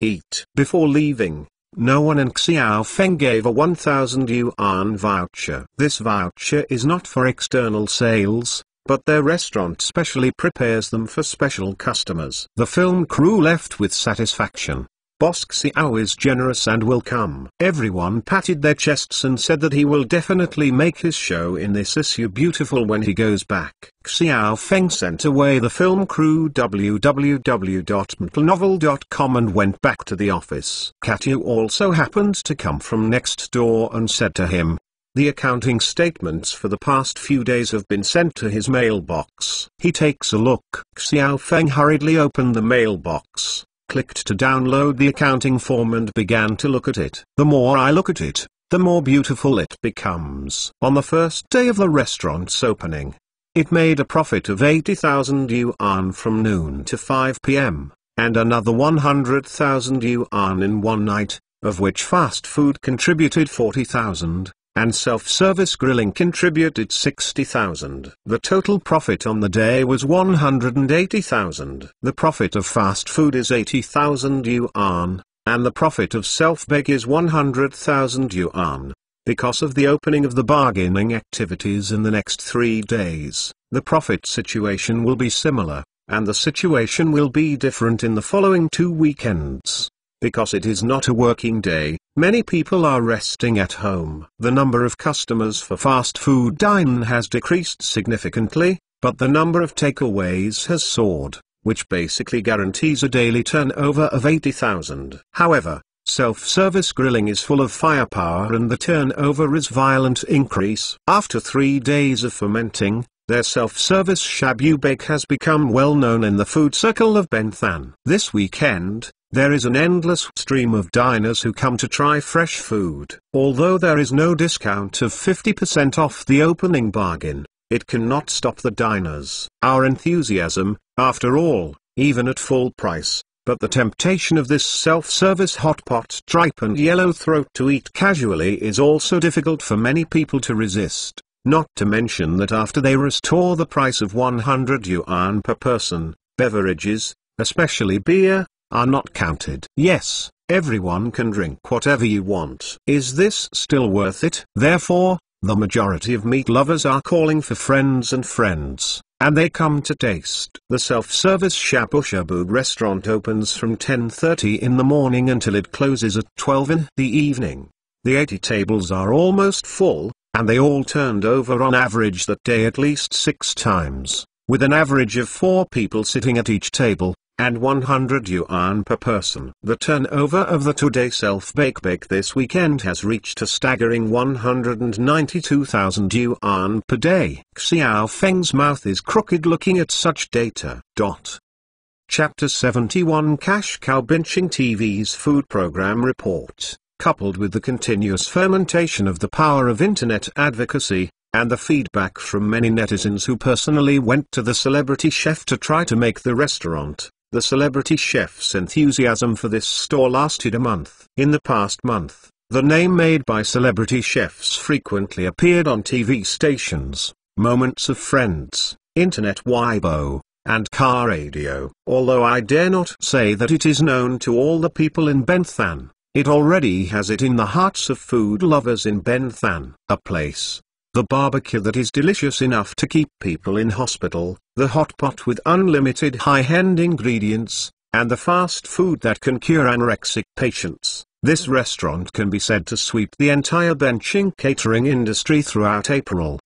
Eat. Before leaving, no one and Xiaofeng gave a 1,000 yuan voucher. This voucher is not for external sales, but their restaurant specially prepares them for special customers. The film crew left with satisfaction. Boss Xiao is generous and will come. Everyone patted their chests and said that he will definitely make his show in this issue beautiful when he goes back. Xiaofeng sent away the film crew www.mtlnovel.com and went back to the office. Katyu also happened to come from next door and said to him, "The accounting statements for the past few days have been sent to his mailbox." He takes a look. Xiaofeng hurriedly opened the mailbox, clicked to download the accounting form and began to look at it. The more I look at it, the more beautiful it becomes. On the first day of the restaurant's opening, it made a profit of 80,000 yuan from noon to 5 p.m., and another 100,000 yuan in one night, of which fast food contributed 40,000. And self-service grilling contributed 60,000. The total profit on the day was 180,000. The profit of fast food is 80,000 yuan, and the profit of self-bake is 100,000 yuan. Because of the opening of the bargaining activities in the next 3 days, the profit situation will be similar, and the situation will be different in the following 2 weekends. Because it is not a working day, many people are resting at home. The number of customers for fast food dine has decreased significantly, but the number of takeaways has soared, which basically guarantees a daily turnover of 80,000. However, self-service grilling is full of firepower and the turnover is violent increase. After 3 days of fermenting, Their self-service shabu bake has become well known in the food circle of Benthan. This weekend, there is an endless stream of diners who come to try fresh food. Although there is no discount of 50% off the opening bargain, it cannot stop the diners. Our enthusiasm, after all, even at full price. But the temptation of this self-service hot pot tripe and yellow throat to eat casually is also difficult for many people to resist. Not to mention that after they restore the price of 100 yuan per person, beverages, especially beer, are not counted. Yes, everyone can drink whatever you want. Is this still worth it? Therefore, the majority of meat lovers are calling for friends, and they come to taste. The self-service shabu shabu restaurant opens from 10:30 in the morning until it closes at 12 in the evening. The 80 tables are almost full, and they all turned over on average that day at least 6 times, with an average of 4 people sitting at each table, and 100 yuan per person. The turnover of the two-day self-bake this weekend has reached a staggering 192,000 yuan per day. Xiao Feng's mouth is crooked looking at such data. Chapter 71 Cash Cow Binching TV's food program report, coupled with the continuous fermentation of the power of internet advocacy, and the feedback from many netizens who personally went to the celebrity chef to try to make the restaurant. The celebrity chef's enthusiasm for this store lasted a month. In the past month, the name made by celebrity chefs frequently appeared on TV stations, Moments of Friends, Internet Weibo, and car radio. Although I dare not say that it is known to all the people in Benthan, it already has it in the hearts of food lovers in Benthan. A place, the barbecue that is delicious enough to keep people in hospital, the hot pot with unlimited high-end ingredients, and the fast food that can cure anorexic patients. This restaurant can be said to sweep the entire benching catering industry throughout April.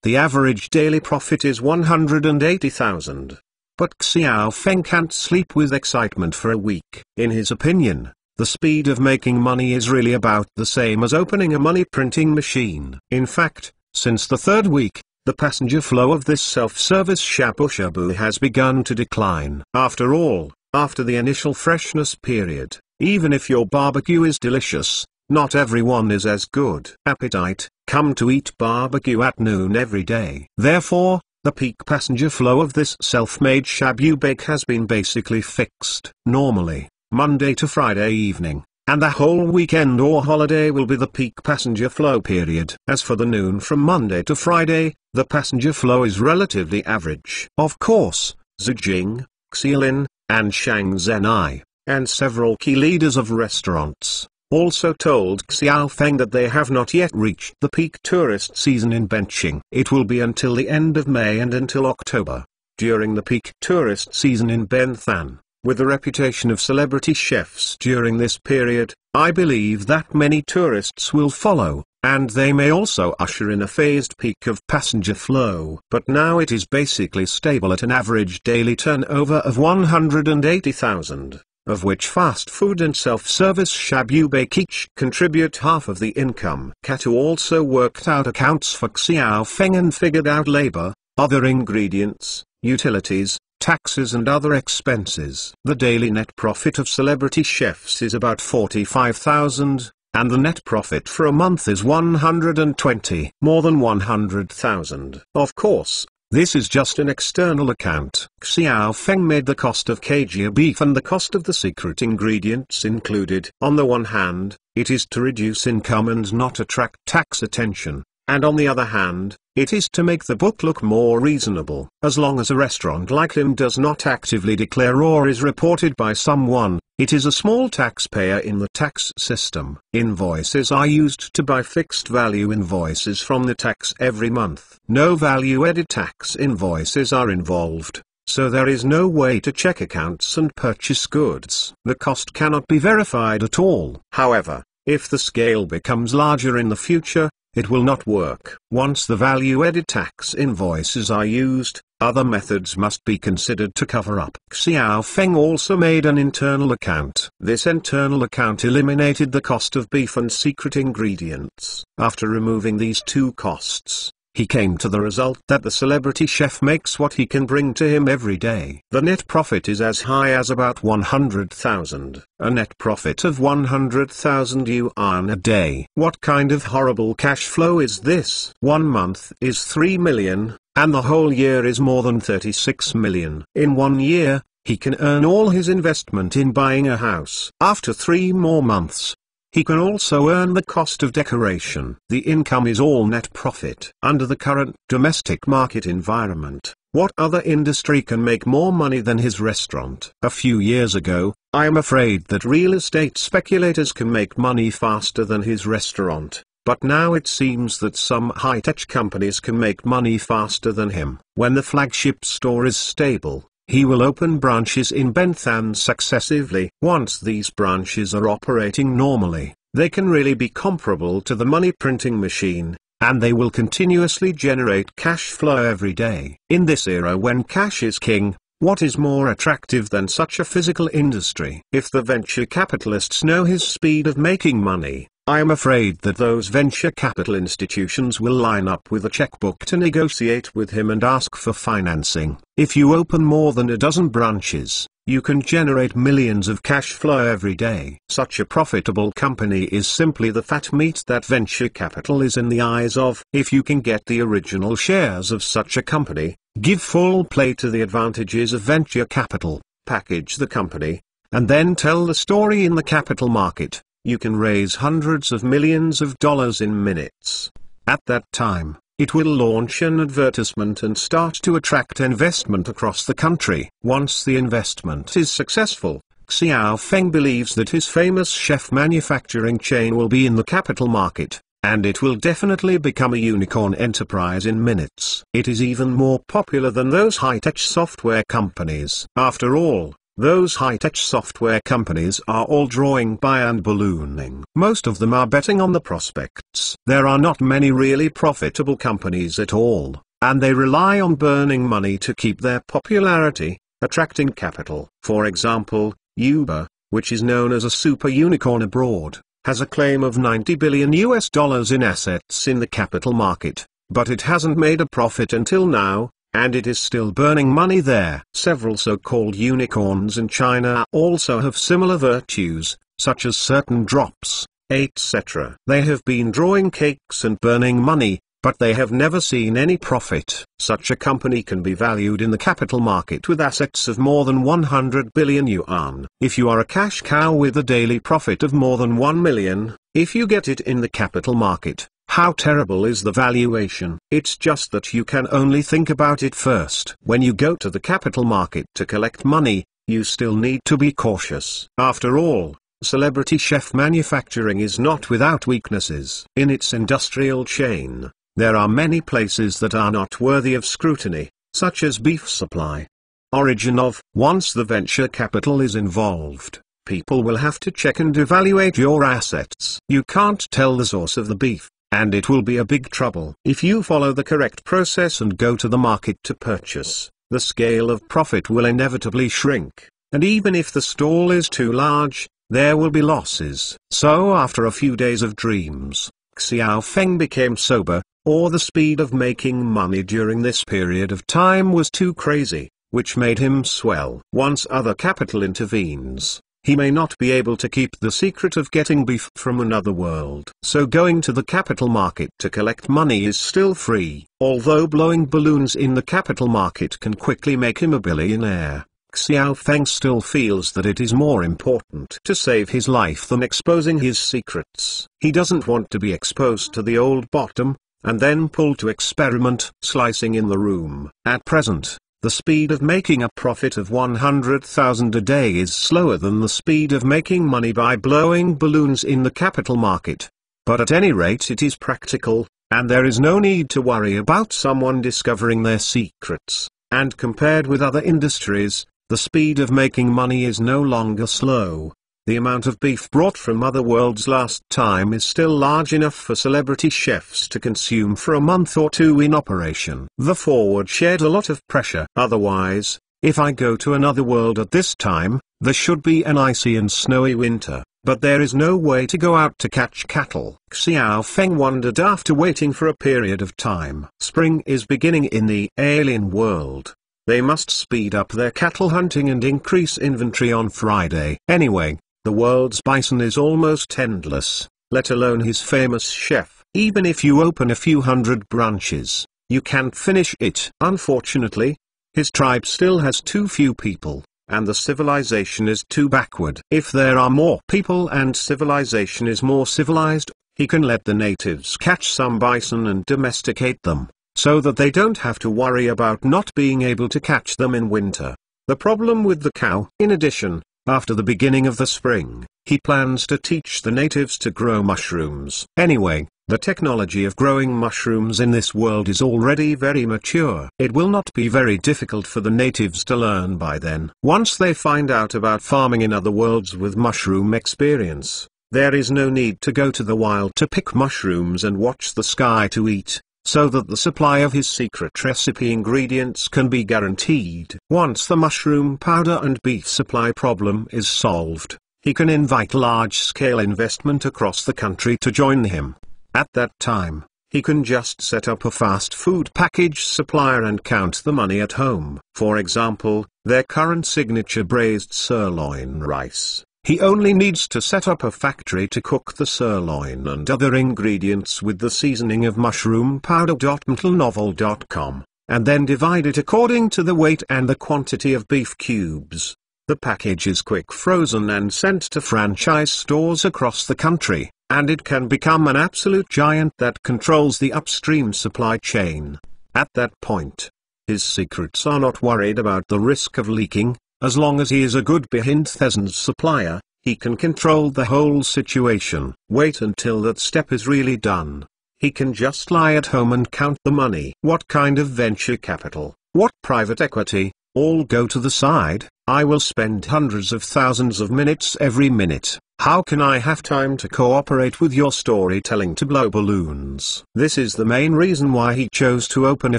The average daily profit is 180,000. But Xiao Feng can't sleep with excitement for a week. In his opinion, the speed of making money is really about the same as opening a money printing machine. In fact, since the third week, the passenger flow of this self-service shabu shabu has begun to decline. After all, after the initial freshness period, even if your barbecue is delicious, not everyone is as good. Appetite, come to eat barbecue at noon every day. Therefore, the peak passenger flow of this self-made shabu bake has been basically fixed. Normally, Monday to Friday evening, and the whole weekend or holiday will be the peak passenger flow period. As for the noon from Monday to Friday, the passenger flow is relatively average. Of course, Xu Jing, Xialin, and Shang Zhenai, and several key leaders of restaurants, also told Xiao Feng that they have not yet reached the peak tourist season in Benching. It will be until the end of May and until October. During the peak tourist season in Benthan, with the reputation of celebrity chefs during this period, I believe that many tourists will follow, and they may also usher in a phased peak of passenger flow. But now it is basically stable at an average daily turnover of 180,000, of which fast food and self-service shabu bake each contribute half of the income. Katu also worked out accounts for Xiao Feng and figured out labor, other ingredients, utilities, taxes and other expenses. The daily net profit of celebrity chefs is about 45,000, and the net profit for a month is 120, more than 100,000. Of course, this is just an external account. Xiao Feng made the cost of kg beef and the cost of the secret ingredients included. On the one hand, it is to reduce income and not attract tax attention, and on the other hand, it is to make the book look more reasonable. As long as a restaurant like him does not actively declare or is reported by someone, it is a small taxpayer in the tax system. Invoices are used to buy fixed value invoices from the tax every month. No value-added tax invoices are involved, so there is no way to check accounts and purchase goods. The cost cannot be verified at all. However, if the scale becomes larger in the future, it will not work. Once the value-added tax invoices are used, other methods must be considered to cover up. Xiao Feng also made an internal account. This internal account eliminated the cost of beef and secret ingredients. After removing these two costs, he came to the result that the celebrity chef makes what he can bring to him every day. The net profit is as high as about 100,000. A net profit of 100,000 yuan a day. What kind of horrible cash flow is this? 1 month is 3 million, and the whole year is more than 36 million. In 1 year, he can earn all his investment in buying a house. After 3 more months, he can also earn the cost of decoration. The income is all net profit. Under the current domestic market environment, what other industry can make more money than his restaurant? A few years ago, I am afraid that real estate speculators can make money faster than his restaurant. But now it seems that some high-tech companies can make money faster than him. When the flagship store is stable, he will open branches in Benthan successively. Once these branches are operating normally, they can really be comparable to the money printing machine, and they will continuously generate cash flow every day. In this era when cash is king, what is more attractive than such a physical industry? If the venture capitalists know his speed of making money, I am afraid that those venture capital institutions will line up with a checkbook to negotiate with him and ask for financing. If you open more than a dozen branches, you can generate millions of cash flow every day. Such a profitable company is simply the fat meat that venture capital is in the eyes of. If you can get the original shares of such a company, give full play to the advantages of venture capital, package the company, and then tell the story in the capital market, you can raise hundreds of millions of dollars in minutes. At that time, it will launch an advertisement and start to attract investment across the country. Once the investment is successful, Xiao Feng believes that his famous chef manufacturing chain will be in the capital market, and it will definitely become a unicorn enterprise in minutes. It is even more popular than those high-tech software companies. After all, those high-tech software companies are all drawing by and ballooning. Most of them are betting on the prospects. There are not many really profitable companies at all, and they rely on burning money to keep their popularity, attracting capital. For example, Uber, which is known as a super unicorn abroad, has a claim of $90 billion in assets in the capital market, but it hasn't made a profit until now, and it is still burning money there. Several so-called unicorns in China also have similar virtues, such as certain drops, etc. They have been drawing cakes and burning money, but they have never seen any profit. Such a company can be valued in the capital market with assets of more than 100 billion yuan. If you are a cash cow with a daily profit of more than 1 million, if you get it in the capital market, how terrible is the valuation? It's just that you can only think about it first. When you go to the capital market to collect money, you still need to be cautious. After all, celebrity chef manufacturing is not without weaknesses. In its industrial chain, there are many places that are not worthy of scrutiny, such as beef supply. Origin of. Once the venture capital is involved, people will have to check and evaluate your assets. You can't tell the source of the beef, and it will be a big trouble. If you follow the correct process and go to the market to purchase, the scale of profit will inevitably shrink, and even if the stall is too large, there will be losses. So after a few days of dreams, Xiao Feng became sober, or the speed of making money during this period of time was too crazy, which made him swell. Once other capital intervenes, he may not be able to keep the secret of getting beef from another world. So going to the capital market to collect money is still free. Although blowing balloons in the capital market can quickly make him a billionaire, Xiao Feng still feels that it is more important to save his life than exposing his secrets. He doesn't want to be exposed to the old bottom, and then pulled to experiment slicing in the room. At present, the speed of making a profit of 100,000 a day is slower than the speed of making money by blowing balloons in the capital market. But at any rate it is practical, and there is no need to worry about someone discovering their secrets. And compared with other industries, the speed of making money is no longer slow. The amount of beef brought from other worlds last time is still large enough for celebrity chefs to consume for a month or two in operation. The forward shared a lot of pressure. Otherwise, if I go to another world at this time, there should be an icy and snowy winter. but there is no way to go out to catch cattle. Xiao Feng wondered after waiting for a period of time. Spring is beginning in the alien world. They must speed up their cattle hunting and increase inventory on Friday. Anyway, the world's bison is almost endless, let alone his famous chef. Even if you open a few hundred branches, you can't finish it. Unfortunately, his tribe still has too few people, and the civilization is too backward. If there are more people and civilization is more civilized, he can let the natives catch some bison and domesticate them, so that they don't have to worry about not being able to catch them in winter. The problem with the cow. In addition, after the beginning of the spring, he plans to teach the natives to grow mushrooms. Anyway, the technology of growing mushrooms in this world is already very mature. It will not be very difficult for the natives to learn by then. Once they find out about farming in other worlds with mushroom experience, there is no need to go to the wild to pick mushrooms and watch the sky to eat, so that the supply of his secret recipe ingredients can be guaranteed. Once the mushroom powder and beef supply problem is solved, he can invite large-scale investment across the country to join him. At that time, he can just set up a fast food package supplier and count the money at home. For example, their current signature braised sirloin rice. He only needs to set up a factory to cook the sirloin and other ingredients with the seasoning of mushroom powder. Mentalnovel.com, and then divide it according to the weight and the quantity of beef cubes. The package is quick frozen and sent to franchise stores across the country, and it can become an absolute giant that controls the upstream supply chain. At that point, his secrets are not worried about the risk of leaking. As long as he is a good behind-the-scenes supplier, he can control the whole situation. Wait until that step is really done. He can just lie at home and count the money. What kind of venture capital? What private equity? All go to the side. I will spend hundreds of thousands of minutes every minute. How can I have time to cooperate with your storytelling to blow balloons? This is the main reason why he chose to open a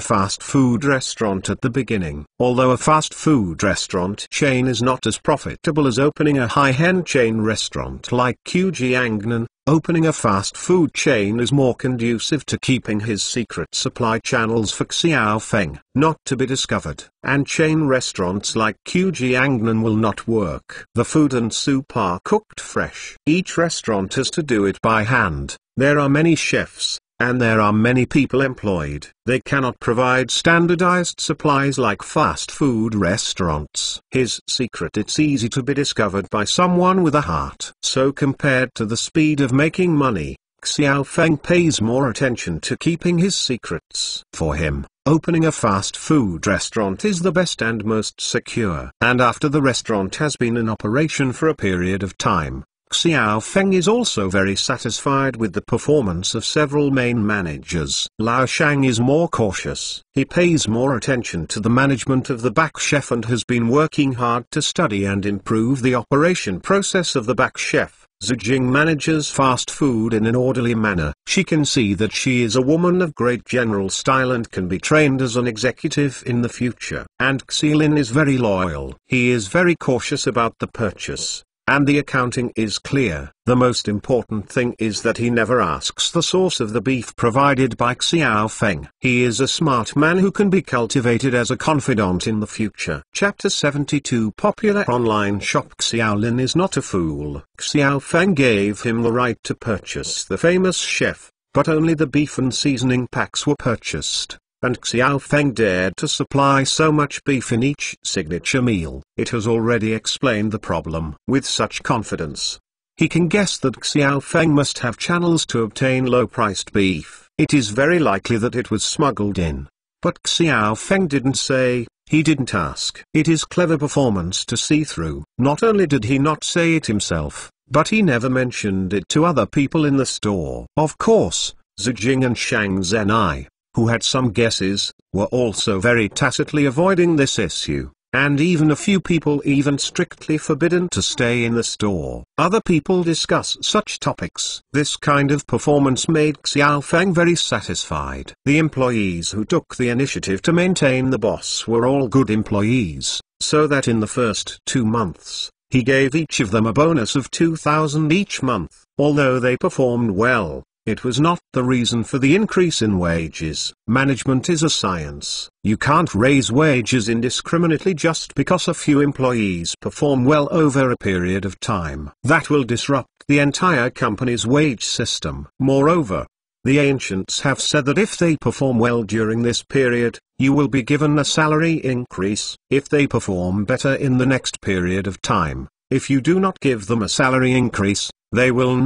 fast food restaurant at the beginning. Although a fast food restaurant chain is not as profitable as opening a high-end chain restaurant like Jiangnan, opening a fast food chain is more conducive to keeping his secret supply channels for Xiao Feng not to be discovered. And chain restaurants like Jiangnan will not work. The food and soup are cooked fresh. Each restaurant has to do it by hand. There are many chefs, and there are many people employed. They cannot provide standardized supplies like fast food restaurants. His secret: it's easy to be discovered by someone with a heart. So compared to the speed of making money, Xiao Feng pays more attention to keeping his secrets. For him, opening a fast food restaurant is the best and most secure. And after the restaurant has been in operation for a period of time, Xiao Feng is also very satisfied with the performance of several main managers. Lao Shang is more cautious. He pays more attention to the management of the back chef and has been working hard to study and improve the operation process of the back chef. Zijing manages fast food in an orderly manner. She can see that she is a woman of great general style and can be trained as an executive in the future. And Xilin is very loyal. He is very cautious about the purchase, and the accounting is clear. The most important thing is that he never asks the source of the beef provided by Xiao Feng. He is a smart man who can be cultivated as a confidant in the future. Chapter 72 Popular online shop. Xiaolin is not a fool. Xiao Feng gave him the right to purchase the famous chef, but only the beef and seasoning packs were purchased. And Xiao Feng dared to supply so much beef in each signature meal. It has already explained the problem. With such confidence, he can guess that Xiao Feng must have channels to obtain low-priced beef. It is very likely that it was smuggled in. But Xiao Feng didn't say, he didn't ask. It is clever performance to see through. Not only did he not say it himself, but he never mentioned it to other people in the store. Of course, Zijing and Shang Zhenai, who had some guesses, were also very tacitly avoiding this issue, and even a few people even strictly forbidden to stay in the store. Other people discuss such topics. This kind of performance made Xiao Feng very satisfied. The employees who took the initiative to maintain the boss were all good employees, so that in the first 2 months, He gave each of them a bonus of 2,000 each month. Although they performed well, it was not the reason for the increase in wages. Management is a science. You can't raise wages indiscriminately just because a few employees perform well over a period of time. That will disrupt the entire company's wage system. Moreover, the ancients have said that if they perform well during this period, you will be given a salary increase. If they perform better in the next period of time, if you do not give them a salary increase, they will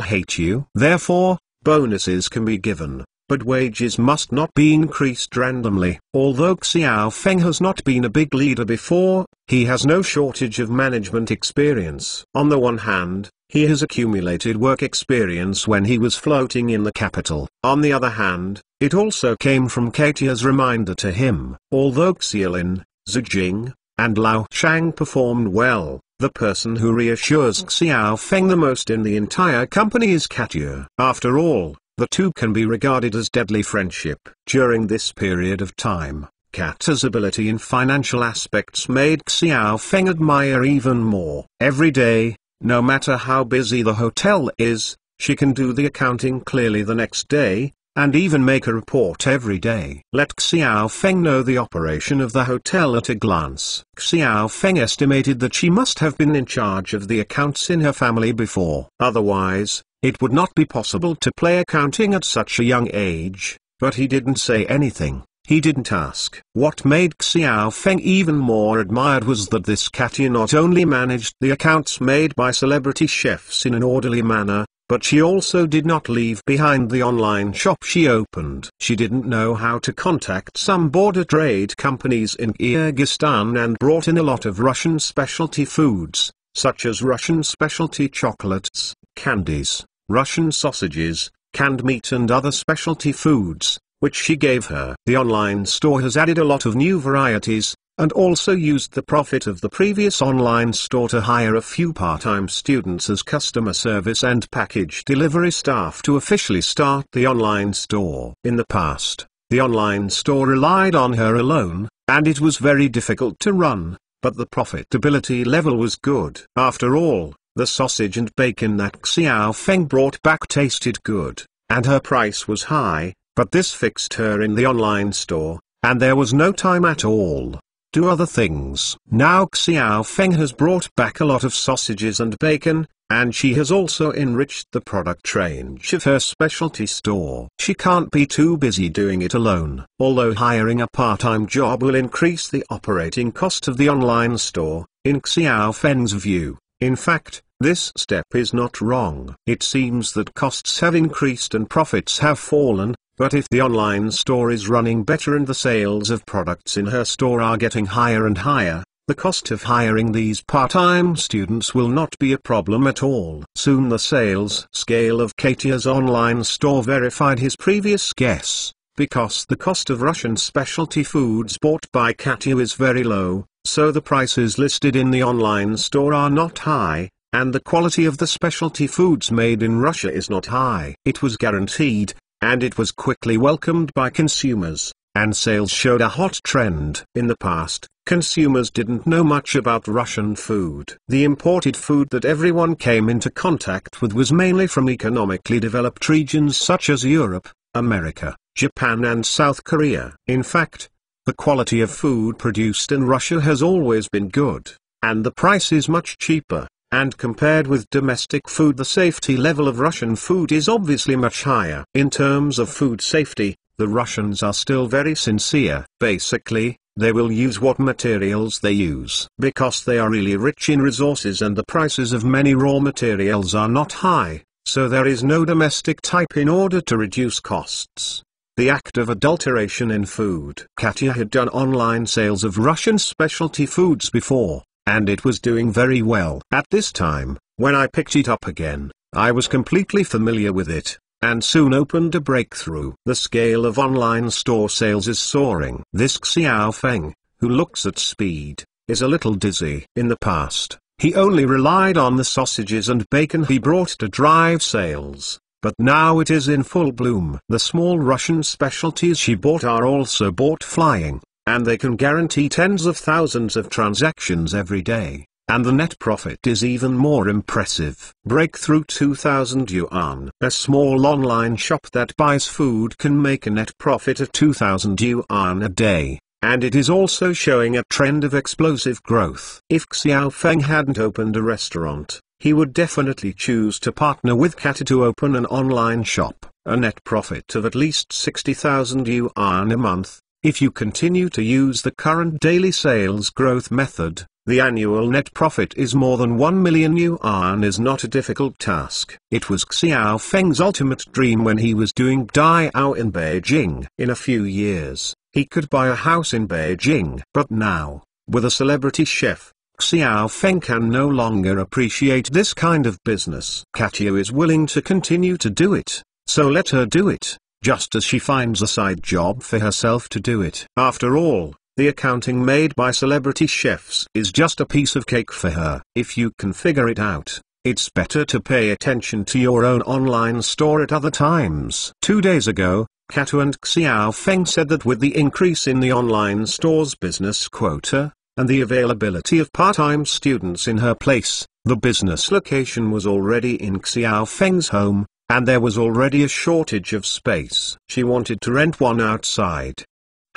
hate you. Therefore, bonuses can be given, but wages must not be increased randomly. Although Xiao Feng has not been a big leader before, he has no shortage of management experience. On the one hand, he has accumulated work experience when he was floating in the capital. On the other hand, it also came from Katia's reminder to him. Although Xiaolin, Zhu Jing, and Lao Shang performed well, the person who reassures Xiao Feng the most in the entire company is Katia. After all, the two can be regarded as deadly friendship. During this period of time, Katia's ability in financial aspects made Xiao Feng admire even more. Every day, no matter how busy the hotel is, she can do the accounting clearly the next day, and even make a report every day. Let Xiao Feng know the operation of the hotel at a glance. Xiao Feng estimated that she must have been in charge of the accounts in her family before. Otherwise, it would not be possible to play accounting at such a young age, but he didn't say anything. He didn't ask. What made Xiao Feng even more admired was that this Katia not only managed the accounts made by celebrity chefs in an orderly manner, but she also did not leave behind the online shop she opened. She didn't know how to contact some border trade companies in Kyrgyzstan and brought in a lot of Russian specialty foods, such as Russian specialty chocolates, candies, Russian sausages, canned meat and other specialty foods, which she gave her. The online store has added a lot of new varieties, and also used the profit of the previous online store to hire a few part-time students as customer service and package delivery staff to officially start the online store. In the past, the online store relied on her alone, and it was very difficult to run, but the profitability level was good. After all, the sausage and bacon that Xiao Feng brought back tasted good, and her price was high, but this fixed her in the online store, and there was no time at all do other things. Now Xiao Feng has brought back a lot of sausages and bacon, and she has also enriched the product range of her specialty store. She can't be too busy doing it alone. Although hiring a part-time job will increase the operating cost of the online store, in Xiao Feng's view, in fact, this step is not wrong. It seems that costs have increased and profits have fallen, but if the online store is running better and the sales of products in her store are getting higher and higher, the cost of hiring these part-time students will not be a problem at all. Soon the sales scale of Katia's online store verified his previous guess, because the cost of Russian specialty foods bought by Katia is very low, so the prices listed in the online store are not high, and the quality of the specialty foods made in Russia is not high. It was guaranteed, and it was quickly welcomed by consumers, and sales showed a hot trend. In the past, consumers didn't know much about Russian food. The imported food that everyone came into contact with was mainly from economically developed regions such as Europe, America, Japan and South Korea. In fact, the quality of food produced in Russia has always been good, and the price is much cheaper. And compared with domestic food, the safety level of Russian food is obviously much higher. In terms of food safety, the Russians are still very sincere. Basically, they will use what materials they use. Because they are really rich in resources and the prices of many raw materials are not high, so there is no domestic type in order to reduce costs. The act of adulteration in food. Katia had done online sales of Russian specialty foods before, and it was doing very well. At this time, when I picked it up again, I was completely familiar with it, and soon opened a breakthrough. The scale of online store sales is soaring. This Xiao Feng, who looks at speed, is a little dizzy. In the past, he only relied on the sausages and bacon he brought to drive sales, but now it is in full bloom. The small Russian specialties she bought are also bought flying, and they can guarantee tens of thousands of transactions every day. And the net profit is even more impressive. Breakthrough 2,000 yuan. A small online shop that buys food can make a net profit of 2,000 yuan a day, and it is also showing a trend of explosive growth. If Xiao Feng hadn't opened a restaurant, he would definitely choose to partner with Kata to open an online shop, a net profit of at least 60,000 yuan a month. If you continue to use the current daily sales growth method, the annual net profit is more than 1 million yuan is not a difficult task. It was Xiao Feng's ultimate dream when he was doing Diao in Beijing. In a few years, he could buy a house in Beijing. But now, with a celebrity chef, Xiao Feng can no longer appreciate this kind of business. Katya is willing to continue to do it, so let her do it, just as she finds a side job for herself to do it. After all, the accounting made by celebrity chefs is just a piece of cake for her. If you can figure it out, it's better to pay attention to your own online store at other times. 2 days ago, Kato and Xiao Feng said that with the increase in the online store's business quota, and the availability of part-time students in her place, the business location was already in Xiao Feng's home, and there was already a shortage of space. She wanted to rent one outside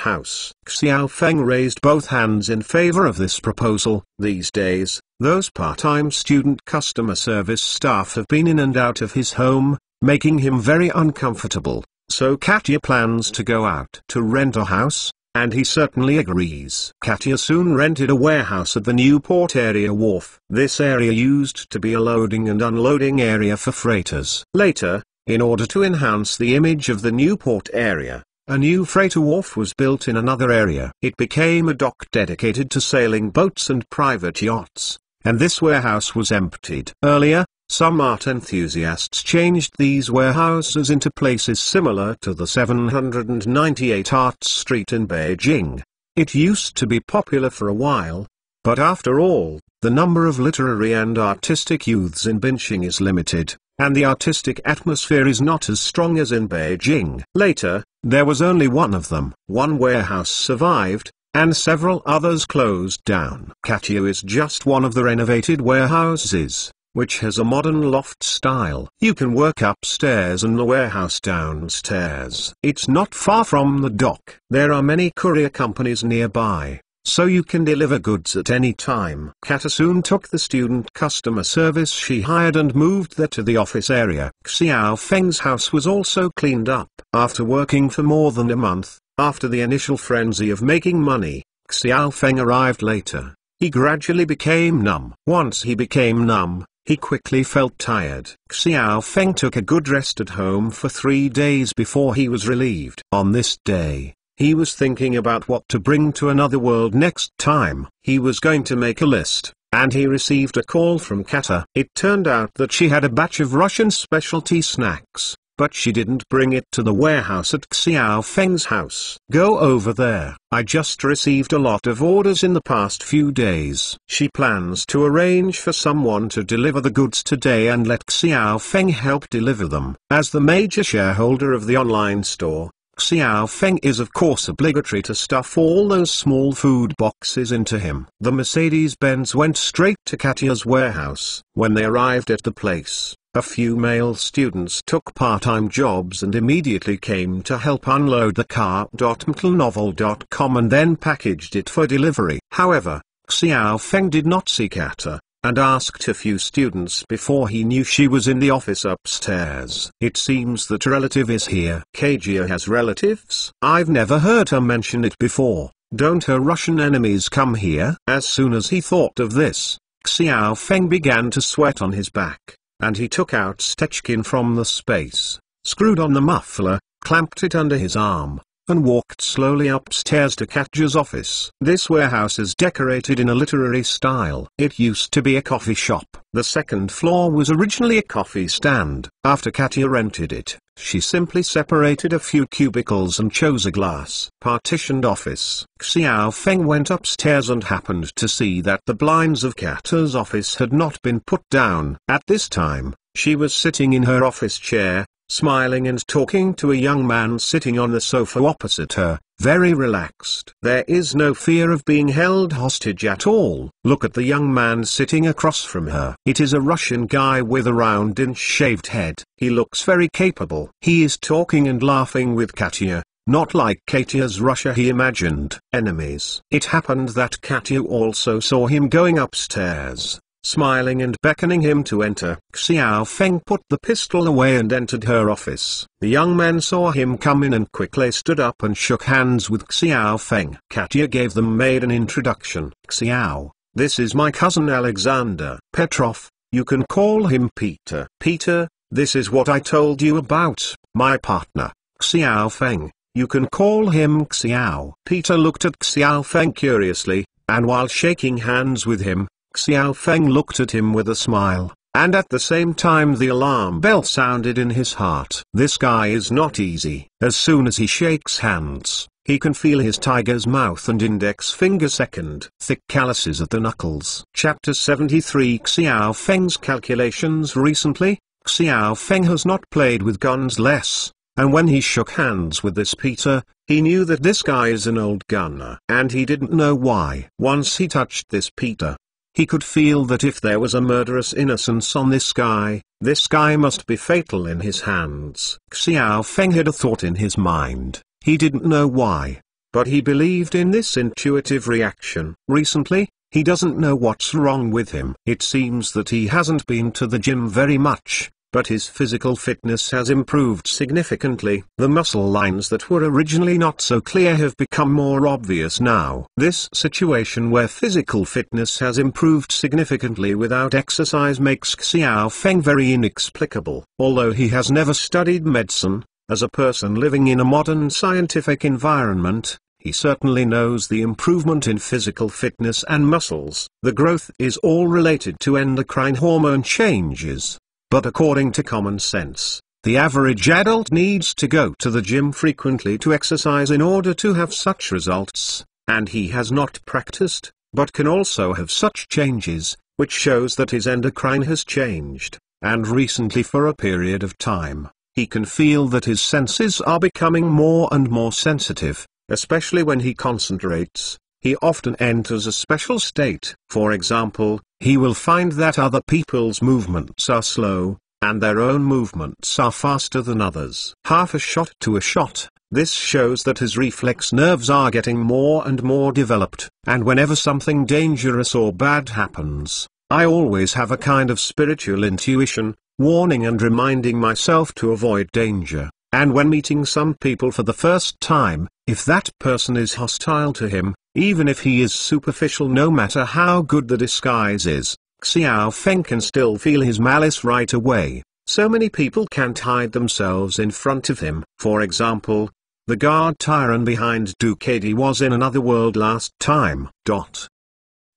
house. Xiao Feng raised both hands in favor of this proposal. These days, those part-time student customer service staff have been in and out of his home, making him very uncomfortable, so Katya plans to go out to rent a house, and he certainly agrees. Katya soon rented a warehouse at the Newport area wharf. This area used to be a loading and unloading area for freighters. Later, in order to enhance the image of the Newport area, a new freighter wharf was built in another area. It became a dock dedicated to sailing boats and private yachts, and this warehouse was emptied. Earlier, some art enthusiasts changed these warehouses into places similar to the 798 Arts Street in Beijing. It used to be popular for a while, but after all, the number of literary and artistic youths in Binching is limited, and the artistic atmosphere is not as strong as in Beijing. Later, there was only one of them. One warehouse survived, and several others closed down. Katya is just one of the renovated warehouses, which has a modern loft style. You can work upstairs and the warehouse downstairs. It's not far from the dock. There are many courier companies nearby, so you can deliver goods at any time. Kata soon took the student customer service she hired and moved there to the office area. Xiao Feng's house was also cleaned up. After working for more than a month, after the initial frenzy of making money, Xiao Feng arrived later. He gradually became numb. Once he became numb, he quickly felt tired. Xiao Feng took a good rest at home for 3 days before he was relieved. On this day, he was thinking about what to bring to another world next time. He was going to make a list, and he received a call from Kata. It turned out that she had a batch of Russian specialty snacks, but she didn't bring it to the warehouse at Xiao Feng's house. Go over there. I just received a lot of orders in the past few days. She plans to arrange for someone to deliver the goods today and let Xiao Feng help deliver them. As the major shareholder of the online store, Xiao Feng is of course obligatory to stuff all those small food boxes into him. The Mercedes-Benz went straight to Katya's warehouse. When they arrived at the place, a few male students took part-time jobs and immediately came to help unload the car. Mtlnovel.com and then packaged it for delivery. However, Xiao Feng did not see Kata, and asked a few students before he knew she was in the office upstairs. It seems that a relative is here. Kajia has relatives? I've never heard her mention it before. Don't her Russian enemies come here? As soon as he thought of this, Xiao Feng began to sweat on his back, and he took out Stechkin from the space, screwed on the muffler, clamped it under his arm, and walked slowly upstairs to Katja's office. This warehouse is decorated in a literary style. It used to be a coffee shop. The second floor was originally a coffee stand. After Katya rented it, she simply separated a few cubicles and chose a glass partitioned office. Xiao Feng went upstairs and happened to see that the blinds of Katja's office had not been put down. At this time, she was sitting in her office chair, smiling and talking to a young man sitting on the sofa opposite her. very relaxed. There is no fear of being held hostage at all. Look at the young man sitting across from her. It is a Russian guy with a round-in shaved head. He looks very capable. He is talking and laughing with Katya, not like Katya's Russia he imagined. Enemies. It happened that Katya also saw him going upstairs, smiling and beckoning him to enter. Xiao Feng put the pistol away and entered her office. The young man saw him come in and quickly stood up and shook hands with Xiao Feng. Katya gave them an introduction. Xiao, this is my cousin Alexander Petrov, you can call him Peter. Peter, this is what I told you about, my partner, Xiao Feng, you can call him Xiao. Peter looked at Xiao Feng curiously, and while shaking hands with him, Xiao Feng looked at him with a smile, and at the same time the alarm bell sounded in his heart. This guy is not easy. As soon as he shakes hands, he can feel his tiger's mouth and index finger thick calluses at the knuckles. Chapter 73 Xiao Feng's calculations. Recently, Xiao Feng has not played with guns less, and when he shook hands with this Peter, he knew that this guy is an old gunner. And he didn't know why. Once he touched this Peter, he could feel that if there was a murderous innocence on this guy must be fatal in his hands. Xiao Feng had a thought in his mind. He didn't know why, but he believed in this intuitive reaction. Recently, he doesn't know what's wrong with him. It seems that he hasn't been to the gym very much, but his physical fitness has improved significantly. The muscle lines that were originally not so clear have become more obvious now. This situation where physical fitness has improved significantly without exercise makes Xiao Feng very inexplicable. Although he has never studied medicine, as a person living in a modern scientific environment, he certainly knows the improvement in physical fitness and muscles. The growth is all related to endocrine hormone changes. But according to common sense, the average adult needs to go to the gym frequently to exercise in order to have such results, and he has not practiced, but can also have such changes, which shows that his endocrine has changed, and recently for a period of time, he can feel that his senses are becoming more and more sensitive, especially when he concentrates. He often enters a special state. For example, he will find that other people's movements are slow, and their own movements are faster than others. Half a shot to a shot, this shows that his reflex nerves are getting more and more developed. And whenever something dangerous or bad happens, I always have a kind of spiritual intuition, warning and reminding myself to avoid danger. And when meeting some people for the first time, if that person is hostile to him, even if he is superficial, no matter how good the disguise is, Xiao Feng can still feel his malice right away. So many people can't hide themselves in front of him. For example, the guard Tyron behind Ducati was in another world last time.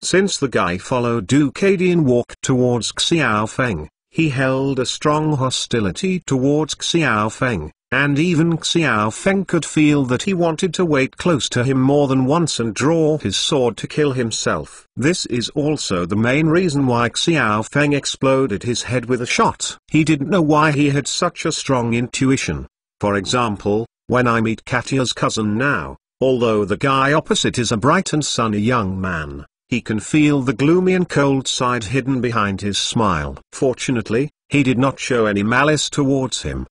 Since the guy followed Ducati and walked towards Xiao Feng, he held a strong hostility towards Xiao Feng. And even Xiao Feng could feel that he wanted to wait close to him more than once and draw his sword to kill himself. This is also the main reason why Xiao Feng exploded his head with a shot. He didn't know why he had such a strong intuition. For example, when I meet Katya's cousin now, although the guy opposite is a bright and sunny young man, he can feel the gloomy and cold side hidden behind his smile. Fortunately, he did not show any malice towards him.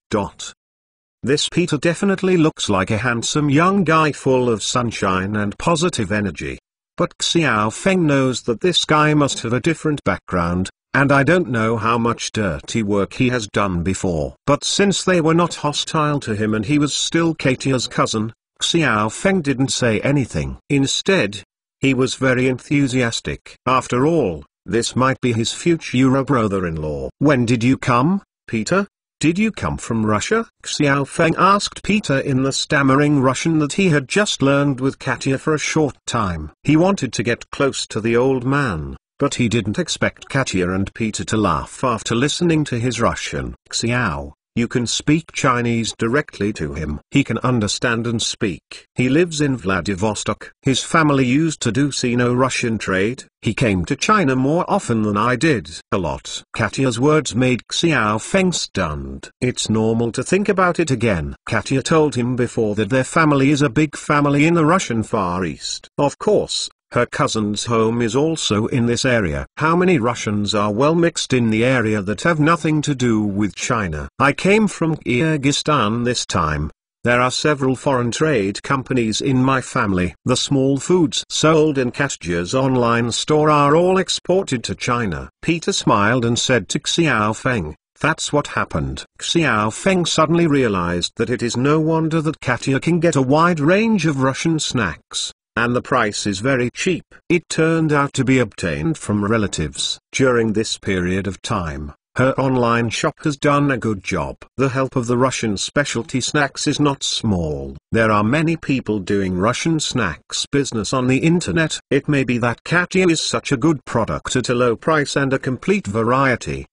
This Peter definitely looks like a handsome young guy full of sunshine and positive energy. But Xiao Feng knows that this guy must have a different background, and I don't know how much dirty work he has done before. But since they were not hostile to him and he was still Katya's cousin, Xiao Feng didn't say anything. Instead, he was very enthusiastic. After all, this might be his future brother-in-law. When did you come, Peter? Did you come from Russia? Xiao Feng asked Peter in the stammering Russian that he had just learned with Katya for a short time. He wanted to get close to the old man, but he didn't expect Katya and Peter to laugh after listening to his Russian. Xiao, You can speak Chinese directly to him. He can understand and speak. He lives in Vladivostok. His family used to do Sino-Russian trade. He came to China more often than I did. A lot. Katya's words made Xiao Feng stunned. It's normal to think about it again. Katya told him before that their family is a big family in the Russian Far East. Of course, her cousin's home is also in this area. How many Russians are well mixed in the area that have nothing to do with China? I came from Kyrgyzstan this time. There are several foreign trade companies in my family. The small foods sold in Katya's online store are all exported to China. Peter smiled and said to Xiao Feng, "That's what happened." Xiao Feng suddenly realized that it is no wonder that Katya can get a wide range of Russian snacks. And the price is very cheap. It turned out to be obtained from relatives. During this period of time, her online shop has done a good job. The help of the Russian specialty snacks is not small. There are many people doing Russian snacks business on the internet. It may be that Katya is such a good product at a low price and a complete variety.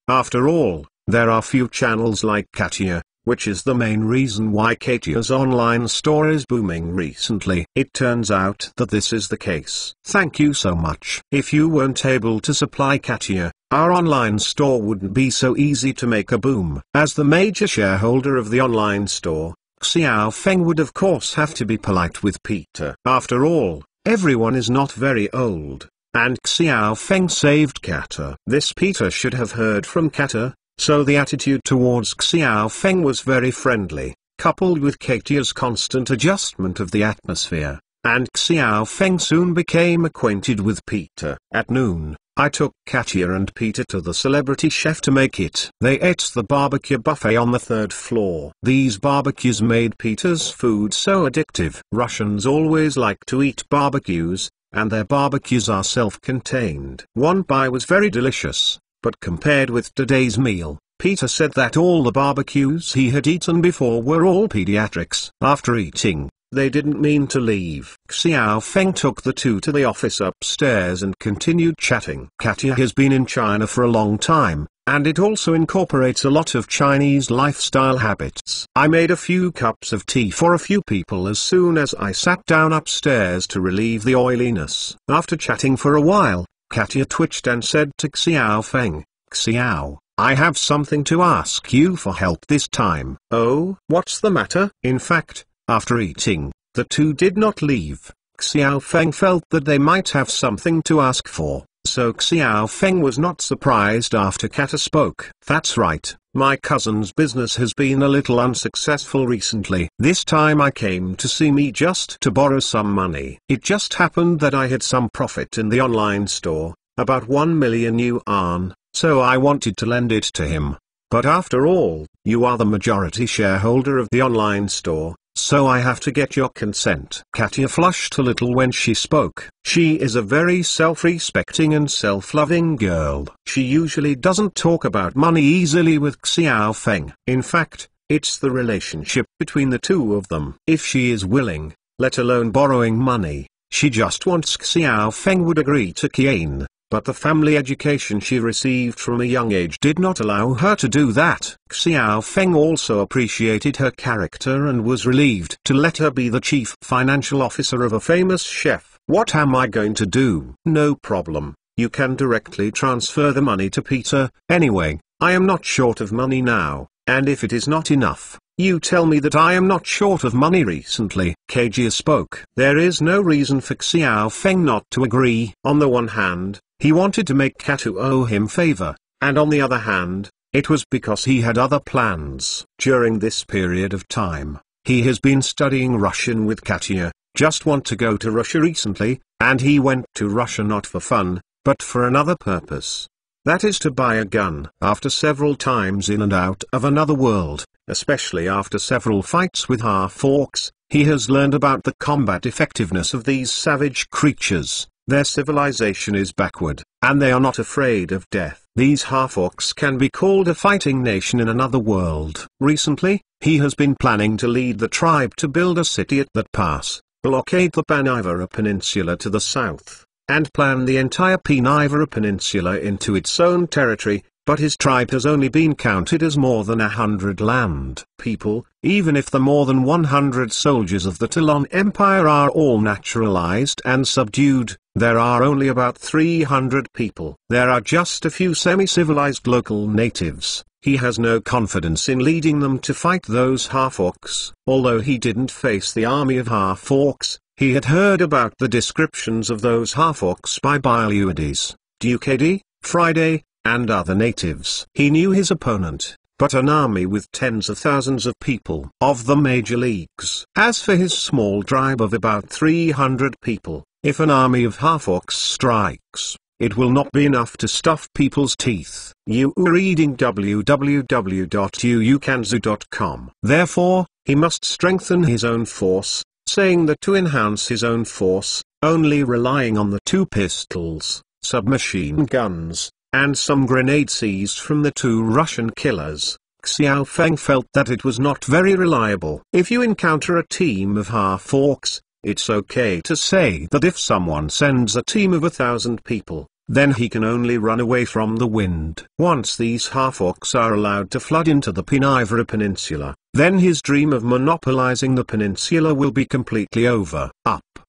After all, there are few channels like Katya, which is the main reason why Katya's online store is booming recently. It turns out that this is the case. Thank you so much. If you weren't able to supply Katya, our online store wouldn't be so easy to make a boom. As the major shareholder of the online store, Xiao Feng would of course have to be polite with Peter. After all, everyone is not very old, and Xiao Feng saved Katya. This Peter should have heard from Katya. So the attitude towards Xiao Feng was very friendly, coupled with Katya's constant adjustment of the atmosphere, and Xiao Feng soon became acquainted with Peter. At noon, I took Katya and Peter to the celebrity chef to make it. They ate the barbecue buffet on the 3rd floor. These barbecues made Peter's food so addictive. Russians always like to eat barbecues, and their barbecues are self-contained. One bite was very delicious. But compared with today's meal, Peter said that all the barbecues he had eaten before were all pediatrics. After eating, they didn't mean to leave. Xiao Feng took the two to the office upstairs and continued chatting. Katya has been in China for a long time, and it also incorporates a lot of Chinese lifestyle habits. I made a few cups of tea for a few people as soon as I sat down upstairs to relieve the oiliness. After chatting for a while, Katya twitched and said to Xiao Feng, "Xiao, I have something to ask you for help this time." "Oh, what's the matter?" In fact, after eating, the two did not leave. Xiao Feng felt that they might have something to ask for, so Xiao Feng was not surprised after Katya spoke. "That's right, my cousin's business has been a little unsuccessful recently. This time I came to see me just to borrow some money. It just happened that I had some profit in the online store, about 1 million yuan, so I wanted to lend it to him. But after all, you are the majority shareholder of the online store, so I have to get your consent." Katya flushed a little when she spoke. She is a very self-respecting and self-loving girl. She usually doesn't talk about money easily with Xiao Feng. In fact, it's the relationship between the two of them. If she is willing, let alone borrowing money, she just wants Xiao Feng would agree to Qian. But the family education she received from a young age did not allow her to do that. Xiao Feng also appreciated her character and was relieved to let her be the chief financial officer of a famous chef. "What am I going to do?" "No problem, you can directly transfer the money to Peter. Anyway, I am not short of money now, and if it is not enough, you tell me that I am not short of money recently." Katya spoke. There is no reason for Xiao Feng not to agree. On the one hand, he wanted to make Katya owe him favor, and on the other hand, it was because he had other plans. During this period of time, he has been studying Russian with Katya, just want to go to Russia recently, and he went to Russia not for fun, but for another purpose. That is to buy a gun. After several times in and out of another world, especially after several fights with half-orcs, he has learned about the combat effectiveness of these savage creatures. Their civilization is backward, and they are not afraid of death. These half-orcs can be called a fighting nation in another world. Recently, he has been planning to lead the tribe to build a city at that pass, blockade the Panivara Peninsula to the south, and plan the entire Panivara Peninsula into its own territory, but his tribe has only been counted as more than 100 land people. Even if the more than 100 soldiers of the Talon Empire are all naturalized and subdued, there are only about 300 people. There are just a few semi-civilized local natives. He has no confidence in leading them to fight those half-orcs. Although he didn't face the army of half-orcs, he had heard about the descriptions of those half-orcs by Biluides, Ducadi, Friday, and other natives. He knew his opponent, but an army with tens of thousands of people of the major leagues. As for his small tribe of about 300 people, if an army of half-orcs strikes, it will not be enough to stuff people's teeth. You are reading www.uukanzu.com. Therefore, he must strengthen his own force, saying that to enhance his own force, only relying on the 2 pistols, submachine guns, and some grenade seized from the 2 Russian killers, Xiao Feng felt that it was not very reliable. If you encounter a team of half-orcs, it's okay to say that if someone sends a team of 1,000 people, then he can only run away from the wind. Once these half-orcs are allowed to flood into the Pinivara Peninsula, then his dream of monopolizing the peninsula will be completely over.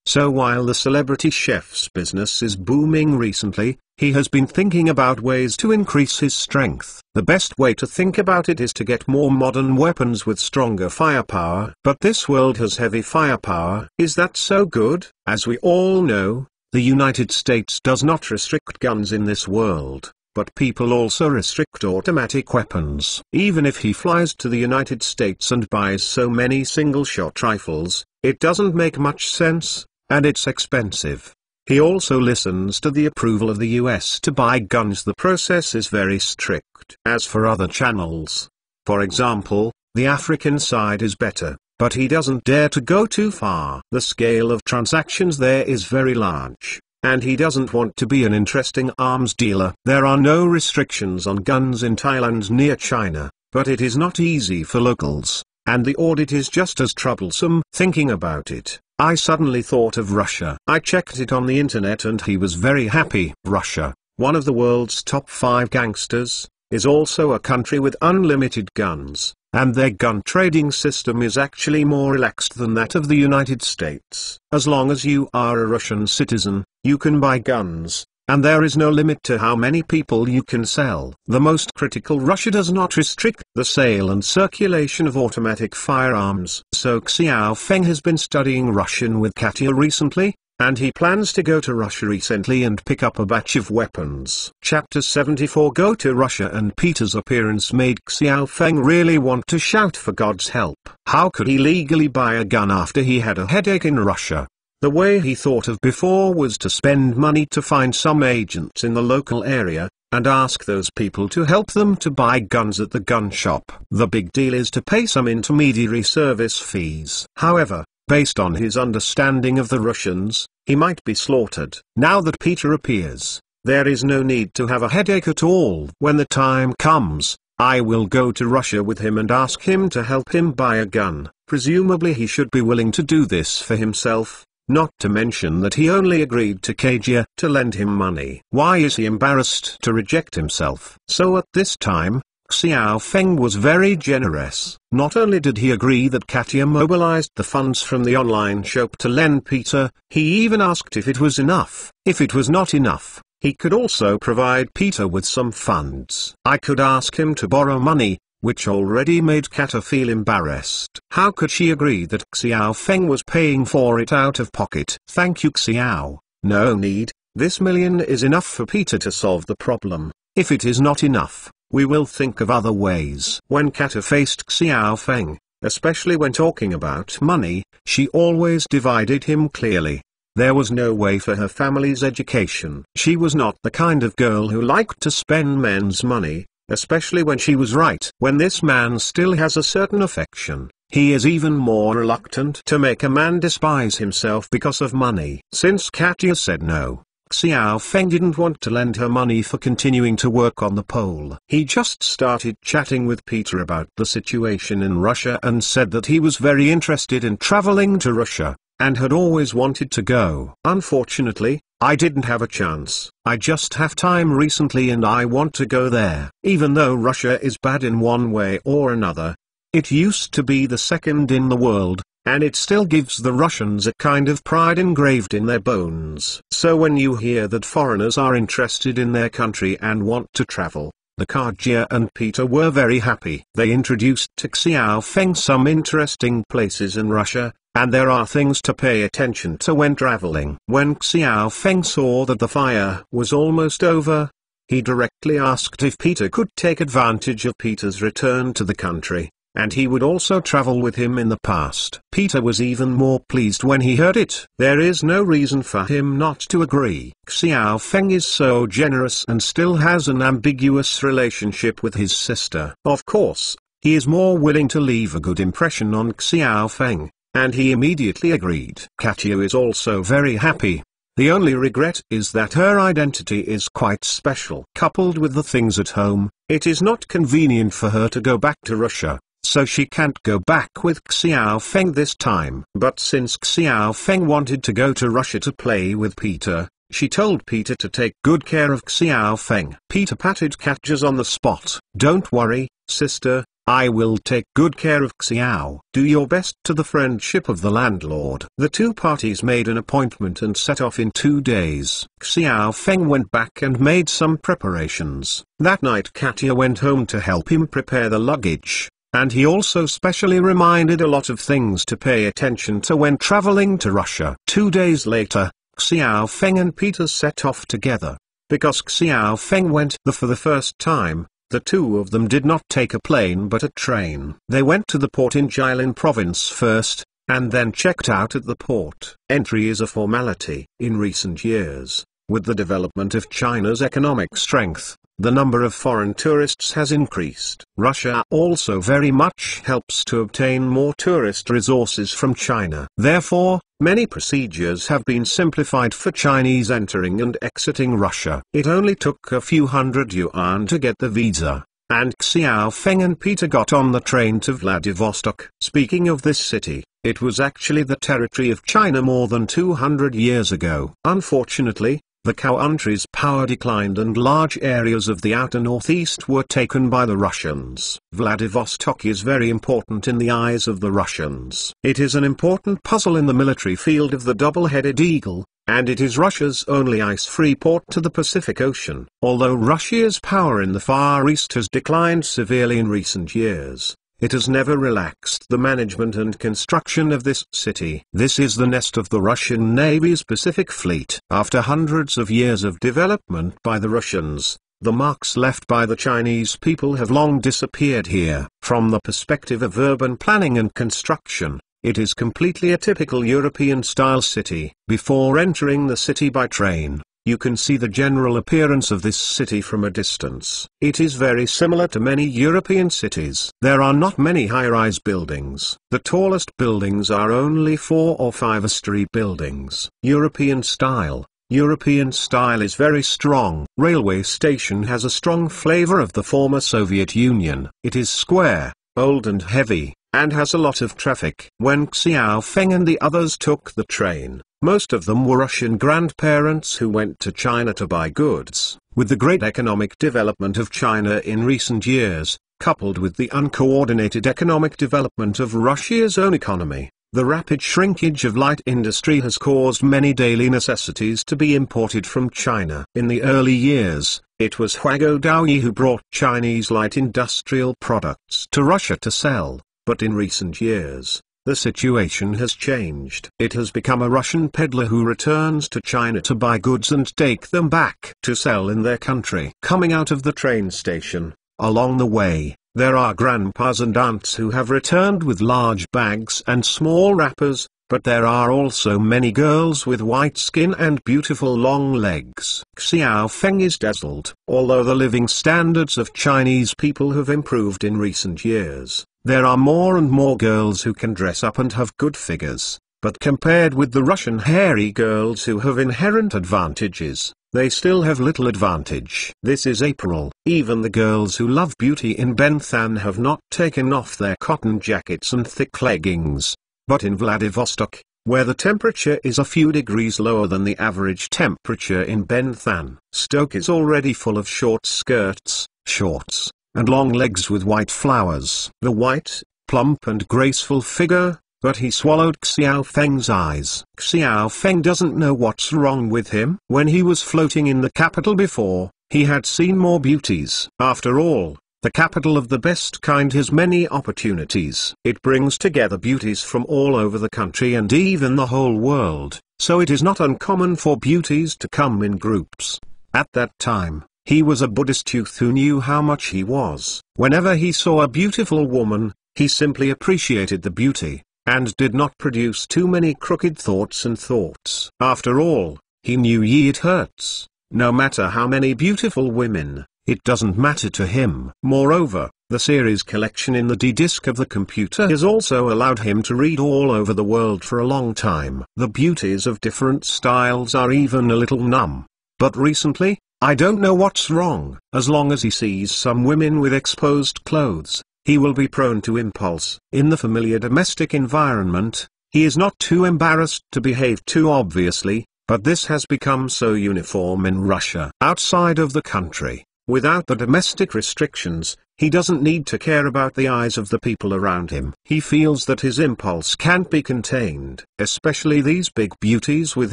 So while the celebrity chef's business is booming recently, he has been thinking about ways to increase his strength. The best way to think about it is to get more modern weapons with stronger firepower. But this world has heavy firepower. Is that so good? As we all know, the United States does not restrict guns in this world, but people also restrict automatic weapons. Even if he flies to the United States and buys so many single-shot rifles, it doesn't make much sense, and it's expensive. He also listens to the approval of the US to buy guns. The process is very strict. As for other channels, for example, the African side is better, but he doesn't dare to go too far. The scale of transactions there is very large, and he doesn't want to be an interesting arms dealer. There are no restrictions on guns in Thailand near China, but it is not easy for locals, and the audit is just as troublesome. Thinking about it, I suddenly thought of Russia. I checked it on the internet and he was very happy. Russia, one of the world's top 5 gangsters, is also a country with unlimited guns, and their gun trading system is actually more relaxed than that of the United States. As long as you are a Russian citizen, you can buy guns, and there is no limit to how many people you can sell. The most critical, Russia does not restrict the sale and circulation of automatic firearms. So Xiao Feng has been studying Russian with Katya recently, and he plans to go to Russia recently and pick up a batch of weapons. Chapter 74. Go to Russia. And Peter's appearance made Xiao Feng really want to shout for God's help. How could he legally buy a gun after he had a headache in Russia? The way he thought of before was to spend money to find some agents in the local area, and ask those people to help them to buy guns at the gun shop. The big deal is to pay some intermediary service fees. However, based on his understanding of the Russians, he might be slaughtered. Now that Peter appears, there is no need to have a headache at all. When the time comes, I will go to Russia with him and ask him to help him buy a gun. Presumably he should be willing to do this for himself. Not to mention that he only agreed to Katia to lend him money. Why is he embarrassed to reject himself? So at this time, Xiao Feng was very generous. Not only did he agree that Katia mobilized the funds from the online shop to lend Peter, he even asked if it was enough. If it was not enough, he could also provide Peter with some funds. I could ask him to borrow money, which already made Katia feel embarrassed. How could she agree that Xiao Feng was paying for it out of pocket? Thank you, Xiao. No need, this million is enough for Peter to solve the problem. If it is not enough, we will think of other ways. When Katia faced Xiao Feng, especially when talking about money, she always divided him clearly. There was no way for her family's education. She was not the kind of girl who liked to spend men's money, especially when she was right. When this man still has a certain affection, he is even more reluctant to make a man despise himself because of money. Since Katia said no, Xiao Feng didn't want to lend her money for continuing to work on the pole. He just started chatting with Peter about the situation in Russia and said that he was very interested in traveling to Russia, and had always wanted to go. Unfortunately, I didn't have a chance. I just have time recently and I want to go there. Even though Russia is bad in one way or another, it used to be the second in the world, and it still gives the Russians a kind of pride engraved in their bones. So when you hear that foreigners are interested in their country and want to travel, the Katya and Peter were very happy. They introduced to Xiao Feng some interesting places in Russia, and there are things to pay attention to when traveling. When Xiao Feng saw that the fire was almost over, he directly asked if Peter could take advantage of Peter's return to the country, and he would also travel with him in the past. Peter was even more pleased when he heard it. There is no reason for him not to agree. Xiao Feng is so generous and still has an ambiguous relationship with his sister. Of course, he is more willing to leave a good impression on Xiao Feng, and he immediately agreed. Katya is also very happy. The only regret is that her identity is quite special. Coupled with the things at home, it is not convenient for her to go back to Russia, so she can't go back with Xiao Feng this time. But since Xiao Feng wanted to go to Russia to play with Peter, she told Peter to take good care of Xiao Feng. Peter patted Katya's on the spot. "Don't worry, sister, I will take good care of Xiao. Do your best to the friendship of the landlord." The two parties made an appointment and set off in 2 days. Xiao Feng went back and made some preparations. That night Katya went home to help him prepare the luggage, and he also specially reminded a lot of things to pay attention to when traveling to Russia. 2 days later, Xiao Feng and Peter set off together. Because Xiao Feng went for the first time, the two of them did not take a plane but a train. They went to the port in Jilin province first, and then checked out at the port. Entry is a formality. In recent years, with the development of China's economic strength, the number of foreign tourists has increased. Russia also very much helps to obtain more tourist resources from China. Therefore, many procedures have been simplified for Chinese entering and exiting Russia. It only took a few hundred yuan to get the visa, and Xiao Feng and Peter got on the train to Vladivostok. Speaking of this city, it was actually the territory of China more than 200 years ago. Unfortunately, the country's power declined and large areas of the outer northeast were taken by the Russians. Vladivostok is very important in the eyes of the Russians. It is an important puzzle in the military field of the double-headed eagle, and it is Russia's only ice-free port to the Pacific Ocean. Although Russia's power in the Far East has declined severely in recent years, it has never relaxed the management and construction of this city. This is the nest of the Russian Navy's Pacific Fleet. After hundreds of years of development by the Russians, the marks left by the Chinese people have long disappeared here. From the perspective of urban planning and construction, it is completely a typical European-style city. Before entering the city by train, you can see the general appearance of this city from a distance. It is very similar to many European cities. There are not many high-rise buildings. The tallest buildings are only 4 or 5-story buildings. European style. European style is very strong. Railway station has a strong flavor of the former Soviet Union. It is square, old and heavy, and has a lot of traffic. When Xiao Feng and the others took the train, most of them were Russian grandparents who went to China to buy goods. With the great economic development of China in recent years, coupled with the uncoordinated economic development of Russia's own economy, the rapid shrinkage of light industry has caused many daily necessities to be imported from China. In the early years, it was Huago Daoyi who brought Chinese light industrial products to Russia to sell, but in recent years, the situation has changed. It has become a Russian peddler who returns to China to buy goods and take them back to sell in their country. Coming out of the train station, along the way, there are grandpas and aunts who have returned with large bags and small wrappers, but there are also many girls with white skin and beautiful long legs. Xiao Feng is dazzled. Although the living standards of Chinese people have improved in recent years, there are more and more girls who can dress up and have good figures, but compared with the Russian hairy girls who have inherent advantages, they still have little advantage. This is April. Even the girls who love beauty in Benthan have not taken off their cotton jackets and thick leggings, but in Vladivostok, where the temperature is a few degrees lower than the average temperature in Benthan. Stoke is already full of short skirts, shorts, and long legs with white flowers. The white, plump and graceful figure, but he swallowed Xiao Feng's eyes. Xiao Feng doesn't know what's wrong with him. When he was floating in the capital before, he had seen more beauties. After all, the capital of the best kind has many opportunities. It brings together beauties from all over the country and even the whole world, so it is not uncommon for beauties to come in groups. At that time, he was a Buddhist youth who knew how much he was. Whenever he saw a beautiful woman, he simply appreciated the beauty, and did not produce too many crooked thoughts and thoughts. After all, he knew it hurts. No matter how many beautiful women, it doesn't matter to him. Moreover, the series collection in the D-disk of the computer has also allowed him to read all over the world for a long time. The beauties of different styles are even a little numb. But recently, I don't know what's wrong. As long as he sees some women with exposed clothes, he will be prone to impulse. In the familiar domestic environment, he is not too embarrassed to behave too obviously, but this has become so uniform in Russia. Outside of the country, without the domestic restrictions, he doesn't need to care about the eyes of the people around him. He feels that his impulse can't be contained, especially these big beauties with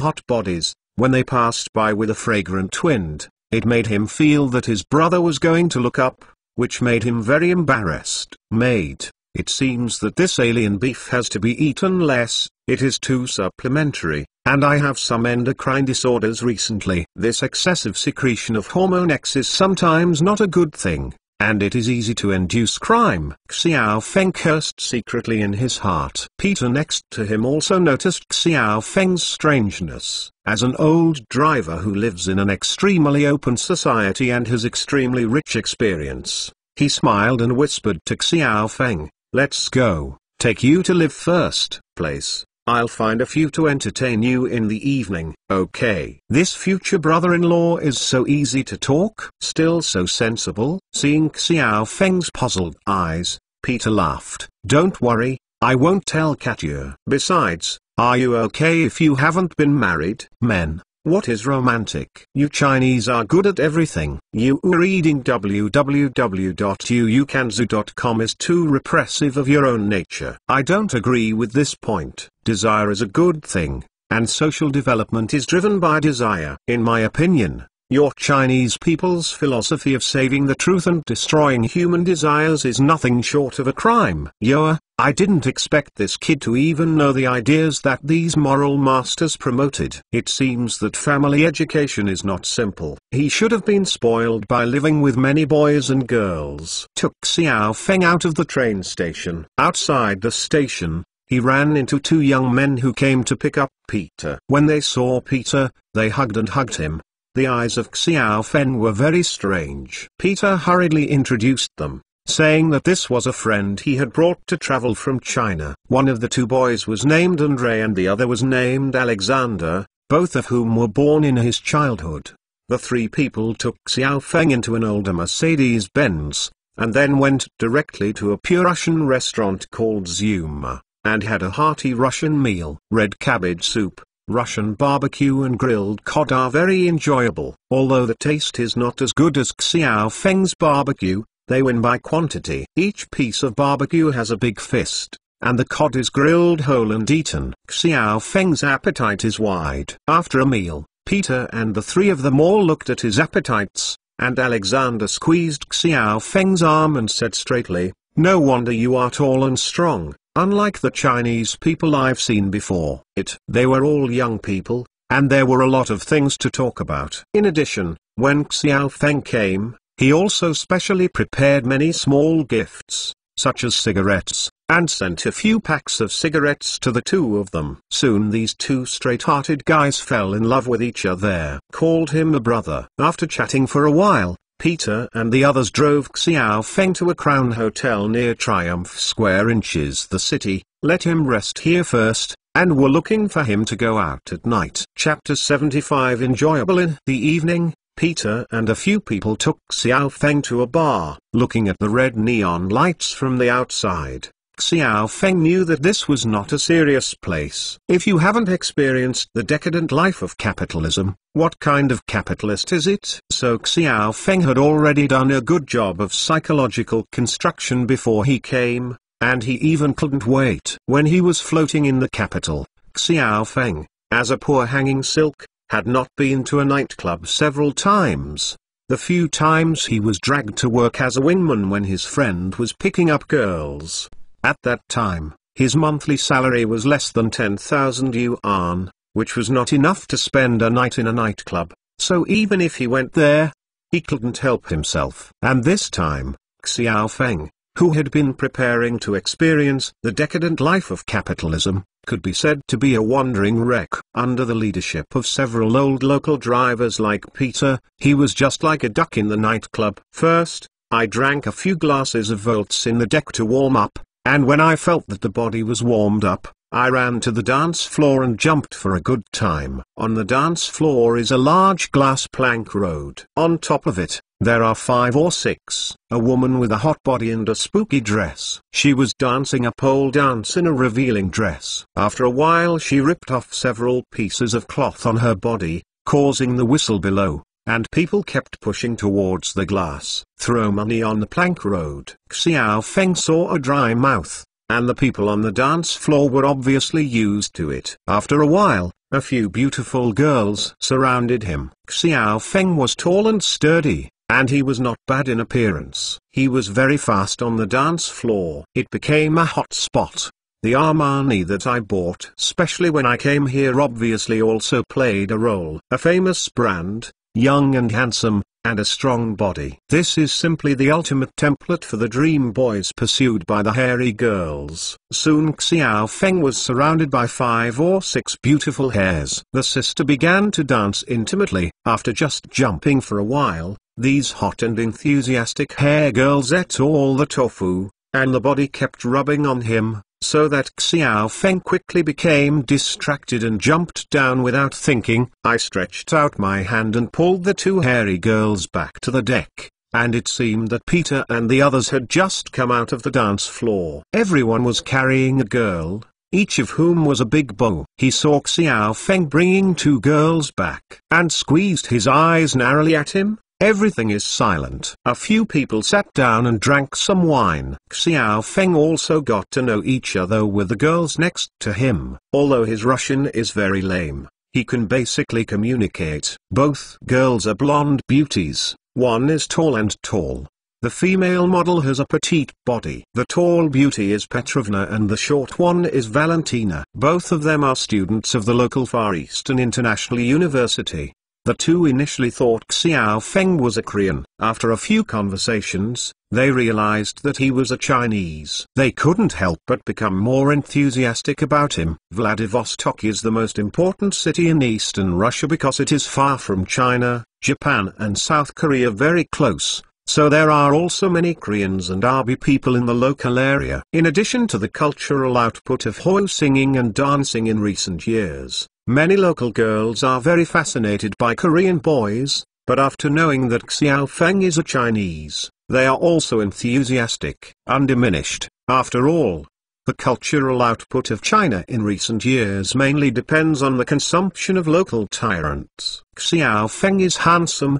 hot bodies. When they passed by with a fragrant wind, it made him feel that his brother was going to look up, which made him very embarrassed. Mate, it seems that this alien beef has to be eaten less, it is too supplementary, and I have some endocrine disorders recently. This excessive secretion of hormone X is sometimes not a good thing, and it is easy to induce crime. Xiao Feng cursed secretly in his heart. Peter next to him also noticed Xiao Feng's strangeness. As an old driver who lives in an extremely open society and has extremely rich experience, he smiled and whispered to Xiao Feng, "Let's go, take you to live first place. I'll find a few to entertain you in the evening." Okay. This future brother-in-law is so easy to talk, still so sensible. Seeing Xiao Feng's puzzled eyes, Peter laughed. "Don't worry, I won't tell Katya. Besides, are you okay if you haven't been married?" Men, what is romantic? You Chinese are good at everything. You reading www.uukanzu.com is too repressive of your own nature. I don't agree with this point. Desire is a good thing, and social development is driven by desire. In my opinion, your Chinese people's philosophy of saving the truth and destroying human desires is nothing short of a crime. Yoa, I didn't expect this kid to even know the ideas that these moral masters promoted. It seems that family education is not simple. He should have been spoiled by living with many boys and girls. Took Xiao Feng out of the train station. Outside the station, he ran into two young men who came to pick up Peter. When they saw Peter, they hugged him. The eyes of Xiao Feng were very strange. Peter hurriedly introduced them, saying that this was a friend he had brought to travel from China. One of the two boys was named Andrei and the other was named Alexander, both of whom were born in his childhood. The three people took Xiao Feng into an older Mercedes-Benz, and then went directly to a pure Russian restaurant called Zuma, and had a hearty Russian meal. Red cabbage soup, Russian barbecue and grilled cod are very enjoyable. Although the taste is not as good as Xiao Feng's barbecue, they win by quantity. Each piece of barbecue has a big fist, and the cod is grilled whole and eaten. Xiao Feng's appetite is wide. After a meal, Peter and the three of them all looked at his appetites, and Alexander squeezed Xiao Feng's arm and said straightly, "No wonder you are tall and strong. Unlike the Chinese people I've seen before." They were all young people, and there were a lot of things to talk about. In addition, when Xiao Feng came, he also specially prepared many small gifts, such as cigarettes, and sent a few packs of cigarettes to the two of them. Soon these two straight-hearted guys fell in love with each other. Called him a brother. After chatting for a while, Peter and the others drove Xiao Feng to a Crown Hotel near Triumph Square in the city, let him rest here first, and were looking for him to go out at night. Chapter 75 Enjoyable. In the evening, Peter and a few people took Xiao Feng to a bar. Looking at the red neon lights from the outside, Xiao Feng knew that this was not a serious place. If you haven't experienced the decadent life of capitalism, what kind of capitalist is it? So Xiao Feng had already done a good job of psychological construction before he came, and he even couldn't wait. When he was floating in the capital, Xiao Feng, as a poor hanging silk, had not been to a nightclub several times. The few times he was dragged to work as a wingman when his friend was picking up girls. At that time, his monthly salary was less than 10,000 yuan, which was not enough to spend a night in a nightclub, so even if he went there, he couldn't help himself. And this time, Xiao Feng, who had been preparing to experience the decadent life of capitalism, could be said to be a wandering wreck. Under the leadership of several old local drivers like Peter, he was just like a duck in the nightclub. First, I drank a few glasses of Volts in the deck to warm up, and when I felt that the body was warmed up, I ran to the dance floor and jumped for a good time. On the dance floor is a large glass plank road. On top of it, there are 5 or 6. A woman with a hot body and a spooky dress. She was dancing a pole dance in a revealing dress. After a while she ripped off several pieces of cloth on her body, causing the whistle below, and people kept pushing towards the glass. Throw money on the plank road. Xiao Feng saw a dry mouth, and the people on the dance floor were obviously used to it. After a while, a few beautiful girls surrounded him. Xiao Feng was tall and sturdy, and he was not bad in appearance. He was very fast on the dance floor. It became a hot spot. The Armani that I bought, especially when I came here, obviously also played a role. A famous brand, young and handsome, and a strong body. This is simply the ultimate template for the dream boys pursued by the hairy girls. Soon Xiao Feng was surrounded by 5 or 6 beautiful hairs. The sister began to dance intimately. After just jumping for a while, these hot and enthusiastic hair girls ate all the tofu, and the body kept rubbing on him, so that Xiao Feng quickly became distracted and jumped down without thinking. I stretched out my hand and pulled the 2 hairy girls back to the deck, and it seemed that Peter and the others had just come out of the dance floor. Everyone was carrying a girl, each of whom was a big bow. He saw Xiao Feng bringing 2 girls back, and squeezed his eyes narrowly at him. Everything is silent. A few people sat down and drank some wine. Xiao Feng also got to know each other with the girls next to him. Although his Russian is very lame, he can basically communicate. Both girls are blonde beauties. One is tall and tall. The female model has a petite body. The tall beauty is Petrovna and the short one is Valentina. Both of them are students of the local Far Eastern International University. The 2 initially thought Xiao Feng was a Korean. After a few conversations, they realized that he was a Chinese. They couldn't help but become more enthusiastic about him. Vladivostok is the most important city in eastern Russia because it is far from China, Japan and South Korea very close, so there are also many Koreans and Arby people in the local area. In addition to the cultural output of Hoi singing and dancing in recent years, many local girls are very fascinated by Korean boys, but after knowing that Xiao Feng is a Chinese, they are also enthusiastic, undiminished. After all, the cultural output of China in recent years mainly depends on the consumption of local tyrants. Xiao Feng is handsome,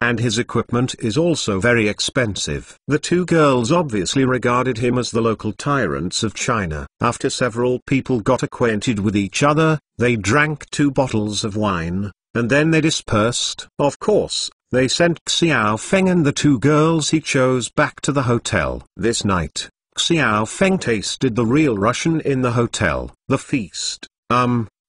and his equipment is also very expensive. The 2 girls obviously regarded him as the local tyrants of China. After several people got acquainted with each other, they drank 2 bottles of wine, and then they dispersed. Of course, they sent Xiao Feng and the 2 girls he chose back to the hotel. This night, Xiao Feng tasted the real Russian in the hotel. The feast,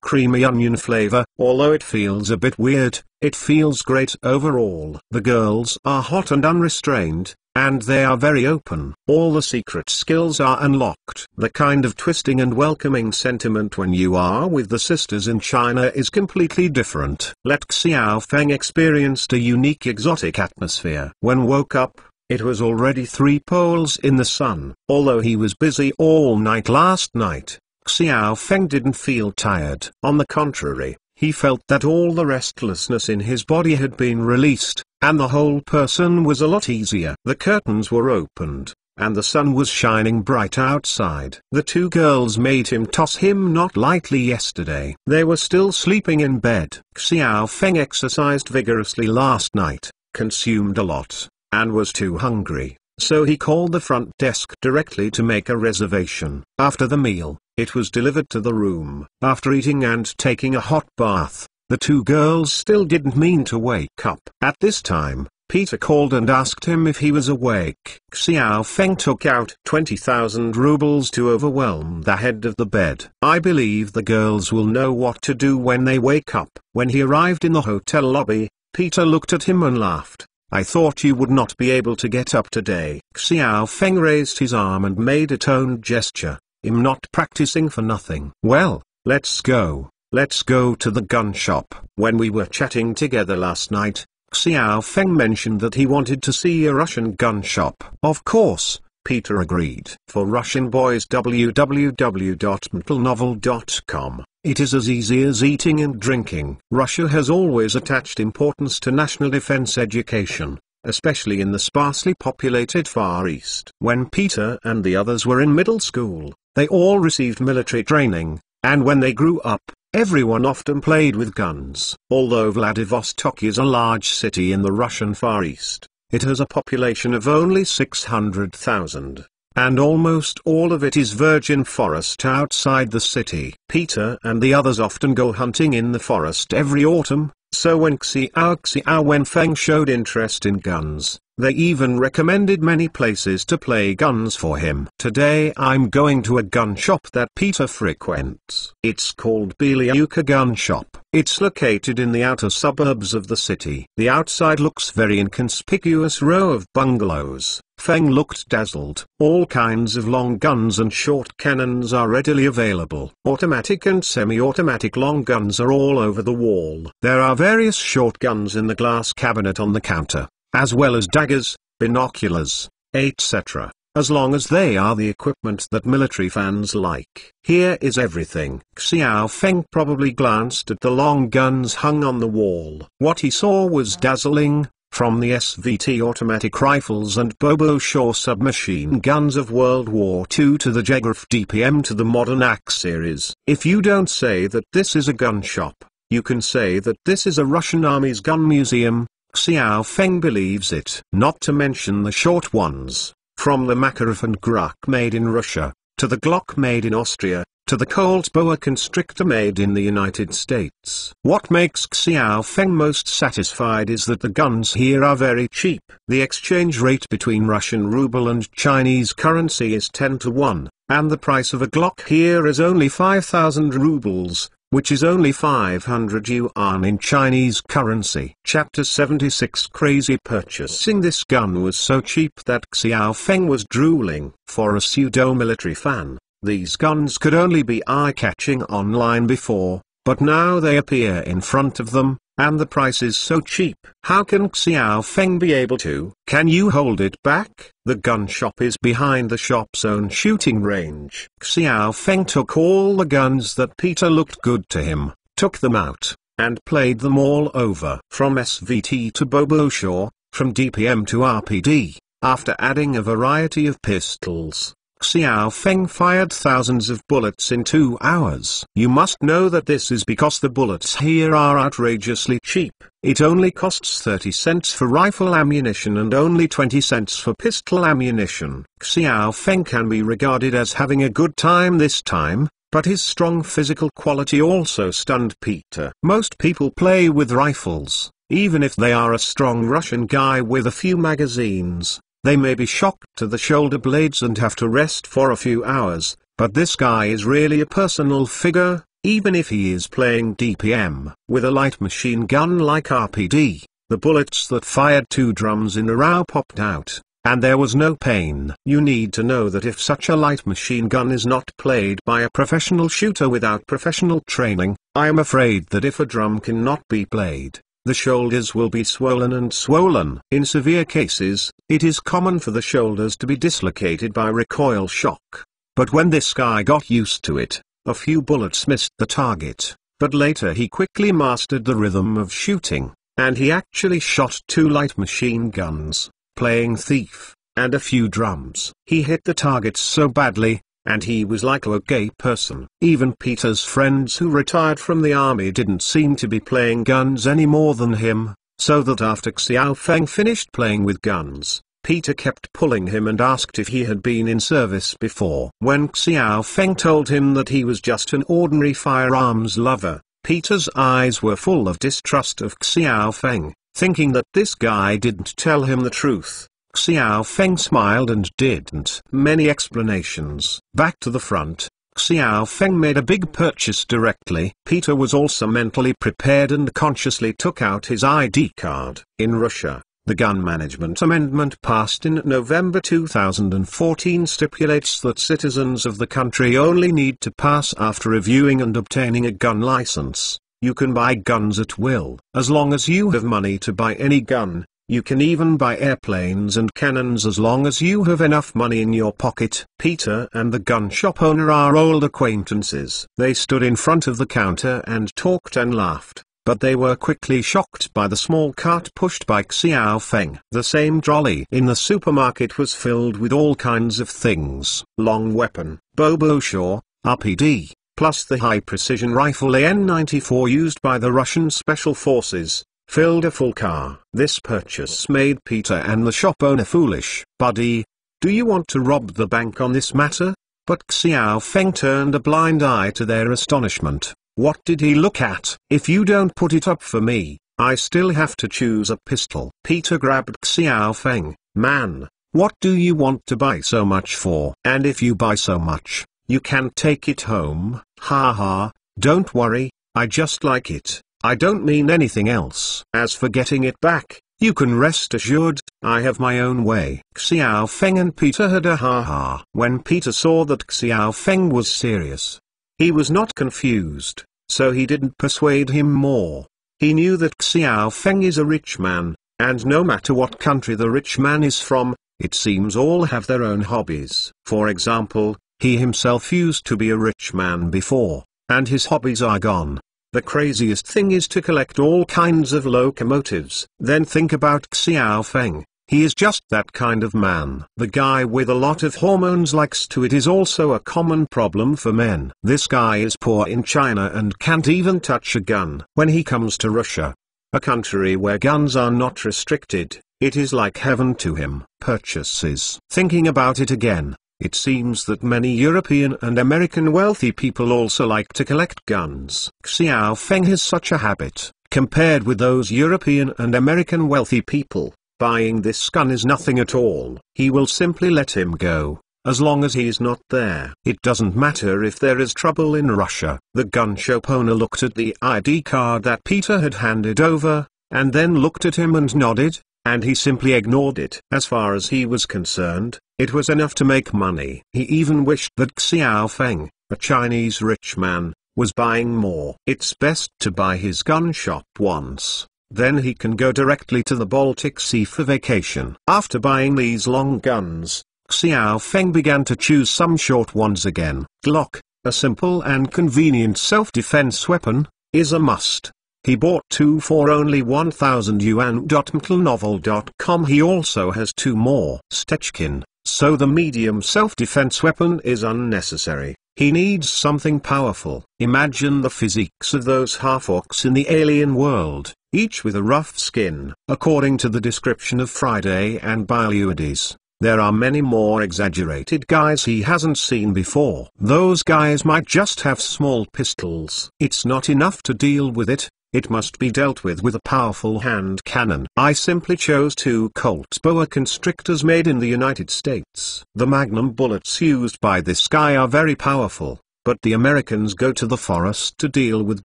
creamy onion flavor. Although it feels a bit weird, it feels great overall. The girls are hot and unrestrained, and they are very open. All the secret skills are unlocked. The kind of twisting and welcoming sentiment when you are with the sisters in China is completely different. Let Xiao Feng experienced a unique exotic atmosphere. When woke up, it was already 3 poles in the sun. Although he was busy all night last night, Xiao Feng didn't feel tired. On the contrary, he felt that all the restlessness in his body had been released, and the whole person was a lot easier. The curtains were opened, and the sun was shining bright outside. The two girls made him toss him not lightly yesterday. They were still sleeping in bed. Xiao Feng exercised vigorously last night, consumed a lot, and was too hungry, so he called the front desk directly to make a reservation. After the meal, it was delivered to the room. After eating and taking a hot bath, the two girls still didn't mean to wake up. At this time, Peter called and asked him if he was awake. Xiao Feng took out 20,000 rubles to overwhelm the head of the bed. I believe the girls will know what to do when they wake up. When he arrived in the hotel lobby, Peter looked at him and laughed. I thought you would not be able to get up today. Xiao Feng raised his arm and made a toned gesture. I'm not practicing for nothing. Well, let's go. Let's go to the gun shop. When we were chatting together last night, Xiao Feng mentioned that he wanted to see a Russian gun shop. Of course, Peter agreed. For Russian boys, www.mentalnovel.com. It is as easy as eating and drinking. Russia has always attached importance to national defense education, especially in the sparsely populated Far East. When Peter and the others were in middle school, they all received military training, and when they grew up, everyone often played with guns. Although Vladivostok is a large city in the Russian Far East, it has a population of only 600,000, and almost all of it is virgin forest outside the city. Peter and the others often go hunting in the forest every autumn, so when Xiao Feng showed interest in guns, they even recommended many places to play guns for him. Today I'm going to a gun shop that Peter frequents. It's called Belyuka Gun Shop. It's located in the outer suburbs of the city. The outside looks very inconspicuous row of bungalows. Feng looked dazzled. All kinds of long guns and short cannons are readily available. Automatic and semi-automatic long guns are all over the wall. There are various short guns in the glass cabinet on the counter, as well as daggers, binoculars, etc., as long as they are the equipment that military fans like. Here is everything. Xiao Feng probably glanced at the long guns hung on the wall. What he saw was dazzling, from the SVT automatic rifles and Boboshaw submachine guns of World War II to the Jagerf DPM to the modern AK series. If you don't say that this is a gun shop, you can say that this is a Russian Army's gun museum. Xiao Feng believes it. Not to mention the short ones, from the Makarov and Gruk made in Russia, to the Glock made in Austria, to the Colt Boa Constrictor made in the United States. What makes Xiao Feng most satisfied is that the guns here are very cheap. The exchange rate between Russian ruble and Chinese currency is 10 to 1, and the price of a Glock here is only 5,000 rubles, which is only 500 yuan in Chinese currency. Chapter 76 Crazy Purchasing. This gun was so cheap that Xiao Feng was drooling. For a pseudo-military fan, these guns could only be eye-catching online before, but now they appear in front of them, and the price is so cheap. How can Xiao Feng be able to? Can you hold it back? The gun shop is behind the shop's own shooting range. Xiao Feng took all the guns that Peter looked good to him, took them out, and played them all over. From SVT to Boboshaw, from DPM to RPD, after adding a variety of pistols, Xiao Feng fired thousands of bullets in 2 hours. You must know that this is because the bullets here are outrageously cheap. It only costs 30 cents for rifle ammunition and only 20 cents for pistol ammunition. Xiao Feng can be regarded as having a good time this time, but his strong physical quality also stunned Peter. Most people play with rifles, even if they are a strong Russian guy with a few magazines. They may be shocked to the shoulder blades and have to rest for a few hours, but this guy is really a personal figure, even if he is playing DPM. With a light machine gun like RPD, the bullets that fired 2 drums in a row popped out, and there was no pain. You need to know that if such a light machine gun is not played by a professional shooter without professional training, I am afraid that if a drum cannot be played, the shoulders will be swollen and swollen. In severe cases, it is common for the shoulders to be dislocated by recoil shock. But when this guy got used to it, a few bullets missed the target, but later he quickly mastered the rhythm of shooting, and he actually shot 2 light machine guns, playing thief, and a few drums. He hit the targets so badly, and he was like a gay person. Even Peter's friends who retired from the army didn't seem to be playing guns any more than him, so that after Xiao Feng finished playing with guns, Peter kept pulling him and asked if he had been in service before. When Xiao Feng told him that he was just an ordinary firearms lover, Peter's eyes were full of distrust of Xiao Feng, thinking that this guy didn't tell him the truth. Xiao Feng smiled and didn't many explanations. Back to the front, Xiao Feng made a big purchase directly. Peter was also mentally prepared and consciously took out his ID card. In Russia, the Gun Management Amendment passed in November 2014 stipulates that citizens of the country only need to pass after reviewing and obtaining a gun license. You can buy guns at will. As long as you have money to buy any gun, you can even buy airplanes and cannons as long as you have enough money in your pocket. Peter and the gun shop owner are old acquaintances. They stood in front of the counter and talked and laughed. But they were quickly shocked by the small cart pushed by Xiao Feng. The same trolley in the supermarket was filled with all kinds of things. Long weapon, Boboshor, RPD, plus the high-precision rifle AN-94 used by the Russian Special Forces, filled a full car. This purchase made Peter and the shop owner foolish. Buddy, do you want to rob the bank on this matter? But Xiao Feng turned a blind eye to their astonishment. What did he look at? If you don't put it up for me, I still have to choose a pistol. Peter grabbed Xiao Feng. Man, what do you want to buy so much for? And if you buy so much, you can take it home. Ha ha, don't worry, I just like it. I don't mean anything else. As for getting it back, you can rest assured, I have my own way. Xiao Feng and Peter had a ha-ha. When Peter saw that Xiao Feng was serious, he was not confused, so he didn't persuade him more. He knew that Xiao Feng is a rich man, and no matter what country the rich man is from, it seems all have their own hobbies. For example, he himself used to be a rich man before, and his hobbies are gone. The craziest thing is to collect all kinds of locomotives. Then think about Xiao Feng. He is just that kind of man. The guy with a lot of hormones likes to. It is also a common problem for men. This guy is poor in China and can't even touch a gun. When he comes to Russia, a country where guns are not restricted, it is like heaven to him. Purchases. Thinking about it again, it seems that many European and American wealthy people also like to collect guns. Xiao Feng has such a habit. Compared with those European and American wealthy people, buying this gun is nothing at all. He will simply let him go, as long as he is not there. It doesn't matter if there is trouble in Russia. The gun shop owner looked at the ID card that Peter had handed over, and then looked at him and nodded, and he simply ignored it. As far as he was concerned, it was enough to make money. He even wished that Xiao Feng, a Chinese rich man, was buying more. It's best to buy his gun shop once. Then he can go directly to the Baltic Sea for vacation. After buying these long guns, Xiao Feng began to choose some short ones again. Glock, a simple and convenient self-defense weapon, is a must. He bought 2 for only 1,000 yuan. McLenovel.com. He also has 2 more. Stechkin, so the medium self-defense weapon is unnecessary. He needs something powerful. Imagine the physiques of those half-orcs in the alien world, each with a rough skin. According to the description of Friday and Biluides, there are many more exaggerated guys he hasn't seen before. Those guys might just have small pistols. It's not enough to deal with it. It must be dealt with a powerful hand cannon. I simply chose 2 Colt boa constrictors made in the United States. The Magnum bullets used by this guy are very powerful, but the Americans go to the forest to deal with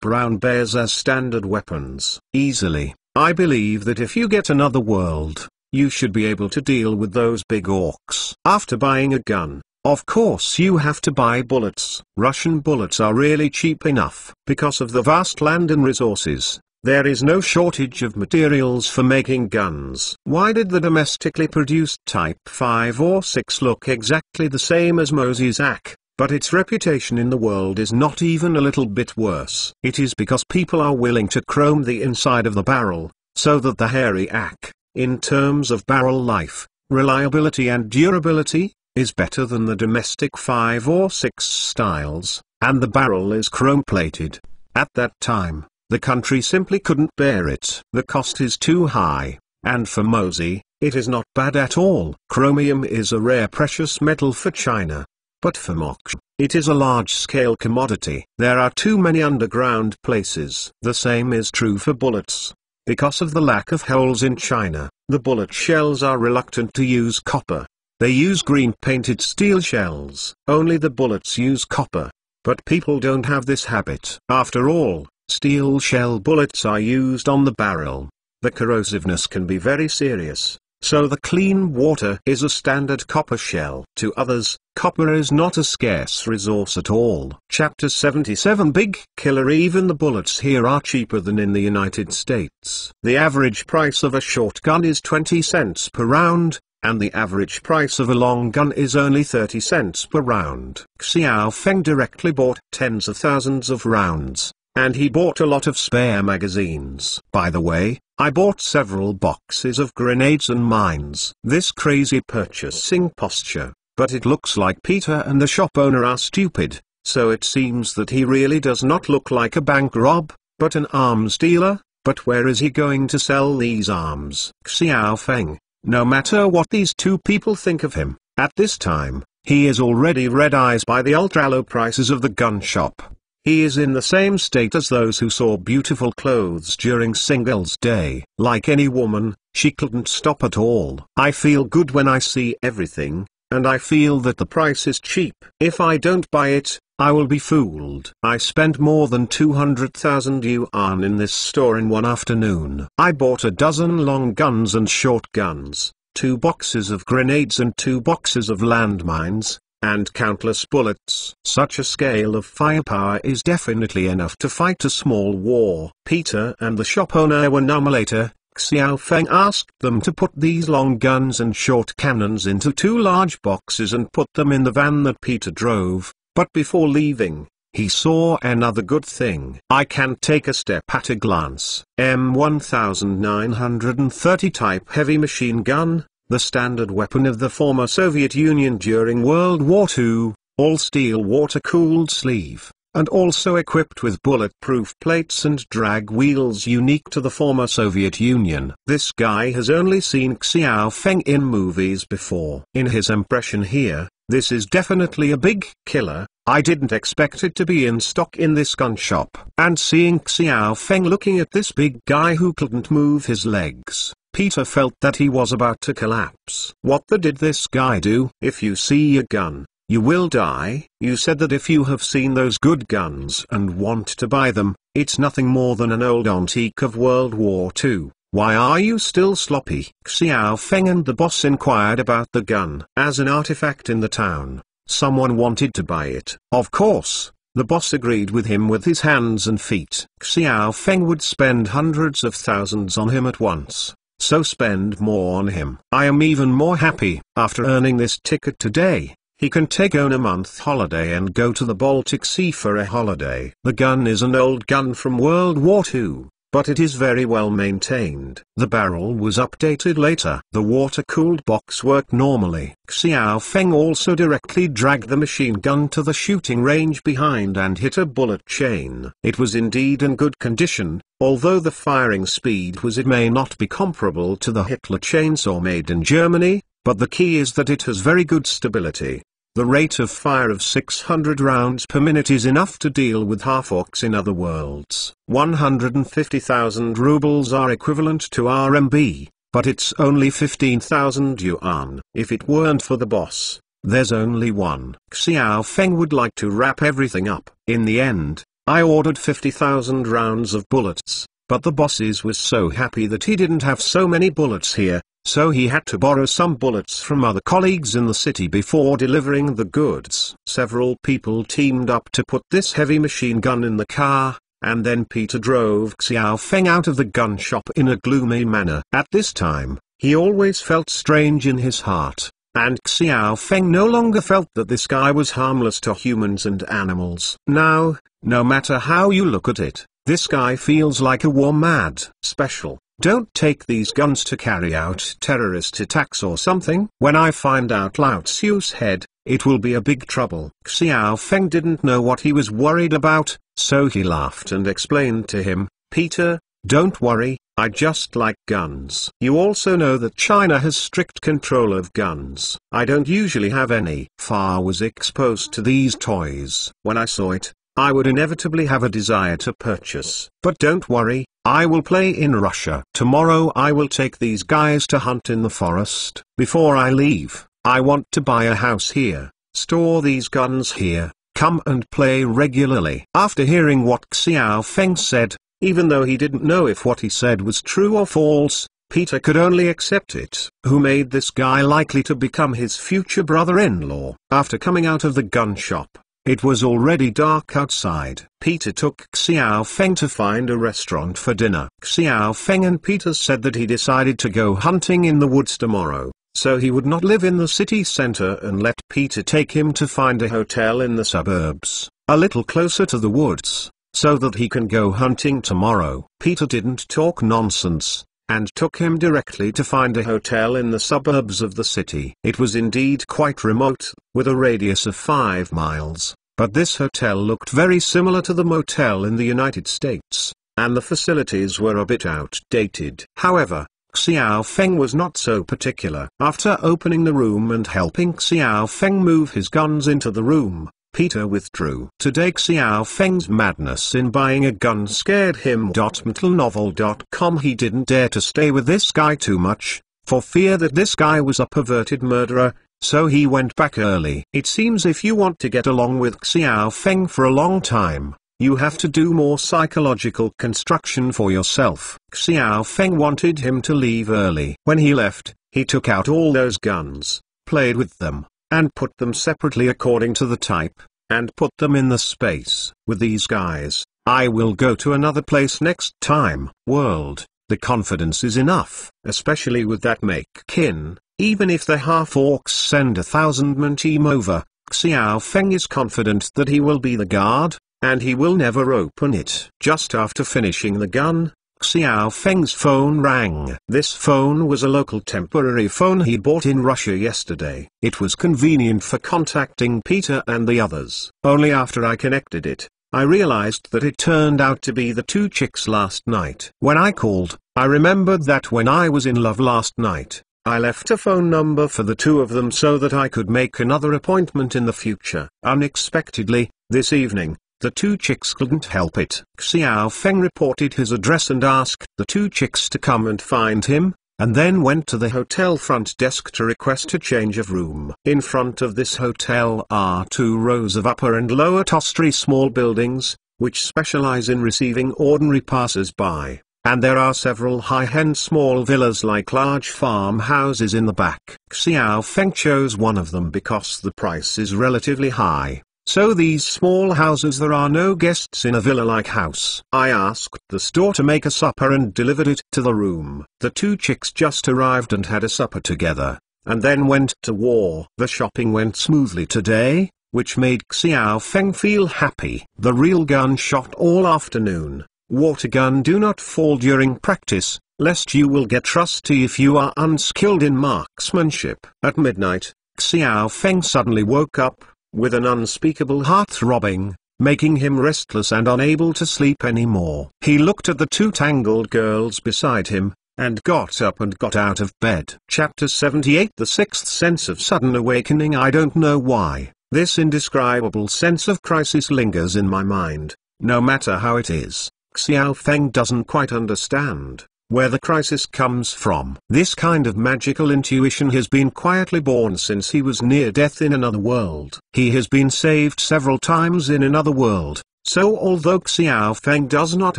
brown bears as standard weapons. Easily. I believe that if you get another world, you should be able to deal with those big orcs. After buying a gun, of course you have to buy bullets. Russian bullets are really cheap enough. Because of the vast land and resources, there is no shortage of materials for making guns. Why did the domestically produced Type 5 or 6 look exactly the same as Moses AK, but its reputation in the world is not even a little bit worse? It is because people are willing to chrome the inside of the barrel, so that the hairy AK, in terms of barrel life, reliability and durability, is better than the domestic 5 or 6 styles, and the barrel is chrome-plated. At that time, the country simply couldn't bear it. The cost is too high, and for Mosey, it is not bad at all. Chromium is a rare precious metal for China. But for Moksha, it is a large-scale commodity. There are too many underground places. The same is true for bullets. Because of the lack of holes in China, the bullet shells are reluctant to use copper. They use green-painted steel shells. Only the bullets use copper. But people don't have this habit. After all, steel shell bullets are used on the barrel. The corrosiveness can be very serious. So the clean water is a standard copper shell. To others, copper is not a scarce resource at all. Chapter 77 Big Killer. Even the bullets here are cheaper than in the United States. The average price of a shotgun is 20 cents per round, and the average price of a long gun is only 30 cents per round. Xiao Feng directly bought tens of thousands of rounds, and he bought a lot of spare magazines. By the way, I bought several boxes of grenades and mines. This crazy purchasing posture, but it looks like Peter and the shop owner are stupid, so it seems that he really does not look like a bank rob, but an arms dealer. But where is he going to sell these arms? Xiao Feng, no matter what these two people think of him, at this time, he is already red-eyes by the ultra-low prices of the gun shop. He is in the same state as those who saw beautiful clothes during Singles Day. Like any woman, she couldn't stop at all. I feel good when I see everything, and I feel that the price is cheap. If I don't buy it, I will be fooled. I spent more than 200,000 yuan in this store in one afternoon. I bought a dozen long guns and short guns, 2 boxes of grenades and 2 boxes of landmines, and countless bullets. Such a scale of firepower is definitely enough to fight a small war. Peter and the shop owner were numb. Later, Xiao Feng asked them to put these long guns and short cannons into 2 large boxes and put them in the van that Peter drove, but before leaving, he saw another good thing. I can take a step at a glance. M1930 type heavy machine gun, the standard weapon of the former Soviet Union during World War II, all steel water-cooled sleeve, and also equipped with bulletproof plates and drag wheels unique to the former Soviet Union. This guy has only seen Xiao Feng in movies before. In his impression here, this is definitely a big killer. I didn't expect it to be in stock in this gun shop. And seeing Xiao Feng looking at this big guy who couldn't move his legs, Peter felt that he was about to collapse. What did this guy do? If you see a gun, you will die. You said that if you have seen those good guns and want to buy them, it's nothing more than an old antique of World War II. Why are you still sloppy? Xiao Feng and the boss inquired about the gun. As an artifact in the town, someone wanted to buy it. Of course, the boss agreed with him with his hands and feet. Xiao Feng would spend hundreds of thousands on him at once. So spend more on him. I am even more happy. After earning this ticket today, he can take on a month holiday and go to the Baltic Sea for a holiday. The gun is an old gun from World War II, but it is very well maintained. The barrel was updated later. The water-cooled box worked normally. Xiao Feng also directly dragged the machine gun to the shooting range behind and hit a bullet chain. It was indeed in good condition, although the firing speed it may not be comparable to the Hitler chainsaw made in Germany, but the key is that it has very good stability. The rate of fire of 600 rounds per minute is enough to deal with half-orcs in other worlds. 150,000 rubles are equivalent to RMB, but it's only 15,000 yuan. If it weren't for the boss, there's only one. Xiao Feng would like to wrap everything up. In the end, I ordered 50,000 rounds of bullets, but the bosses was so happy that he didn't have so many bullets here, so he had to borrow some bullets from other colleagues in the city before delivering the goods. Several people teamed up to put this heavy machine gun in the car, and then Peter drove Xiao Feng out of the gun shop in a gloomy manner. At this time, he always felt strange in his heart, and Xiao Feng no longer felt that this guy was harmless to humans and animals. Now, no matter how you look at it, this guy feels like a war mad special. Don't take these guns to carry out terrorist attacks or something. When I find out Lao Tzu's head, it will be a big trouble. Xiao Feng didn't know what he was worried about, so he laughed and explained to him, Peter, don't worry, I just like guns. You also know that China has strict control of guns. I don't usually have any. Fa was exposed to these toys. When I saw it, I would inevitably have a desire to purchase. But don't worry, I will play in Russia. Tomorrow I will take these guys to hunt in the forest. Before I leave, I want to buy a house here, store these guns here, come and play regularly. After hearing what Xiao Feng said, even though he didn't know if what he said was true or false, Peter could only accept it. Who made this guy likely to become his future brother-in-law? After coming out of the gun shop, it was already dark outside. Peter took Xiao Feng to find a restaurant for dinner. Xiao Feng and Peter said that he decided to go hunting in the woods tomorrow, so he would not live in the city center and let Peter take him to find a hotel in the suburbs, a little closer to the woods, so that he can go hunting tomorrow. Peter didn't talk nonsense, and took him directly to find a hotel in the suburbs of the city. It was indeed quite remote, with a radius of 5 miles, but this hotel looked very similar to the motel in the United States, and the facilities were a bit outdated. However, Xiao Feng was not so particular. After opening the room and helping Xiao Feng move his guns into the room, Peter withdrew. Today Xiao Feng's madness in buying a gun scared him. Mentalnovel.com. He didn't dare to stay with this guy too much, for fear that this guy was a perverted murderer, so he went back early. It seems if you want to get along with Xiao Feng for a long time, you have to do more psychological construction for yourself. Xiao Feng wanted him to leave early. When he left, he took out all those guns, played with them, and put them separately according to the type, and put them in the space. With these guys, I will go to another place next time. World, the confidence is enough, especially with that make kin. Even if the half-orcs send 1,000 men team over, Xiao Feng is confident that he will be the guard, and he will never open it. Just after finishing the gun, Xiao Feng's phone rang. This phone was a local temporary phone he bought in Russia yesterday. It was convenient for contacting Peter and the others. Only after I connected it, I realized that it turned out to be the 2 chicks last night. When I called, I remembered that when I was in love last night, I left a phone number for the 2 of them so that I could make another appointment in the future. Unexpectedly, this evening, the 2 chicks couldn't help it. Xiao Feng reported his address and asked the 2 chicks to come and find him, and then went to the hotel front desk to request a change of room. In front of this hotel are 2 rows of upper and lower story small buildings, which specialize in receiving ordinary passers-by, and there are several high-end small villas like large farmhouses in the back. Xiao Feng chose one of them because the price is relatively high. So these small houses, there are no guests in a villa-like house. I asked the store to make a supper and delivered it to the room. The 2 chicks just arrived and had a supper together, and then went to war. The shopping went smoothly today, which made Xiao Feng feel happy. The real gun shot all afternoon. Water gun do not fall during practice, lest you will get rusty if you are unskilled in marksmanship. At midnight, Xiao Feng suddenly woke up, with an unspeakable heart throbbing, making him restless and unable to sleep anymore. He looked at the 2 tangled girls beside him, and got up and got out of bed. Chapter 78. The sixth sense of sudden awakening. I don't know why, this indescribable sense of crisis lingers in my mind, no matter how it is. Xiao Feng doesn't quite understand where the crisis comes from. This kind of magical intuition has been quietly born since he was near death in another world. He has been saved several times in another world, so although Xiao Feng does not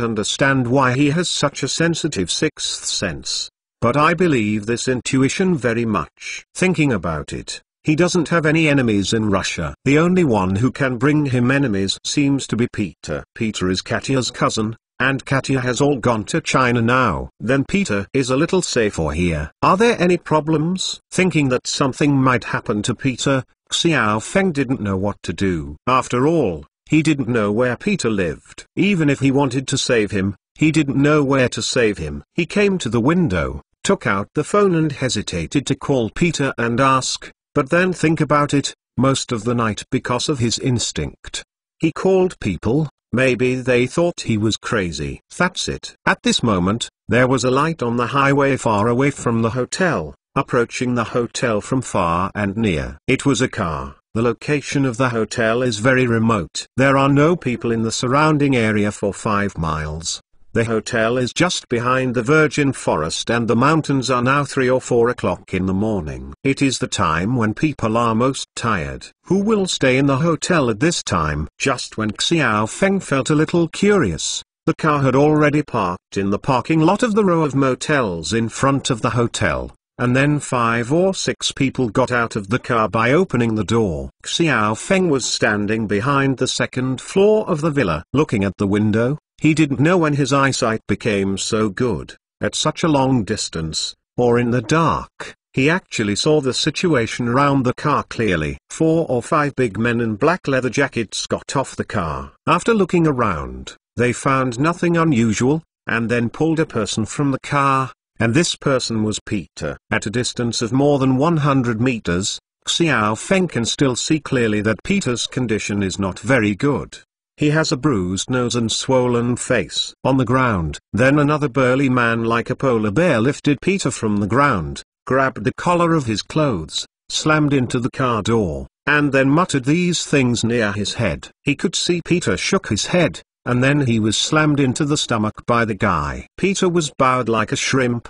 understand why he has such a sensitive sixth sense, but I believe this intuition very much. Thinking about it, he doesn't have any enemies in Russia. The only one who can bring him enemies seems to be Peter. Peter is Katya's cousin, and Katya has all gone to China now. Then Peter is a little safer here. Are there any problems? Thinking that something might happen to Peter, Xiao Feng didn't know what to do. After all, he didn't know where Peter lived. Even if he wanted to save him, He didn't know where to save him. He came to the window, took out the phone and hesitated to call Peter and ask, but then think about it, most of the night because of his instinct. He called people, maybe they thought he was crazy. That's it. At this moment, there was a light on the highway far away from the hotel, approaching the hotel from far and near. It was a car. The location of the hotel is very remote. There are no people in the surrounding area for 5 miles. The hotel is just behind the virgin forest and the mountains are now 3 or 4 o'clock in the morning. It is the time when people are most tired. Who will stay in the hotel at this time? Just when Xiao Feng felt a little curious, the car had already parked in the parking lot of the row of motels in front of the hotel. And then 5 or 6 people got out of the car by opening the door. Xiao Feng was standing behind the second floor of the villa. Looking at the window, he didn't know when his eyesight became so good. At such a long distance, or in the dark, he actually saw the situation around the car clearly. 4 or 5 big men in black leather jackets got off the car. After looking around, they found nothing unusual, and then pulled a person from the car. And this person was Peter. At a distance of more than 100 meters, Xiao Feng can still see clearly that Peter's condition is not very good. He has a bruised nose and swollen face. On the ground, then another burly man like a polar bear lifted Peter from the ground, grabbed the collar of his clothes, slammed into the car door, and then muttered these things near his head. He could see Peter shook his head. And then he was slammed into the stomach by the guy. Peter was bowed like a shrimp,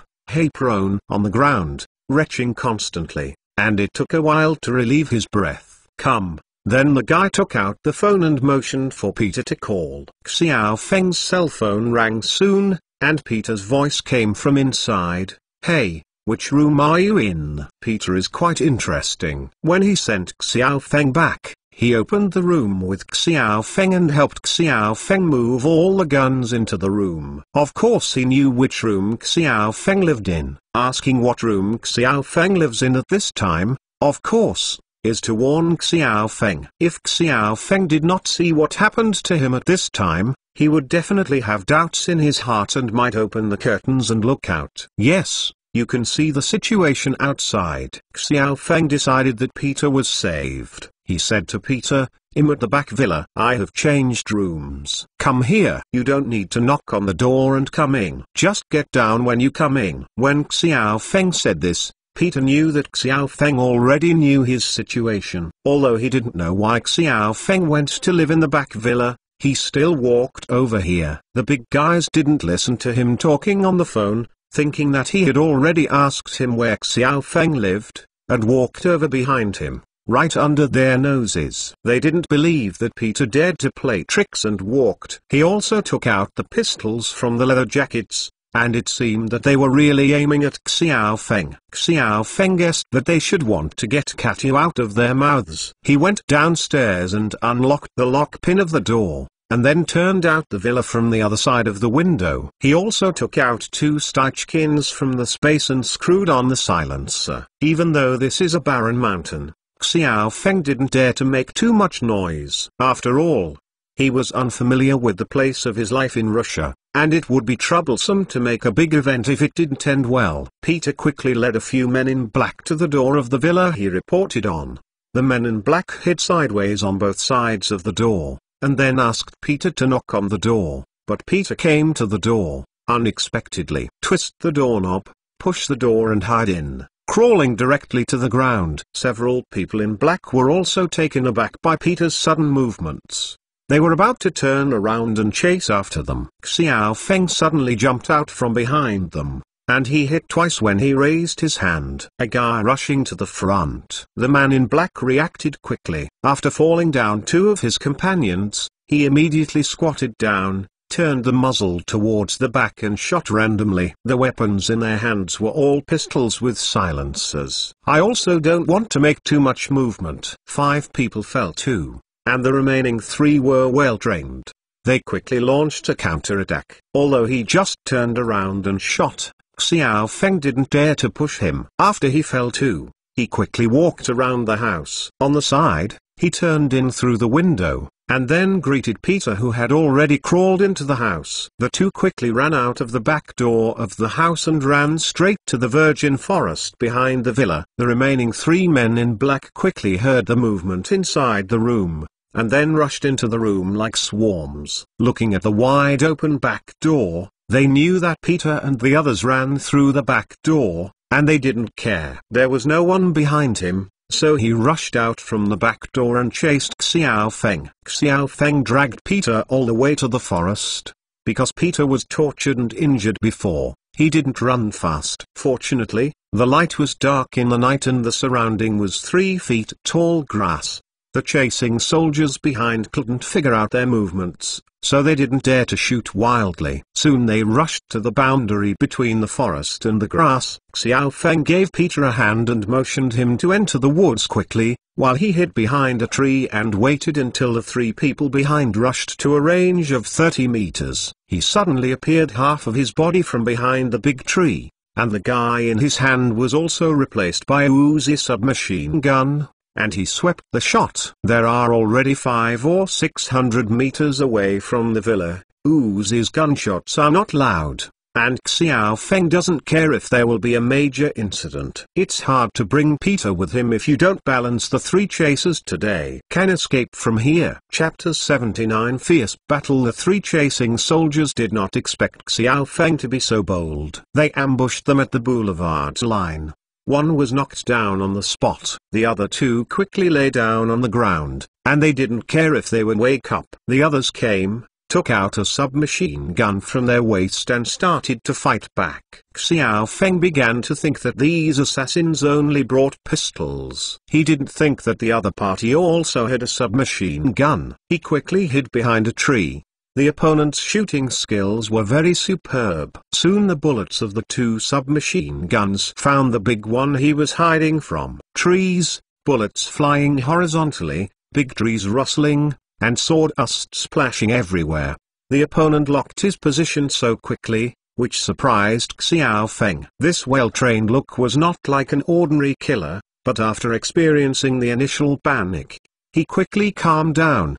prone on the ground, retching constantly, and it took a while to relieve his breath. Come. Then the guy took out the phone and motioned for Peter to call. Xiao Feng's cell phone rang soon, and Peter's voice came from inside. Hey, which room are you in? Peter is quite interesting. When he sent Xiao Feng back, he opened the room with Xiao Feng and helped Xiao Feng move all the guns into the room. Of course he knew which room Xiao Feng lived in. Asking what room Xiao Feng lives in at this time, of course, is to warn Xiao Feng. If Xiao Feng did not see what happened to him at this time, he would definitely have doubts in his heart and might open the curtains and look out. Yes. You can see the situation outside. Xiao Feng decided that Peter was saved. He said to Peter, I'm at the back villa. I have changed rooms. Come here. You don't need to knock on the door and come in. Just get down when you come in. When Xiao Feng said this, Peter knew that Xiao Feng already knew his situation. Although he didn't know why Xiao Feng went to live in the back villa, he still walked over here. The big guys didn't listen to him talking on the phone, thinking that he had already asked him where Xiao Feng lived, and walked over behind him, right under their noses. They didn't believe that Peter dared to play tricks and walked. He also took out the pistols from the leather jackets, and it seemed that they were really aiming at Xiao Feng. Xiao Feng guessed that they should want to get Katyu out of their mouths. He went downstairs and unlocked the lock pin of the door, and then turned out the villa from the other side of the window. He also took out 2 Steichkins from the space and screwed on the silencer. Even though this is a barren mountain, Xiao Feng didn't dare to make too much noise. After all, he was unfamiliar with the place of his life in Russia, and it would be troublesome to make a big event if it didn't end well. Peter quickly led a few men in black to the door of the villa he reported on. The men in black hid sideways on both sides of the door, and then asked Peter to knock on the door, but Peter came to the door, unexpectedly. Twist the doorknob, push the door and hide in, crawling directly to the ground. Several people in black were also taken aback by Peter's sudden movements. They were about to turn around and chase after them. Xiao Feng suddenly jumped out from behind them, and he hit twice when he raised his hand. A guy rushing to the front. The man in black reacted quickly. After falling down 2 of his companions, he immediately squatted down, turned the muzzle towards the back and shot randomly. The weapons in their hands were all pistols with silencers. I also don't want to make too much movement. 5 people fell too, and the remaining 3 were well trained. They quickly launched a counterattack. Although he just turned around and shot, Xiao Feng didn't dare to push him. After he fell too, he quickly walked around the house. On the side, he turned in through the window, and then greeted Peter, who had already crawled into the house. The two quickly ran out of the back door of the house and ran straight to the virgin forest behind the villa. The remaining three men in black quickly heard the movement inside the room, and then rushed into the room like swarms. Looking at the wide open back door, they knew that Peter and the others ran through the back door, and they didn't care. There was no one behind him, so he rushed out from the back door and chased Xiao Feng. Xiao Feng dragged Peter all the way to the forest. Because Peter was tortured and injured before, he didn't run fast. Fortunately, the light was dark in the night and the surrounding was 3 feet tall grass. The chasing soldiers behind couldn't figure out their movements, so they didn't dare to shoot wildly. Soon they rushed to the boundary between the forest and the grass. Xiao Feng gave Peter a hand and motioned him to enter the woods quickly, while he hid behind a tree and waited until the 3 people behind rushed to a range of 30 meters. He suddenly appeared, half of his body from behind the big tree, and the guy in his hand was also replaced by a Uzi submachine gun, and he swept the shot. There are already 500 or 600 meters away from the villa. Uzi's gunshots are not loud, and Xiao Feng doesn't care if there will be a major incident. It's hard to bring Peter with him if you don't balance the 3 chasers today. Can escape from here. Chapter 79 Fierce Battle. The 3 chasing soldiers did not expect Xiao Feng to be so bold. They ambushed them at the boulevard's line. One was knocked down on the spot. The other 2 quickly lay down on the ground, and they didn't care if they would wake up. The others came, took out a submachine gun from their waist and started to fight back. Xiao Feng began to think that these assassins only brought pistols. He didn't think that the other party also had a submachine gun. He quickly hid behind a tree. The opponent's shooting skills were very superb. Soon the bullets of the 2 submachine guns found the big one he was hiding from. Trees, bullets flying horizontally, big trees rustling, and sawdust splashing everywhere. The opponent locked his position so quickly, which surprised Xiao Feng. This well-trained look was not like an ordinary killer, but after experiencing the initial panic, he quickly calmed down.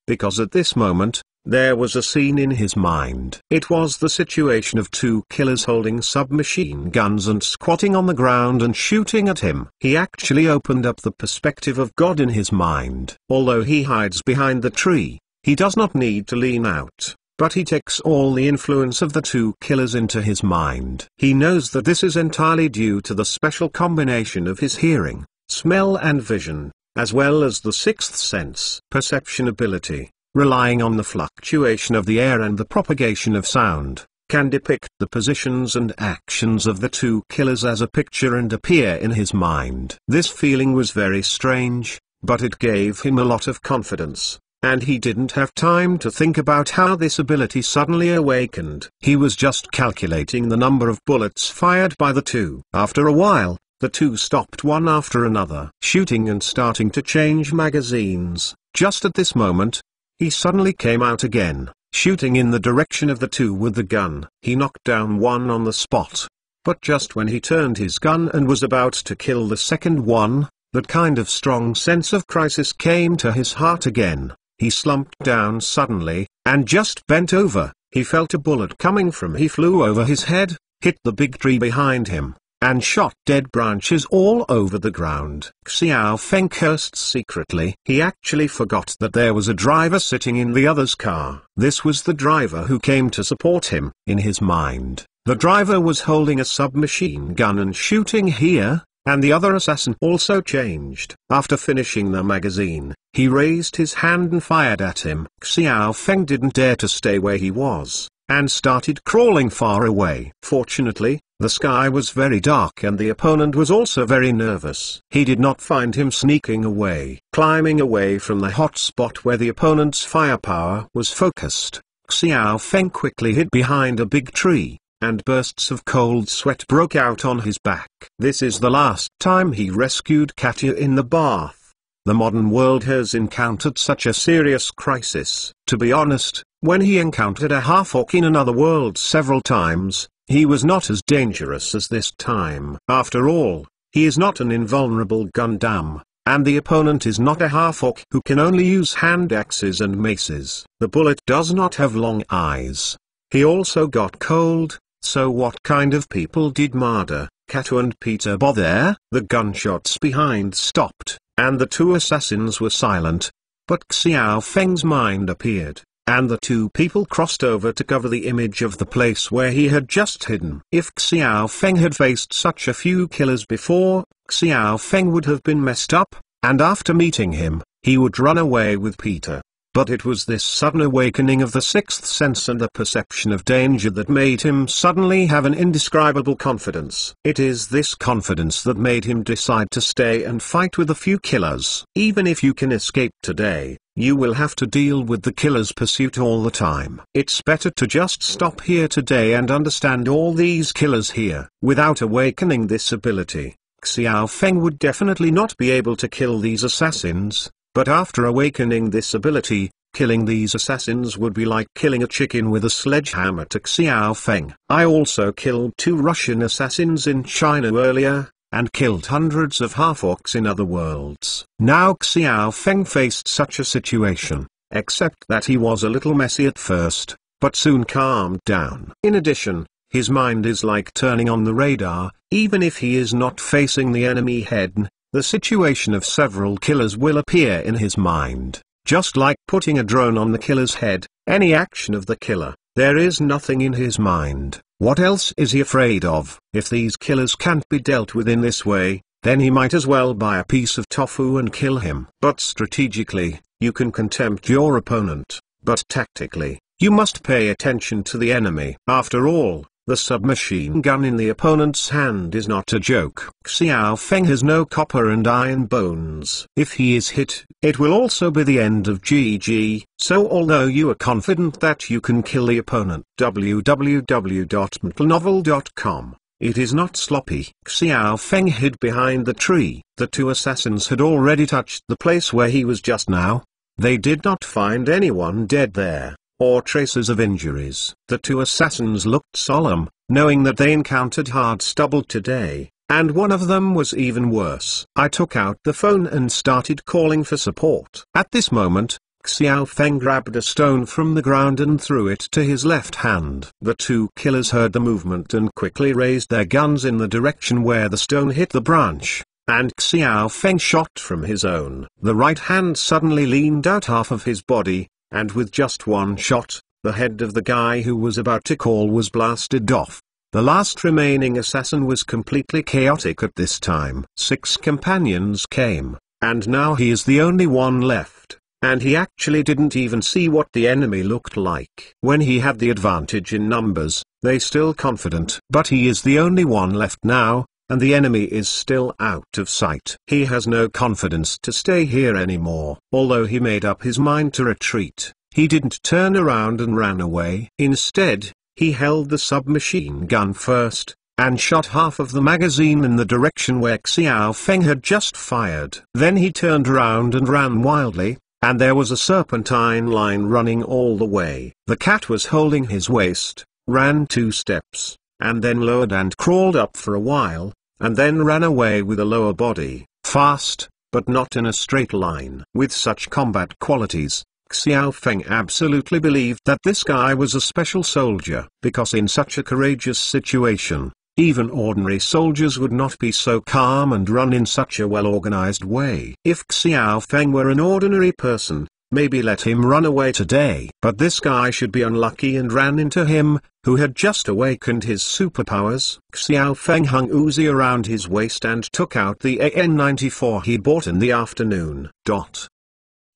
Because at this moment, there was a scene in his mind. It was the situation of 2 killers holding submachine guns and squatting on the ground and shooting at him. He actually opened up the perspective of God in his mind. Although he hides behind the tree, he does not need to lean out, but he takes all the influence of the 2 killers into his mind. He knows that this is entirely due to the special combination of his hearing, smell and vision, as well as the 6th sense perception ability, relying on the fluctuation of the air and the propagation of sound, can depict the positions and actions of the 2 killers as a picture and appear in his mind. This feeling was very strange, but it gave him a lot of confidence, and he didn't have time to think about how this ability suddenly awakened. He was just calculating the number of bullets fired by the 2. After a while, the 2 stopped one after another, shooting and starting to change magazines. Just at this moment, he suddenly came out again, shooting in the direction of the 2 with the gun. He knocked down one on the spot. But just when he turned his gun and was about to kill the second one, that kind of strong sense of crisis came to his heart again. He slumped down suddenly, and just bent over. He felt a bullet coming from. He flew over his head, hit the big tree behind him, and shot dead branches all over the ground. Xiao Feng cursed secretly. He actually forgot that there was a driver sitting in the other's car. This was the driver who came to support him. In his mind, the driver was holding a submachine gun and shooting here, and the other assassin also changed. After finishing the magazine, he raised his hand and fired at him. Xiao Feng didn't dare to stay where he was, and started crawling far away. Fortunately, the sky was very dark and the opponent was also very nervous. He did not find him sneaking away. Climbing away from the hot spot where the opponent's firepower was focused, Xiao Feng quickly hid behind a big tree, and bursts of cold sweat broke out on his back. This is the last time he rescued Katya in the bath. The modern world has encountered such a serious crisis. To be honest, when he encountered a half-orc in another world several times, he was not as dangerous as this time. After all, he is not an invulnerable Gundam, and the opponent is not a half-orc who can only use hand axes and maces. The bullet does not have long eyes. He also got cold, so what kind of people did Marder, Kato and Peter bother? The gunshots behind stopped, and the two assassins were silent. But Xiao Feng's mind appeared, and the two people crossed over to cover the image of the place where he had just hidden. If Xiao Feng had faced such a few killers before, Xiao Feng would have been messed up, and after meeting him, he would run away with Peter. But it was this sudden awakening of the sixth sense and the perception of danger that made him suddenly have an indescribable confidence. It is this confidence that made him decide to stay and fight with a few killers. Even if you can escape today, you will have to deal with the killer's pursuit all the time. It's better to just stop here today and understand all these killers here. Without awakening this ability, Xiao Feng would definitely not be able to kill these assassins. But after awakening this ability, killing these assassins would be like killing a chicken with a sledgehammer to Xiao Feng. I also killed 2 Russian assassins in China earlier, and killed hundreds of half-orcs in other worlds. Now Xiao Feng faced such a situation, except that he was a little messy at first, but soon calmed down. In addition, his mind is like turning on the radar. Even if he is not facing the enemy head, the situation of several killers will appear in his mind. Just like putting a drone on the killer's head, any action of the killer, there is nothing in his mind. What else is he afraid of? If these killers can't be dealt with in this way, then he might as well buy a piece of tofu and kill him. But strategically, you can contempt your opponent, but tactically, you must pay attention to the enemy. After all, the submachine gun in the opponent's hand is not a joke. Xiao Feng has no copper and iron bones. If he is hit, it will also be the end of GG. So although you are confident that you can kill the opponent, www.mentalnovel.com, it is not sloppy. Xiao Feng hid behind the tree. The 2 assassins had already touched the place where he was just now. They did not find anyone dead there, or traces of injuries. The 2 assassins looked solemn, knowing that they encountered hard stubble today, and one of them was even worse. I took out the phone and started calling for support. At this moment, Xiao Feng grabbed a stone from the ground and threw it to his left hand. The 2 killers heard the movement and quickly raised their guns in the direction where the stone hit the branch, and Xiao Feng shot from his own. The right hand suddenly leaned out half of his body, and with just one shot, the head of the guy who was about to call was blasted off. The last remaining assassin was completely chaotic at this time. 6 companions came, and now he is the only one left, and he actually didn't even see what the enemy looked like. When he had the advantage in numbers, they still confident. But he is the only one left now, and the enemy is still out of sight. He has no confidence to stay here anymore. Although he made up his mind to retreat, he didn't turn around and ran away. Instead, he held the submachine gun first, and shot half of the magazine in the direction where Xiao Feng had just fired. Then he turned around and ran wildly, and there was a serpentine line running all the way. The cat was holding his waist, ran 2 steps, and then lowered and crawled up for a while, and then ran away with a lower body, fast, but not in a straight line. With such combat qualities, Xiao Feng absolutely believed that this guy was a special soldier, because in such a courageous situation, even ordinary soldiers would not be so calm and run in such a well-organized way. If Xiao Feng were an ordinary person, maybe let him run away today. But this guy should be unlucky and ran into him, who had just awakened his superpowers. Xiao Feng hung Uzi around his waist and took out the AN-94 he bought in the afternoon.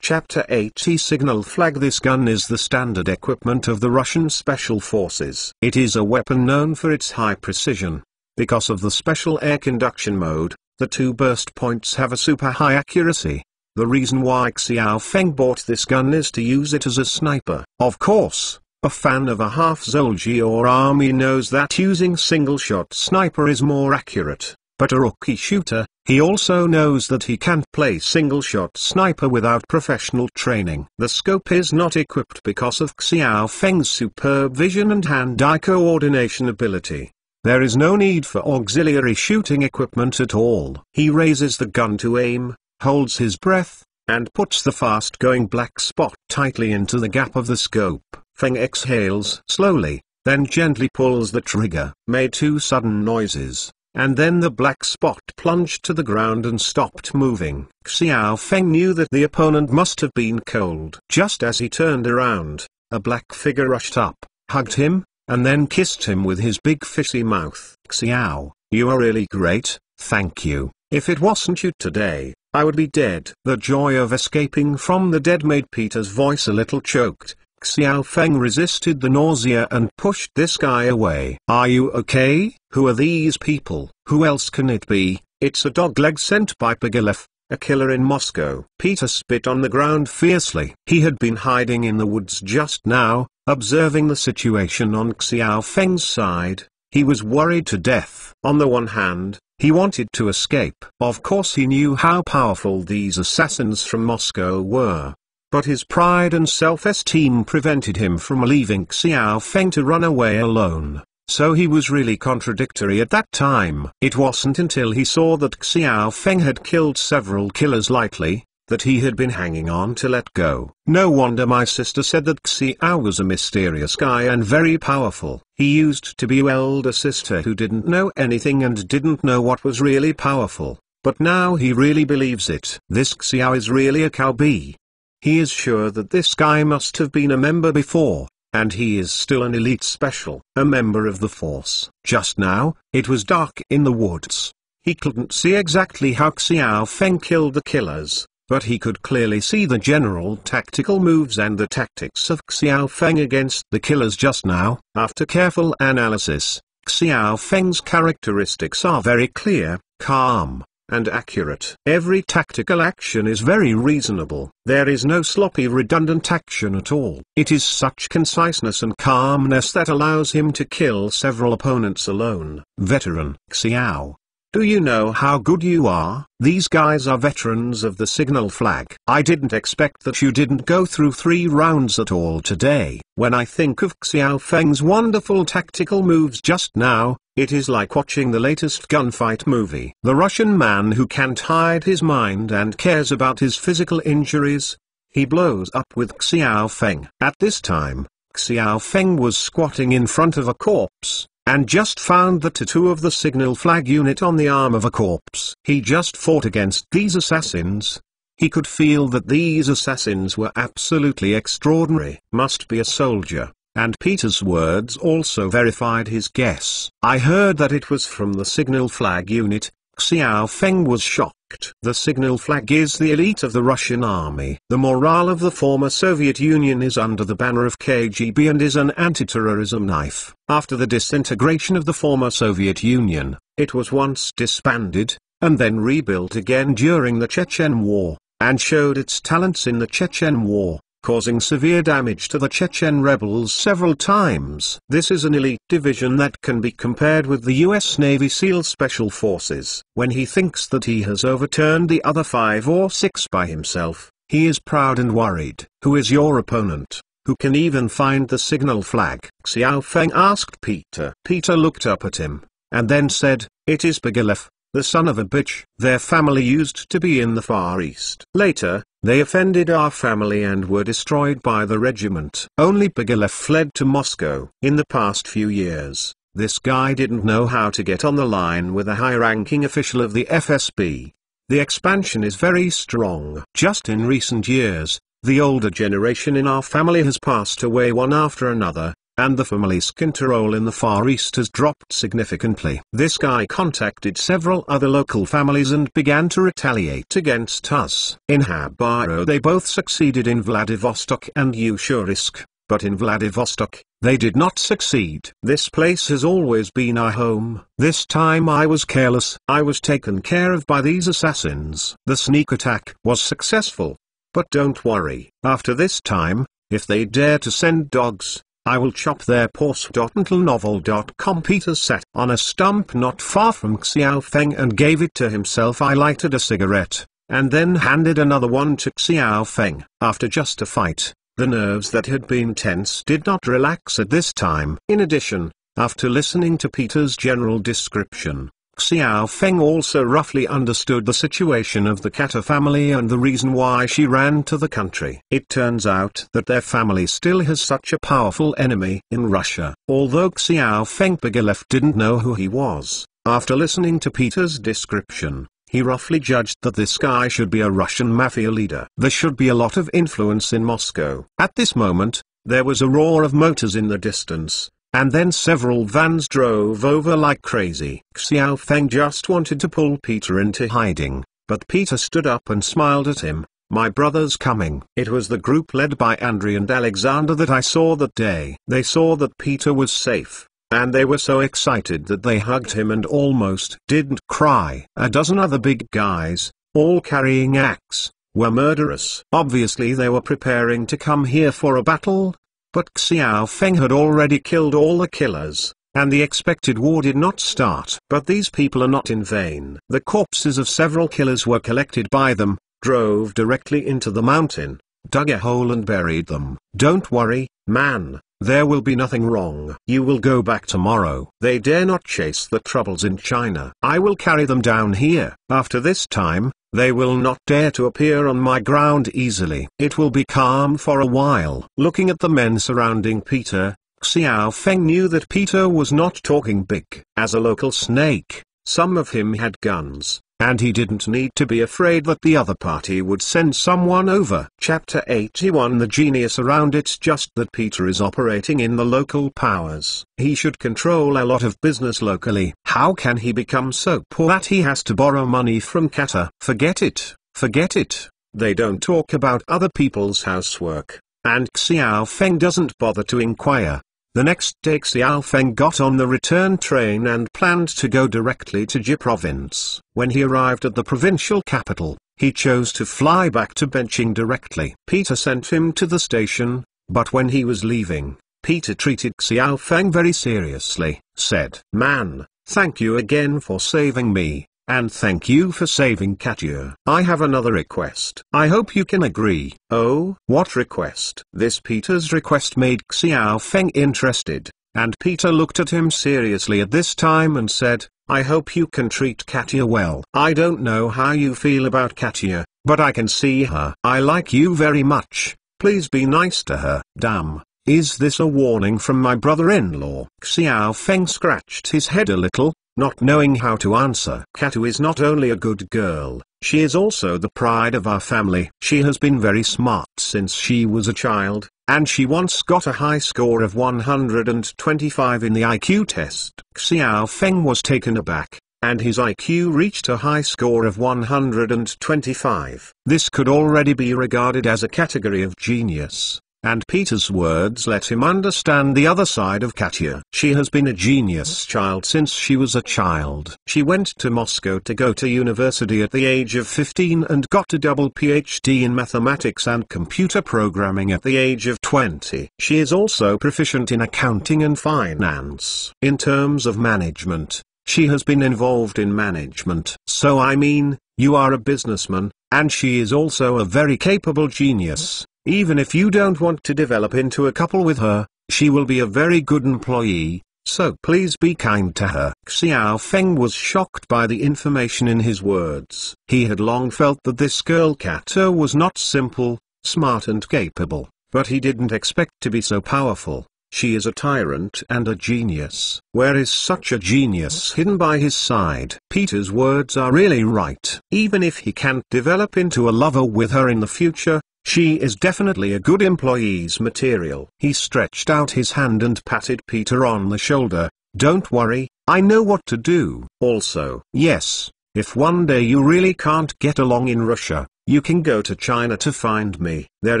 Chapter 80 Signal Flag. This gun is the standard equipment of the Russian Special Forces. It is a weapon known for its high precision. Because of the special air conduction mode, the 2 burst points have a super high accuracy. The reason why Xiao Feng bought this gun is to use it as a sniper. Of course, a fan of a half-soldier or army knows that using single-shot sniper is more accurate. But a rookie shooter, he also knows that he can't play single-shot sniper without professional training. The scope is not equipped because of Xiao Feng's superb vision and hand-eye coordination ability. There is no need for auxiliary shooting equipment at all. He raises the gun to aim, holds his breath, and puts the fast-going black spot tightly into the gap of the scope. Feng exhales slowly, then gently pulls the trigger. Made two sudden noises, and then the black spot plunged to the ground and stopped moving. Xiao Feng knew that the opponent must have been cold. Just as he turned around, a black figure rushed up, hugged him, and then kissed him with his big fishy mouth. Xiao, you are really great, thank you. If it wasn't you today, I would be dead. The joy of escaping from the dead made Peter's voice a little choked. Xiao Feng resisted the nausea and pushed this guy away. Are you okay? Who are these people? Who else can it be? It's a dogleg sent by Pigilef, a killer in Moscow. Peter spit on the ground fiercely. He had been hiding in the woods just now, observing the situation on Xiao Feng's side. He was worried to death. On the one hand, he wanted to escape. Of course he knew how powerful these assassins from Moscow were. But his pride and self-esteem prevented him from leaving Xiao Feng to run away alone. So he was really contradictory at that time. It wasn't until he saw that Xiao Feng had killed several killers lightly, that he had been hanging on to let go. No wonder my sister said that Xiao was a mysterious guy and very powerful. He used to be your elder sister who didn't know anything and didn't know what was really powerful, but now he really believes it. This Xiao is really a cowbee. He is sure that this guy must have been a member before, and he is still an elite special, a member of the force. Just now, it was dark in the woods. He couldn't see exactly how Xiao Feng killed the killers, but he could clearly see the general tactical moves and the tactics of Xiao Feng against the killers just now. After careful analysis, Xiao Feng's characteristics are very clear, calm, and accurate. Every tactical action is very reasonable. There is no sloppy redundant action at all. It is such conciseness and calmness that allows him to kill several opponents alone. Veteran Xiao, do you know how good you are? These guys are veterans of the signal flag. I didn't expect that you didn't go through 3 rounds at all today. When I think of Xiao Feng's wonderful tactical moves just now, it is like watching the latest gunfight movie. The Russian man who can't hide his mind and cares about his physical injuries. He blows up with Xiao Feng. At this time, Xiao Feng was squatting in front of a corpse, and just found the tattoo of the signal flag unit on the arm of a corpse. He just fought against these assassins. He could feel that these assassins were absolutely extraordinary. Must be a soldier. And Peter's words also verified his guess. I heard that it was from the signal flag unit. Xiao Feng was shocked. The signal flag is the elite of the Russian army. The morale of the former Soviet Union is under the banner of KGB and is an anti-terrorism knife. After the disintegration of the former Soviet Union, it was once disbanded, and then rebuilt again during the Chechen War, and showed its talents in the Chechen War, causing severe damage to the Chechen rebels several times. This is an elite division that can be compared with the US Navy SEAL Special Forces. When he thinks that he has overturned the other 5 or 6 by himself, he is proud and worried. Who is your opponent? Who can even find the signal flag? Xiao Feng asked Peter. Peter looked up at him, and then said, "It is Pigilef, the son of a bitch. Their family used to be in the Far East. Later, they offended our family and were destroyed by the regiment. Only Pigilef fled to Moscow. In the past few years, this guy didn't know how to get on the line with a high-ranking official of the FSB. The expansion is very strong. Just in recent years, the older generation in our family has passed away one after another, and the family's control in the Far East has dropped significantly. This guy contacted several other local families and began to retaliate against us. In Habaro they both succeeded in Vladivostok and Ushurisk, but in Vladivostok, they did not succeed. This place has always been our home. This time I was careless. I was taken care of by these assassins. The sneak attack was successful. But don't worry, after this time, if they dare to send dogs, I will chop their paws. Until novel.com. Peter sat on a stump not far from Xiao Feng and gave it to himself. I lighted a cigarette, and then handed another one to Xiao Feng. After just a fight, the nerves that had been tense did not relax at this time. In addition, after listening to Peter's general description, Xiao Feng also roughly understood the situation of the Kata family and the reason why she ran to the country. It turns out that their family still has such a powerful enemy in Russia. Although Xiao Feng Pigalev didn't know who he was, after listening to Peter's description, he roughly judged that this guy should be a Russian mafia leader. There should be a lot of influence in Moscow. At this moment, there was a roar of motors in the distance, and then several vans drove over like crazy. Xiao Feng just wanted to pull Peter into hiding, but Peter stood up and smiled at him. "My brother's coming." It was the group led by Andrei and Alexander that I saw that day. They saw that Peter was safe, and they were so excited that they hugged him and almost didn't cry. A dozen other big guys, all carrying axes, were murderous. Obviously they were preparing to come here for a battle, but Xiao Feng had already killed all the killers, and the expected war did not start. But these people are not in vain. The corpses of several killers were collected by them, drove directly into the mountain, dug a hole and buried them. "Don't worry, man. There will be nothing wrong. You will go back tomorrow. They dare not chase the troubles in China. I will carry them down here. After this time, they will not dare to appear on my ground easily. It will be calm for a while." Looking at the men surrounding Peter, Xiao Feng knew that Peter was not talking big. As a local snake, some of him had guns, and he didn't need to be afraid that the other party would send someone over. Chapter 81. The genius around. It's just that Peter is operating in the local powers. He should control a lot of business locally. How can he become so poor that he has to borrow money from Kata? Forget it, forget it. They don't talk about other people's housework, and Xiao Feng doesn't bother to inquire. The next day Xiao Feng got on the return train and planned to go directly to Ji province. When he arrived at the provincial capital, he chose to fly back to Benching directly. Peter sent him to the station, but when he was leaving, Peter treated Xiao Feng very seriously, said, "Man, thank you again for saving me, and thank you for saving Katya. I have another request. I hope you can agree." "Oh, what request?" This Peter's request made Xiao Feng interested, and Peter looked at him seriously at this time and said, "I hope you can treat Katya well. I don't know how you feel about Katya, but I can see her. I like you very much. Please be nice to her." Damn, is this a warning from my brother-in-law? Xiao Feng scratched his head a little, not knowing how to answer. Katya is not only a good girl, she is also the pride of our family. She has been very smart since she was a child, and she once got a high score of 125 in the IQ test. Xiao Feng was taken aback, and his IQ reached a high score of 125. This could already be regarded as a category of genius. And Peter's words let him understand the other side of Katya. She has been a genius child since she was a child. She went to Moscow to go to university at the age of 15 and got a double PhD in mathematics and computer programming at the age of 20. She is also proficient in accounting and finance. In terms of management, she has been involved in management. So I mean, you are a businessman, and she is also a very capable genius. Even if you don't want to develop into a couple with her, she will be a very good employee, so please be kind to her. Xiao Feng was shocked by the information in his words. He had long felt that this girl Katya was not simple, smart and capable, but he didn't expect to be so powerful. She is a tyrant and a genius. Where is such a genius hidden by his side? Peter's words are really right. Even if he can't develop into a lover with her in the future, she is definitely a good employee's material. He stretched out his hand and patted Peter on the shoulder. "Don't worry, I know what to do." Also, yes, if one day you really can't get along in Russia, you can go to China to find me. There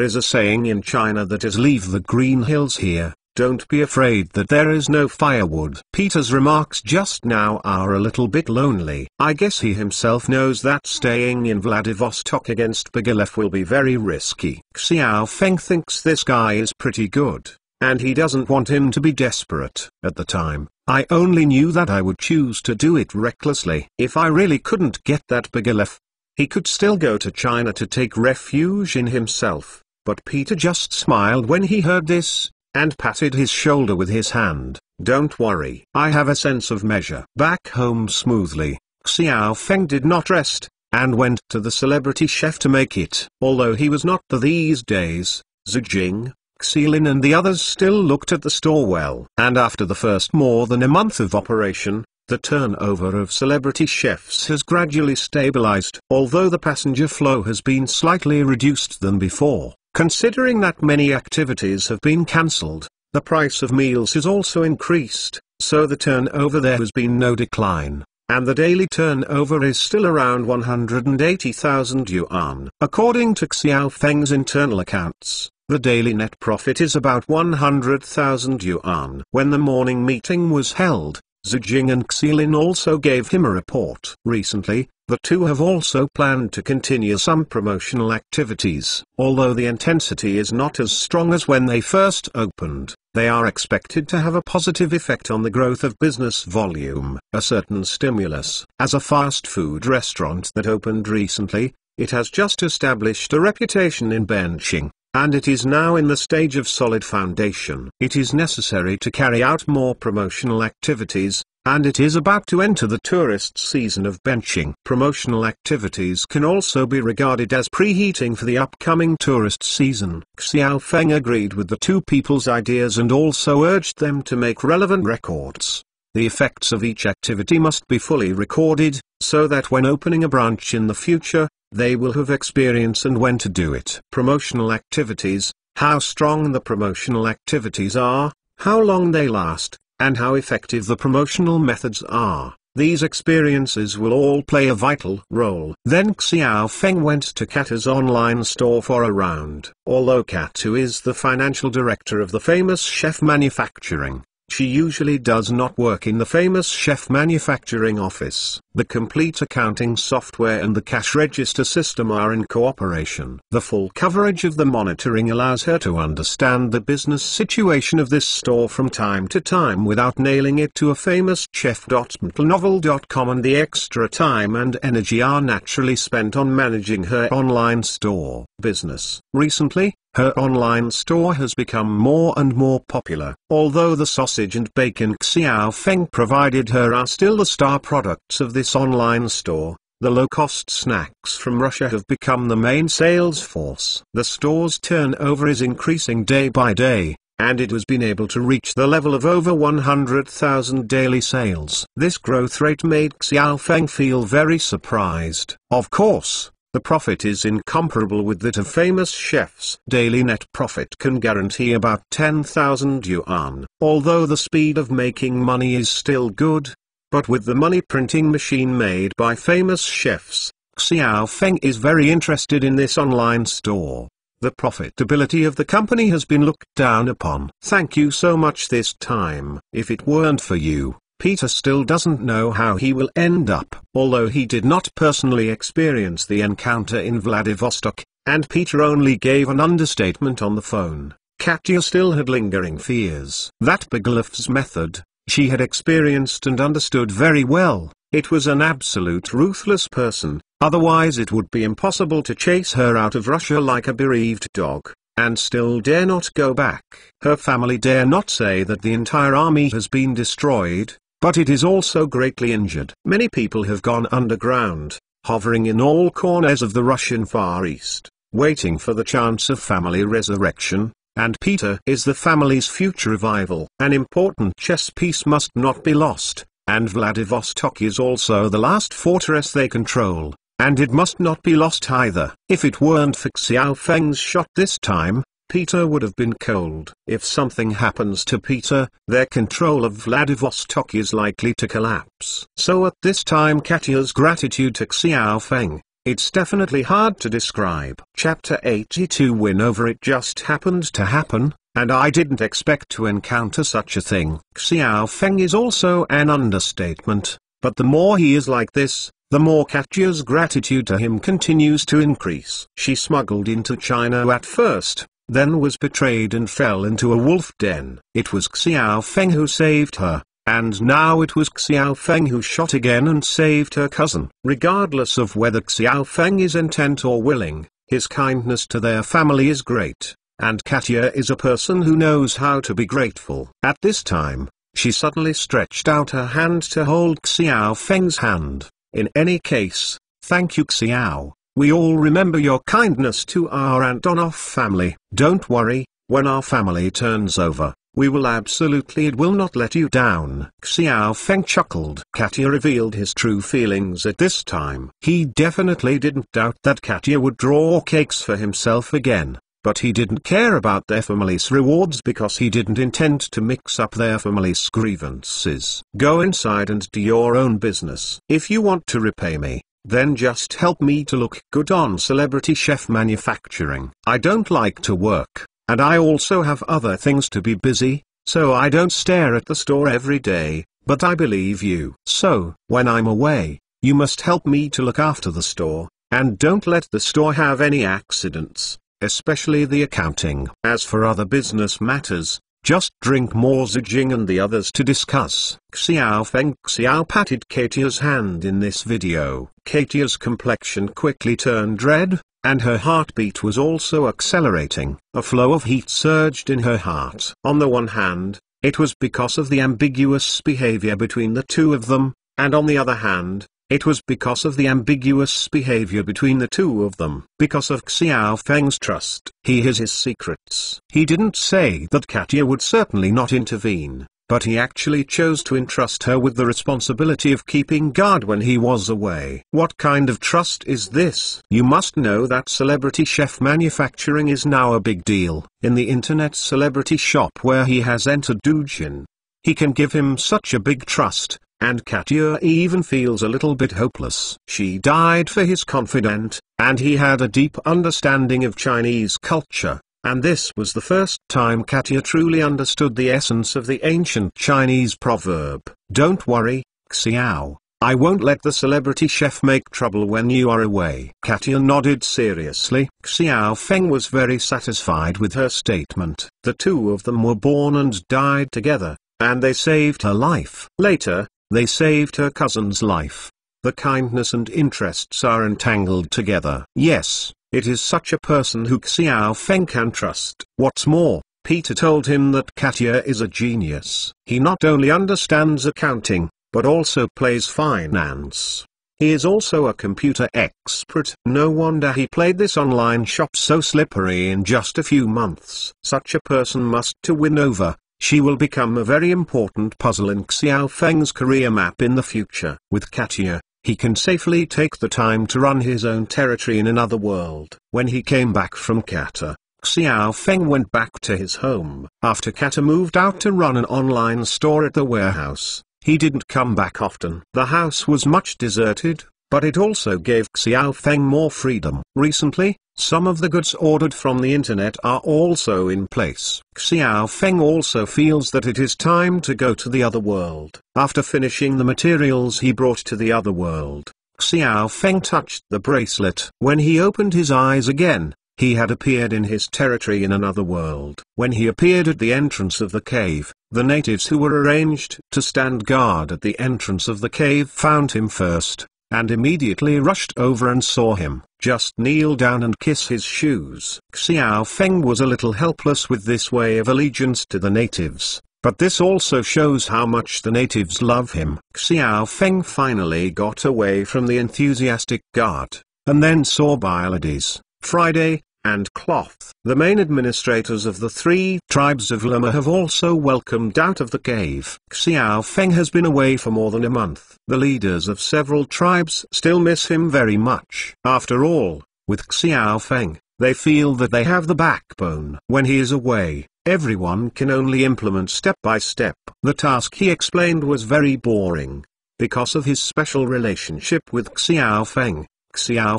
is a saying in China that is "Leave the green hills here. Don't be afraid that there is no firewood." Peter's remarks just now are a little bit lonely. I guess he himself knows that staying in Vladivostok against Pigalev will be very risky. Xiao Feng thinks this guy is pretty good, and he doesn't want him to be desperate. At the time, I only knew that I would choose to do it recklessly. If I really couldn't get that Pigalev, he could still go to China to take refuge in himself. But Peter just smiled when he heard this, and patted his shoulder with his hand. Don't worry. I have a sense of measure. Back home smoothly, Xiao Feng did not rest, and went to the celebrity chef to make it. Although he was not there these days, Zhu Jing, Xilin and the others still looked at the store well. And after the first more than a month of operation, the turnover of celebrity chefs has gradually stabilized. Although the passenger flow has been slightly reduced than before, considering that many activities have been cancelled, the price of meals has also increased, so the turnover there has been no decline, and the daily turnover is still around 180,000 yuan. According to Xiao Feng's internal accounts, the daily net profit is about 100,000 yuan. When the morning meeting was held, Zhu Jing and Xilin also gave him a report. Recently, the two have also planned to continue some promotional activities. Although the intensity is not as strong as when they first opened, they are expected to have a positive effect on the growth of business volume. A certain stimulus. As a fast food restaurant that opened recently, it has just established a reputation in benching, and it is now in the stage of solid foundation. It is necessary to carry out more promotional activities, and it is about to enter the tourist season of benching. Promotional activities can also be regarded as preheating for the upcoming tourist season. Xiao Feng agreed with the two people's ideas and also urged them to make relevant records. The effects of each activity must be fully recorded, so that when opening a branch in the future, they will have experience and when to do it. Promotional activities, how strong the promotional activities are, how long they last, and how effective the promotional methods are. These experiences will all play a vital role. Then Xiao Feng went to Kata's online store for a round. Although Katu is the financial director of the Famous Chef Manufacturing, she usually does not work in the Famous Chef Manufacturing office. The complete accounting software and the cash register system are in cooperation. The full coverage of the monitoring allows her to understand the business situation of this store from time to time without nailing it to a famous chef.mtlnovel.com, and the extra time and energy are naturally spent on managing her online store business. Recently, her online store has become more and more popular. Although the sausage and bacon Xiao Feng provided her are still the star products of this online store, the low-cost snacks from Russia have become the main sales force. The store's turnover is increasing day by day, and it has been able to reach the level of over 100,000 daily sales. This growth rate made Xiao Feng feel very surprised. Of course, the profit is incomparable with that of famous chefs. Daily net profit can guarantee about 10,000 yuan. Although the speed of making money is still good, but with the money printing machine made by famous chefs, Xiao Feng is very interested in this online store. The profitability of the company has been looked down upon. Thank you so much this time. If it weren't for you, Peter still doesn't know how he will end up. Although he did not personally experience the encounter in Vladivostok, and Peter only gave an understatement on the phone, Katya still had lingering fears. That Bogolev's method, she had experienced and understood very well. It was an absolute ruthless person, otherwise it would be impossible to chase her out of Russia like a bereaved dog, and still dare not go back. Her family dare not say that the entire army has been destroyed, but it is also greatly injured. Many people have gone underground, hovering in all corners of the Russian Far East, waiting for the chance of family resurrection, and Peter is the family's future revival. An important chess piece must not be lost, and Vladivostok is also the last fortress they control, and it must not be lost either. If it weren't for Xiao Feng's shot this time, Peter would have been cold. If something happens to Peter, their control of Vladivostok is likely to collapse. So at this time Katya's gratitude to Xiao Feng, it's definitely hard to describe. Chapter 82 Win over. It just happened to happen, and I didn't expect to encounter such a thing. Xiao Feng is also an understatement, but the more he is like this, the more Katya's gratitude to him continues to increase. She smuggled into China at first, then was betrayed and fell into a wolf den. It was Xiao Feng who saved her, and now it was Xiao Feng who shot again and saved her cousin. Regardless of whether Xiao Feng is intent or willing, his kindness to their family is great, and Katya is a person who knows how to be grateful. At this time, she suddenly stretched out her hand to hold Xiao Feng's hand. In any case, thank you Xiao, we all remember your kindness to our Antonov family. Don't worry, when our family turns over, we will it will not let you down. Xiao Feng chuckled. Katya revealed his true feelings at this time. He definitely didn't doubt that Katya would draw cakes for himself again. But he didn't care about their family's rewards because he didn't intend to mix up their family's grievances. Go inside and do your own business. If you want to repay me, then just help me to look good on Celebrity Chef Manufacturing. I don't like to work, and I also have other things to be busy, so I don't stare at the store every day, but I believe you. So, when I'm away, you must help me to look after the store, and don't let the store have any accidents, especially the accounting. As for other business matters, just drink more Zijing and the others to discuss. Xiao patted Katya's hand in this video. Katya's complexion quickly turned red, and her heartbeat was also accelerating. A flow of heat surged in her heart. On the one hand, it was because of the ambiguous behavior between the two of them, and on the other hand, it was because of the ambiguous behavior between the two of them. Because of Xiao Feng's trust. He hid his secrets. He didn't say that Katya would certainly not intervene, but he actually chose to entrust her with the responsibility of keeping guard when he was away. What kind of trust is this? You must know that Celebrity Chef Manufacturing is now a big deal. In the internet celebrity shop where he has entered Dujin, he can give him such a big trust, and Katya even feels a little bit hopeless. She died for his confidant, and he had a deep understanding of Chinese culture, and this was the first time Katya truly understood the essence of the ancient Chinese proverb. Don't worry, Xiao, I won't let the celebrity chef make trouble when you are away. Katya nodded seriously. Xiao Feng was very satisfied with her statement. The two of them were born and died together, and they saved her life. Later, they saved her cousin's life. The kindness and interests are entangled together. Yes, it is such a person who Xiao Feng can trust. What's more, Peter told him that Katya is a genius. He not only understands accounting, but also plays finance. He is also a computer expert. No wonder he played this online shop so slippery in just a few months. Such a person must to win over. She will become a very important puzzle in Xiao Feng's career map in the future. With Katya, he can safely take the time to run his own territory in another world. When he came back from Qatar, Xiao Feng went back to his home. After Qatar moved out to run an online store at the warehouse, he didn't come back often. The house was much deserted, but it also gave Xiao Feng more freedom. Recently, some of the goods ordered from the internet are also in place. Xiao Feng also feels that it is time to go to the other world. After finishing the materials he brought to the other world, Xiao Feng touched the bracelet. When he opened his eyes again, he had appeared in his territory in another world. When he appeared at the entrance of the cave, the natives who were arranged to stand guard at the entrance of the cave found him first, and immediately rushed over and saw him. Just kneel down and kiss his shoes. Xiao Feng was a little helpless with this way of allegiance to the natives, but this also shows how much the natives love him. Xiao Feng finally got away from the enthusiastic guard, and then saw Biolides, Friday, and Cloth. The main administrators of the three tribes of Lama have also welcomed out of the cave. Xiao Feng has been away for more than a month. The leaders of several tribes still miss him very much. After all, with Xiao Feng, they feel that they have the backbone. When he is away, everyone can only implement step by step. The task he explained was very boring. Because of his special relationship with Xiao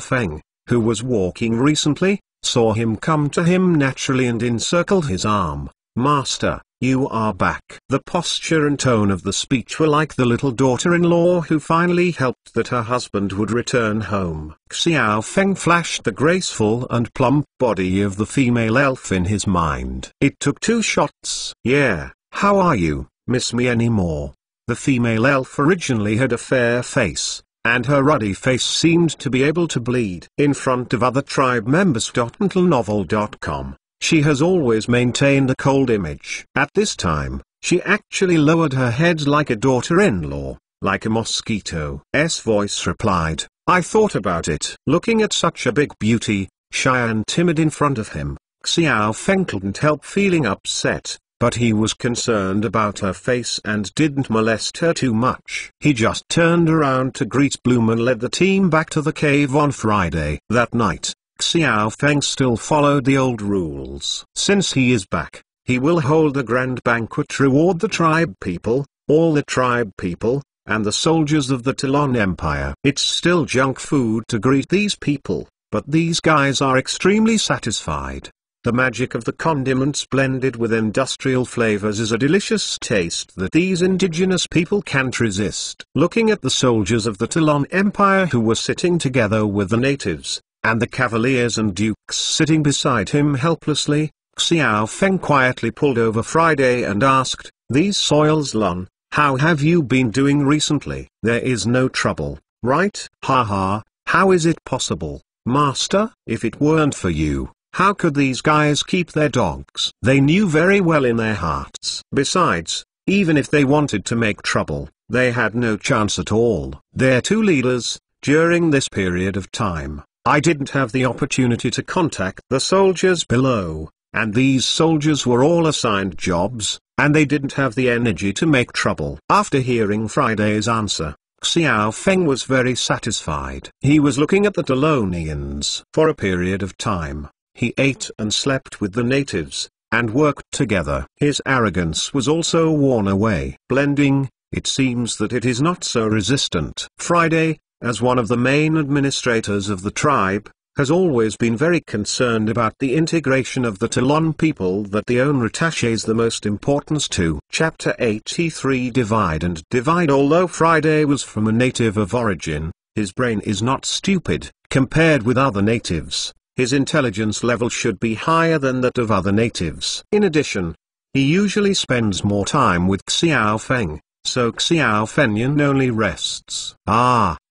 Feng, who was walking recently, saw him come to him naturally and encircled his arm. Master, you are back. The posture and tone of the speech were like the little daughter-in-law who finally helped that her husband would return home. Xiao Feng flashed the graceful and plump body of the female elf in his mind. It took 2 shots. Yeah, how are you? Miss me anymore? The female elf originally had a fair face, and her ruddy face seemed to be able to bleed. In front of other tribe members. Until novel.com, she has always maintained a cold image. At this time, She actually lowered her head like a daughter-in-law, like a mosquito's voice replied. I thought about it. Looking at such a big beauty, shy and timid in front of him, Xiao Feng couldn't help feeling upset, but he was concerned about her face and didn't molest her too much. He just turned around to greet Bloom and led the team back to the cave on Friday. That night, Xiao Feng still followed the old rules. Since he is back, he will hold a grand banquet to reward the tribe people, all the tribe people, and the soldiers of the Talon Empire. It's still junk food to greet these people, but these guys are extremely satisfied. The magic of the condiments blended with industrial flavors is a delicious taste that these indigenous people can't resist. Looking at the soldiers of the Talon Empire who were sitting together with the natives, and the cavaliers and dukes sitting beside him helplessly, Xiao Feng quietly pulled over Friday and asked, "These Soils Lon, how have you been doing recently? There is no trouble, right?" "Haha, how is it possible, Master? If it weren't for you, how could these guys keep their dogs?" They knew very well in their hearts. Besides, even if they wanted to make trouble, they had no chance at all. Their two leaders, during this period of time, I didn't have the opportunity to contact the soldiers below, and these soldiers were all assigned jobs, and they didn't have the energy to make trouble. After hearing Friday's answer, Xiao Feng was very satisfied. He was looking at the Talonians. For a period of time, he ate and slept with the natives, and worked together. His arrogance was also worn away. Blending, it seems that it is not so resistant. Friday, as one of the main administrators of the tribe, has always been very concerned about the integration of the Talon people that they own attaches the most importance to. Chapter 83 Divide and Divide. Although Friday was from a native of origin, his brain is not stupid. Compared with other natives, his intelligence level should be higher than that of other natives. In addition, he usually spends more time with Xiao Feng, so Xiao Fengyun only rests.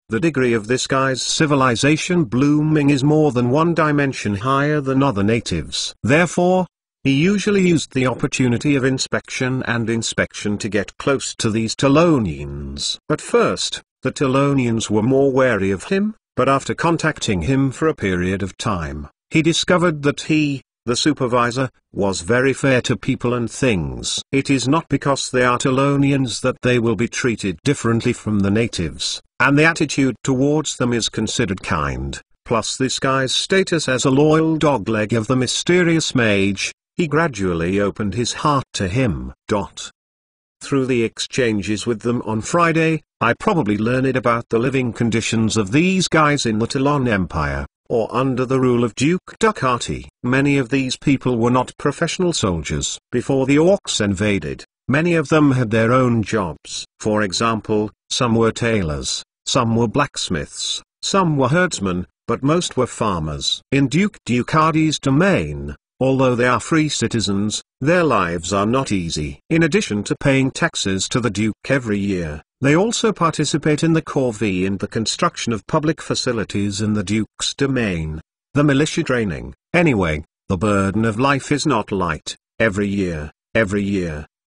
The degree of this guy's civilization blooming is more than one dimension higher than other natives. Therefore, he usually used the opportunity of inspection to get close to these Talonians. At first, the Talonians were more wary of him, but after contacting him for a period of time, he discovered that he, the supervisor, was very fair to people and things. It is not because they are Talonians that they will be treated differently from the natives, and the attitude towards them is considered kind. Plus this guy's status as a loyal dogleg of the mysterious mage, he gradually opened his heart to him. Through the exchanges with them on Friday, I probably learned about the living conditions of these guys in the Talon Empire, or under the rule of Duke Ducati. Many of these people were not professional soldiers. Before the orcs invaded, many of them had their own jobs. For example, some were tailors, some were blacksmiths, some were herdsmen, but most were farmers. In Duke Ducati's domain, although they are free citizens, their lives are not easy. In addition to paying taxes to the Duke every year, they also participate in the corvée and the construction of public facilities in the Duke's domain, the militia training. Anyway, the burden of life is not light. Every year,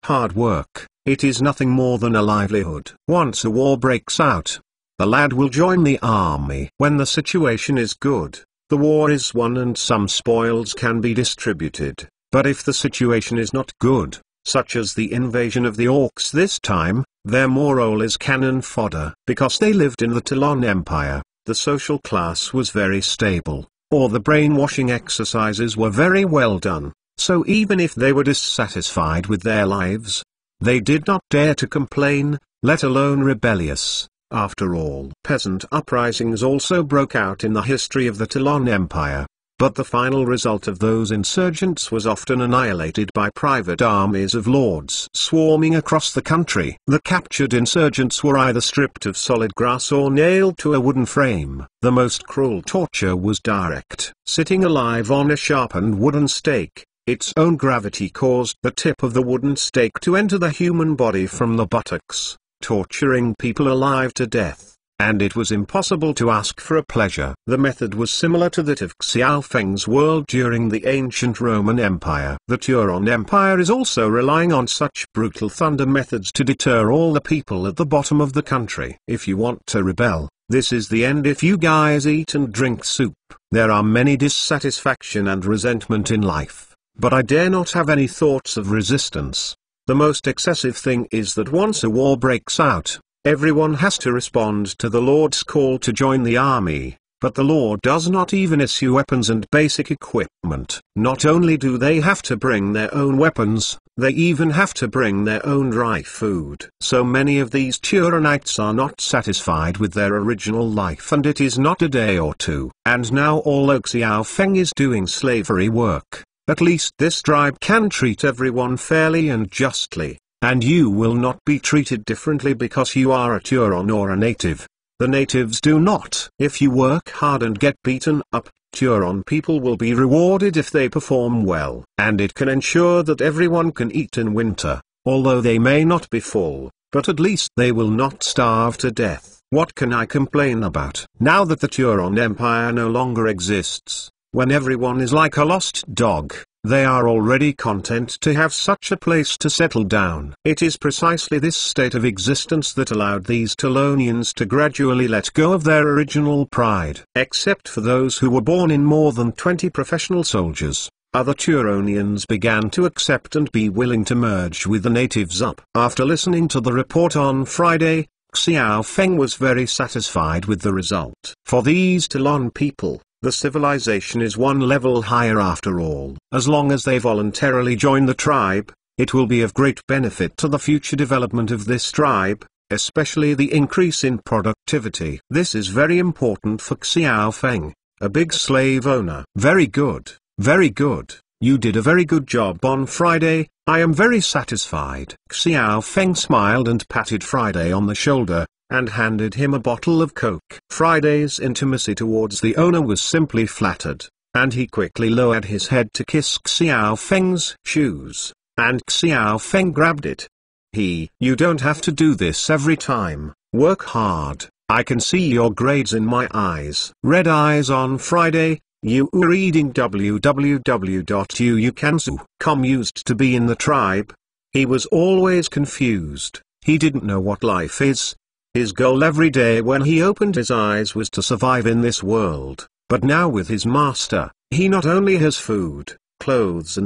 hard work, it is nothing more than a livelihood. Once a war breaks out, the lad will join the army. When the situation is good, the war is won and some spoils can be distributed. But if the situation is not good, such as the invasion of the orcs this time, their morale is cannon fodder. Because they lived in the Talon Empire, the social class was very stable, or the brainwashing exercises were very well done, so even if they were dissatisfied with their lives, they did not dare to complain, let alone rebellious. After all, peasant uprisings also broke out in the history of the Talon Empire, but the final result of those insurgents was often annihilated by private armies of lords swarming across the country. The captured insurgents were either stripped of solid grass or nailed to a wooden frame. The most cruel torture was direct. Sitting alive on a sharpened wooden stake, its own gravity caused the tip of the wooden stake to enter the human body from the buttocks, torturing people alive to death. and it was impossible to ask for a pleasure. The method was similar to that of Xiao Feng's world during the ancient Roman Empire. The Turon Empire is also relying on such brutal thunder methods to deter all the people at the bottom of the country. If you want to rebel, this is the end. If you guys eat and drink soup, there are many dissatisfaction and resentment in life, but I dare not have any thoughts of resistance. The most excessive thing is that once a war breaks out, everyone has to respond to the Lord's call to join the army, but the Lord does not even issue weapons and basic equipment. Not only do they have to bring their own weapons, they even have to bring their own dry food. So many of these Turonites are not satisfied with their original life, and it is not a day or two. And now although Xiao Feng is doing slavery work, at least this tribe can treat everyone fairly and justly. And you will not be treated differently because you are a Turon or a native. The natives do not. If you work hard and get beaten up, Turon people will be rewarded if they perform well. And it can ensure that everyone can eat in winter, although they may not be full, but at least they will not starve to death. What can I complain about? Now that the Turon Empire no longer exists, when everyone is like a lost dog, they are already content to have such a place to settle down. It is precisely this state of existence that allowed these Telonians to gradually let go of their original pride. Except for those who were born in more than 20 professional soldiers, other Turonians began to accept and be willing to merge with the natives up. After listening to the report on Friday, Xiao Feng was very satisfied with the result. For these Telon people, the civilization is one level higher after all. As long as they voluntarily join the tribe, it will be of great benefit to the future development of this tribe, especially the increase in productivity. This is very important for Xiao Feng, a big slave owner. Very good, very good. You did a very good job on Friday. I am very satisfied. Xiao Feng smiled and patted Friday on the shoulder, and handed him a bottle of Coke. Friday's intimacy towards the owner was simply flattered, and he quickly lowered his head to kiss Xiao Feng's shoes, and Xiao Feng grabbed it. You don't have to do this every time. Work hard. I can see your grades in my eyes. Red eyes on Friday. You were reading www.uukansu.com used to be in the tribe. He was always confused. He didn't know what life is. His goal every day when he opened his eyes was to survive in this world. But now with his master, he not only has food, clothes,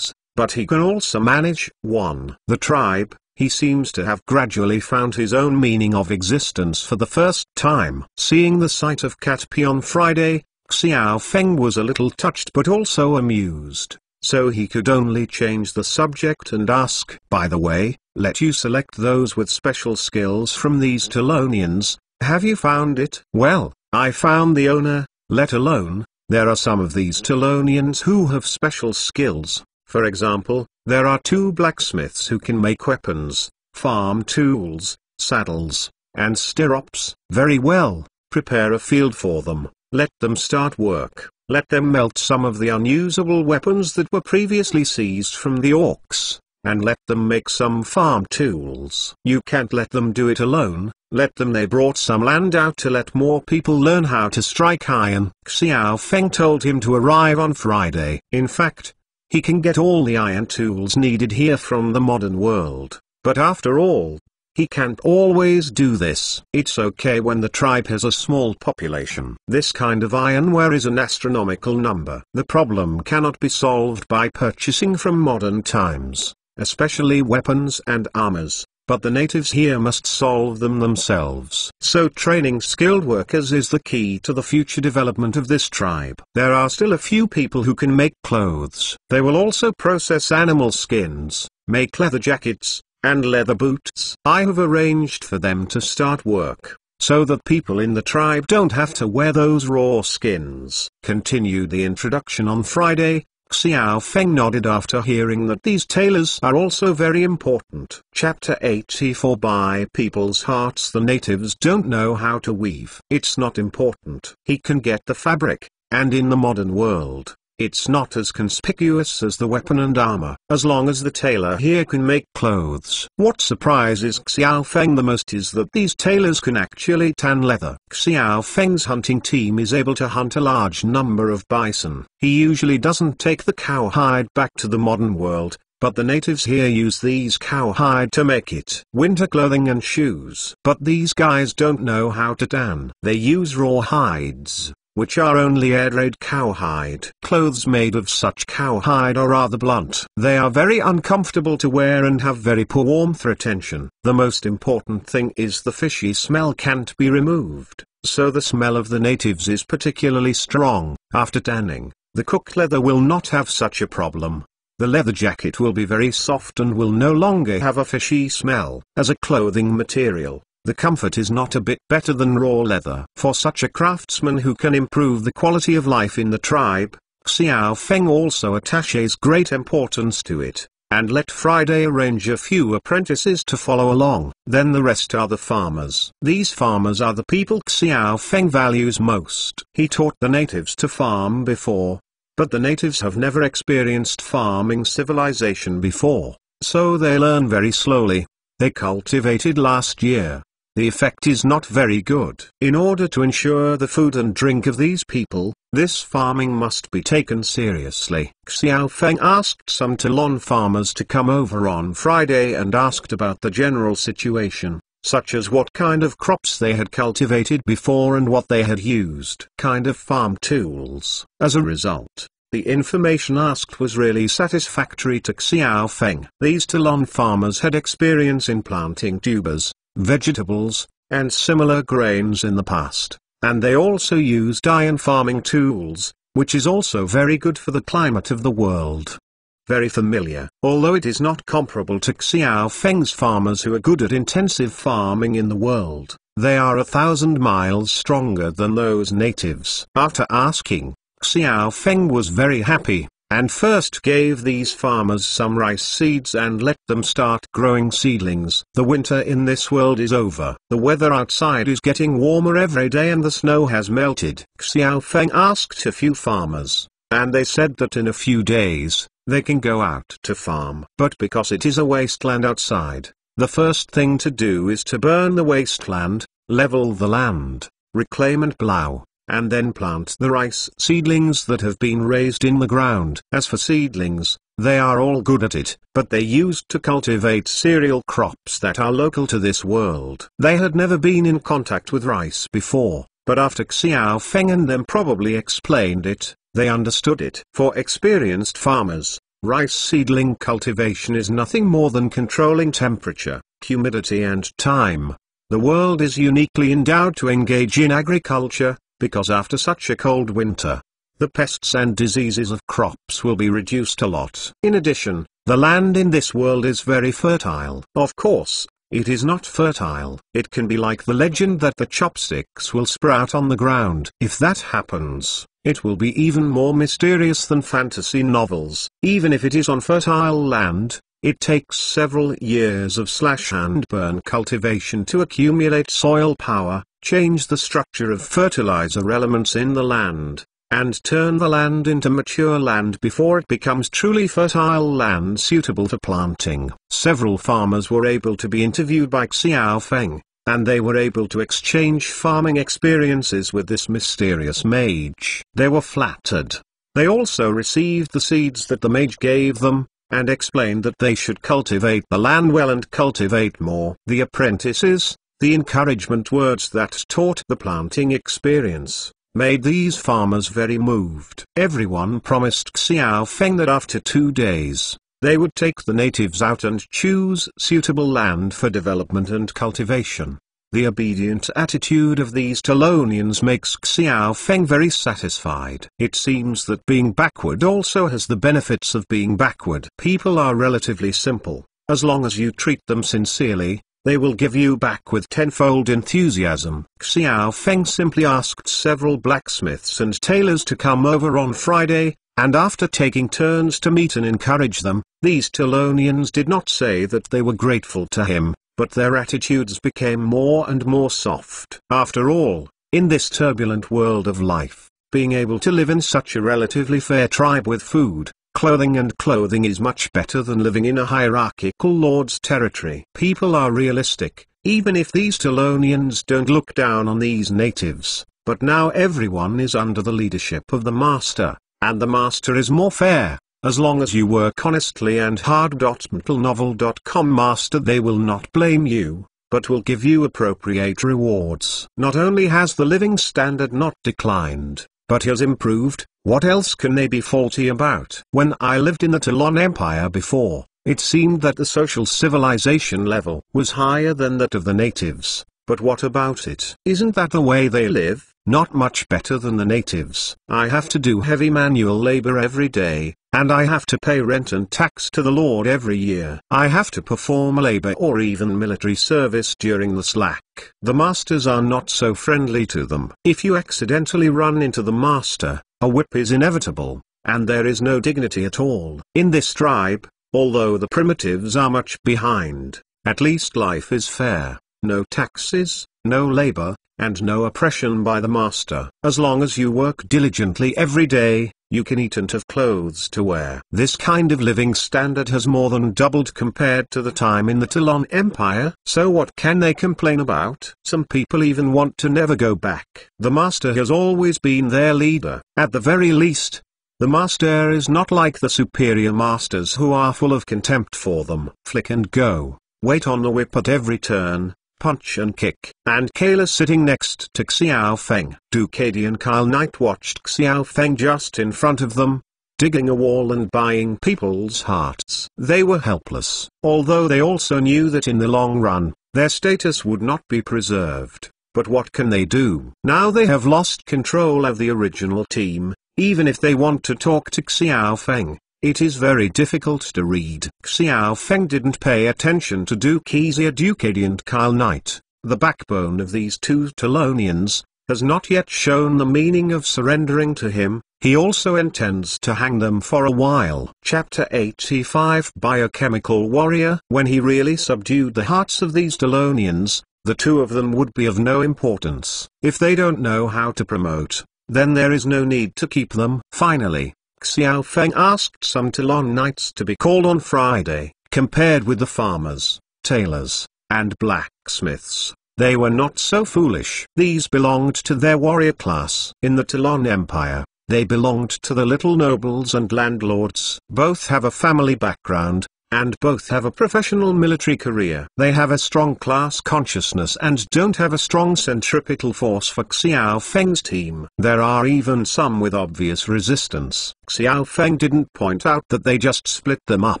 but he can also manage the tribe. He seems to have gradually found his own meaning of existence for the first time. Seeing the sight of Katpi on Friday, Xiao Feng was a little touched but also amused. So he could only change the subject and ask, by the way, let you select those with special skills from these Telonians. Have you found it? Well, I found the owner, let alone, there are some of these Telonians who have special skills. For example, there are 2 blacksmiths who can make weapons, farm tools, saddles, and stirrups. Very well, prepare a field for them, let them start work. Let them melt some of the unusable weapons that were previously seized from the orcs, and let them make some farm tools. You can't let them do it alone, let them. They brought some land out to let more people learn how to strike iron. Xiao Feng told him to arrive on Friday. In fact, he can get all the iron tools needed here from the modern world, but after all, he can't always do this. It's okay when the tribe has a small population. This kind of ironware is an astronomical number. The problem cannot be solved by purchasing from modern times, especially weapons and armors, but the natives here must solve them themselves. So training skilled workers is the key to the future development of this tribe. There are still a few people who can make clothes. They will also process animal skins, make leather jackets, and leather boots. I have arranged for them to start work, so that people in the tribe don't have to wear those raw skins. Continued the introduction on Friday, Xiao Feng nodded after hearing that these tailors are also very important. Chapter 84. By people's hearts. The natives don't know how to weave. It's not important. He can get the fabric, and in the modern world, It's not as conspicuous as the weapon and armor, as long as the tailor here can make clothes. What surprises Xiao Feng the most is that these tailors can actually tan leather. Xiao Feng's hunting team is able to hunt a large number of bison. He usually doesn't take the cowhide back to the modern world, but the natives here use these cowhide to make it winter clothing and shoes. But these guys don't know how to tan. They use raw hides, which are only air-dried cowhide. Clothes made of such cowhide are rather blunt. They are very uncomfortable to wear and have very poor warmth retention. The most important thing is the fishy smell can't be removed, so the smell of the natives is particularly strong. After tanning, the cooked leather will not have such a problem. The leather jacket will be very soft and will no longer have a fishy smell. As a clothing material, the comfort is not a bit better than raw leather. For such a craftsman who can improve the quality of life in the tribe, Xiao Feng also attaches great importance to it, and let Friday arrange a few apprentices to follow along. Then the rest are the farmers. These farmers are the people Xiao Feng values most. He taught the natives to farm before, but the natives have never experienced farming civilization before, so they learn very slowly. They cultivated last year. The effect is not very good. In order to ensure the food and drink of these people, this farming must be taken seriously. Xiao Feng asked some Talon farmers to come over on Friday and asked about the general situation, such as what kind of crops they had cultivated before and what they had used. Kind of farm tools. As a result, the information asked was really satisfactory to Xiao Feng. These Talon farmers had experience in planting tubers, vegetables, and similar grains in the past, and they also used iron farming tools, which is also very good for the climate of the world. Very familiar. Although it is not comparable to Xiao Feng's farmers who are good at intensive farming in the world, they are 1,000 miles stronger than those natives. After asking, Xiao Feng was very happy, and first gave these farmers some rice seeds and let them start growing seedlings. The winter in this world is over. The weather outside is getting warmer every day and the snow has melted. Xiao Feng asked a few farmers, and they said that in a few days, they can go out to farm. But because it is a wasteland outside, the first thing to do is to burn the wasteland, level the land, reclaim and plow, and then plant the rice seedlings that have been raised in the ground. As for seedlings, they are all good at it, but they used to cultivate cereal crops that are local to this world. They had never been in contact with rice before, but after Xiao Feng and them probably explained it, they understood it. For experienced farmers, rice seedling cultivation is nothing more than controlling temperature, humidity and time. The world is uniquely endowed to engage in agriculture, because after such a cold winter, the pests and diseases of crops will be reduced a lot. In addition, the land in this world is very fertile. Of course, it is not fertile. It can be like the legend that the chopsticks will sprout on the ground. If that happens, it will be even more mysterious than fantasy novels. Even if it is on fertile land, it takes several years of slash and burn cultivation to accumulate soil power, change the structure of fertilizer elements in the land, and turn the land into mature land before it becomes truly fertile land suitable for planting. Several farmers were able to be interviewed by Xiao Feng, and they were able to exchange farming experiences with this mysterious mage. They were flattered. They also received the seeds that the mage gave them, and explained that they should cultivate the land well and cultivate more. The apprentices, the encouragement words that taught the planting experience, made these farmers very moved. Everyone promised Xiao Feng that after 2 days, they would take the natives out and choose suitable land for development and cultivation. The obedient attitude of these Talonians makes Xiao Feng very satisfied. It seems that being backward also has the benefits of being backward. People are relatively simple. As long as you treat them sincerely, they will give you back with tenfold enthusiasm. Xiao Feng simply asked several blacksmiths and tailors to come over on Friday, and after taking turns to meet and encourage them, these Talonians did not say that they were grateful to him, but their attitudes became more and more soft. After all, in this turbulent world of life, being able to live in such a relatively fair tribe with food, clothing is much better than living in a hierarchical lord's territory. People are realistic, even if these Telonians don't look down on these natives, but now everyone is under the leadership of the master, and the master is more fair. As long as you work honestly and hard. Mentalnovel.com Master, they will not blame you, but will give you appropriate rewards. Not only has the living standard not declined, but has improved. What else can they be faulty about? When I lived in the Talon Empire before, it seemed that the social civilization level was higher than that of the natives, but what about it? Isn't that the way they live? Not much better than the natives. I have to do heavy manual labor every day, and I have to pay rent and tax to the Lord every year. I have to perform labor or even military service during the slack. The masters are not so friendly to them. If you accidentally run into the master, a whip is inevitable, and there is no dignity at all. In this tribe, although the primitives are much behind, at least life is fair. No taxes, no labor, and no oppression by the master. As long as you work diligently every day, you can eat and have clothes to wear. This kind of living standard has more than doubled compared to the time in the Talon Empire. So what can they complain about? Some people even want to never go back. The master has always been their leader. At the very least, the master is not like the superior masters who are full of contempt for them. Flick and go, wait on the whip at every turn, punch and kick. And Kayla sitting next to Xiao Feng. Ducati and Kyle Knight watched Xiao Feng just in front of them, digging a wall and buying people's hearts. They were helpless, although they also knew that in the long run, their status would not be preserved. But what can they do? Now they have lost control of the original team. Even if they want to talk to Xiao Feng, it is very difficult to read. Xiao Feng didn't pay attention to Ducati and Kyle Knight. The backbone of these two Telonians has not yet shown the meaning of surrendering to him. He also intends to hang them for a while. Chapter 85 Biochemical Warrior. When he really subdued the hearts of these Telonians, the two of them would be of no importance. If they don't know how to promote, then there is no need to keep them. Finally, Xiao Feng asked some Talon Knights to be called on Friday. Compared with the farmers, tailors, and blacksmiths, they were not so foolish. These belonged to their warrior class. In the Talon Empire, they belonged to the little nobles and landlords. Both have a family background, and both have a professional military career. They have a strong class consciousness and don't have a strong centripetal force for Xiao Feng's team. There are even some with obvious resistance. Xiao Feng didn't point out that they just split them up.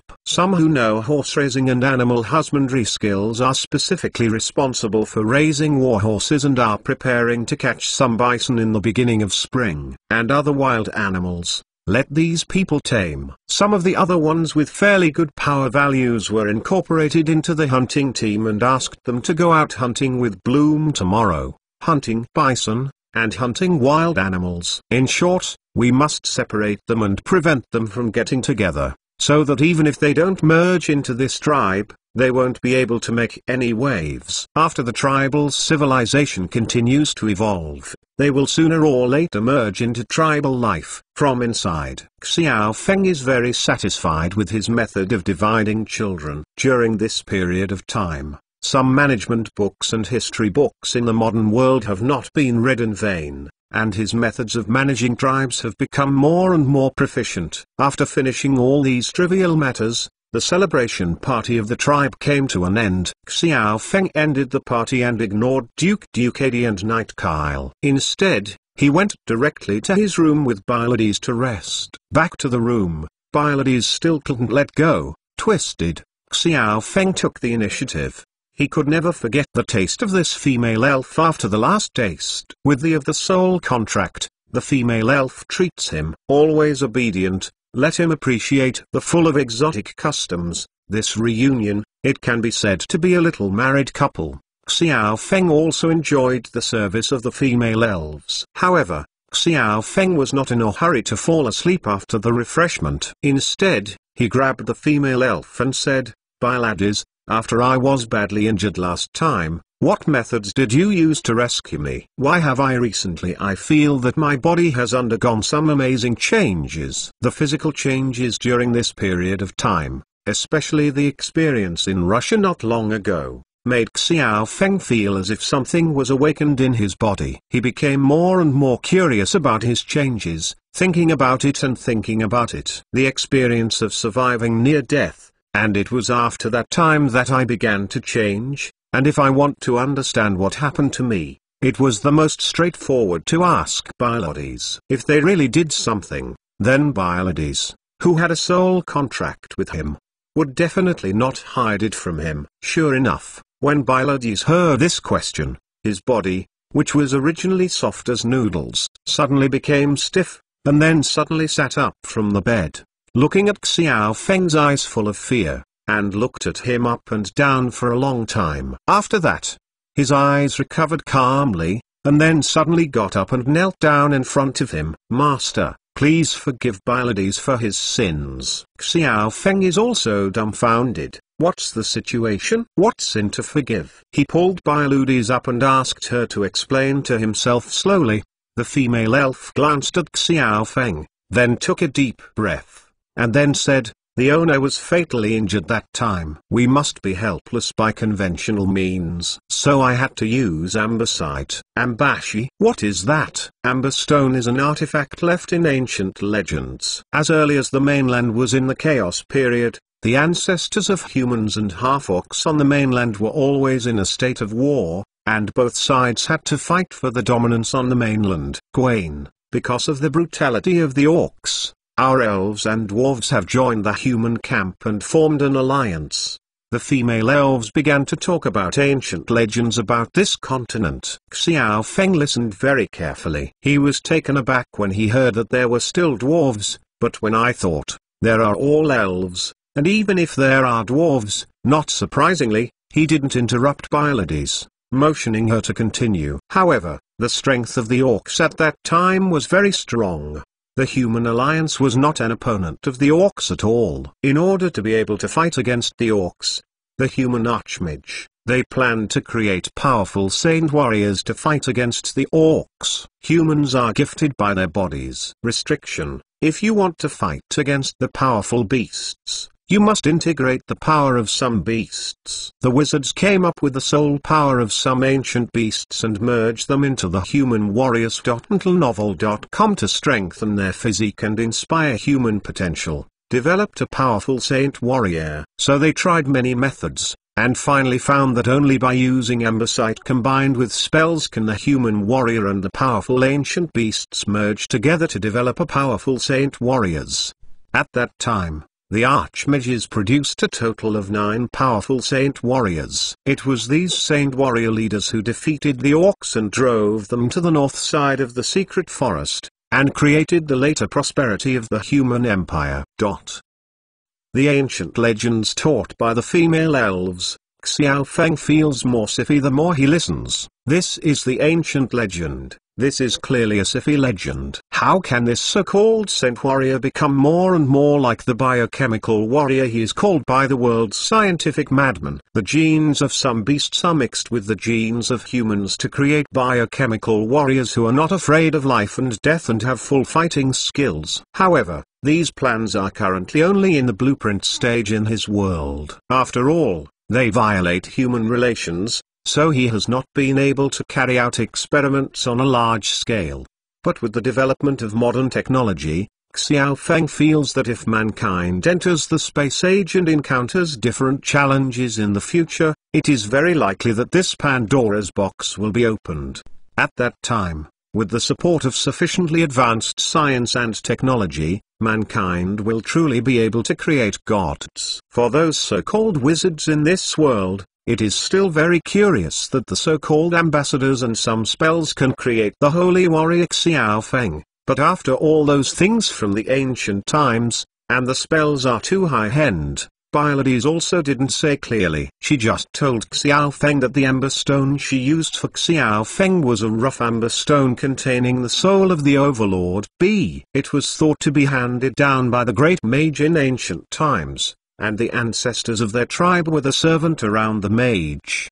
Some who know horse raising and animal husbandry skills are specifically responsible for raising war horses and are preparing to catch some bison in the beginning of spring, and other wild animals. Let these people tame. Some of the other ones with fairly good power values were incorporated into the hunting team and asked them to go out hunting with Bloom tomorrow, hunting bison, and hunting wild animals. In short, we must separate them and prevent them from getting together, so that even if they don't merge into this tribe, they won't be able to make any waves. After the tribal civilization continues to evolve, they will sooner or later merge into tribal life. From inside, Xiao Feng is very satisfied with his method of dividing children. During this period of time, some management books and history books in the modern world have not been read in vain, and his methods of managing tribes have become more and more proficient. After finishing all these trivial matters, the celebration party of the tribe came to an end. Xiao Feng ended the party and ignored Ducati and Knight Kyle. Instead, he went directly to his room with Bilodes to rest. Back to the room, Bilodes still couldn't let go. Twisted, Xiao Feng took the initiative. He could never forget the taste of this female elf after the last taste. With the soul contract, the female elf treats him. Always obedient, let him appreciate the full of exotic customs. This reunion, it can be said to be a little married couple. Xiao Feng also enjoyed the service of the female elves. However, Xiao Feng was not in a hurry to fall asleep after the refreshment. Instead, he grabbed the female elf and said, "Bilodes, after I was badly injured last time, What methods did you use to rescue me? Why have I recently I feel that my body has undergone some amazing changes. The physical changes during this period of time, especially the experience in Russia not long ago, made Xiao Feng feel as if something was awakened in his body. He became more and more curious about his changes, thinking about it and thinking about it. The experience of surviving near death, and it was after that time that I began to change. And if I want to understand what happened to me, it was the most straightforward to ask Bilodes. If they really did something, then Bilodes, who had a soul contract with him, would definitely not hide it from him. Sure enough, when Bilodes heard this question, his body, which was originally soft as noodles, suddenly became stiff, and then suddenly sat up from the bed, looking at Xiao Feng's eyes full of fear, and looked at him up and down for a long time. After that, his eyes recovered calmly, and then suddenly got up and knelt down in front of him. Master, please forgive Bilodes for his sins. Xiao Feng is also dumbfounded. What's the situation? What sin to forgive? He pulled Bilodes up and asked her to explain to himself slowly. The female elf glanced at Xiao Feng, then took a deep breath, and then said, the owner was fatally injured that time. We must be helpless by conventional means. So I had to use Ambasite. Ambashi? What is that? Amber stone is an artifact left in ancient legends. As early as the mainland was in the Chaos period, the ancestors of humans and half-orcs on the mainland were always in a state of war, and both sides had to fight for the dominance on the mainland. Gwaine, because of the brutality of the orcs, our elves and dwarves have joined the human camp and formed an alliance. The female elves began to talk about ancient legends about this continent. Xiao Feng listened very carefully. He was taken aback when he heard that there were still dwarves, but when I thought, there are all elves, and even if there are dwarves, not surprisingly, he didn't interrupt Bilodes, motioning her to continue. However, the strength of the orcs at that time was very strong. The human alliance was not an opponent of the orcs at all. In order to be able to fight against the orcs, the human archmage, they planned to create powerful saint warriors to fight against the orcs. Humans are gifted by their bodies. Restriction: if you want to fight against the powerful beasts, you must integrate the power of some beasts. The wizards came up with the soul power of some ancient beasts and merged them into the human warriors. Novel.com to strengthen their physique and inspire human potential, developed a powerful saint warrior. So they tried many methods, and finally found that only by using Ambasite combined with spells can the human warrior and the powerful ancient beasts merge together to develop a powerful saint warriors. At that time, the archmages produced a total of 9 powerful saint warriors. It was these saint warrior leaders who defeated the orcs and drove them to the north side of the secret forest, and created the later prosperity of the human empire. The ancient legends taught by the female elves. Xiao Feng feels more siffy the more he listens. This is the ancient legend. This is clearly a Sifi legend. How can this so-called saint warrior become more and more like the biochemical warrior he is called by the world's scientific madman? The genes of some beasts are mixed with the genes of humans to create biochemical warriors who are not afraid of life and death and have full fighting skills. However, these plans are currently only in the blueprint stage in his world. After all, they violate human relations, so he has not been able to carry out experiments on a large scale. But with the development of modern technology, Xiao Feng feels that if mankind enters the space age and encounters different challenges in the future, it is very likely that this Pandora's box will be opened. At that time, with the support of sufficiently advanced science and technology, mankind will truly be able to create gods. For those so-called wizards in this world, it is still very curious that the so-called ambassadors and some spells can create the holy warrior Xiao Feng, but after all those things from the ancient times, and the spells are too high-end, Bilodes also didn't say clearly. She just told Xiao Feng that the amber stone she used for Xiao Feng was a rough amber stone containing the soul of the Overlord B. It was thought to be handed down by the great mage in ancient times, and the ancestors of their tribe were the servant around the mage.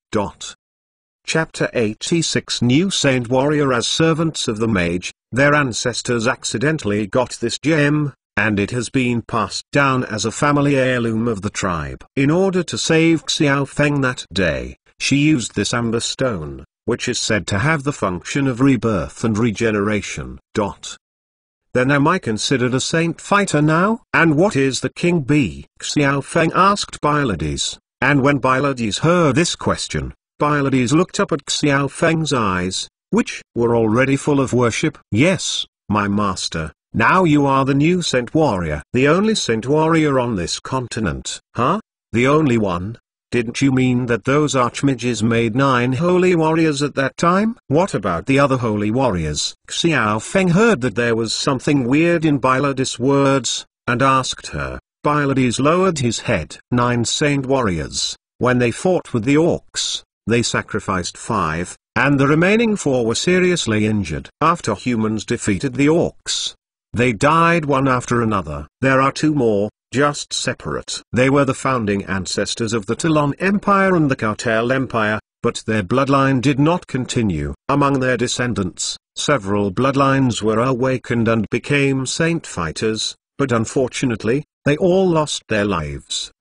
Chapter 86 New Saint Warrior. As servants of the mage, their ancestors accidentally got this gem, and it has been passed down as a family heirloom of the tribe. In order to save Xiao Feng that day, she used this amber stone, which is said to have the function of rebirth and regeneration. Then am I considered a saint fighter now? And what is the king bee? Xiao Feng asked Pylades, and when Pylades heard this question, Pylades looked up at Xiao Feng's eyes, which were already full of worship. Yes, my master, now you are the new saint warrior. The only saint warrior on this continent. Huh? The only one? Didn't you mean that those archmages made 9 holy warriors at that time? What about the other holy warriors? Xiao Feng heard that there was something weird in Pylades' words, and asked her. Pylades lowered his head. 9 saint warriors. When they fought with the orcs, they sacrificed 5, and the remaining 4 were seriously injured. After humans defeated the orcs, they died one after another. There are 2 more, just separate. They were the founding ancestors of the Talon Empire and the Cartel Empire, but their bloodline did not continue. Among their descendants, several bloodlines were awakened and became saint fighters, but unfortunately, they all lost their lives.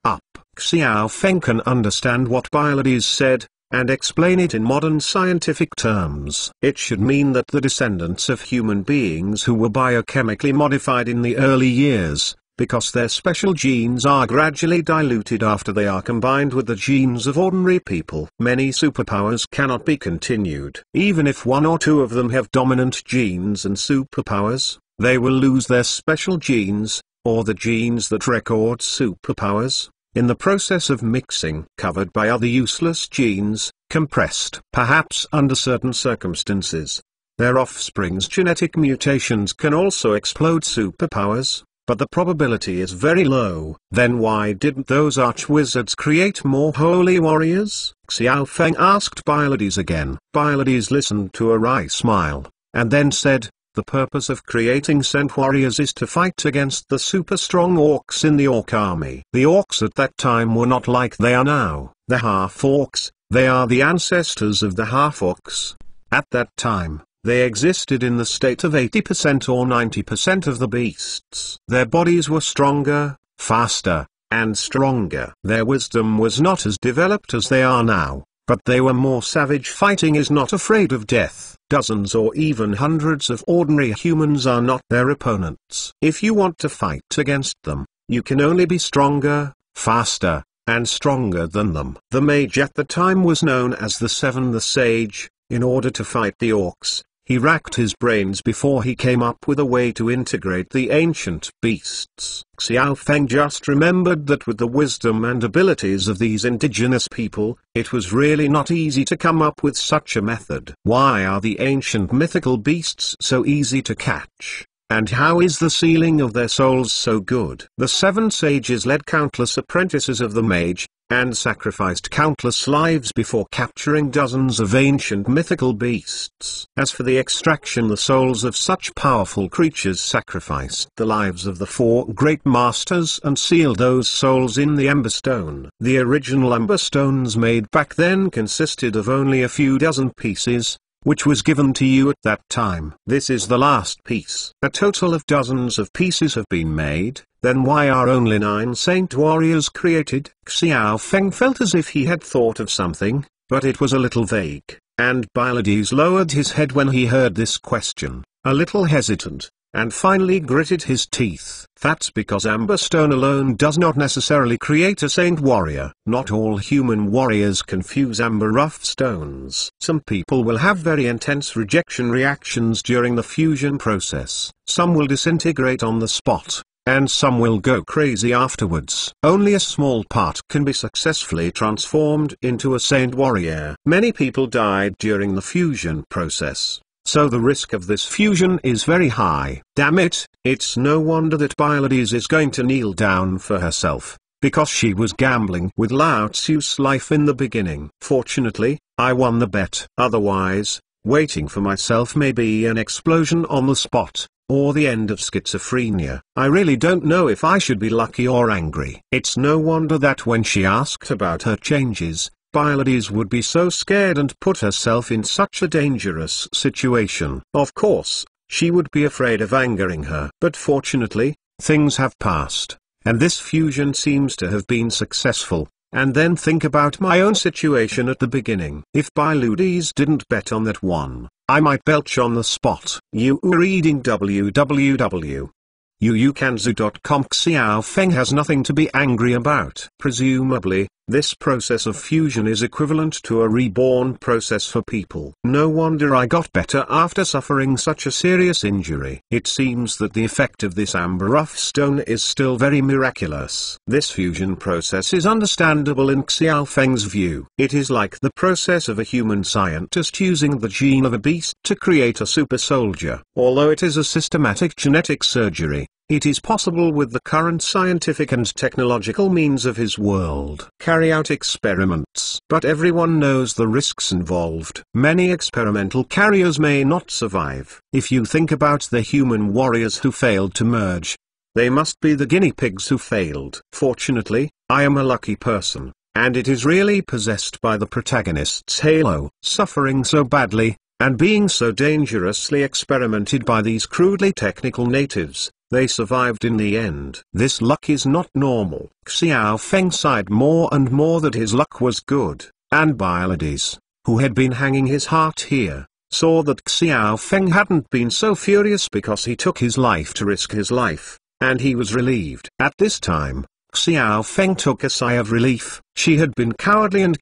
Xiao Feng can understand what Pylades said, and explain it in modern scientific terms. It should mean that the descendants of human beings who were biochemically modified in the early years, because their special genes are gradually diluted after they are combined with the genes of ordinary people. Many superpowers cannot be continued. Even if 1 or 2 of them have dominant genes and superpowers, they will lose their special genes, or the genes that record superpowers, in the process of mixing, covered by other useless genes, compressed. Perhaps under certain circumstances, their offspring's genetic mutations can also explode superpowers, but the probability is very low. Then why didn't those archwizards create more holy warriors? Xiao Feng asked Pylades again. Pylades listened to a wry smile, and then said, the purpose of creating saint warriors is to fight against the super-strong orcs in the orc army. The orcs at that time were not like they are now. The half-orcs, they are the ancestors of the half-orcs. At that time, they existed in the state of 80% or 90% of the beasts. Their bodies were stronger, faster, and stronger. Their wisdom was not as developed as they are now, but they were more savage. Fighting is not afraid of death. Dozens or even hundreds of ordinary humans are not their opponents. If you want to fight against them, you can only be stronger, faster, and stronger than them. The mage at the time was known as the Seven the Sage. In order to fight the orcs, he racked his brains before he came up with a way to integrate the ancient beasts. Xiao Feng just remembered that with the wisdom and abilities of these indigenous people, it was really not easy to come up with such a method. Why are the ancient mythical beasts so easy to catch? And how is the sealing of their souls so good? The 7 sages led countless apprentices of the mage, and sacrificed countless lives before capturing dozens of ancient mythical beasts. As for the extraction, the souls of such powerful creatures sacrificed the lives of the 4 great masters and sealed those souls in the Ember Stone. The original Ember Stones made back then consisted of only a few dozen pieces, which was given to you at that time. This is the last piece. A total of dozens of pieces have been made. Then why are only 9 saint warriors created? Xiao Feng felt as if he had thought of something, but it was a little vague, and Pylades lowered his head when he heard this question, a little hesitant, and finally gritted his teeth. That's because Amber Stone alone does not necessarily create a saint warrior. Not all human warriors can fuse amber rough stones. Some people will have very intense rejection reactions during the fusion process. Some will disintegrate on the spot, and some will go crazy afterwards. Only a small part can be successfully transformed into a saint warrior. Many people died during the fusion process, so the risk of this fusion is very high. Damn it, it's no wonder that Pylades is going to kneel down for herself, because she was gambling with Lao Tzu's life in the beginning. Fortunately, I won the bet. Otherwise, waiting for myself may be an explosion on the spot, or the end of schizophrenia. I really don't know if I should be lucky or angry. It's no wonder that when she asked about her changes, Pylades would be so scared and put herself in such a dangerous situation. Of course, she would be afraid of angering her. But fortunately, things have passed, and this fusion seems to have been successful. And then think about my own situation at the beginning. If Pylades didn't bet on that one, I might belch on the spot. You are reading www.youcanzu.com. Xiao Feng has nothing to be angry about. Presumably, this process of fusion is equivalent to a reborn process for people. No wonder I got better after suffering such a serious injury. It seems that the effect of this amber rough stone is still very miraculous. This fusion process is understandable in Xiao Feng's view. It is like the process of a human scientist using the gene of a beast to create a super soldier. Although it is a systematic genetic surgery, it is possible with the current scientific and technological means of his world. Carry out experiments. But everyone knows the risks involved. Many experimental carriers may not survive. If you think about the human warriors who failed to merge, they must be the guinea pigs who failed. Fortunately, I am a lucky person, and it is really possessed by the protagonist's halo. Suffering so badly, and being so dangerously experimented by these crudely technical natives, they survived in the end. This luck is not normal. Xiao Feng sighed more and more that his luck was good, and Pylades, who had been hanging his heart here, saw that Xiao Feng hadn't been so furious because he took his life to risk his life, and he was relieved. At this time, Xiao Feng took a sigh of relief. She had been cowardly and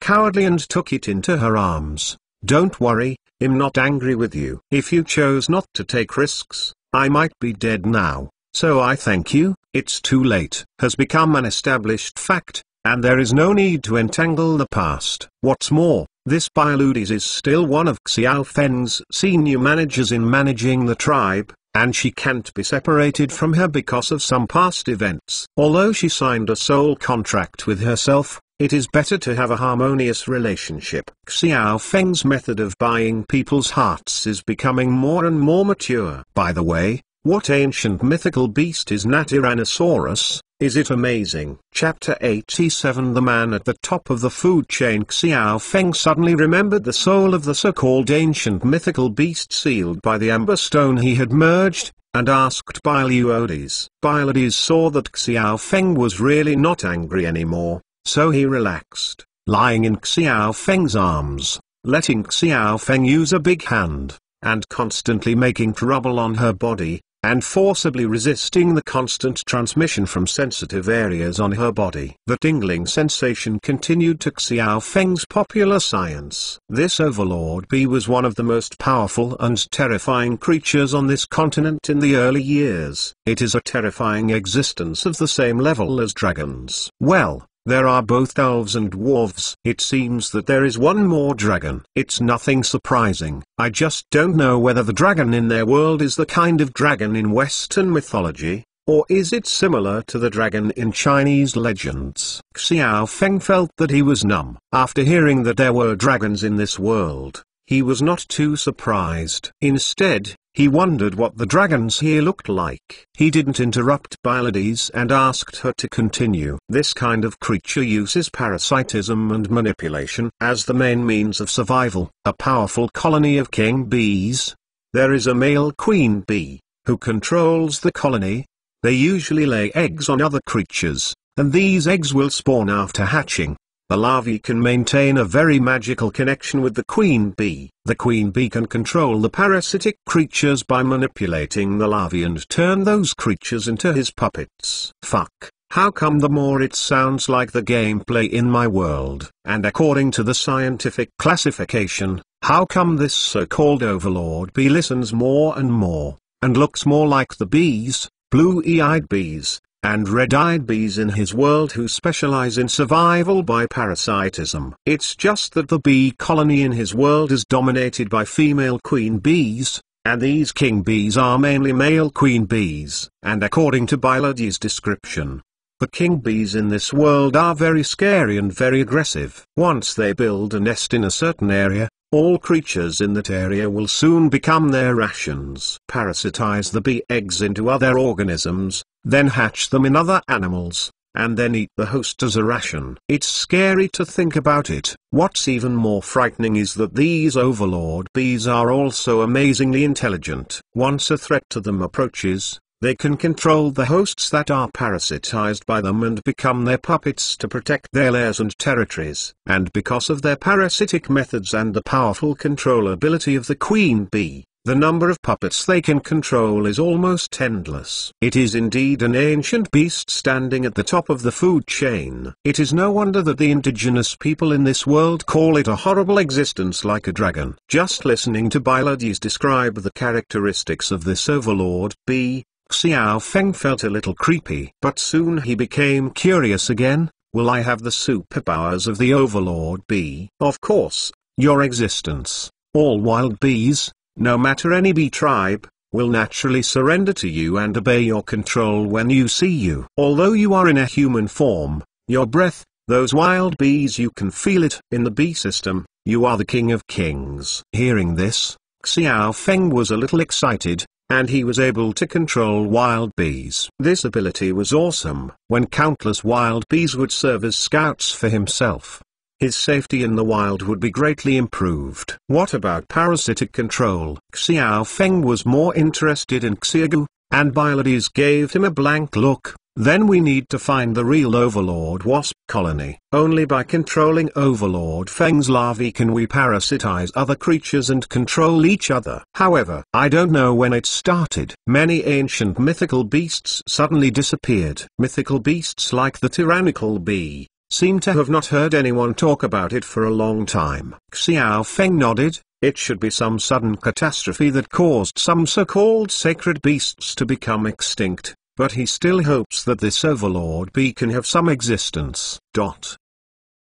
took it into her arms. Don't worry, I'm not angry with you. If you chose not to take risks, I might be dead now. So I thank you. It's too late. Has become an established fact, and there is no need to entangle the past. What's more, this Pylades is still one of Xiao Feng's senior managers in managing the tribe, and she can't be separated from her because of some past events. Although she signed a soul contract with herself, it is better to have a harmonious relationship. Xiao Feng's method of buying people's hearts is becoming more and more mature. By the way, what ancient mythical beast is Tyrannosaurus? Is it amazing? Chapter 87. The man at the top of the food chain. Xiao Feng suddenly remembered the soul of the so-called ancient mythical beast sealed by the amber stone he had merged, and asked Pylades. Pylades saw that Xiao Feng was really not angry anymore, so he relaxed, lying in Xiao Feng's arms, letting Xiao Feng use a big hand, and constantly making trouble on her body, and forcibly resisting the constant transmission from sensitive areas on her body. The tingling sensation continued to Xiao Feng's popular science. This Overlord Bee was one of the most powerful and terrifying creatures on this continent in the early years. It is a terrifying existence of the same level as dragons. Well, there are both elves and dwarves. It seems that there is one more dragon. It's nothing surprising. I just don't know whether the dragon in their world is the kind of dragon in Western mythology, or is it similar to the dragon in Chinese legends. Xiao Feng felt that he was numb. After hearing that there were dragons in this world, he was not too surprised. Instead, he wondered what the dragons here looked like. He didn't interrupt Pylades and asked her to continue. This kind of creature uses parasitism and manipulation as the main means of survival. A powerful colony of king bees. There is a male queen bee, who controls the colony. They usually lay eggs on other creatures, and these eggs will spawn after hatching. The larvae can maintain a very magical connection with the queen bee. The queen bee can control the parasitic creatures by manipulating the larvae and turn those creatures into his puppets. Fuck, how come the more it sounds like the gameplay in my world? And according to the scientific classification, how come this so-called Overlord Bee listens more and more, and looks more like the bees, blue-eyed bees, and red-eyed bees in his world who specialize in survival by parasitism? It's just that the bee colony in his world is dominated by female queen bees, and these king bees are mainly male queen bees. And according to Pylades' description, the king bees in this world are very scary and very aggressive. Once they build a nest in a certain area, all creatures in that area will soon become their rations. Parasitize the bee eggs into other organisms, then hatch them in other animals, and then eat the host as a ration. It's scary to think about it. What's even more frightening is that these overlord bees are also amazingly intelligent. Once a threat to them approaches, they can control the hosts that are parasitized by them and become their puppets to protect their lairs and territories. And because of their parasitic methods and the powerful control ability of the queen bee, the number of puppets they can control is almost endless. It is indeed an ancient beast standing at the top of the food chain. It is no wonder that the indigenous people in this world call it a horrible existence like a dragon. Just listening to Pylades describe the characteristics of this overlord bee, Xiao Feng felt a little creepy. But soon he became curious again. Will I have the superpowers of the overlord bee? Of course, your existence. All wild bees, no matter any bee tribe, will naturally surrender to you and obey your control when you see you. Although you are in a human form, your breath, those wild bees, you can feel it in the bee system. You are the king of kings. Hearing this, Xiao Feng was a little excited, and he was able to control wild bees. This ability was awesome. When countless wild bees would serve as scouts for himself, his safety in the wild would be greatly improved. What about parasitic control? Xiao Feng was more interested in Xiaogu, and Pylades gave him a blank look. Then we need to find the real Overlord Wasp colony. Only by controlling Overlord Feng's larvae can we parasitize other creatures and control each other. However, I don't know when it started. Many ancient mythical beasts suddenly disappeared. Mythical beasts like the tyrannical bee seem to have not heard anyone talk about it for a long time. Xiao Feng nodded. It should be some sudden catastrophe that caused some so-called sacred beasts to become extinct, but he still hopes that this overlord bee can have some existence.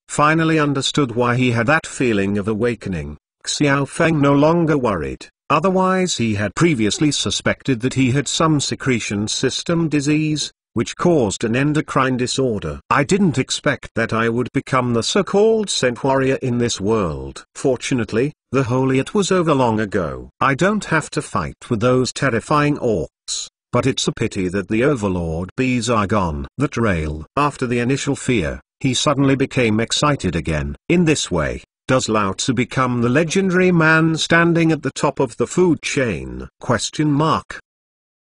Finally understood why he had that feeling of awakening, Xiao Feng no longer worried. Otherwise he had previously suspected that he had some secretion system disease, which caused an endocrine disorder. I didn't expect that I would become the so-called Scent Warrior in this world. Fortunately, the Holiot was over long ago. I don't have to fight with those terrifying orcs, but it's a pity that the overlord bees are gone. The trail. After the initial fear, he suddenly became excited again. In this way, does Lao Tzu become the legendary man standing at the top of the food chain?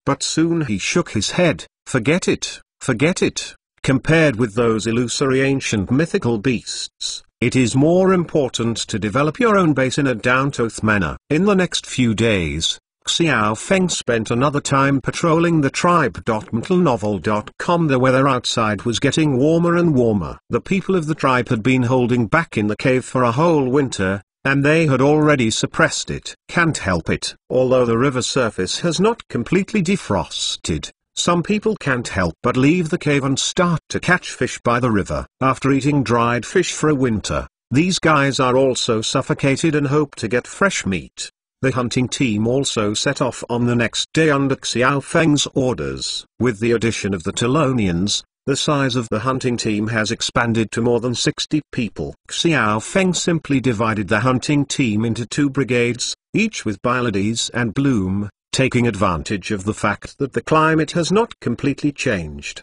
But soon he shook his head. Forget it, forget it. Compared with those illusory ancient mythical beasts, it is more important to develop your own base in a down-to-earth manner. In the next few days, Xiao Feng spent another time patrolling the tribe.mentalnovel.com. The weather outside was getting warmer and warmer. The people of the tribe had been holding back in the cave for a whole winter, and they had already suppressed it. Can't help it. Although the river surface has not completely defrosted, some people can't help but leave the cave and start to catch fish by the river. After eating dried fish for a winter, these guys are also suffocated and hope to get fresh meat. The hunting team also set off on the next day under Xiao Feng's orders. With the addition of the Telonians, the size of the hunting team has expanded to more than 60 people. Xiao Feng simply divided the hunting team into 2 brigades, each with Pylades and Bloom, taking advantage of the fact that the climate has not completely changed.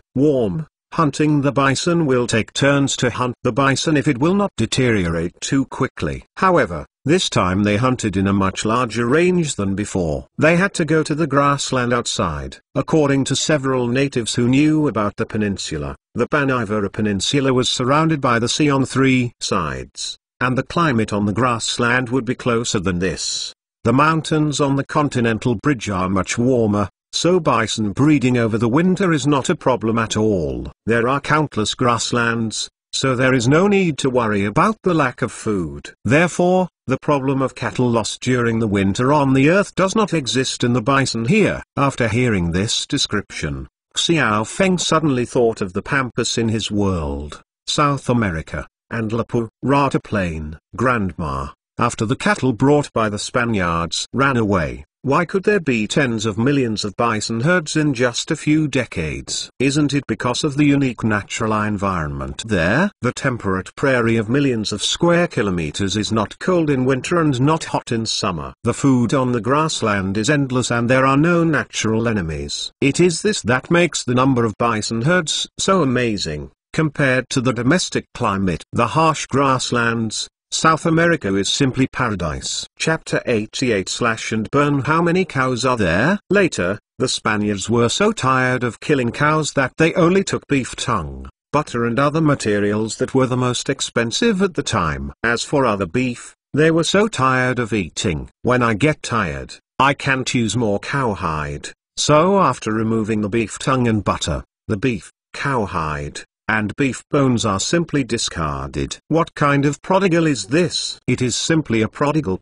Hunting the bison will take turns to hunt the bison if it will not deteriorate too quickly. However, this time they hunted in a much larger range than before. They had to go to the grassland outside. According to several natives who knew about the peninsula, the Panivara Peninsula was surrounded by the sea on 3 sides, and the climate on the grassland would be closer than this. The mountains on the continental bridge are much warmer, so bison breeding over the winter is not a problem at all. There are countless grasslands, so there is no need to worry about the lack of food. Therefore, the problem of cattle loss during the winter on the earth does not exist in the bison here. After hearing this description, Xiao Feng suddenly thought of the pampas in his world, South America, and La Rata Plain. Grandma, after the cattle brought by the Spaniards ran away, Why could there be tens of millions of bison herds in just a few decades? Isn't it because of the unique natural environment there? The temperate prairie of millions of square kilometers is not cold in winter and not hot in summer. The food on the grassland is endless and there are no natural enemies. It is this that makes the number of bison herds so amazing, compared to the domestic climate. The harsh grasslands, South America is simply paradise. Chapter 88 Slash and burn. How many cows are there? Later, the Spaniards were so tired of killing cows that they only took beef tongue, butter and other materials that were the most expensive at the time. As for other beef, they were so tired of eating. When I get tired, I can't use more cowhide. So after removing the beef tongue and butter, the beef, cowhide, and beef bones are simply discarded. What kind of prodigal is this? It is simply a prodigal.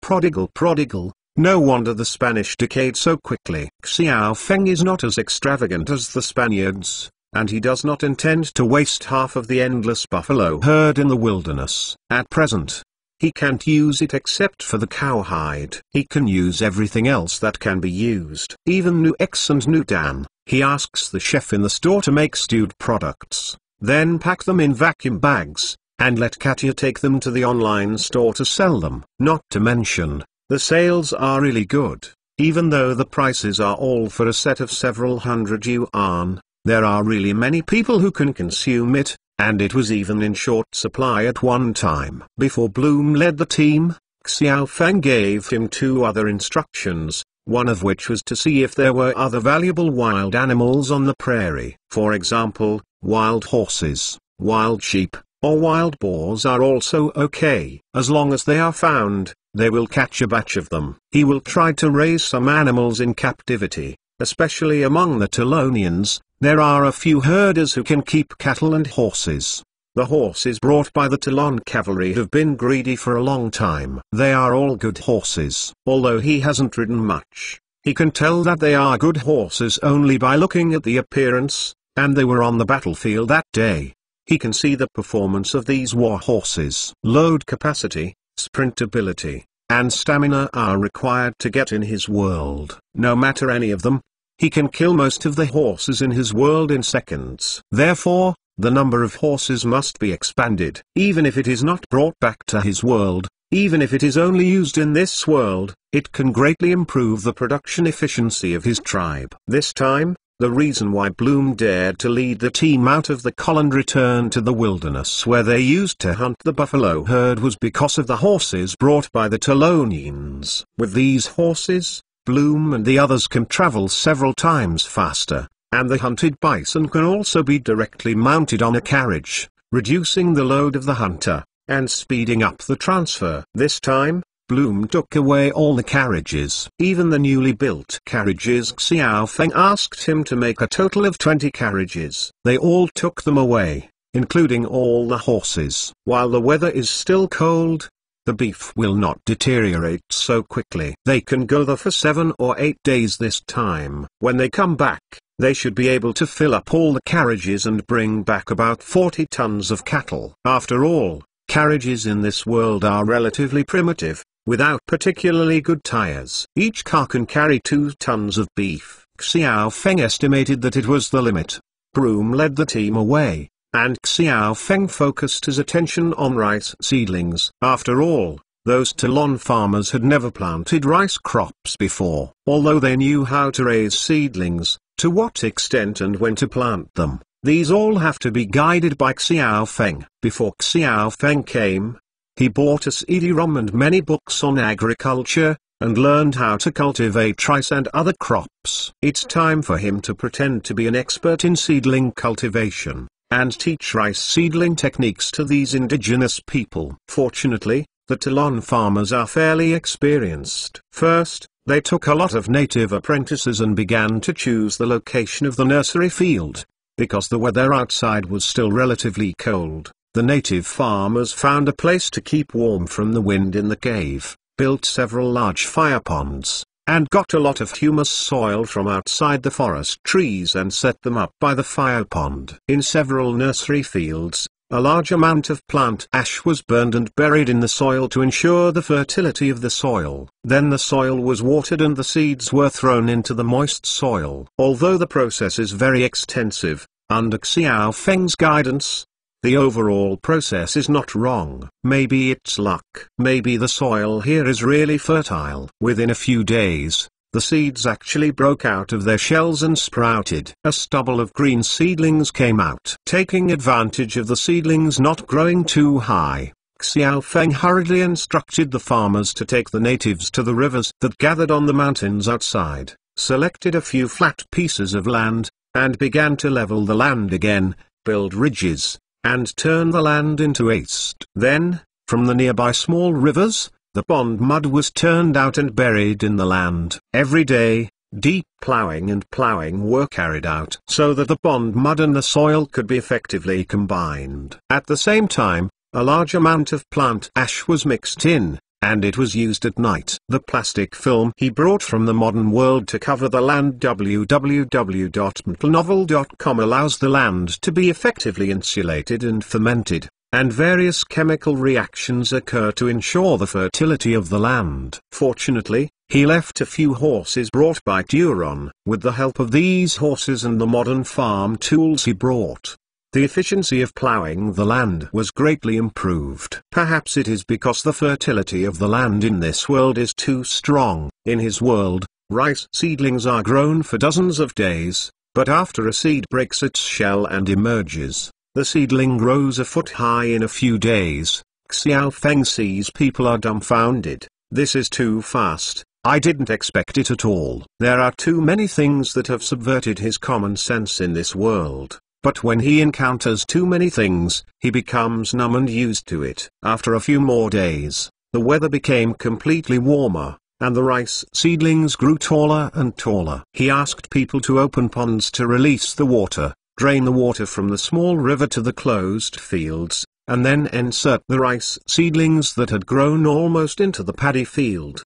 No wonder the Spanish decayed so quickly. Xiao Feng is not as extravagant as the Spaniards, and he does not intend to waste half of the endless buffalo herd in the wilderness. At present, he can't use it except for the cowhide. He can use everything else that can be used. Even Nu X and Nu Dan. He asks the chef in the store to make stewed products, then pack them in vacuum bags, and let Katya take them to the online store to sell them. Not to mention, the sales are really good. Even though the prices are all for a set of several hundred yuan, there are really many people who can consume it, and it was even in short supply at one time. Before Bloom led the team, Xiao Feng gave him 2 other instructions, one of which was to see if there were other valuable wild animals on the prairie. For example, wild horses, wild sheep, or wild boars are also okay. As long as they are found, they will catch a batch of them. He will try to raise some animals in captivity, especially among the Telonians. There are a few herders who can keep cattle and horses. The horses brought by the Telon cavalry have been greedy for a long time. They are all good horses. Although he hasn't ridden much, he can tell that they are good horses only by looking at the appearance, and they were on the battlefield that day. He can see the performance of these war horses. Load capacity, sprintability, and stamina are required to get in his world. No matter any of them, he can kill most of the horses in his world in seconds. Therefore, the number of horses must be expanded. Even if it is not brought back to his world, even if it is only used in this world, it can greatly improve the production efficiency of his tribe. This time, the reason why Bloom dared to lead the team out of the col and return to the wilderness where they used to hunt the buffalo herd was because of the horses brought by the Telonians. With these horses, Bloom and the others can travel several times faster, and the hunted bison can also be directly mounted on a carriage, reducing the load of the hunter, and speeding up the transfer. This time, Bloom took away all the carriages. Even the newly built carriages. Xiao Feng asked him to make a total of 20 carriages. They all took them away, including all the horses. While the weather is still cold, the beef will not deteriorate so quickly. They can go there for 7 or 8 days this time. When they come back, they should be able to fill up all the carriages and bring back about 40 tons of cattle. After all, carriages in this world are relatively primitive, without particularly good tires. Each car can carry 2 tons of beef. Xiao Feng estimated that it was the limit. Bloom led the team away, and Xiao Feng focused his attention on rice seedlings. After all, those Telon farmers had never planted rice crops before. Although they knew how to raise seedlings, to what extent and when to plant them, these all have to be guided by Xiao Feng. Before Xiao Feng came, he bought a CD-ROM and many books on agriculture, and learned how to cultivate rice and other crops. It's time for him to pretend to be an expert in seedling cultivation, and teach rice seedling techniques to these indigenous people. Fortunately, the Telon farmers are fairly experienced. First, they took a lot of native apprentices and began to choose the location of the nursery field. Because the weather outside was still relatively cold, the native farmers found a place to keep warm from the wind in the cave, built several large fire ponds, and got a lot of humus soil from outside the forest trees and set them up by the fire pond. In several nursery fields, a large amount of plant ash was burned and buried in the soil to ensure the fertility of the soil. Then the soil was watered and the seeds were thrown into the moist soil. Although the process is very extensive, under Xiao Feng's guidance, the overall process is not wrong. Maybe it's luck. Maybe the soil here is really fertile. Within a few days, the seeds actually broke out of their shells and sprouted. A stubble of green seedlings came out. Taking advantage of the seedlings not growing too high, Xiao Feng hurriedly instructed the farmers to take the natives to the rivers that gathered on the mountains outside, selected a few flat pieces of land, and began to level the land again, build ridges, and turn the land into waste. Then, from the nearby small rivers, the pond mud was turned out and buried in the land. Every day, deep plowing and plowing were carried out so that the pond mud and the soil could be effectively combined. At the same time, a large amount of plant ash was mixed in, and it was used at night. The plastic film he brought from the modern world to cover the land www.mtlnovel.com allows the land to be effectively insulated and fermented, and various chemical reactions occur to ensure the fertility of the land. Fortunately, he left a few horses brought by Duron. With the help of these horses and the modern farm tools he brought, the efficiency of plowing the land was greatly improved. Perhaps it is because the fertility of the land in this world is too strong. In his world, rice seedlings are grown for dozens of days, but after a seed breaks its shell and emerges, the seedling grows a foot high in a few days. Xiao Feng sees people are dumbfounded. This is too fast. I didn't expect it at all. There are too many things that have subverted his common sense in this world. But when he encounters too many things, he becomes numb and used to it. After a few more days, the weather became completely warmer, and the rice seedlings grew taller and taller. He asked people to open ponds to release the water, drain the water from the small river to the closed fields, and then insert the rice seedlings that had grown almost into the paddy field.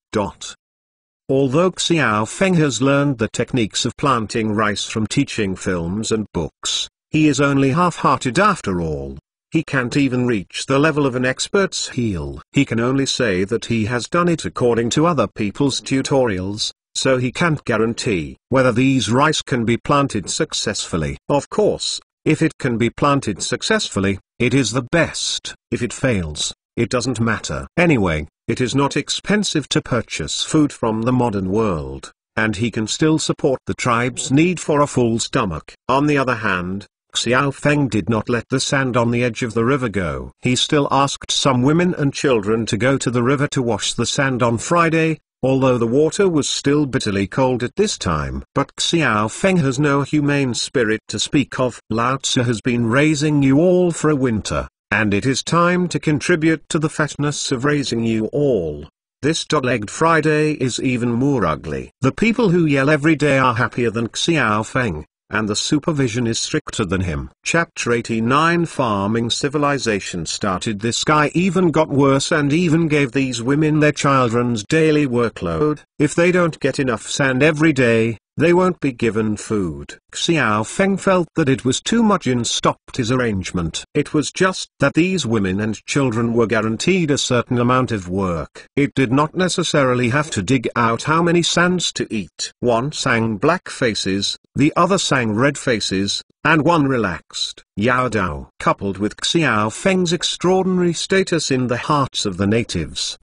Although Xiao Feng has learned the techniques of planting rice from teaching films and books, he is only half-hearted after all. He can't even reach the level of an expert's heel. He can only say that he has done it according to other people's tutorials, so he can't guarantee whether these rice can be planted successfully. Of course, if it can be planted successfully, it is the best. If it fails, it doesn't matter. Anyway, it is not expensive to purchase food from the modern world, and he can still support the tribe's need for a full stomach. On the other hand, Xiao Feng did not let the sand on the edge of the river go. He still asked some women and children to go to the river to wash the sand on Friday, although the water was still bitterly cold at this time. But Xiao Feng has no humane spirit to speak of. Lao Tzu has been raising you all for a winter, and it is time to contribute to the fatness of raising you all. This dog-legged Friday is even more ugly. The people who yell every day are happier than Xiao Feng, and the supervision is stricter than him. Chapter 89 Farming civilization started. This guy even got worse and even gave these women their children's daily workload. If they don't get enough sand every day, they won't be given food. Xiao Feng felt that it was too much and stopped his arrangement. It was just that these women and children were guaranteed a certain amount of work. It did not necessarily have to dig out how many sands to eat. One sang black faces, the other sang red faces, and one relaxed. Yao Dao. Coupled with Xiao Feng's extraordinary status in the hearts of the natives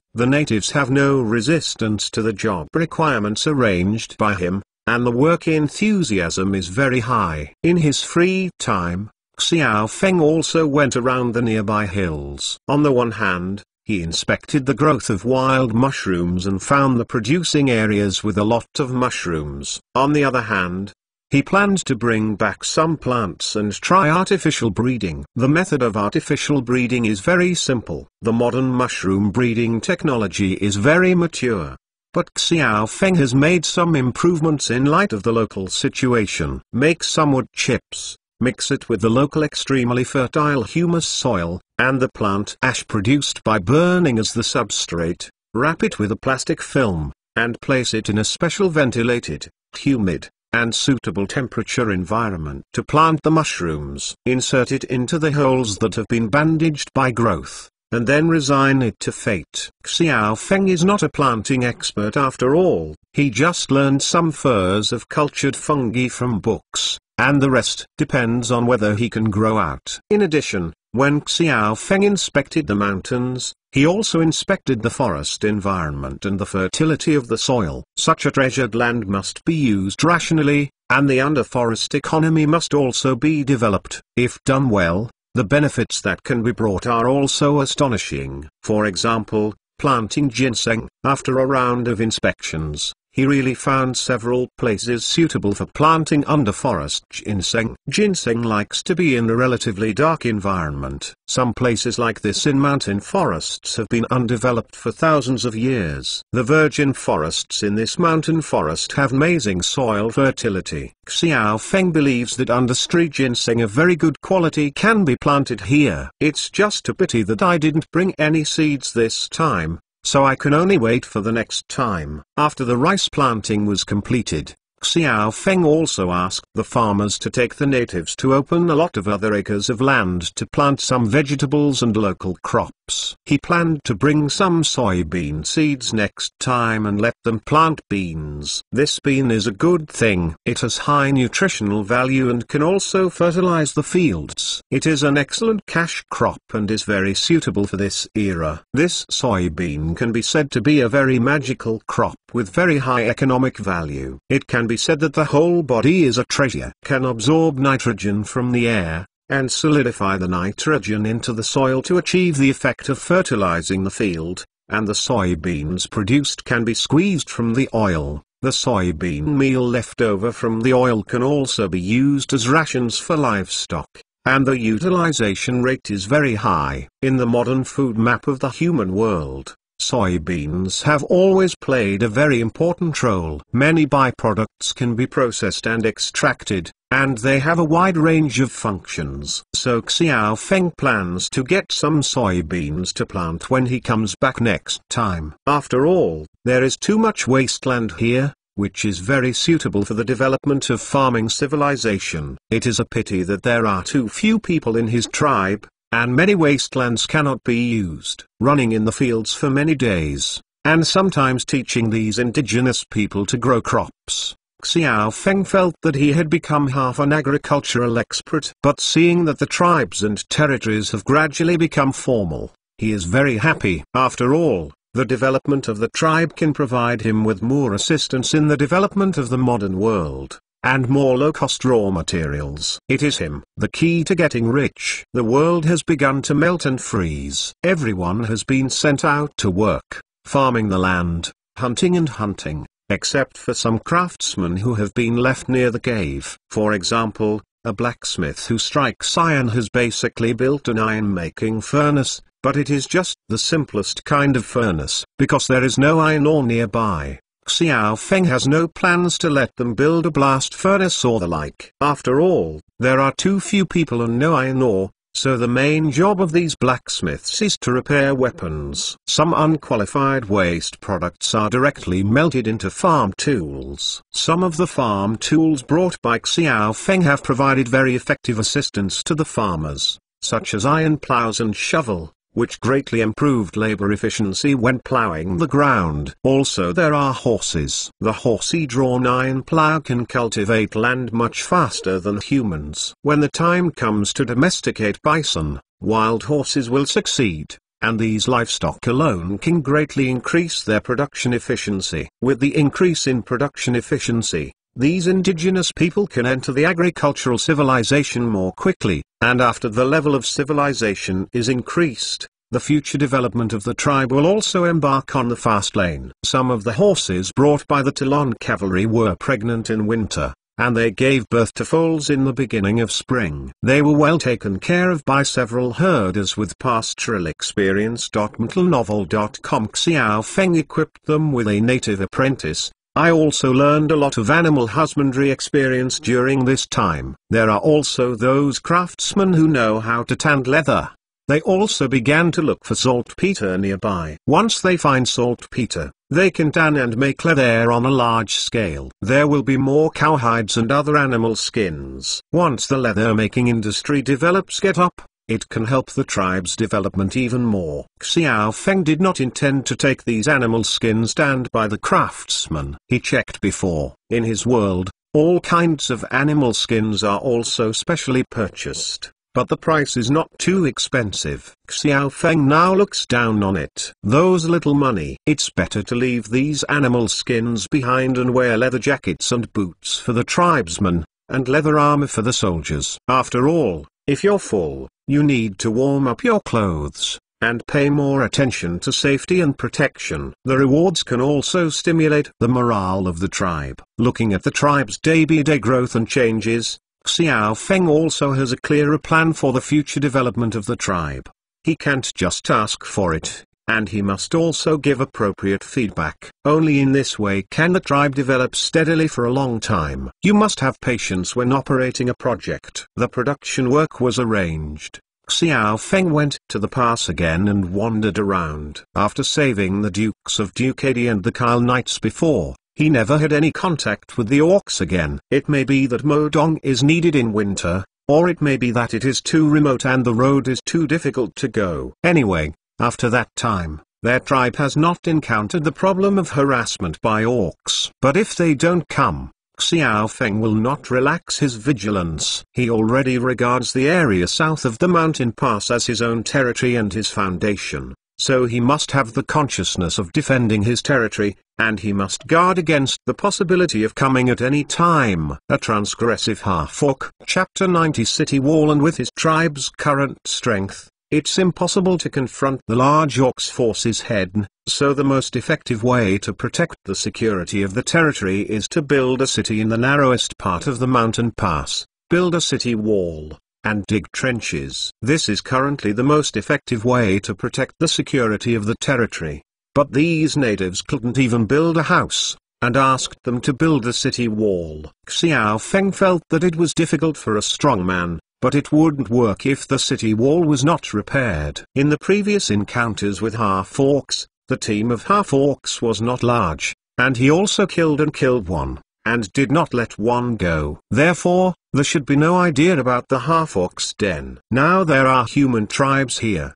have no resistance to the job requirements arranged by him, and the work enthusiasm is very high. In his free time, Xiao Feng also went around the nearby hills. On the one hand, he inspected the growth of wild mushrooms and found the producing areas with a lot of mushrooms. On the other hand, he planned to bring back some plants and try artificial breeding. The method of artificial breeding is very simple. The modern mushroom breeding technology is very mature, but Xiao Feng has made some improvements in light of the local situation. Make some wood chips, mix it with the local extremely fertile humus soil, and the plant ash produced by burning as the substrate, wrap it with a plastic film, and place it in a special ventilated, humid, and suitable temperature environment to plant the mushrooms. Insert it into the holes that have been bandaged by growth, and then resign it to fate. Xiao Feng is not a planting expert after all, he just learned some furs of cultured fungi from books, and the rest depends on whether he can grow out. In addition, when Xiao Feng inspected the mountains, he also inspected the forest environment and the fertility of the soil. Such a treasured land must be used rationally, and the underforest economy must also be developed. If done well, the benefits that can be brought are also astonishing. For example, planting ginseng. After a round of inspections, he really found several places suitable for planting underforest ginseng. Ginseng likes to be in a relatively dark environment. Some places like this in mountain forests have been undeveloped for thousands of years. The virgin forests in this mountain forest have amazing soil fertility. Xiao Feng believes that understreet ginseng of very good quality can be planted here. It's just a pity that I didn't bring any seeds this time, so I can only wait for the next time. After the rice planting was completed, Xiao Feng also asked the farmers to take the natives to open a lot of other acres of land to plant some vegetables and local crops. He planned to bring some soybean seeds next time and let them plant beans. This bean is a good thing. It has high nutritional value and can also fertilize the fields. It is an excellent cash crop and is very suitable for this era. This soybean can be said to be a very magical crop with very high economic value. It can be said that the whole body is a treasure. Can absorb nitrogen from the air, and solidify the nitrogen into the soil to achieve the effect of fertilizing the field, and the soybeans produced can be squeezed from the oil. The soybean meal left over from the oil can also be used as rations for livestock, and the utilization rate is very high. In the modern food map of the human world, soybeans have always played a very important role. Many byproducts can be processed and extracted, and they have a wide range of functions. So Xiao Feng plans to get some soybeans to plant when he comes back next time. After all, there is too much wasteland here, which is very suitable for the development of farming civilization. It is a pity that there are too few people in his tribe, and many wastelands cannot be used. Running in the fields for many days, and sometimes teaching these indigenous people to grow crops, Xiao Feng felt that he had become half an agricultural expert. But seeing that the tribes and territories have gradually become formal, he is very happy. After all, the development of the tribe can provide him with more assistance in the development of the modern world, and more low-cost raw materials. It is him, the key to getting rich. The world has begun to melt and freeze. Everyone has been sent out to work, farming the land, hunting, except for some craftsmen who have been left near the cave. For example, a blacksmith who strikes iron has basically built an iron-making furnace, but it is just the simplest kind of furnace, because there is no iron ore nearby. Xiao Feng has no plans to let them build a blast furnace or the like. After all, there are too few people and no iron ore, so the main job of these blacksmiths is to repair weapons. Some unqualified waste products are directly melted into farm tools. Some of the farm tools brought by Xiao Feng have provided very effective assistance to the farmers, such as iron plows and shovel, which greatly improved labor efficiency when plowing the ground. Also there are horses. The horse-drawn iron plow can cultivate land much faster than humans. When the time comes to domesticate bison, wild horses will succeed, and these livestock alone can greatly increase their production efficiency. With the increase in production efficiency, these indigenous people can enter the agricultural civilization more quickly, and after the level of civilization is increased, the future development of the tribe will also embark on the fast lane. Some of the horses brought by the Talon cavalry were pregnant in winter, and they gave birth to foals in the beginning of spring. They were well taken care of by several herders with pastoral experience. Mentalnovel.com. Xiao Feng equipped them with a native apprentice. I also learned a lot of animal husbandry experience during this time. There are also those craftsmen who know how to tan leather. They also began to look for saltpeter nearby. Once they find saltpeter, They can tan and make leather on a large scale. There will be more cowhides and other animal skins. Once the leather making industry develops get up, it can help the tribe's development even more. Xiao Feng did not intend to take these animal skins stand by the craftsman. He checked before. In his world, all kinds of animal skins are also specially purchased, but the price is not too expensive. Xiao Feng now looks down on it. Those little money. It's better to leave these animal skins behind and wear leather jackets and boots for the tribesmen, and leather armor for the soldiers. After all, if you're full, you need to warm up your clothes, and pay more attention to safety and protection. The rewards can also stimulate the morale of the tribe. Looking at the tribe's day-by-day growth and changes, Xiao Feng also has a clearer plan for the future development of the tribe. He can't just ask for it, and he must also give appropriate feedback. Only in this way can the tribe develop steadily for a long time. You must have patience when operating a project. The production work was arranged. Xiao Feng went to the pass again and wandered around. After saving the Dukes of Ducady and the Kyle Knights before, he never had any contact with the orcs again. It may be that Modong is needed in winter, or it may be that it is too remote and the road is too difficult to go. Anyway, after that time, their tribe has not encountered the problem of harassment by orcs. But if they don't come, Xiao Feng will not relax his vigilance. He already regards the area south of the mountain pass as his own territory and his foundation, so he must have the consciousness of defending his territory, and he must guard against the possibility of coming at any time. A transgressive half-orc. Chapter 90 City Wall. And with his tribe's current strength, it's impossible to confront the large orcs' forces head-on, so the most effective way to protect the security of the territory is to build a city in the narrowest part of the mountain pass, build a city wall, and dig trenches. This is currently the most effective way to protect the security of the territory. But these natives couldn't even build a house, and asked them to build a city wall. Xiao Feng felt that it was difficult for a strong man, but it wouldn't work if the city wall was not repaired. In the previous encounters with half-orcs, the team of half-orcs was not large, and he also killed one, and did not let one go. Therefore, there should be no idea about the half-orcs' den. Now there are human tribes here.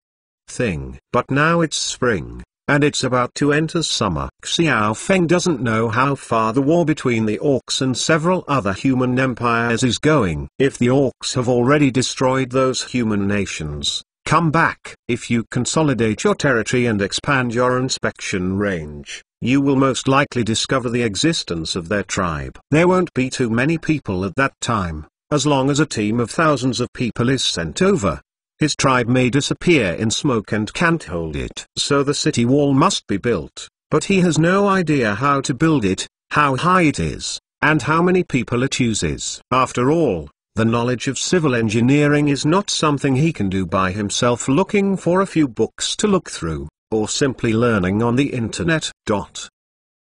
But now it's spring, and it's about to enter summer. Xiao Feng doesn't know how far the war between the orcs and several other human empires is going. If the orcs have already destroyed those human nations, come back. If you consolidate your territory and expand your inspection range, you will most likely discover the existence of their tribe. There won't be too many people at that time, as long as a team of thousands of people is sent over. His tribe may disappear in smoke and can't hold it. So the city wall must be built, but he has no idea how to build it, how high it is, and how many people it uses. After all, the knowledge of civil engineering is not something he can do by himself looking for a few books to look through, or simply learning on the internet.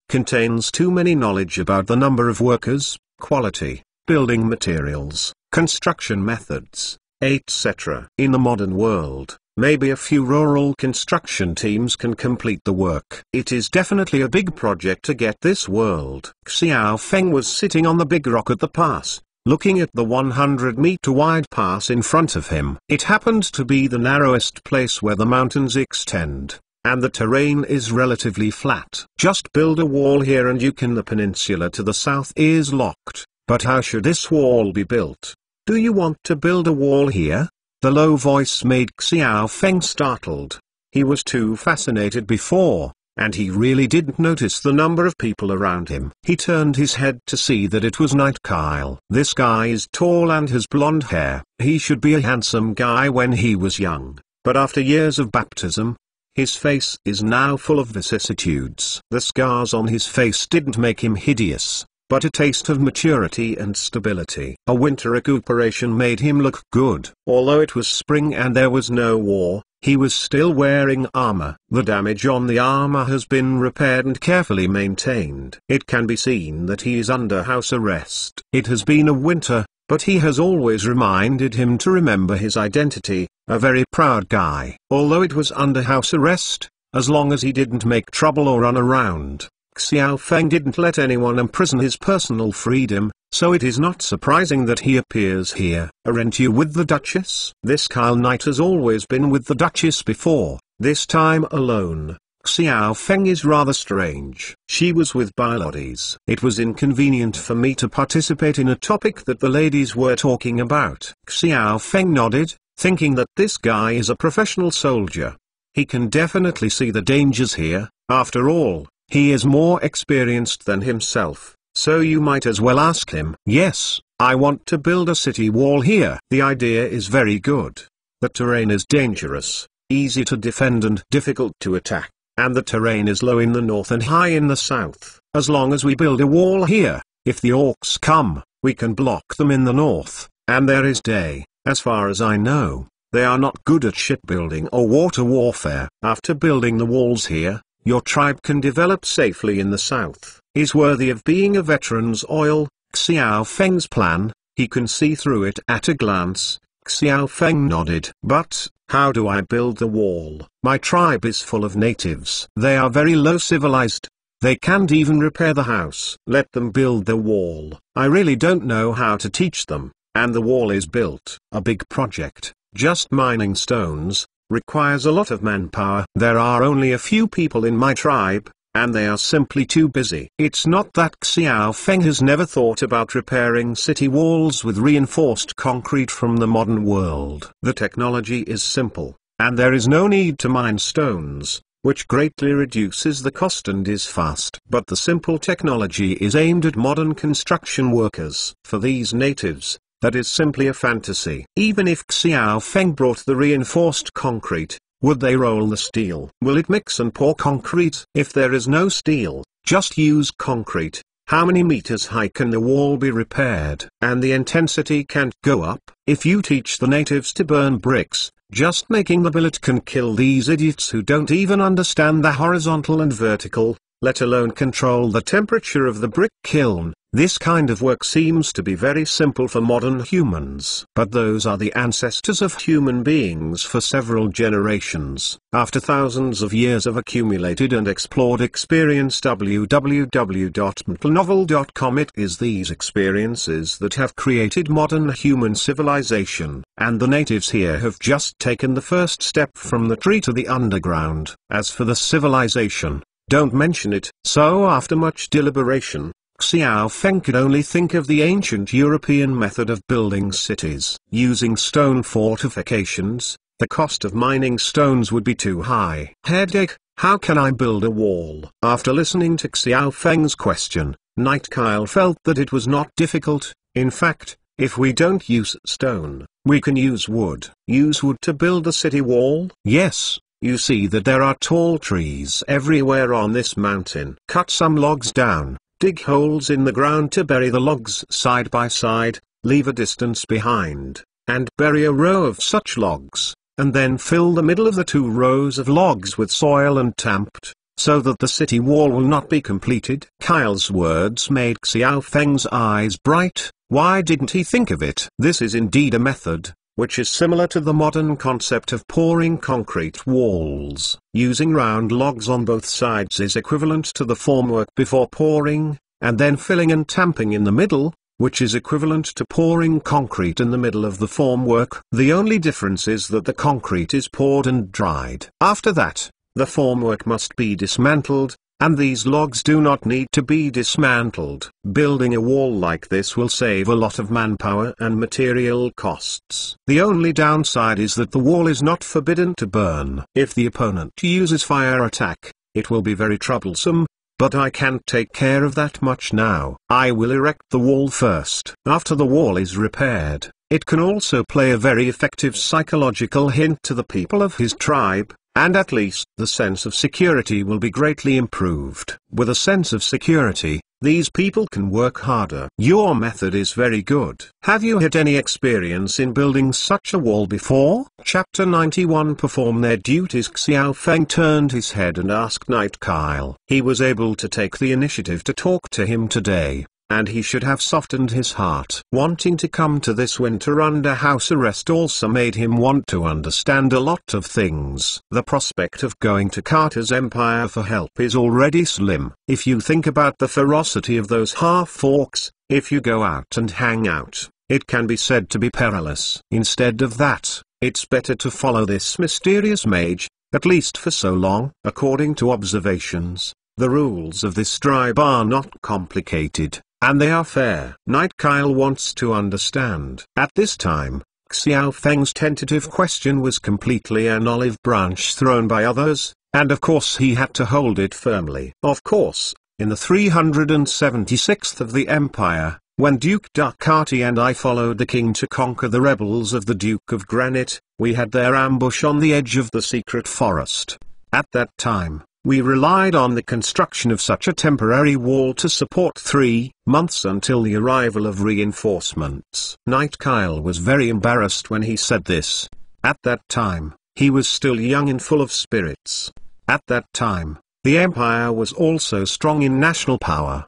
Contains too many knowledge about the number of workers, quality, building materials, construction methods, etc. In the modern world, maybe a few rural construction teams can complete the work. It is definitely a big project to get this world. Xiao Feng was sitting on the big rock at the pass, looking at the 100-meter wide pass in front of him. It happened to be the narrowest place where the mountains extend, and the terrain is relatively flat. Just build a wall here and you can. The peninsula to the south is locked, but how should this wall be built? Do you want to build a wall here? The low voice made Xiao Feng startled. He was too fascinated before, and he really didn't notice the number of people around him. He turned his head to see that it was Night Kyle. This guy is tall and has blonde hair. He should be a handsome guy when he was young, but after years of baptism, his face is now full of vicissitudes. The scars on his face didn't make him hideous, but a taste of maturity and stability. A winter recuperation made him look good. Although it was spring and there was no war, he was still wearing armor. The damage on the armor has been repaired and carefully maintained. It can be seen that he is under house arrest. It has been a winter, but he has always reminded him to remember his identity, a very proud guy. Although it was under house arrest, as long as he didn't make trouble or run around. Xiao Feng didn't let anyone imprison his personal freedom, so it is not surprising that he appears here. Aren't you with the Duchess? This Kyle Knight has always been with the Duchess before, this time alone. Xiao Feng is rather strange. She was with Bilodes. It was inconvenient for me to participate in a topic that the ladies were talking about. Xiao Feng nodded, thinking that this guy is a professional soldier. He can definitely see the dangers here. After all, he is more experienced than himself, so you might as well ask him. Yes, I want to build a city wall here. The idea is very good. The terrain is dangerous, easy to defend and difficult to attack, and the terrain is low in the north and high in the south. As long as we build a wall here, if the orcs come, we can block them in the north, and there is day. As far as I know, they are not good at shipbuilding or water warfare. After building the walls here, your tribe can develop safely in the south. Is worthy of being a veteran's oil. Xiao Feng's plan, he can see through it at a glance. Xiao Feng nodded. But, how do I build the wall? My tribe is full of natives. They are very low civilized. They can't even repair the house. Let them build the wall. I really don't know how to teach them, and the wall is built. A big project, just mining stones, requires a lot of manpower. There are only a few people in my tribe, and they are simply too busy. It's not that Xiao Feng has never thought about repairing city walls with reinforced concrete from the modern world. The technology is simple, and there is no need to mine stones, which greatly reduces the cost and is fast. But the simple technology is aimed at modern construction workers. For these natives, that is simply a fantasy. Even if Xiao Feng brought the reinforced concrete, would they roll the steel? Will it mix and pour concrete? If there is no steel, just use concrete. How many meters high can the wall be repaired? And the intensity can't go up. If you teach the natives to burn bricks, just making the billet can kill these idiots who don't even understand the horizontal and vertical, let alone control the temperature of the brick kiln. This kind of work seems to be very simple for modern humans. But those are the ancestors of human beings for several generations. After thousands of years of accumulated and explored experience, www.mentalnovel.com, it is these experiences that have created modern human civilization. And the natives here have just taken the first step from the tree to the underground. As for the civilization, don't mention it. So after much deliberation, Xiao Feng could only think of the ancient European method of building cities. Using stone fortifications, the cost of mining stones would be too high. Headache, how can I build a wall? After listening to Xiao Feng's question, Knight Kyle felt that it was not difficult. In fact, if we don't use stone, we can use wood. Use wood to build a city wall? Yes. You see that there are tall trees everywhere on this mountain. Cut some logs down. Dig holes in the ground to bury the logs side by side, leave a distance behind, and bury a row of such logs, and then fill the middle of the two rows of logs with soil and tamped, so that the city wall will not be completed. Kyle's words made Xiao Feng's eyes bright. Why didn't he think of it? This is indeed a method, which is similar to the modern concept of pouring concrete walls. Using round logs on both sides is equivalent to the formwork before pouring, and then filling and tamping in the middle, which is equivalent to pouring concrete in the middle of the formwork. The only difference is that the concrete is poured and dried. After that, the formwork must be dismantled, and these logs do not need to be dismantled. Building a wall like this will save a lot of manpower and material costs. The only downside is that the wall is not forbidden to burn. If the opponent uses fire attack, it will be very troublesome, but I can't take care of that much now. I will erect the wall first. After the wall is repaired, it can also play a very effective psychological hint to the people of his tribe, and at least the sense of security will be greatly improved. With a sense of security, these people can work harder. Your method is very good. Have you had any experience in building such a wall before? Chapter 91. Perform their duties. Xiao Feng turned his head and asked Knight Kyle. He was able to take the initiative to talk to him today. and he should have softened his heart. Wanting to come to this winter under house arrest also made him want to understand a lot of things. The prospect of going to Carter's empire for help is already slim. If you think about the ferocity of those half-orcs, if you go out and hang out, it can be said to be perilous. Instead of that, it's better to follow this mysterious mage, at least for so long. According to observations, the rules of this tribe are not complicated, and they are fair. Night Kyle wants to understand. At this time, Xiao Feng's tentative question was completely an olive branch thrown by others, and of course he had to hold it firmly. Of course, in the 376th of the Empire, when Duke Ducati and I followed the king to conquer the rebels of the Duke of Granite, we had their ambush on the edge of the secret forest. At that time, we relied on the construction of such a temporary wall to support 3 months until the arrival of reinforcements. Night Kyle was very embarrassed when he said this. At that time, he was still young and full of spirits. At that time, the Empire was also strong in national power.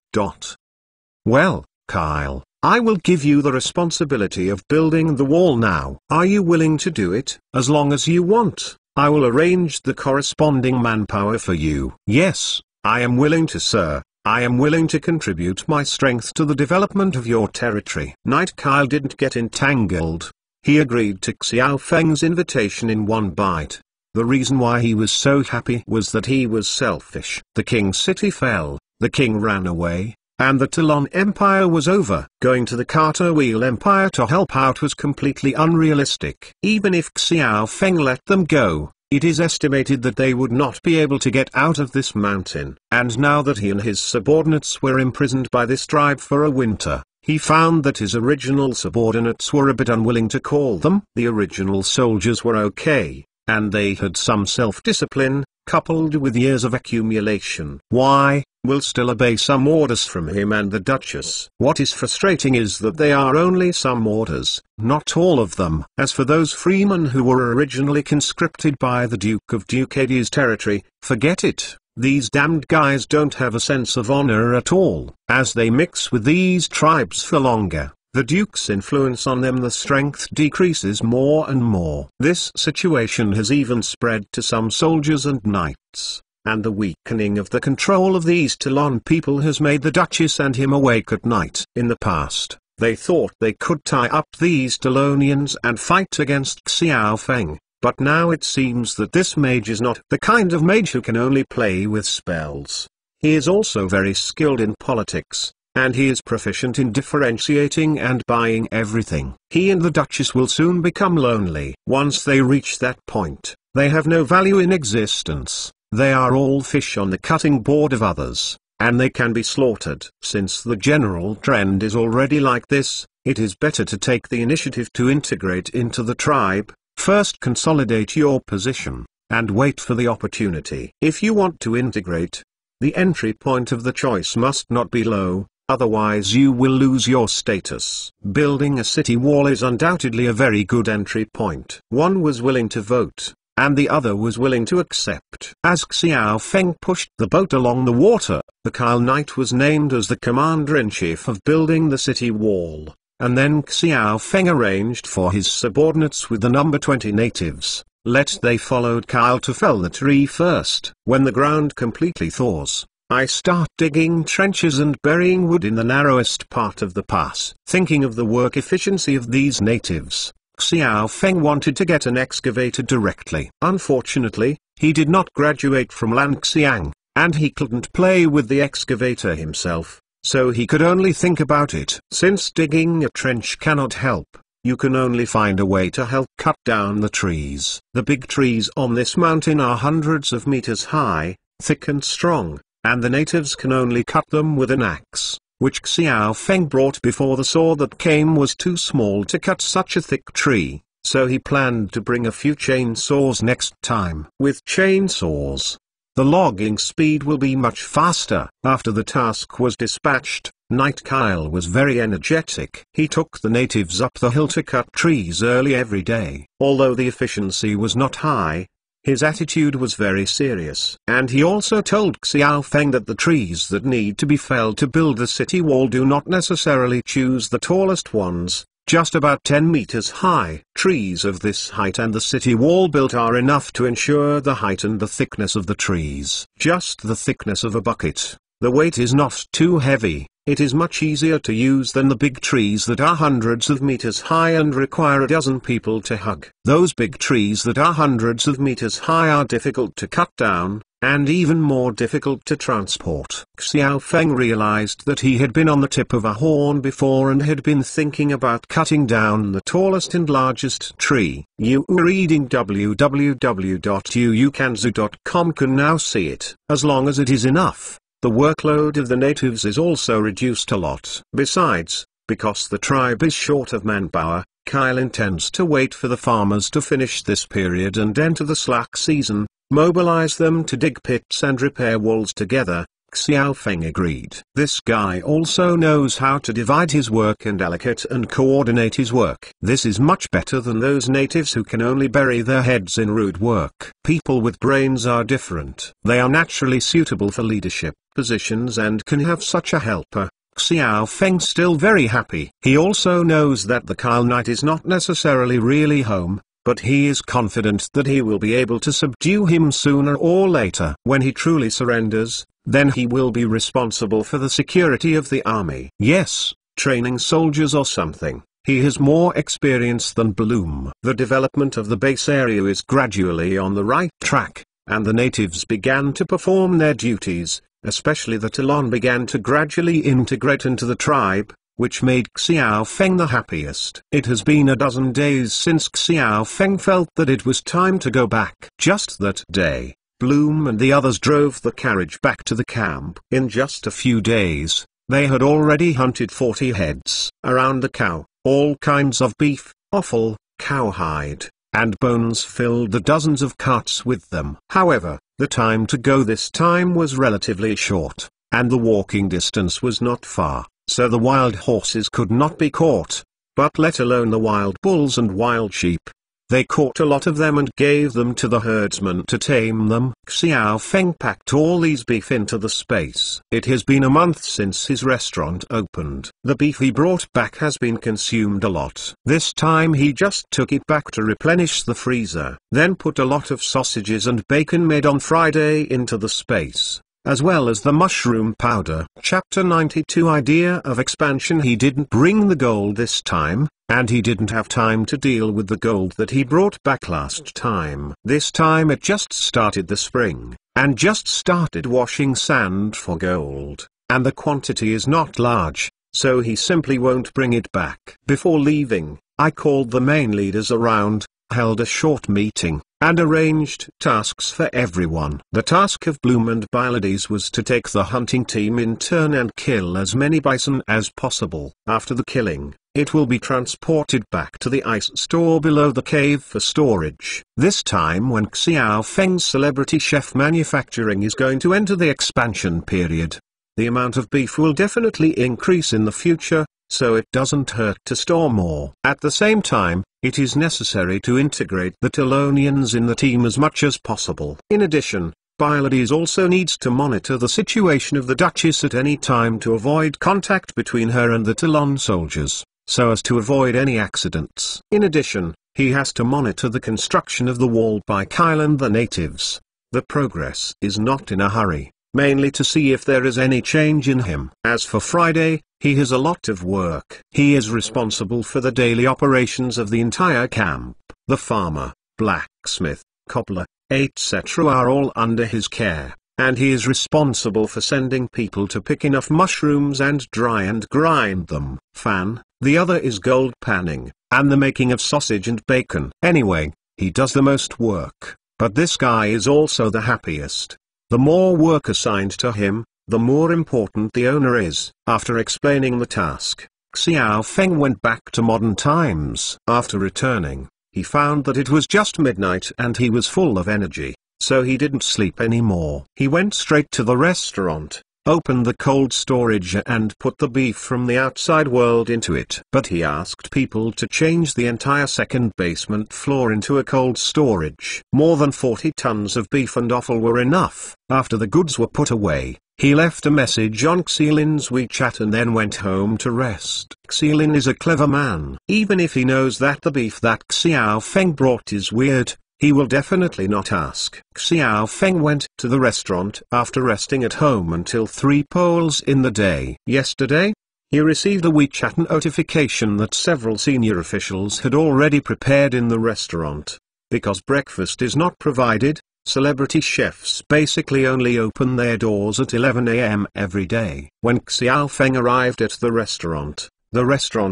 Well, Kyle, I will give you the responsibility of building the wall now. Are you willing to do it? As long as you want, I will arrange the corresponding manpower for you. Yes, I am willing to, sir. I am willing to contribute my strength to the development of your territory. Night Kyle didn't get entangled. He agreed to Xiao Feng's invitation in one bite. The reason why he was so happy was that he was selfish. The king's city fell, the king ran away, and the Talon Empire was over. Going to the Carter Wheel Empire to help out was completely unrealistic. Even if Xiao Feng let them go, it is estimated that they would not be able to get out of this mountain. And now that he and his subordinates were imprisoned by this tribe for a winter, he found that his original subordinates were a bit unwilling to call them. The original soldiers were okay, and they had some self-discipline, coupled with years of accumulation. Why? Will still obey some orders from him and the Duchess. What is frustrating is that they are only some orders, not all of them. As for those freemen who were originally conscripted by the Duke of Ducadi's territory, forget it. These damned guys don't have a sense of honor at all. As they mix with these tribes for longer, the Duke's influence on them, the strength decreases more and more. This situation has even spread to some soldiers and knights, and the weakening of the control of these Talon people has made the Duchess and him awake at night. In the past, they thought they could tie up these Talonians and fight against Xiao Feng, but now it seems that this mage is not the kind of mage who can only play with spells. He is also very skilled in politics, and he is proficient in differentiating and buying everything. He and the Duchess will soon become lonely. Once they reach that point, they have no value in existence. They are all fish on the cutting board of others, and they can be slaughtered. Since the general trend is already like this, it is better to take the initiative to integrate into the tribe. First consolidate your position, and wait for the opportunity. If you want to integrate, the entry point of the choice must not be low, otherwise you will lose your status. Building a city wall is undoubtedly a very good entry point. One was willing to vote, and the other was willing to accept. As Xiao Feng pushed the boat along the water, the Kyle Knight was named as the commander-in-chief of building the city wall, and then Xiao Feng arranged for his subordinates with the number 20 natives. They followed Kyle to fell the tree first. When the ground completely thaws, I start digging trenches and burying wood in the narrowest part of the pass. Thinking of the work efficiency of these natives, Xiao Feng wanted to get an excavator directly. Unfortunately, he did not graduate from Lanxiang, and he couldn't play with the excavator himself, so he could only think about it. Since digging a trench cannot help, you can only find a way to help cut down the trees. The big trees on this mountain are hundreds of meters high, thick and strong, and the natives can only cut them with an axe, which Xiao Feng brought before the saw that came was too small to cut such a thick tree, so he planned to bring a few chainsaws next time. With chainsaws, the logging speed will be much faster. After the task was dispatched, Night Kyle was very energetic. He took the natives up the hill to cut trees early every day. Although the efficiency was not high, His attitude was very serious. And he also told Xiao Feng that the trees that need to be felled to build the city wall do not necessarily choose the tallest ones, just about 10 meters high. Trees of this height and the city wall built are enough to ensure the height and the thickness of the trees. Just the thickness of a bucket. The weight is not too heavy. It is much easier to use than the big trees that are hundreds of meters high and require a dozen people to hug. Those big trees that are hundreds of meters high are difficult to cut down, and even more difficult to transport. Xiao Feng realized that he had been on the tip of a horn before and had been thinking about cutting down the tallest and largest tree. You reading www.uukanzu.com can now see it. As long as it is enough, the workload of the natives is also reduced a lot. Besides, because the tribe is short of manpower, Kyle intends to wait for the farmers to finish this period and enter the slack season, mobilize them to dig pits and repair walls together. Xiao Feng agreed. This guy also knows how to divide his work and allocate and coordinate his work. This is much better than those natives who can only bury their heads in rude work. People with brains are different. They are naturally suitable for leadership positions and can have such a helper. Xiao Feng still very happy. He also knows that the Kyle Knight is not necessarily really home, but he is confident that he will be able to subdue him sooner or later. When he truly surrenders, then he will be responsible for the security of the army. Yes, training soldiers or something. He has more experience than Bloom. The development of the base area is gradually on the right track, and the natives began to perform their duties, especially the Talon began to gradually integrate into the tribe, which made Xiao Feng the happiest. It has been a dozen days since Xiao Feng felt that it was time to go back. Just that day, Bloom and the others drove the carriage back to the camp. In just a few days, they had already hunted 40 heads. Around the cow, all kinds of beef, offal, cowhide, and bones filled the dozens of carts with them. However, the time to go this time was relatively short, and the walking distance was not far, so the wild horses could not be caught, but let alone the wild bulls and wild sheep. They caught a lot of them and gave them to the herdsmen to tame them. Xiao Feng packed all these beef into the space. It has been a month since his restaurant opened. The beef he brought back has been consumed a lot. This time he just took it back to replenish the freezer, then put a lot of sausages and bacon made on Friday into the space, as well as the mushroom powder. Chapter 92 Idea of Expansion. He didn't bring the gold this time, and he didn't have time to deal with the gold that he brought back last time. This time it just started the spring, and just started washing sand for gold, and the quantity is not large, so he simply won't bring it back. Before leaving, I called the main leaders around, held a short meeting, and arranged tasks for everyone. The task of Bloom and Pylades was to take the hunting team in turn and kill as many bison as possible. After the killing, it will be transported back to the ice store below the cave for storage. This time when Xiao Feng's celebrity chef manufacturing is going to enter the expansion period, the amount of beef will definitely increase in the future, so it doesn't hurt to store more. At the same time, it is necessary to integrate the Talonians in the team as much as possible. In addition, Pylades also needs to monitor the situation of the Duchess at any time to avoid contact between her and the Talon soldiers, so as to avoid any accidents. In addition, he has to monitor the construction of the wall by Kyle and the natives. The progress is not in a hurry, mainly to see if there is any change in him. As for Friday, he has a lot of work. He is responsible for the daily operations of the entire camp. The farmer, blacksmith, cobbler, etc. are all under his care, and he is responsible for sending people to pick enough mushrooms and dry and grind them. Fan, the other is gold panning, and the making of sausage and bacon. Anyway, he does the most work, but this guy is also the happiest. The more work assigned to him, the more important the owner is. After explaining the task, Xiao Feng went back to modern times. After returning, he found that it was just midnight and he was full of energy, so he didn't sleep anymore. He went straight to the restaurant, opened the cold storage and put the beef from the outside world into it. But he asked people to change the entire second basement floor into a cold storage. More than 40 tons of beef and offal were enough. After the goods were put away, he left a message on Xiaolin's WeChat and then went home to rest. Xiaolin is a clever man. Even if he knows that the beef that Xiao Feng brought is weird, he will definitely not ask. Xiao Feng went to the restaurant after resting at home until 3 poles in the day. Yesterday, he received a WeChat notification that several senior officials had already prepared in the restaurant. Because breakfast is not provided, celebrity chefs basically only open their doors at 11 a.m. every day. When Xiao Feng arrived at the restaurant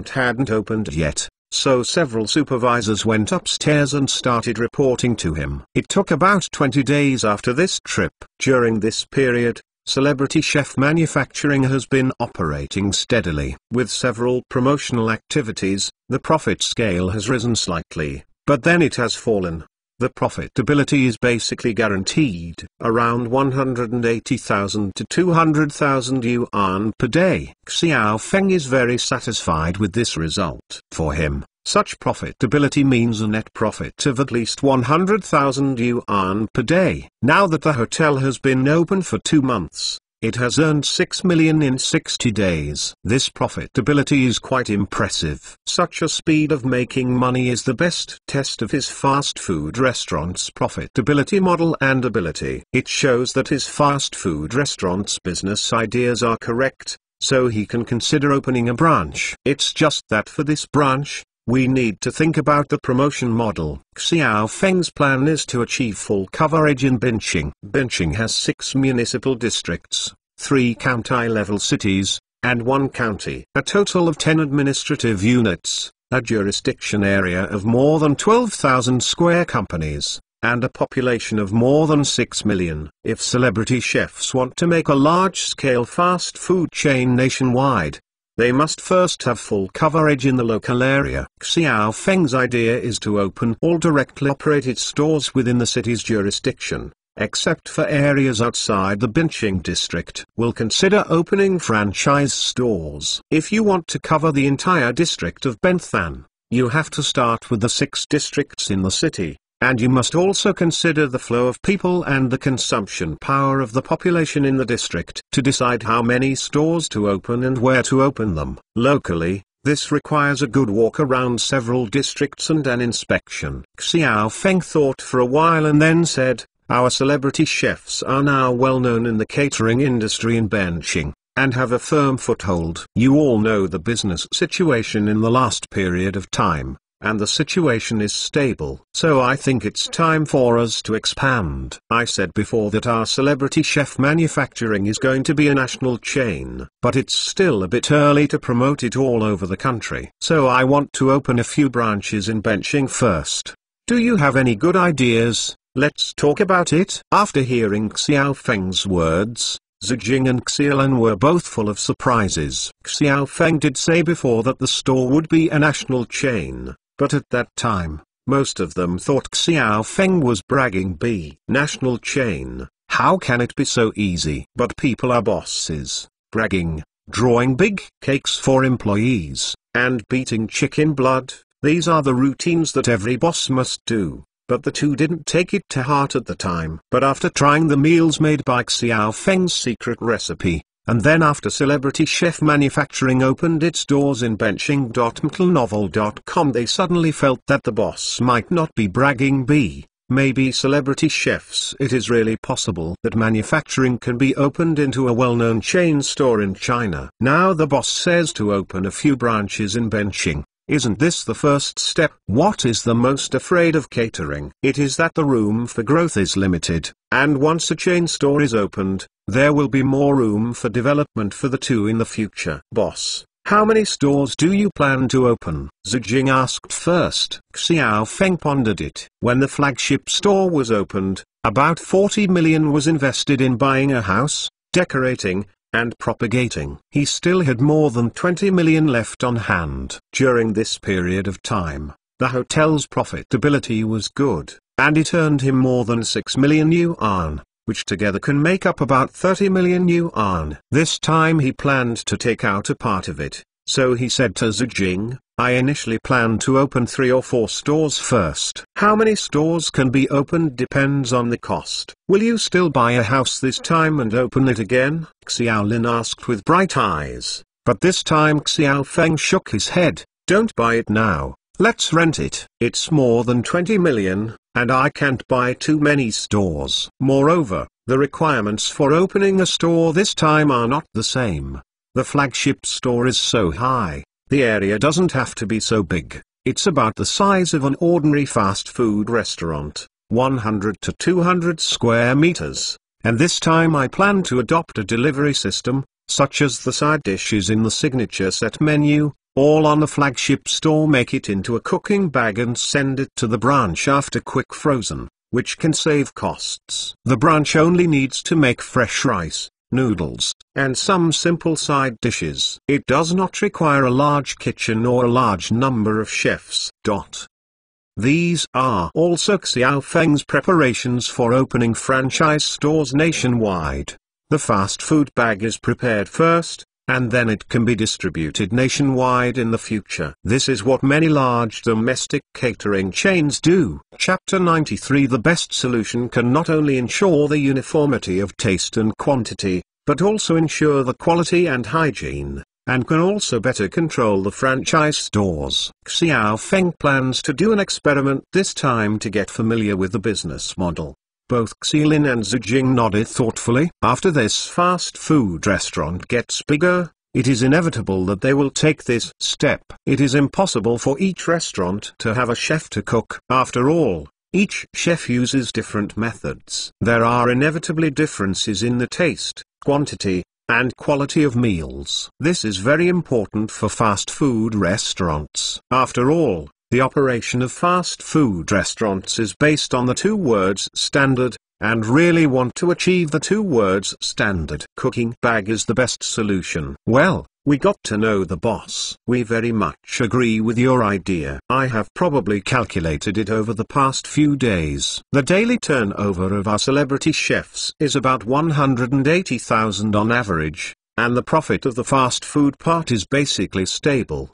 hadn't opened yet, so several supervisors went upstairs and started reporting to him. It took about 20 days after this trip. During this period, Celebrity Chef Manufacturing has been operating steadily. With several promotional activities, the profit scale has risen slightly, but then it has fallen. The profitability is basically guaranteed, around 180,000 to 200,000 yuan per day. Xiao Feng is very satisfied with this result. For him, such profitability means a net profit of at least 100,000 yuan per day. Now that the hotel has been open for 2 months, it has earned 6 million in 60 days. This profitability is quite impressive. Such a speed of making money is the best test of his fast food restaurant's profitability model and ability. It shows that his fast food restaurant's business ideas are correct, so he can consider opening a branch. It's just that for this branch, we need to think about the promotion model. Xiao Feng's plan is to achieve full coverage in Binching. Binching has 6 municipal districts, 3 county-level cities, and 1 county. A total of 10 administrative units, a jurisdiction area of more than 12,000 square companies, and a population of more than 6 million. If celebrity chefs want to make a large-scale fast food chain nationwide, they must first have full coverage in the local area. Xiao Feng's idea is to open all directly operated stores within the city's jurisdiction, except for areas outside the Binching district. We'll consider opening franchise stores. If you want to cover the entire district of Benthan, you have to start with the 6 districts in the city. And you must also consider the flow of people and the consumption power of the population in the district to decide how many stores to open and where to open them. Locally, this requires a good walk around several districts and an inspection. Xiao Feng thought for a while and then said, "Our celebrity chefs are now well known in the catering industry in Binching, and have a firm foothold. You all know the business situation in the last period of time, and the situation is stable. So I think it's time for us to expand." I said before that our celebrity chef manufacturing is going to be a national chain, but it's still a bit early to promote it all over the country. So I want to open a few branches in Binching first. Do you have any good ideas? Let's talk about it. After hearing Xiao Feng's words, Zijing and Xiaolin were both full of surprises. Xiao Feng did say before that the store would be a national chain. But at that time, most of them thought Xiao Feng was bragging. National chain, how can it be so easy? But people are bosses, bragging, drawing big cakes for employees, and beating chicken blood, these are the routines that every boss must do. But the two didn't take it to heart at the time. But after trying the meals made by Xiao Feng's secret recipe, and then after Celebrity Chef Manufacturing opened its doors in Benching.mtlnovel.com, they suddenly felt that the boss might not be bragging. Maybe celebrity chefs. It is really possible that manufacturing can be opened into a well-known chain store in China. Now the boss says to open a few branches in Benching. Isn't this the first step? What is the most afraid of catering? It is that the room for growth is limited, and once a chain store is opened, there will be more room for development for the two in the future. Boss, how many stores do you plan to open? Zijing asked first. Xiao Feng pondered it. When the flagship store was opened, about 40 million was invested in buying a house, decorating, and propagating. He still had more than 20 million left on hand. During this period of time, the hotel's profitability was good, and it earned him more than 6 million yuan. which together can make up about 30 million yuan. This time he planned to take out a part of it, so he said to Zhu Jing, I initially planned to open 3 or 4 stores first. How many stores can be opened depends on the cost. Will you still buy a house this time and open it again? Xiaolin asked with bright eyes, but this time Xiao Feng shook his head. Don't buy it now, let's rent it. It's more than 20 million, and I can't buy too many stores. Moreover, the requirements for opening a store this time are not the same. The flagship store is so high. The area doesn't have to be so big. It's about the size of an ordinary fast food restaurant, 100 to 200 square meters. And this time I plan to adopt a delivery system, such as the side dishes in the signature set menu, all on the flagship store. Make it into a cooking bag and send it to the branch after quick frozen, which can save costs. The branch only needs to make fresh rice, noodles, and some simple side dishes. It does not require a large kitchen or a large number of chefs. These are also Xiao Feng's preparations for opening franchise stores nationwide. The fast food bag is prepared first, and then it can be distributed nationwide in the future. This is what many large domestic catering chains do. Chapter 93. The best solution can not only ensure the uniformity of taste and quantity, but also ensure the quality and hygiene, and can also better control the franchise stores. Xiao Feng plans to do an experiment this time to get familiar with the business model. Both Xiaolin and Zhu Jing nodded thoughtfully. After this fast food restaurant gets bigger, it is inevitable that they will take this step. It is impossible for each restaurant to have a chef to cook. After all, each chef uses different methods. There are inevitably differences in the taste, quantity, and quality of meals. This is very important for fast food restaurants. After all, the operation of fast food restaurants is based on the 2 words standard, and really want to achieve the 2 words standard. Cooking bag is the best solution. Well, we got to know the boss. We very much agree with your idea. I have probably calculated it over the past few days. The daily turnover of our celebrity chefs is about 180,000 on average, and the profit of the fast food part is basically stable.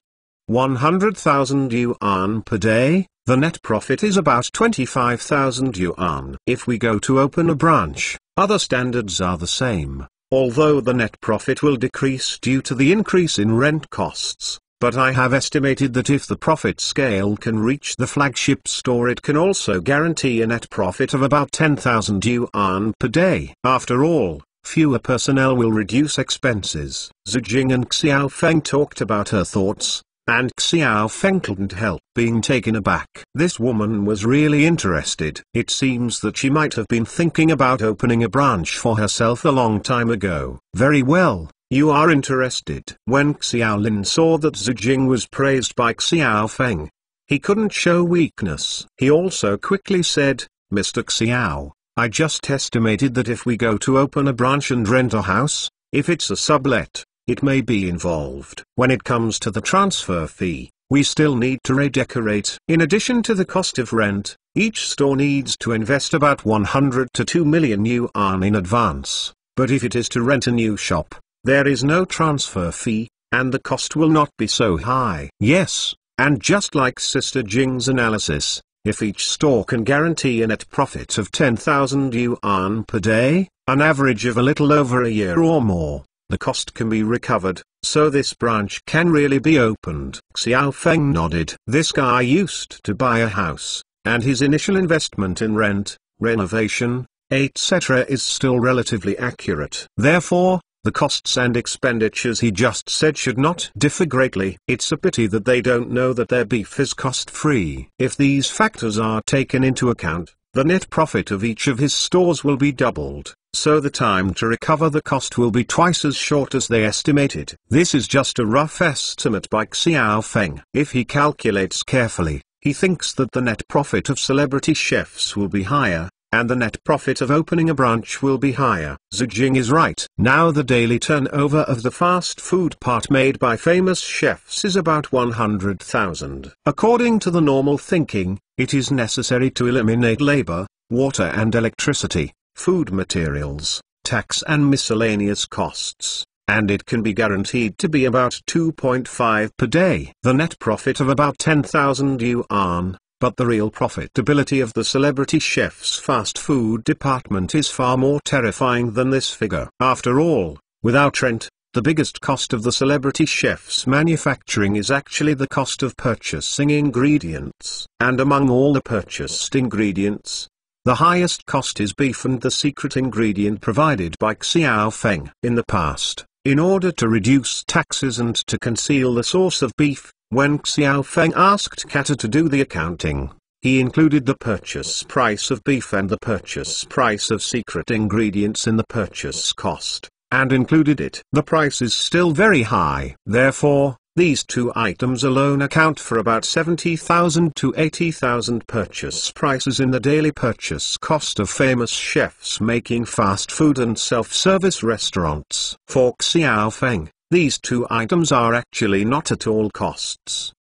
100,000 yuan per day, the net profit is about 25,000 yuan. If we go to open a branch, other standards are the same, although the net profit will decrease due to the increase in rent costs. But I have estimated that if the profit scale can reach the flagship store, it can also guarantee a net profit of about 10,000 yuan per day. After all, fewer personnel will reduce expenses. Zhu Jing and Xiao Feng talked about her thoughts, and Xiao Feng couldn't help being taken aback. This woman was really interested. It seems that she might have been thinking about opening a branch for herself a long time ago. Very well, you are interested. When Xiaolin saw that Zhu Jing was praised by Xiao Feng, he couldn't show weakness. He also quickly said, Mr. Xiao, I just estimated that if we go to open a branch and rent a house, if it's a sublet, it may be involved. When it comes to the transfer fee, we still need to redecorate. In addition to the cost of rent, each store needs to invest about 100 to 2 million yuan in advance. But if it is to rent a new shop, there is no transfer fee, and the cost will not be so high. Yes, and just like Sister Jing's analysis, if each store can guarantee a net profit of 10,000 yuan per day, an average of a little over a year or more, the cost can be recovered, so this branch can really be opened. Xiao Feng nodded. This guy used to buy a house, and his initial investment in rent, renovation, etc. is still relatively accurate. Therefore, the costs and expenditures he just said should not differ greatly. It's a pity that they don't know that their beef is cost-free. If these factors are taken into account, the net profit of each of his stores will be doubled, so the time to recover the cost will be twice as short as they estimated. This is just a rough estimate by Xiao Feng. If he calculates carefully, he thinks that the net profit of celebrity chefs will be higher, and the net profit of opening a branch will be higher. Zhu Jing is right. Now the daily turnover of the fast food part made by famous chefs is about 100,000. According to the normal thinking, it is necessary to eliminate labor, water and electricity, food materials, tax and miscellaneous costs, and it can be guaranteed to be about 2.5 per day. The net profit of about 10,000 yuan, but the real profitability of the celebrity chef's fast food department is far more terrifying than this figure. After all, without rent, the biggest cost of the celebrity chef's manufacturing is actually the cost of purchasing ingredients. And among all the purchased ingredients, the highest cost is beef and the secret ingredient provided by Xiao Feng. In the past, in order to reduce taxes and to conceal the source of beef, when Xiao Feng asked Kata to do the accounting, he included the purchase price of beef and the purchase price of secret ingredients in the purchase cost, and included it. The price is still very high. Therefore, these two items alone account for about 70,000 to 80,000 purchase prices in the daily purchase cost of famous chefs making fast food and self-service restaurants. For Xiao Feng, these two items are actually not at all costs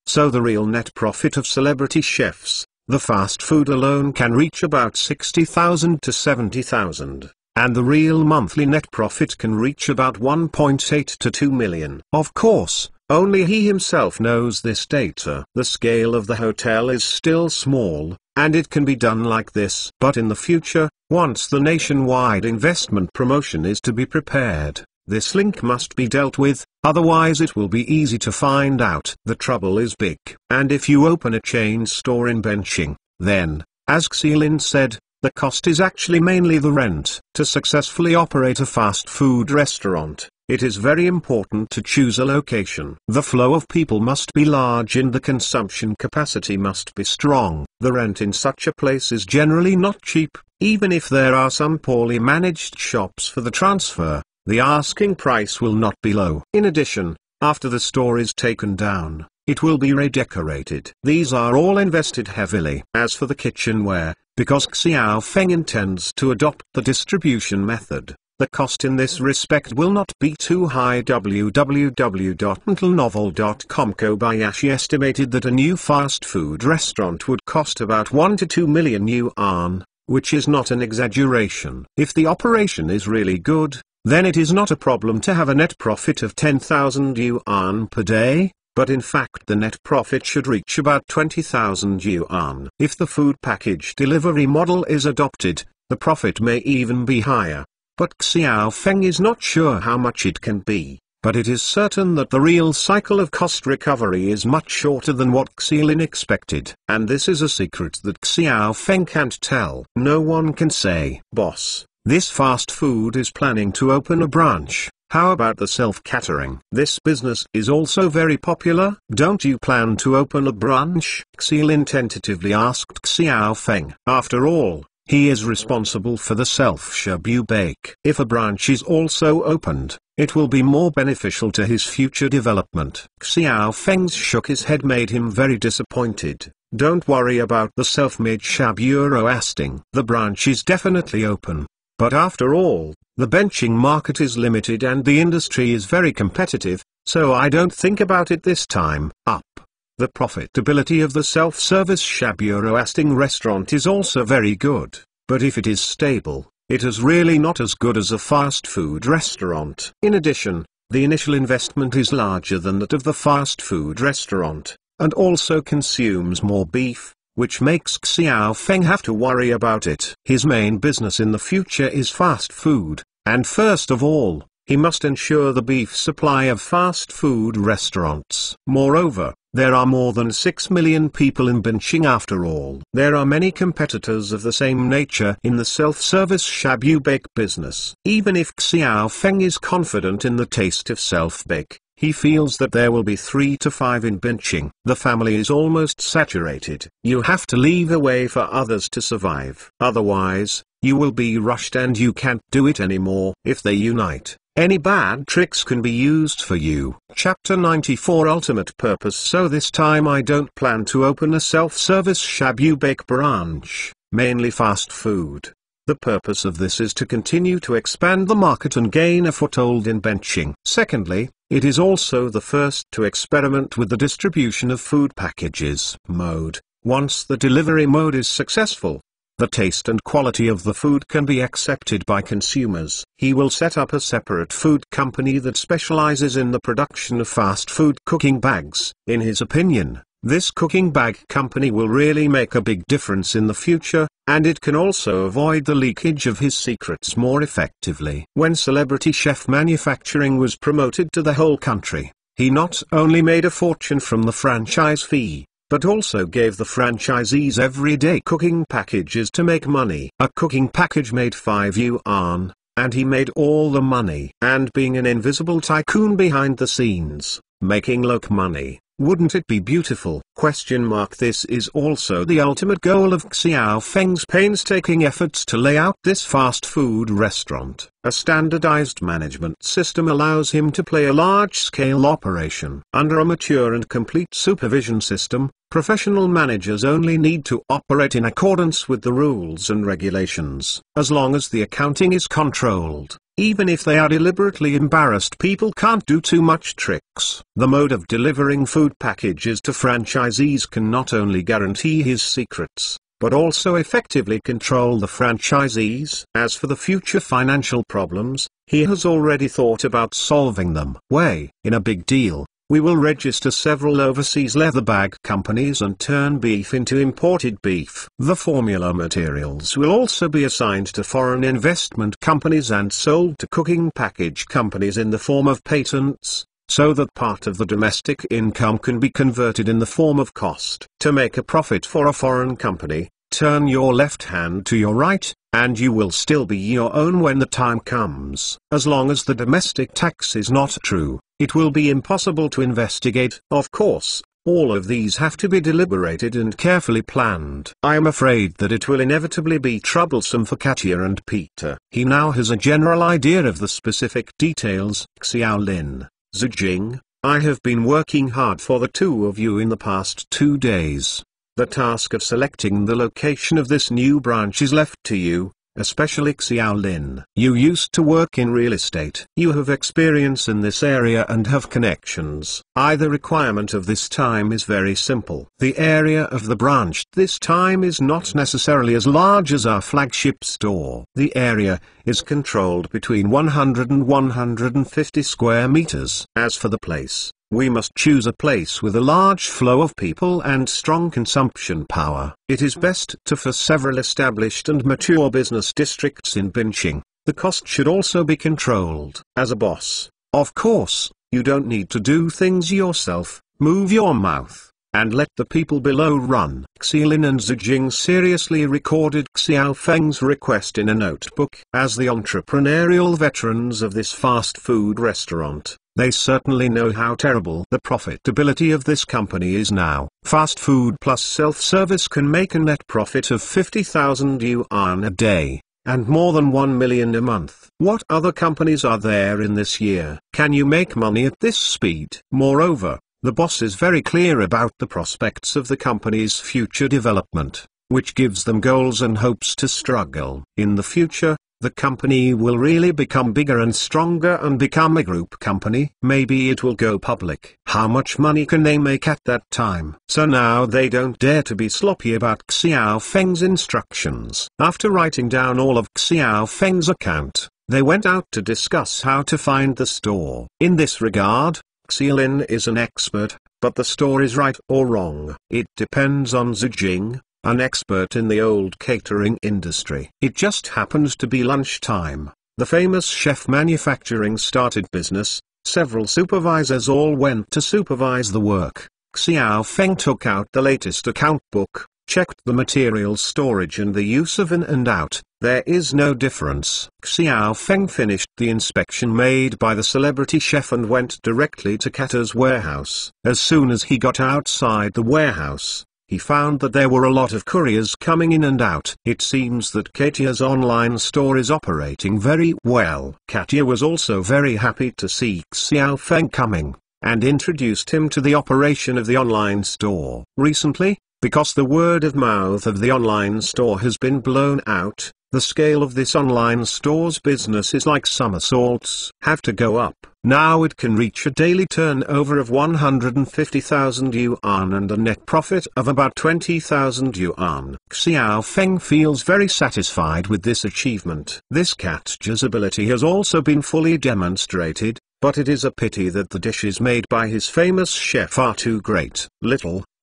so the real net profit of celebrity chefs, the fast food alone can reach about 60,000 to 70,000. And the real monthly net profit can reach about 1.8 to 2 million. Of course, only he himself knows this data. The scale of the hotel is still small, and it can be done like this. But in the future, once the nationwide investment promotion is to be prepared, this link must be dealt with, otherwise it will be easy to find out. The trouble is big. And if you open a chain store in Benching, then, as Xilin said, the cost is actually mainly the rent. To successfully operate a fast food restaurant, it is very important to choose a location. The flow of people must be large and the consumption capacity must be strong. The rent in such a place is generally not cheap, even if there are some poorly managed shops for the transfer, the asking price will not be low. In addition, after the store is taken down, it will be redecorated. These are all invested heavily. As for the kitchenware, because Xiao Feng intends to adopt the distribution method, the cost in this respect will not be too high. www.mentalnovel.com Kobayashi estimated that a new fast food restaurant would cost about 1 to 2 million yuan, which is not an exaggeration. If the operation is really good, then it is not a problem to have a net profit of 10,000 yuan per day. But in fact the net profit should reach about 20,000 yuan. If the food package delivery model is adopted, the profit may even be higher. But Xiao Feng is not sure how much it can be, but it is certain that the real cycle of cost recovery is much shorter than what Xilin expected. And this is a secret that Xiao Feng can't tell. No one can say, "Boss, this fast food is planning to open a branch. How about the self-catering? This business is also very popular. Don't you plan to open a branch?" Xilin tentatively asked Xiao Feng. After all, he is responsible for the self-shabu bake. If a branch is also opened, it will be more beneficial to his future development. Xiao Feng's shook his head made him very disappointed. Don't worry about the self-made shabu roasting. The branch is definitely open. But after all, the benching market is limited and the industry is very competitive, so I don't think about it this time. The profitability of the self-service shabu roasting restaurant is also very good, but if it is stable, it is really not as good as a fast food restaurant. In addition, the initial investment is larger than that of the fast food restaurant, and also consumes more beef, which makes Xiao Feng have to worry about it. His main business in the future is fast food, and first of all, he must ensure the beef supply of fast food restaurants. Moreover, there are more than 6 million people in Benching after all. There are many competitors of the same nature in the self-service shabu bake business. Even if Xiao Feng is confident in the taste of self-bake, he feels that there will be 3 to 5 in Benching. The family is almost saturated. You have to leave a way for others to survive. Otherwise, you will be rushed and you can't do it anymore. If they unite, any bad tricks can be used for you. Chapter 94 Ultimate Purpose. So this time I don't plan to open a self-service shabu bake branch, mainly fast food. The purpose of this is to continue to expand the market and gain a foothold in Benching. Secondly, it is also the first to experiment with the distribution of food packages mode. Once the delivery mode is successful, the taste and quality of the food can be accepted by consumers. He will set up a separate food company that specializes in the production of fast food cooking bags. In his opinion, this cooking bag company will really make a big difference in the future, and it can also avoid the leakage of his secrets more effectively. When Celebrity Chef Manufacturing was promoted to the whole country, he not only made a fortune from the franchise fee, but also gave the franchisees everyday cooking packages to make money. A cooking package made 5 yuan, and he made all the money. And being an invisible tycoon behind the scenes, making loc money, wouldn't it be beautiful? This is also the ultimate goal of Xiao Feng's painstaking efforts to lay out this fast food restaurant. A standardized management system allows him to play a large-scale operation. Under a mature and complete supervision system, professional managers only need to operate in accordance with the rules and regulations. As long as the accounting is controlled, even if they are deliberately embarrassed, people can't do too much tricks. The mode of delivering food packages to franchisees can not only guarantee his secrets, but also effectively control the franchisees. As for the future financial problems, he has already thought about solving them. In a big deal, we will register several overseas leather bag companies and turn beef into imported beef. The formula materials will also be assigned to foreign investment companies and sold to cooking package companies in the form of patents, so that part of the domestic income can be converted in the form of cost. To make a profit for a foreign company, turn your left hand to your right, and you will still be your own when the time comes. As long as the domestic tax is not true, it will be impossible to investigate. Of course, all of these have to be deliberated and carefully planned. I am afraid that it will inevitably be troublesome for Katia and Peter. He now has a general idea of the specific details. Xiaolin, Zijing, I have been working hard for the two of you in the past 2 days. The task of selecting the location of this new branch is left to you, especially Xiaolin. You used to work in real estate. You have experience in this area and have connections. The requirement of this time is very simple. The area of the branch this time is not necessarily as large as our flagship store. The area is controlled between 100 and 150 square meters. As for the place, we must choose a place with a large flow of people and strong consumption power. It is best to for several established and mature business districts in Binching. The cost should also be controlled. As a boss, of course, you don't need to do things yourself. Move your mouth, and let the people below run. Xiaolin and Zijing seriously recorded Xiao Feng's request in a notebook. As the entrepreneurial veterans of this fast food restaurant, they certainly know how terrible the profitability of this company is now. Fast food plus self-service can make a net profit of 50,000 yuan a day, and more than 1 million a month. What other companies are there in this year? Can you make money at this speed? Moreover, the boss is very clear about the prospects of the company's future development, which gives them goals and hopes to struggle. In the future, the company will really become bigger and stronger and become a group company. Maybe it will go public. How much money can they make at that time? So now they don't dare to be sloppy about Xiao Feng's instructions. After writing down all of Xiao Feng's account, they went out to discuss how to find the store. In this regard, Xiaolin is an expert, but the store is right or wrong. It depends on Zijing, an expert in the old catering industry. It just happened to be lunchtime. The famous chef manufacturing started business. Several supervisors all went to supervise the work. Xiao Feng took out the latest account book, checked the material storage and the use of in and out. There is no difference. Xiao Feng finished the inspection made by the celebrity chef and went directly to Katia's warehouse. As soon as he got outside the warehouse, he found that there were a lot of couriers coming in and out. It seems that Katia's online store is operating very well. Katia was also very happy to see Xiao Feng coming, and introduced him to the operation of the online store. Recently, because the word of mouth of the online store has been blown out, The scale of this online store's business is like somersaults. Have to go up. Now it can reach a daily turnover of 150,000 yuan and a net profit of about 20,000 yuan. Xiao Feng feels very satisfied with this achievement. This catcher's ability has also been fully demonstrated, but it is a pity that the dishes made by his famous chef are too great.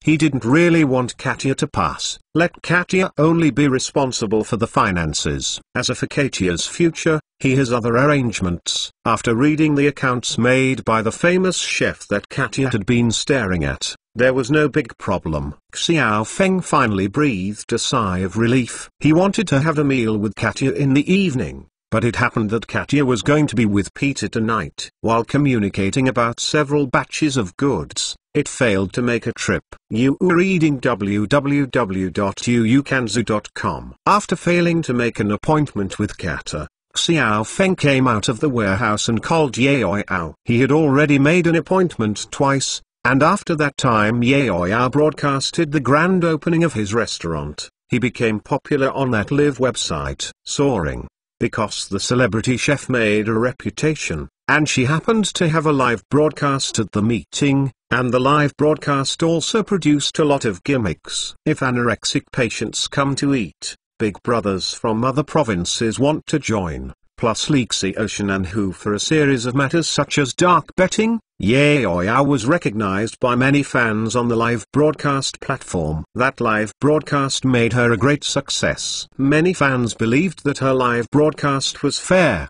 He didn't really want Katya to pass. Let Katya only be responsible for the finances. As for Katya's future, he has other arrangements. After reading the accounts made by the famous chef that Katya had been staring at, there was no big problem. Xiao Feng finally breathed a sigh of relief. He wanted to have a meal with Katya in the evening, but it happened that Katya was going to be with Peter tonight. While communicating about several batches of goods, it failed to make a trip. You are reading www.yuukanzu.com. After failing to make an appointment with Katya, Xiao Feng came out of the warehouse and called Yaoyao. He had already made an appointment twice, and after that time Yaoyao broadcasted the grand opening of his restaurant. He became popular on that live website, soaring, because the celebrity chef made a reputation, and she happened to have a live broadcast at the meeting, and the live broadcast also produced a lot of gimmicks. If anorexic patients come to eat, big brothers from other provinces want to join, plus Lexi Ocean and Who for a series of matters such as dark betting. Yaoyao was recognized by many fans on the live broadcast platform. That live broadcast made her a great success. Many fans believed that her live broadcast was fair,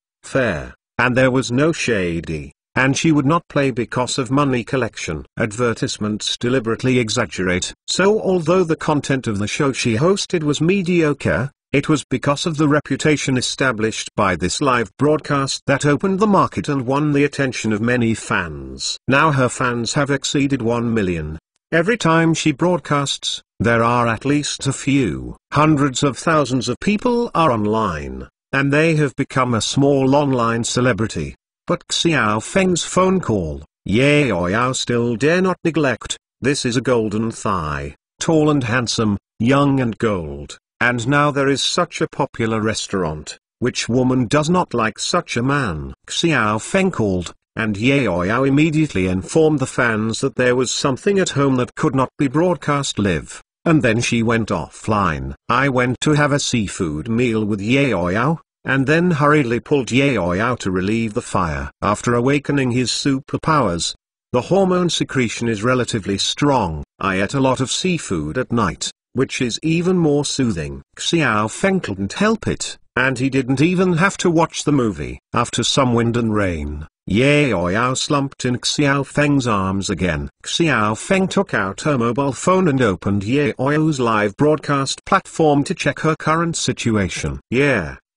and there was no shady, and she would not play because of money collection. Advertisements deliberately exaggerate. So although the content of the show she hosted was mediocre, it was because of the reputation established by this live broadcast that opened the market and won the attention of many fans. Now her fans have exceeded 1 million. Every time she broadcasts, there are at least a few hundreds of thousands of people are online, and they have become a small online celebrity. But Xiao Feng's phone call, Yaoyao still dare not neglect. This is a golden thigh, tall and handsome, young and gold. And now there is such a popular restaurant. Which woman does not like such a man? Xiao Feng called, and Yaoyao immediately informed the fans that there was something at home that could not be broadcast live, and then she went offline. I went to have a seafood meal with Yaoyao, and then hurriedly pulled Yaoyao to relieve the fire. After awakening his superpowers, the hormone secretion is relatively strong. I ate a lot of seafood at night, which is even more soothing. Xiao Feng couldn't help it, and he didn't even have to watch the movie. After some wind and rain, Yaoyao slumped in Xiao Feng's arms again. Xiao Feng took out her mobile phone and opened Yaoyao's live broadcast platform to check her current situation.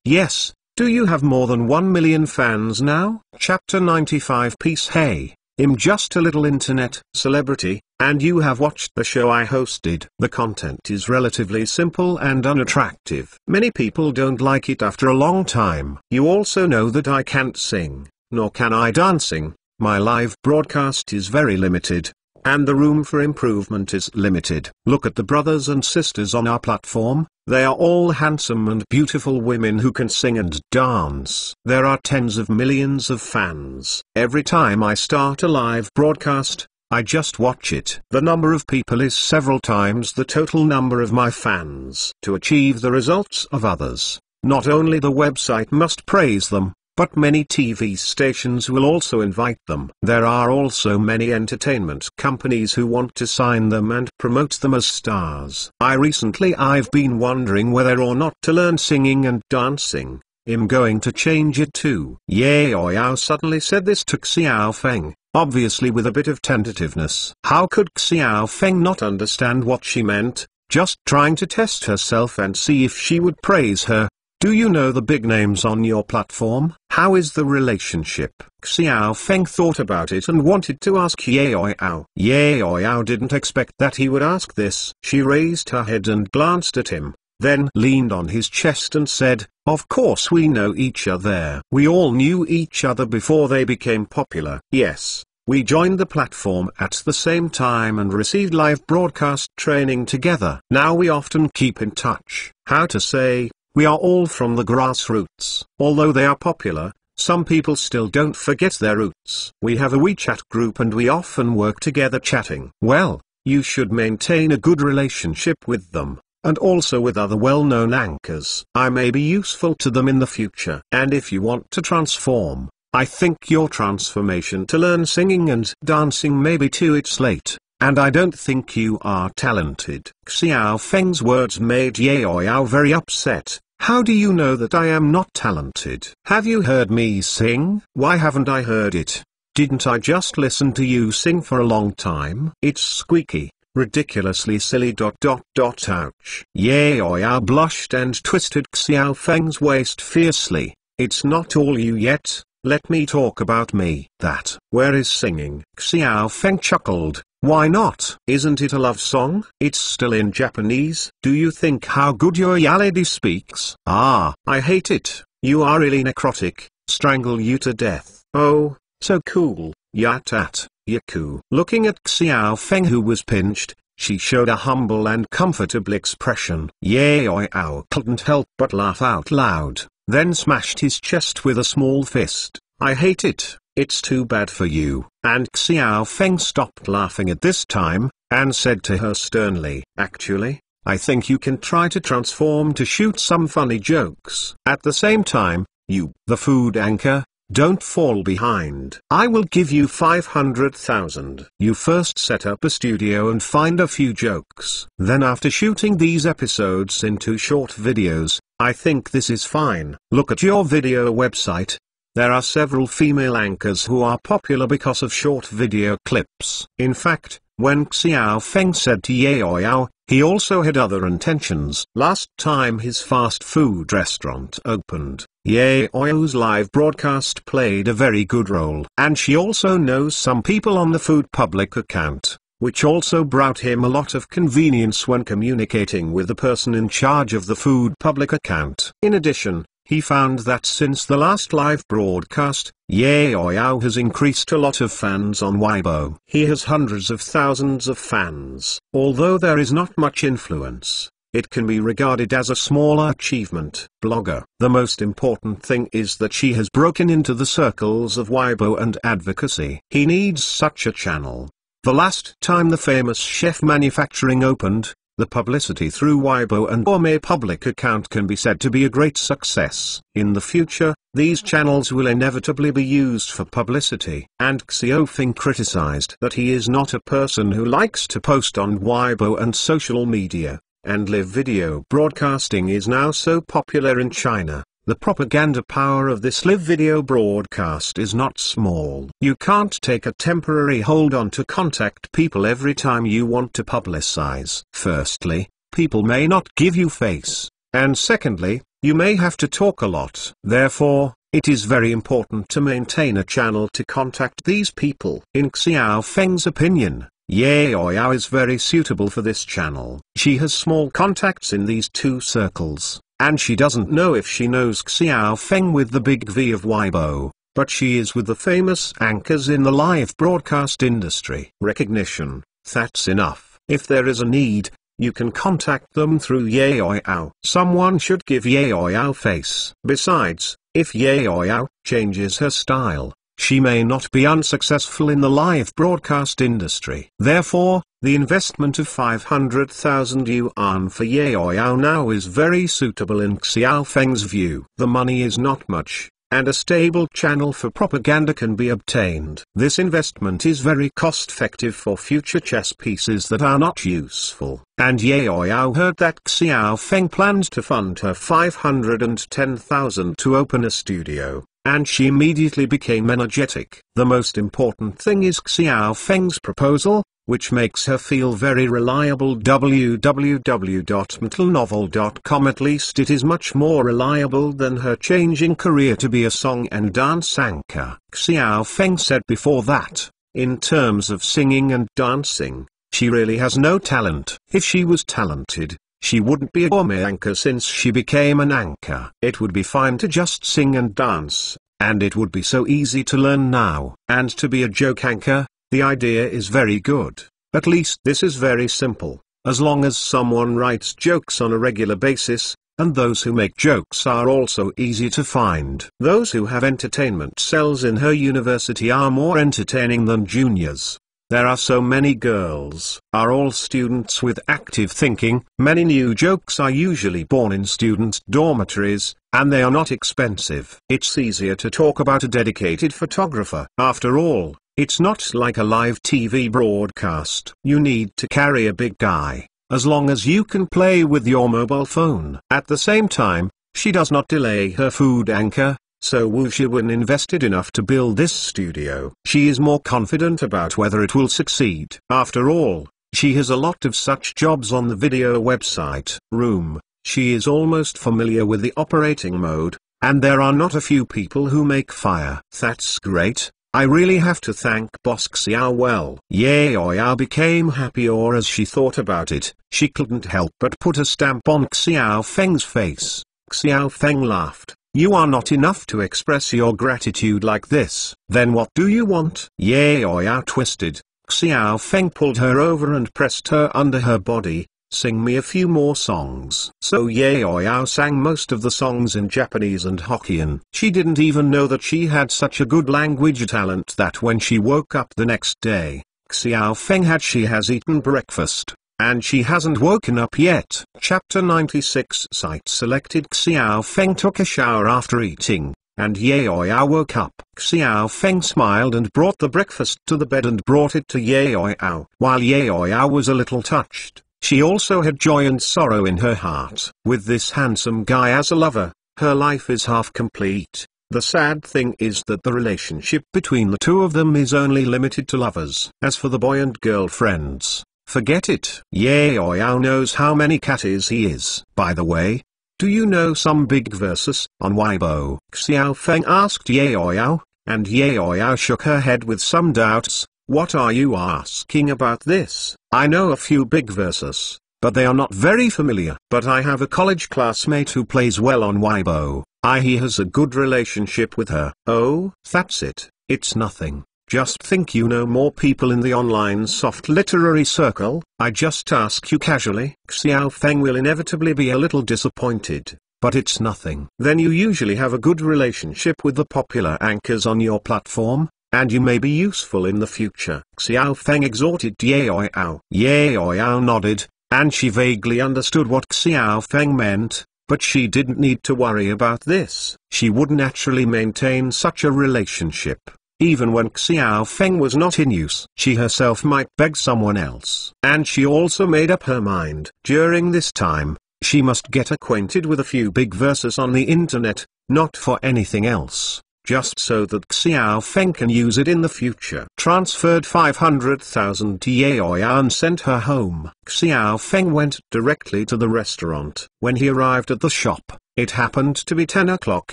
Yes, do you have more than 1 million fans now? Chapter 95 Peace. Hey, I'm just a little internet celebrity, and you have watched the show I hosted. The content is relatively simple and unattractive. Many people don't like it after a long time. You also know that I can't sing, nor can I dancing. My live broadcast is very limited, and the room for improvement is limited. Look at the brothers and sisters on our platform. They are all handsome and beautiful women who can sing and dance. There are tens of millions of fans. Every time I start a live broadcast, I just watch it. The number of people is several times the total number of my fans. To achieve the results of others, not only the website must praise them, but many TV stations will also invite them. There are also many entertainment companies who want to sign them and promote them as stars. I've been wondering whether or not to learn singing and dancing. I'm going to change it too. Yaoyao suddenly said this to Xiao Feng, obviously with a bit of tentativeness. How could Xiao Feng not understand what she meant? Just trying to test herself and see if she would praise her. Do you know the big names on your platform? How is the relationship? Xiao Feng thought about it and wanted to ask Yaoyao. Yaoyao didn't expect that he would ask this. She raised her head and glanced at him, then leaned on his chest and said, "Of course we know each other. We all knew each other before they became popular. Yes, we joined the platform at the same time and received live broadcast training together. Now we often keep in touch." How to say, We are all from the grassroots. Although they are popular, some people still don't forget their roots. We have a WeChat group and we often work together chatting. Well, you should maintain a good relationship with them, and also with other well-known anchors. I may be useful to them in the future. And if you want to transform, I think your transformation to learn singing and dancing may be too late. And I don't think you are talented. Xiao Feng's words made Ye Ouyao very upset. How do you know that I am not talented? Have you heard me sing? Why haven't I heard it? Didn't I just listen to you sing for a long time? It's squeaky, ridiculously silly. Ouch. Ye Ouyao blushed and twisted Xiao Feng's waist fiercely. It's not all you yet. Let me talk about me. That. Where is singing? Xiao Feng chuckled. Why not? Isn't it a love song? It's still in Japanese. Do you think how good your Yaledi speaks? Ah, I hate it. You are really necrotic. Strangle you to death. Oh, so cool. Yatat, Yaku. Looking at Xiao Feng, who was pinched, she showed a humble and comfortable expression. Ye Ouyao couldn't help but laugh out loud, then smashed his chest with a small fist. I hate it. It's too bad for you. And Xiao Feng stopped laughing at this time, and said to her sternly, actually, I think you can try to transform to shoot some funny jokes. At the same time, you, the food anchor, don't fall behind. I will give you 500,000. You first set up a studio and find a few jokes. Then after shooting these episodes into short videos, I think this is fine. Look at your video website. There are several female anchors who are popular because of short video clips. In fact, when Xiao Feng said to Ye Ouyao, he also had other intentions. Last time his fast food restaurant opened, Ye Ouyao's live broadcast played a very good role. And she also knows some people on the food public account, which also brought him a lot of convenience when communicating with the person in charge of the food public account. In addition, he found that since the last live broadcast, Ye Ouyao has increased a lot of fans on Weibo. He has hundreds of thousands of fans. Although there is not much influence, it can be regarded as a small achievement. Blogger. The most important thing is that she has broken into the circles of Weibo and advocacy. He needs such a channel. The last time the famous chef manufacturing opened, the publicity through Weibo and Gourmet public account can be said to be a great success. In the future, these channels will inevitably be used for publicity. And Xiao Feng criticized that he is not a person who likes to post on Weibo and social media, and live video broadcasting is now so popular in China. The propaganda power of this live video broadcast is not small. You can't take a temporary hold on to contact people every time you want to publicize. Firstly, people may not give you face, and secondly, you may have to talk a lot. Therefore, it is very important to maintain a channel to contact these people. In Xiao Feng's opinion, Ye Ouyao is very suitable for this channel. She has small contacts in these two circles. And she doesn't know if she knows Xiao Feng with the big V of Weibo, but she is with the famous anchors in the live broadcast industry. Recognition, that's enough. If there is a need, you can contact them through Ye Ouyao. Someone should give Ye Ouyao face. Besides, if Ye Ouyao changes her style, she may not be unsuccessful in the live broadcast industry. Therefore, the investment of 500,000 yuan for Ye Ouyao now is very suitable in Xiao Feng's view. The money is not much, and a stable channel for propaganda can be obtained. This investment is very cost-effective for future chess pieces that are not useful. And Ye Ouyao heard that Xiao Feng planned to fund her 510,000 to open a studio. And she immediately became energetic. The most important thing is Xiao Feng's proposal, which makes her feel very reliable. www.metalnovel.com. At least it is much more reliable than her changing career to be a song and dance anchor. Xiao Feng said before that, in terms of singing and dancing, she really has no talent. If she was talented, she wouldn't be a gourmet anchor since she became an anchor. It would be fine to just sing and dance, and it would be so easy to learn now. And to be a joke anchor, the idea is very good. At least this is very simple. As long as someone writes jokes on a regular basis, and those who make jokes are also easy to find. Those who have entertainment cells in her university are more entertaining than juniors. There are so many girls, are all students with active thinking. Many new jokes are usually born in students' dormitories, and they are not expensive. It's easier to talk about a dedicated photographer. After all, it's not like a live TV broadcast. You need to carry a big guy, as long as you can play with your mobile phone. At the same time, she does not delay her food anchor. So Woo Ji-won invested enough to build this studio. She is more confident about whether it will succeed. After all, she has a lot of such jobs on the video website Room. She is almost familiar with the operating mode, and there are not a few people who make fire. That's great. I really have to thank Boss Xiao. Well, Yaoyao became happier as she thought about it. She couldn't help but put a stamp on Xiao Feng's face. Xiao Feng laughed. You are not enough to express your gratitude like this. Then what do you want? Yaoyao twisted. Xiao Feng pulled her over and pressed her under her body. Sing me a few more songs. So Yaoyao sang most of the songs in Japanese and Hokkien. She didn't even know that she had such a good language talent that when she woke up the next day, Xiao Feng she has eaten breakfast. And she hasn't woken up yet. Chapter 96 Site selected. Xiao Feng took a shower after eating, and Yaoyao woke up. Xiao Feng smiled and brought the breakfast to the bed and brought it to Yaoyao. While Yaoyao was a little touched, she also had joy and sorrow in her heart. With this handsome guy as a lover, her life is half complete. The sad thing is that the relationship between the two of them is only limited to lovers. As for the boy and girlfriends, forget it. Yaoyao knows how many catties he is. By the way, do you know some big verses on Weibo? Xiao Feng asked Yaoyao, and Yaoyao shook her head with some doubts. What are you asking about this? I know a few big verses, but they are not very familiar. But I have a college classmate who plays well on Weibo. He has a good relationship with her. Oh, that's it. It's nothing. Just think you know more people in the online soft literary circle. I just ask you casually. Xiao Feng will inevitably be a little disappointed, but it's nothing. Then you usually have a good relationship with the popular anchors on your platform, and you may be useful in the future. Xiao Feng exhorted Yaoyao. Yaoyao nodded, and she vaguely understood what Xiao Feng meant, but she didn't need to worry about this. She would naturally maintain such a relationship. Even when Xiao Feng was not in use, she herself might beg someone else. And she also made up her mind. During this time, she must get acquainted with a few big verses on the internet, not for anything else, just so that Xiao Feng can use it in the future. Transferred 500,000 to Yaoyao and sent her home. Xiao Feng went directly to the restaurant. When he arrived at the shop, it happened to be 10 o'clock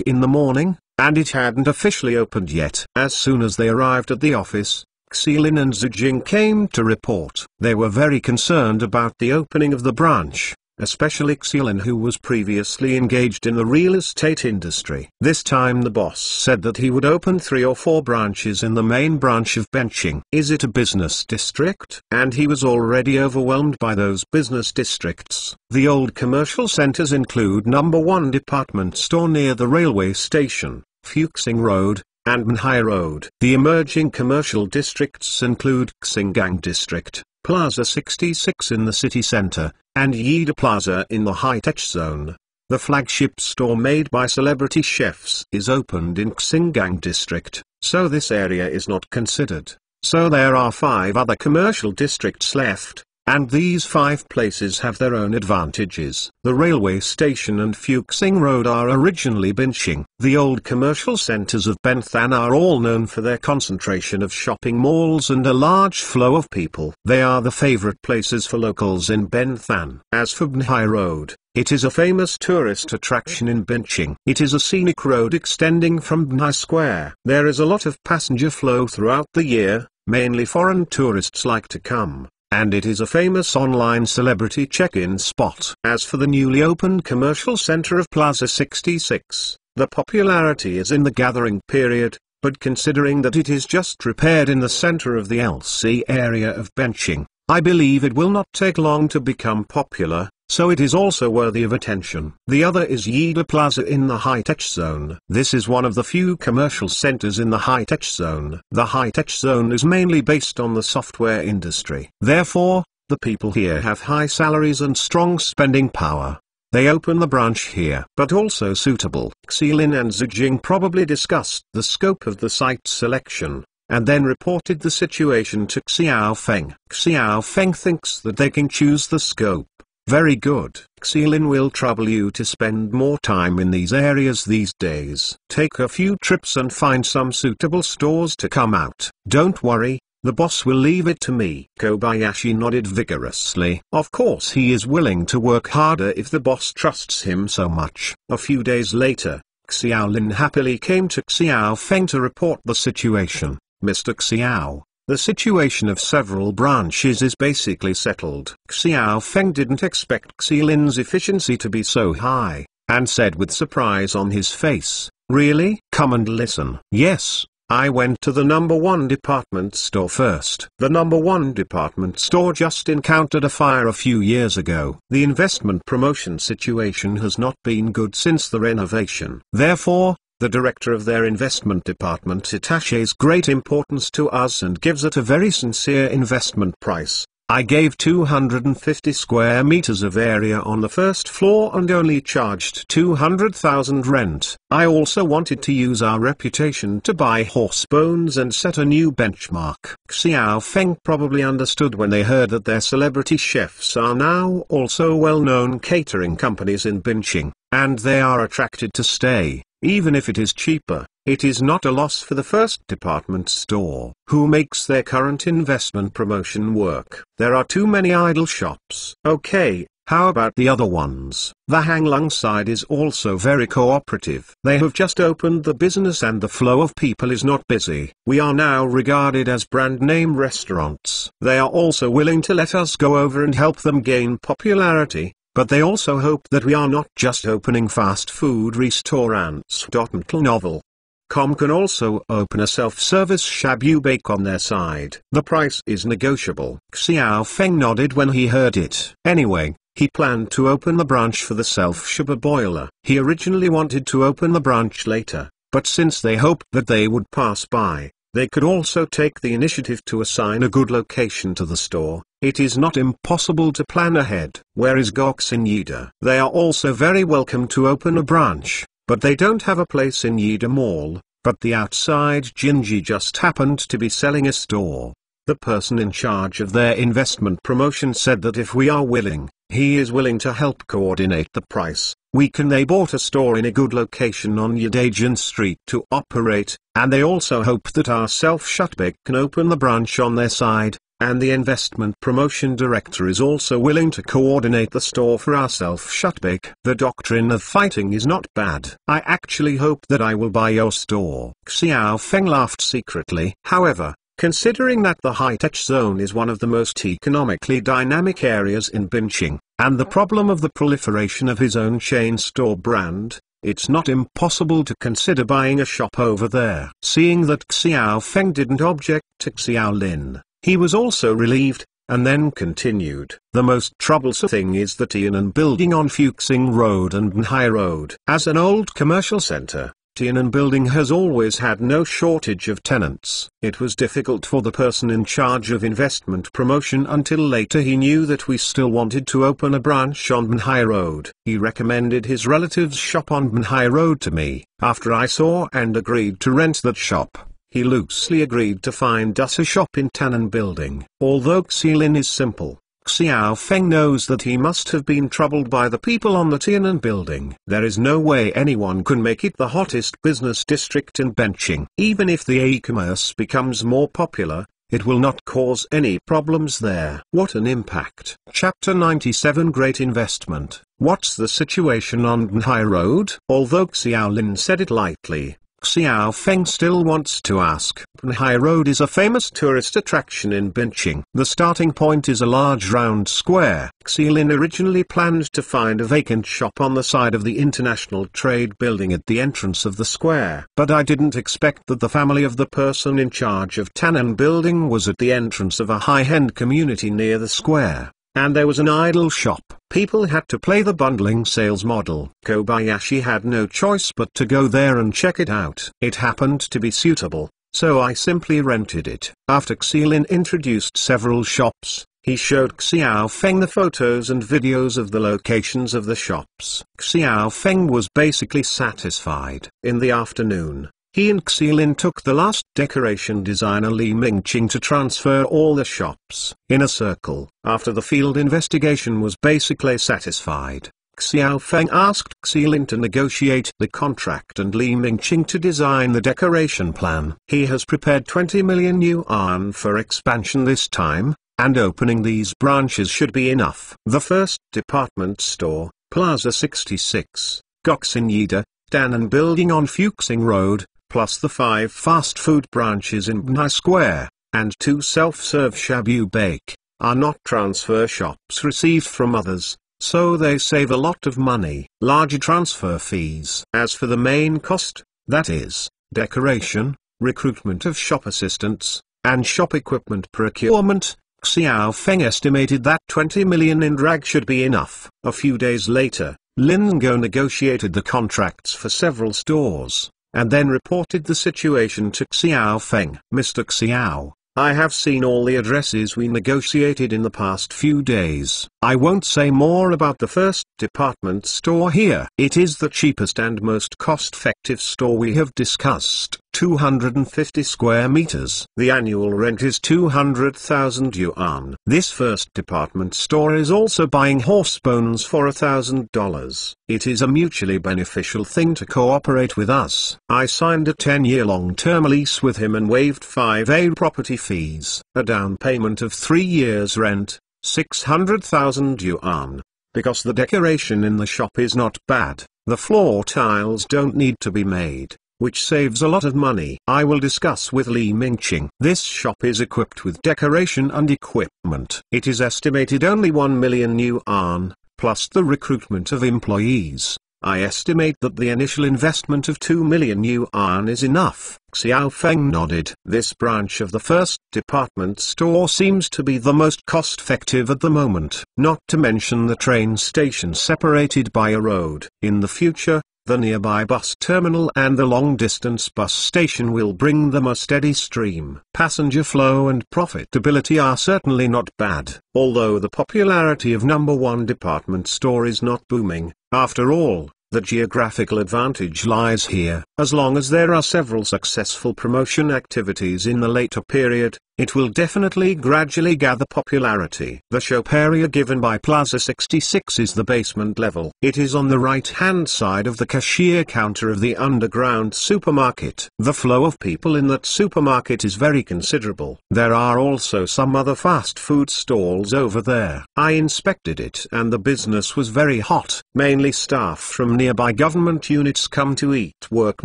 in the morning, and it hadn't officially opened yet. As soon as they arrived at the office, Xilin and Zijing came to report. They were very concerned about the opening of the branch, especially Xilin, who was previously engaged in the real estate industry. This time the boss said that he would open 3 or 4 branches in the main branch of Benching. Is it a business district? And he was already overwhelmed by those business districts. The old commercial centers include number 1 department store near the railway station, Fuxing Road, and Manhai Road. The emerging commercial districts include Xingang District, Plaza 66 in the city center, and Yida Plaza in the high-tech zone. The flagship store made by celebrity chefs is opened in Xingang District, so this area is not considered. So there are 5 other commercial districts left, and these 5 places have their own advantages. The railway station and Fuxing Road are originally Benching. The old commercial centers of Benthan are all known for their concentration of shopping malls and a large flow of people. They are the favorite places for locals in Benthan. As for Benhai Road, it is a famous tourist attraction in Benching. It is a scenic road extending from Benhai Square. There is a lot of passenger flow throughout the year, mainly foreign tourists like to come, and it is a famous online celebrity check-in spot. As for the newly opened commercial center of Plaza 66, the popularity is in the gathering period, but considering that it is just repaired in the center of the LC area of Benching, I believe it will not take long to become popular. so it is also worthy of attention. The other is Yida Plaza in the high-tech zone. This is one of the few commercial centers in the high-tech zone. The high-tech zone is mainly based on the software industry. Therefore, the people here have high salaries and strong spending power. They open the branch here. But also suitable. Xilin and Zijing probably discussed the scope of the site selection, and then reported the situation to Xiao Feng. Xiao Feng thinks that they can choose the scope. Very good. Xilin will trouble you to spend more time in these areas these days. Take a few trips and find some suitable stores to come out. Don't worry, the boss will leave it to me. Kobayashi nodded vigorously. Of course he is willing to work harder if the boss trusts him so much. A few days later, Xiaolin happily came to Xiao Feng to report the situation. Mr. Xiao, the situation of several branches is basically settled. Xiao Feng didn't expect Xilin's efficiency to be so high, and said with surprise on his face, "Really? Come and listen." "Yes, I went to the number 1 department store first. The number 1 department store just encountered a fire a few years ago. The investment promotion situation has not been good since the renovation. Therefore, the director of their investment department attaches great importance to us and gives it a very sincere investment price. I gave 250 square meters of area on the first floor and only charged 200,000 rent. I also wanted to use our reputation to buy horse bones and set a new benchmark." Xiao Feng probably understood when they heard that their celebrity chefs are now also well-known catering companies in Binching, and they are attracted to stay, even if it is cheaper. It is not a loss for the first department store, who makes their current investment promotion work. There are too many idle shops. Okay, how about the other ones? The Hanglung side is also very cooperative. They have just opened the business and the flow of people is not busy. We are now regarded as brand name restaurants. They are also willing to let us go over and help them gain popularity. But they also hope that we are not just opening fast food restaurants. Novel. Com can also open a self-service shabu bake on their side. The price is negotiable. Xiao Feng nodded when he heard it. Anyway, he planned to open the branch for the self-shabu boiler. He originally wanted to open the branch later, but since they hoped that they would pass by, they could also take the initiative to assign a good location to the store. It is not impossible to plan ahead. Where is Goxin Yida? They are also very welcome to open a branch, but they don't have a place in Yida Mall, but the outside Jinji just happened to be selling a store. The person in charge of their investment promotion said that if we are willing, he is willing to help coordinate the price. They bought a store in a good location on Yadajin Street to operate, and they also hope that our self-shutbake can open the branch on their side. And the investment promotion director is also willing to coordinate the store for our self-shutbake. The doctrine of fighting is not bad. I actually hope that I will buy your store. Xiao Feng laughed secretly. However, considering that the high-tech zone is one of the most economically dynamic areas in Binching, and the problem of the proliferation of his own chain store brand, it's not impossible to consider buying a shop over there. Seeing that Xiao Feng didn't object to Xiaolin, he was also relieved, and then continued. The most troublesome thing is the Tian'an building on Fuxing Road and Banhai Road. As an old commercial center, Tian'an building has always had no shortage of tenants. It was difficult for the person in charge of investment promotion until later he knew that we still wanted to open a branch on Banhai Road. He recommended his relative's shop on Banhai Road to me. After I saw and agreed to rent that shop, he loosely agreed to find us a shop in Tian'an building. Although Xilin is simple, Xiao Feng knows that he must have been troubled by the people on the Tian'an building. There is no way anyone can make it the hottest business district in Binching. Even if the e-commerce becomes more popular, it will not cause any problems there. What an impact. Chapter 97 Great Investment. What's the situation on Banhai Road? Although Xiaolin said it lightly, Xiao Feng still wants to ask. Banhai Road is a famous tourist attraction in Binching. The starting point is a large round square. Xilin originally planned to find a vacant shop on the side of the International Trade Building at the entrance of the square. But I didn't expect that the family of the person in charge of Tian'an building was at the entrance of a high-end community near the square. and there was an idle shop. People had to play the bundling sales model. Kobayashi had no choice but to go there and check it out. It happened to be suitable, so I simply rented it. After Xilin introduced several shops, he showed Xiao Feng the photos and videos of the locations of the shops. Xiao Feng was basically satisfied. In the afternoon, he and Xilin took the last decoration designer Li Mingqing to transfer all the shops in a circle. After the field investigation was basically satisfied, Xiao Feng asked Xilin to negotiate the contract and Li Mingqing to design the decoration plan. He has prepared 20 million yuan for expansion this time, and opening these branches should be enough. The first department store, Plaza 66, Goxinyida, Danan building on Fuxing Road, plus the 5 fast food branches in Bnai Square, and 2 self-serve Shabu Bake, are not transfer shops received from others, so they save a lot of money. Larger transfer fees. As for the main cost, that is, decoration, recruitment of shop assistants, and shop equipment procurement, Xiao Feng estimated that 20 million in drag should be enough. A few days later, Lin Go negotiated the contracts for several stores, and then reported the situation to Xiao Feng. Mr. Xiao, I have seen all the addresses we negotiated in the past few days. I won't say more about the first department store here. It is the cheapest and most cost-effective store we have discussed. 250 square meters. The annual rent is 200,000 yuan. This first department store is also buying horse bones for $1,000. It is a mutually beneficial thing to cooperate with us. I signed a 10-year long-term lease with him and waived 5A property fees. A down payment of 3 years rent, 600,000 yuan. Because the decoration in the shop is not bad, the floor tiles don't need to be made, which saves a lot of money. I will discuss with Li Mingqing. This shop is equipped with decoration and equipment. It is estimated only 1 million yuan, plus the recruitment of employees. I estimate that the initial investment of 2 million yuan is enough. Xiao Feng nodded. This branch of the first department store seems to be the most cost-effective at the moment. Not to mention the train station separated by a road. In the future, the nearby bus terminal and the long-distance bus station will bring them a steady stream. Passenger flow and profitability are certainly not bad. Although the popularity of number 1 department store is not booming, after all, the geographical advantage lies here. As long as there are several successful promotion activities in the later period, it will definitely gradually gather popularity. The shop area given by Plaza 66 is the basement level. It is on the right-hand side of the cashier counter of the underground supermarket. The flow of people in that supermarket is very considerable. There are also some other fast food stalls over there. I inspected it and the business was very hot. Mainly staff from nearby government units come to eat work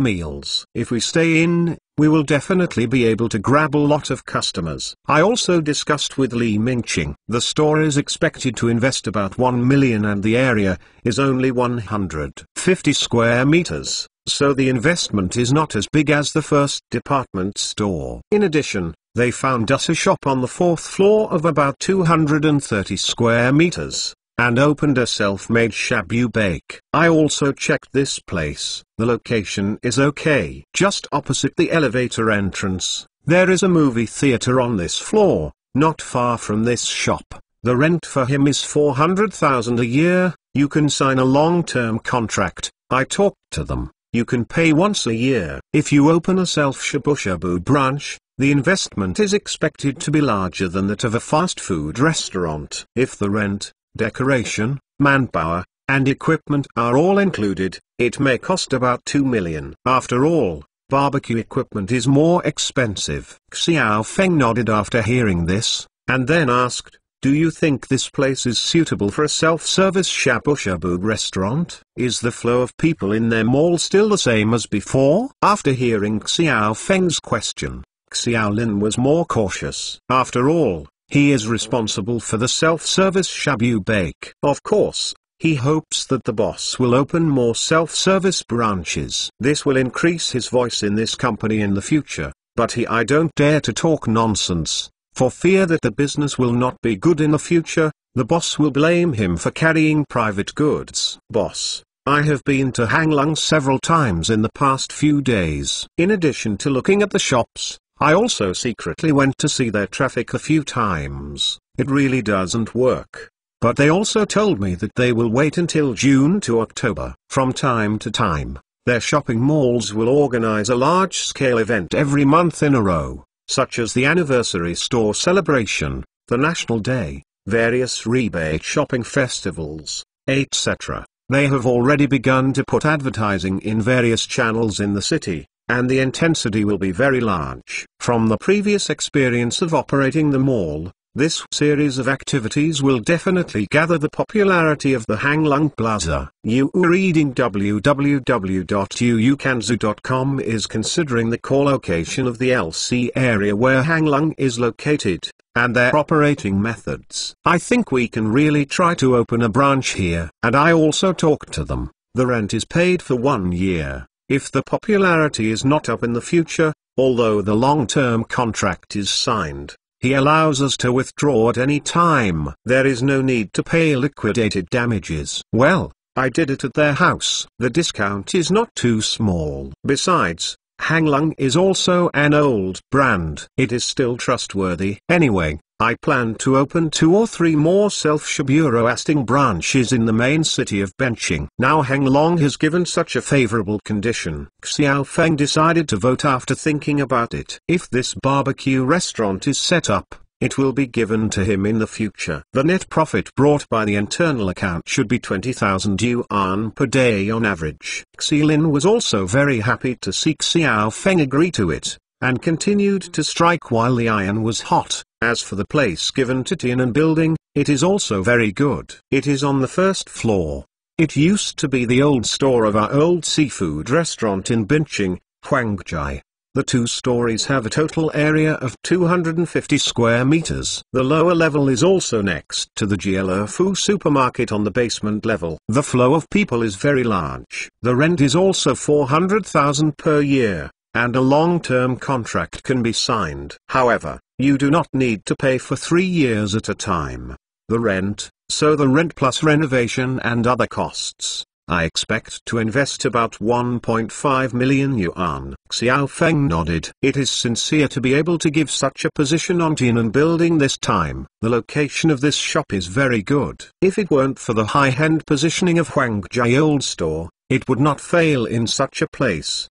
meals. If we stay in, we will definitely be able to grab a lot of customers. I also discussed with Li Mingqing. The store is expected to invest about 1 million and the area is only 150 square meters, so the investment is not as big as the first department store. In addition, they found us a shop on the 4th floor of about 230 square meters, and opened a self-made Shabu Bake. I also checked this place. The location is okay. Just opposite the elevator entrance, there is a movie theater on this floor, not far from this shop. The rent for him is 400,000 a year. You can sign a long-term contract. I talked to them. You can pay once a year. If you open a self-Shabu branch, the investment is expected to be larger than that of a fast food restaurant. If the rent, decoration, manpower, and equipment are all included, it may cost about 2 million. After all, barbecue equipment is more expensive. Xiao Feng nodded after hearing this, and then asked, do you think this place is suitable for a self-service shabu restaurant? Is the flow of people in their mall still the same as before? After hearing Xiao Feng's question, Xiao Lin was more cautious. After all, he is responsible for the self-service Shabu Bake. Of course, he hopes that the boss will open more self-service branches. This will increase his voice in this company in the future, but I don't dare to talk nonsense, for fear that the business will not be good in the future. the boss will blame him for carrying private goods. Boss, I have been to Hanglung several times in the past few days. In addition to looking at the shops, I also secretly went to see their traffic a few times. It really doesn't work. But they also told me that they will wait until June to October. From time to time, their shopping malls will organize a large-scale event every month in a row, such as the anniversary store celebration, the National Day, various rebate shopping festivals, etc. They have already begun to put advertising in various channels in the city, and the intensity will be very large. From the previous experience of operating the mall, this series of activities will definitely gather the popularity of the Hanglung Plaza. You reading www.uukanzu.com is considering the core location of the LC area where Hanglung is located, and their operating methods. I think we can really try to open a branch here. And I also talked to them. The rent is paid for 1 year. If the popularity is not up in the future, although the long-term contract is signed, he allows us to withdraw at any time. There is no need to pay liquidated damages. Well, I did it at their house. The discount is not too small. Besides, Hanglung is also an old brand. It is still trustworthy. Anyway, I plan to open 2 or 3 more self-broadcasting branches in the main city of Benching. Now Hanglung has given such a favorable condition. Xiao Feng decided to vote after thinking about it. If this barbecue restaurant is set up, it will be given to him in the future. The net profit brought by the internal account should be 20,000 yuan per day on average. Xilin was also very happy to see Xiao Feng agree to it, and continued to strike while the iron was hot. As for the place given to Tianan building, it is also very good. It is on the 1st floor. It used to be the old store of our old seafood restaurant in Binching, Huangjai. The 2 stories have a total area of 250 square meters. The lower level is also next to the Jialufu supermarket on the basement level. The flow of people is very large. The rent is also 400,000 per year, and a long-term contract can be signed. However, you do not need to pay for 3 years at a time. The rent plus renovation and other costs. I expect to invest about 1.5 million yuan. Xiao Feng nodded. It is sincere to be able to give such a position on Tianan building this time. The location of this shop is very good. If it weren't for the high-end positioning of Huangjai Old Store, it would not fail in such a place.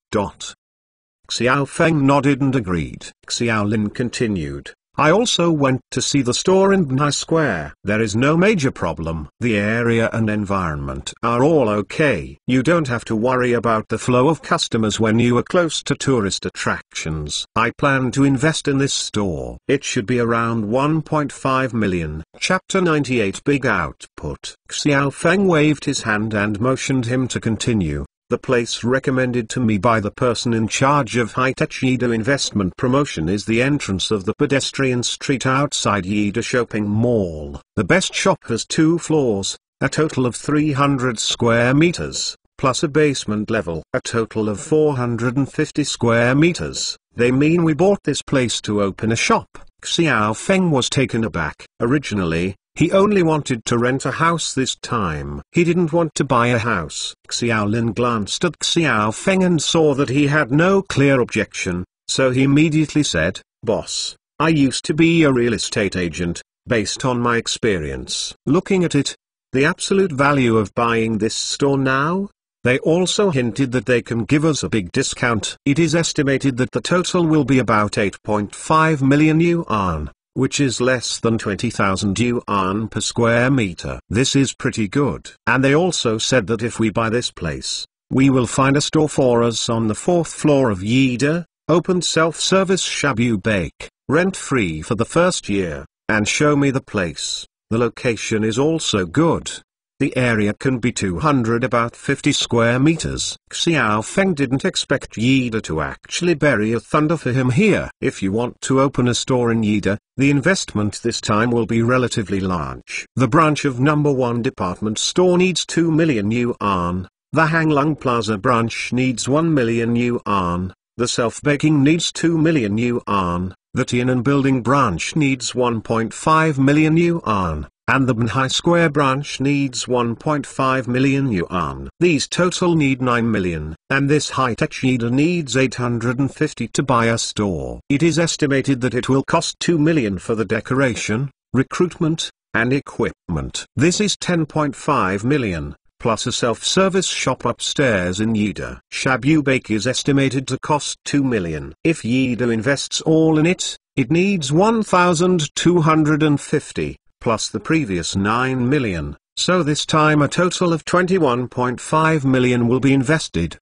Xiao Feng nodded and agreed. Xiao Lin continued. I also went to see the store in Bnai Square. There is no major problem. The area and environment are all okay. You don't have to worry about the flow of customers when you are close to tourist attractions. I plan to invest in this store. It should be around 1.5 million. Chapter 98 Big Output. Xiao Feng waved his hand and motioned him to continue. The place recommended to me by the person in charge of High-Tech Yida investment promotion is the entrance of the pedestrian street outside Yida Shopping Mall. The best shop has 2 floors, a total of 300 square meters, plus a basement level. A total of 450 square meters. They mean we bought this place to open a shop. Xiao Feng was taken aback. Originally, he only wanted to rent a house this time. He didn't want to buy a house. Xiao Lin glanced at Xiao Feng and saw that he had no clear objection, so he immediately said, "Boss, I used to be a real estate agent, based on my experience. Looking at it, the absolute value of buying this store now? They also hinted that they can give us a big discount. It is estimated that the total will be about 8.5 million yuan. Which is less than 20,000 yuan per square meter. This is pretty good. And they also said that if we buy this place, we will find a store for us on the 4th floor of Yida, open self-service shabu bake, rent-free for the first year, and show me the place. The location is also good. The area can be about 50 square meters. Xiao Feng didn't expect Yida to actually bury a thunder for him here. If you want to open a store in Yida, the investment this time will be relatively large. The branch of number 1 department store needs 2 million yuan. The Hanglung Plaza branch needs 1 million yuan. The self-baking needs 2 million yuan. The Tianan building branch needs 1.5 million yuan. and the Banhai Square branch needs 1.5 million yuan. These total need 9 million, and this high-tech Shida needs 850 to buy a store. It is estimated that it will cost 2 million for the decoration, recruitment, and equipment. This is 10.5 million, plus a self-service shop upstairs in Yida. Shabu Bake is estimated to cost 2 million. If Yida invests all in it, it needs 1,250, plus the previous 9 million, so this time a total of 21.5 million will be invested.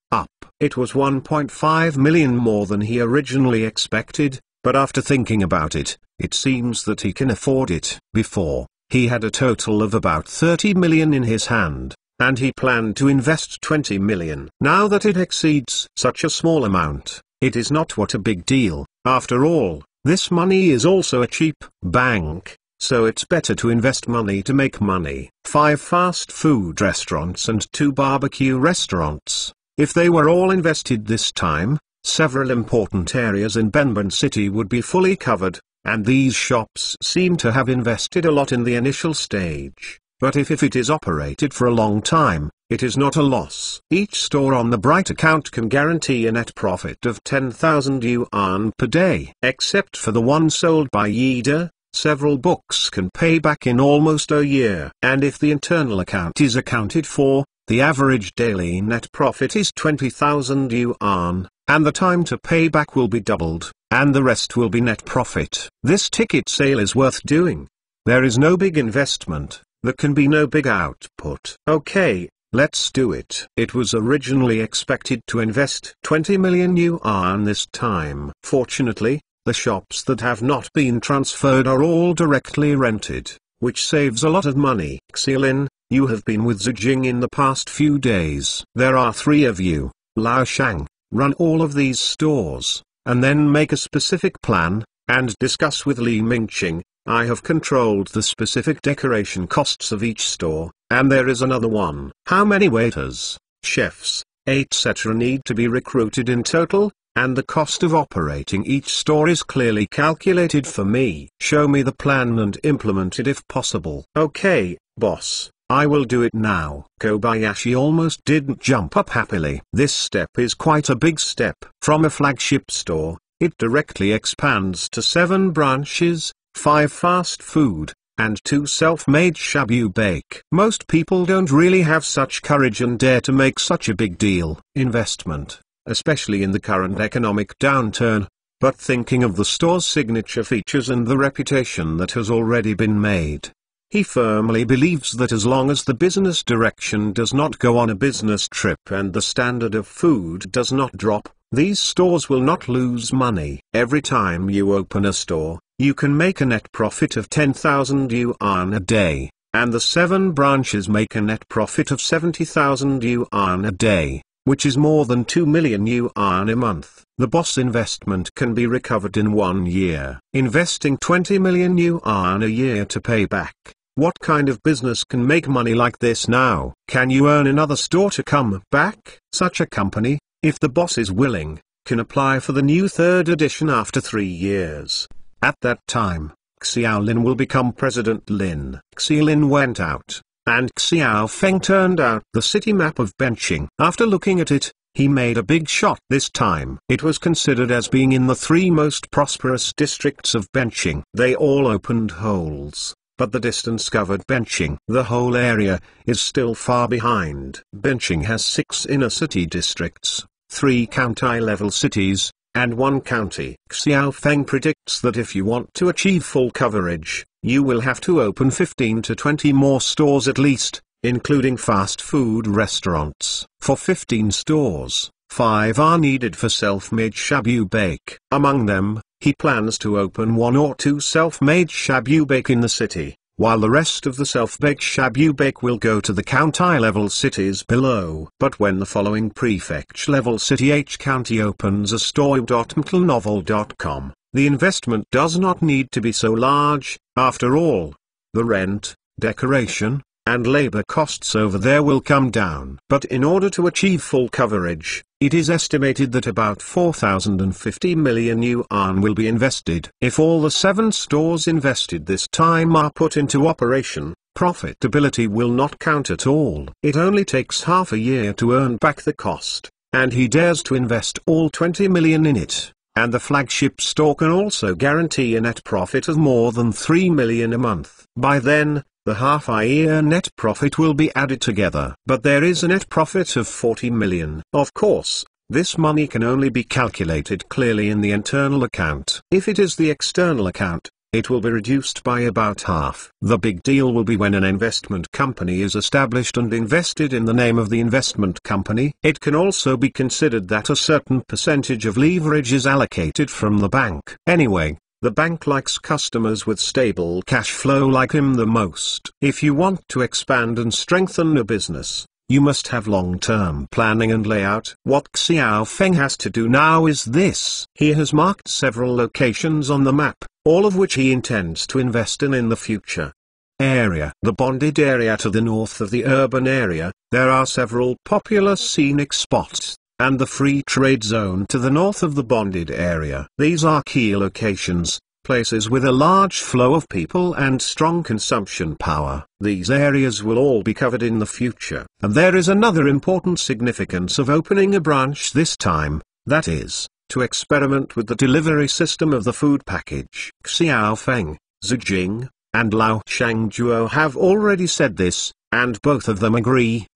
It was 1.5 million more than he originally expected, but after thinking about it, it seems that he can afford it. Before, he had a total of about 30 million in his hand, and he planned to invest 20 million. Now that it exceeds such a small amount, it is not what a big deal. After all, this money is also a cheap bank, so it's better to invest money to make money. 5 fast food restaurants and 2 barbecue restaurants. If they were all invested this time, several important areas in Benban City would be fully covered, and these shops seem to have invested a lot in the initial stage. But if it is operated for a long time, it is not a loss. Each store on the Bright account can guarantee a net profit of 10,000 yuan per day. Except for the one sold by Yida, several books can pay back in almost a year. And if the internal account is accounted for, the average daily net profit is 20,000 yuan, and the time to pay back will be doubled, and the rest will be net profit. This ticket sale is worth doing. There is no big investment, there can be no big output. Okay, let's do it. It was originally expected to invest 20 million yuan this time. Fortunately, the shops that have not been transferred are all directly rented, which saves a lot of money. Xialin, you have been with Zijing in the past few days. There are 3 of you. Lao Shang, run all of these stores, and then make a specific plan, and discuss with Li Mingqing. I have controlled the specific decoration costs of each store, and there is another one. How many waiters, chefs, etc. need to be recruited in total, and the cost of operating each store is clearly calculated for me. Show me the plan and implement it if possible. Okay, boss, I will do it now. Kobayashi almost didn't jump up happily. This step is quite a big step. From a flagship store, it directly expands to 7 branches, 5 fast food, and 2 self-made Shabu Bake. Most people don't really have such courage and dare to make such a big deal investment, especially in the current economic downturn, but thinking of the store's signature features and the reputation that has already been made, he firmly believes that as long as the business direction does not go on a business trip and the standard of food does not drop, these stores will not lose money. Every time you open a store, you can make a net profit of 10,000 yuan a day, and the 7 branches make a net profit of 70,000 yuan a day, which is more than 2 million yuan a month. The boss investment can be recovered in 1 year. Investing 20 million yuan a year to pay back. What kind of business can make money like this now? Can you earn another store to come back? Such a company, if the boss is willing, can apply for the new 3rd edition after 3 years. At that time, Xiaolin will become President Lin. Xiaolin went out, and Xiao Feng turned out the city map of Benqing. After looking at it, he made a big shot. This time, it was considered as being in the 3 most prosperous districts of Benqing. They all opened holes, but the distance covered Benqing. The whole area is still far behind. Benqing has 6 inner city districts, 3 county-level cities, and 1 county. Xiao Feng predicts that if you want to achieve full coverage, you will have to open 15 to 20 more stores at least, including fast food restaurants. For 15 stores, 5 are needed for self-made Shabu Bake. Among them, he plans to open 1 or 2 self-made Shabu Bake in the city, while the rest of the self-baked Shabu Bake will go to the county-level cities below. But when the following prefecture-level city H county opens a store.mtlnovel.com, the investment does not need to be so large. After all, the rent, decoration, and labor costs over there will come down. But in order to achieve full coverage, it is estimated that about 4,050 million yuan will be invested. If all the 7 stores invested this time are put into operation, profitability will not count at all. It only takes half a year to earn back the cost, and he dares to invest all 20 million in it. And the flagship store can also guarantee a net profit of more than 3 million a month. By then, the half-a-year net profit will be added together. But there is a net profit of 40 million. Of course, this money can only be calculated clearly in the internal account. If it is the external account, it will be reduced by about half. The big deal will be when an investment company is established and invested in the name of the investment company. It can also be considered that a certain percentage of leverage is allocated from the bank. Anyway, the bank likes customers with stable cash flow like him the most. If you want to expand and strengthen a business, you must have long-term planning and layout. What Xiao Feng has to do now is this. He has marked several locations on the map, all of which he intends to invest in the future. Area. The bonded area to the north of the urban area, there are several popular scenic spots, and the free trade zone to the north of the bonded area. These are key locations, places with a large flow of people and strong consumption power. These areas will all be covered in the future. And there is another important significance of opening a branch this time, that is, to experiment with the delivery system of the food package. Xiao Feng, Zhu Jing, and Lao Shangjuo have already said this, and both of them agree.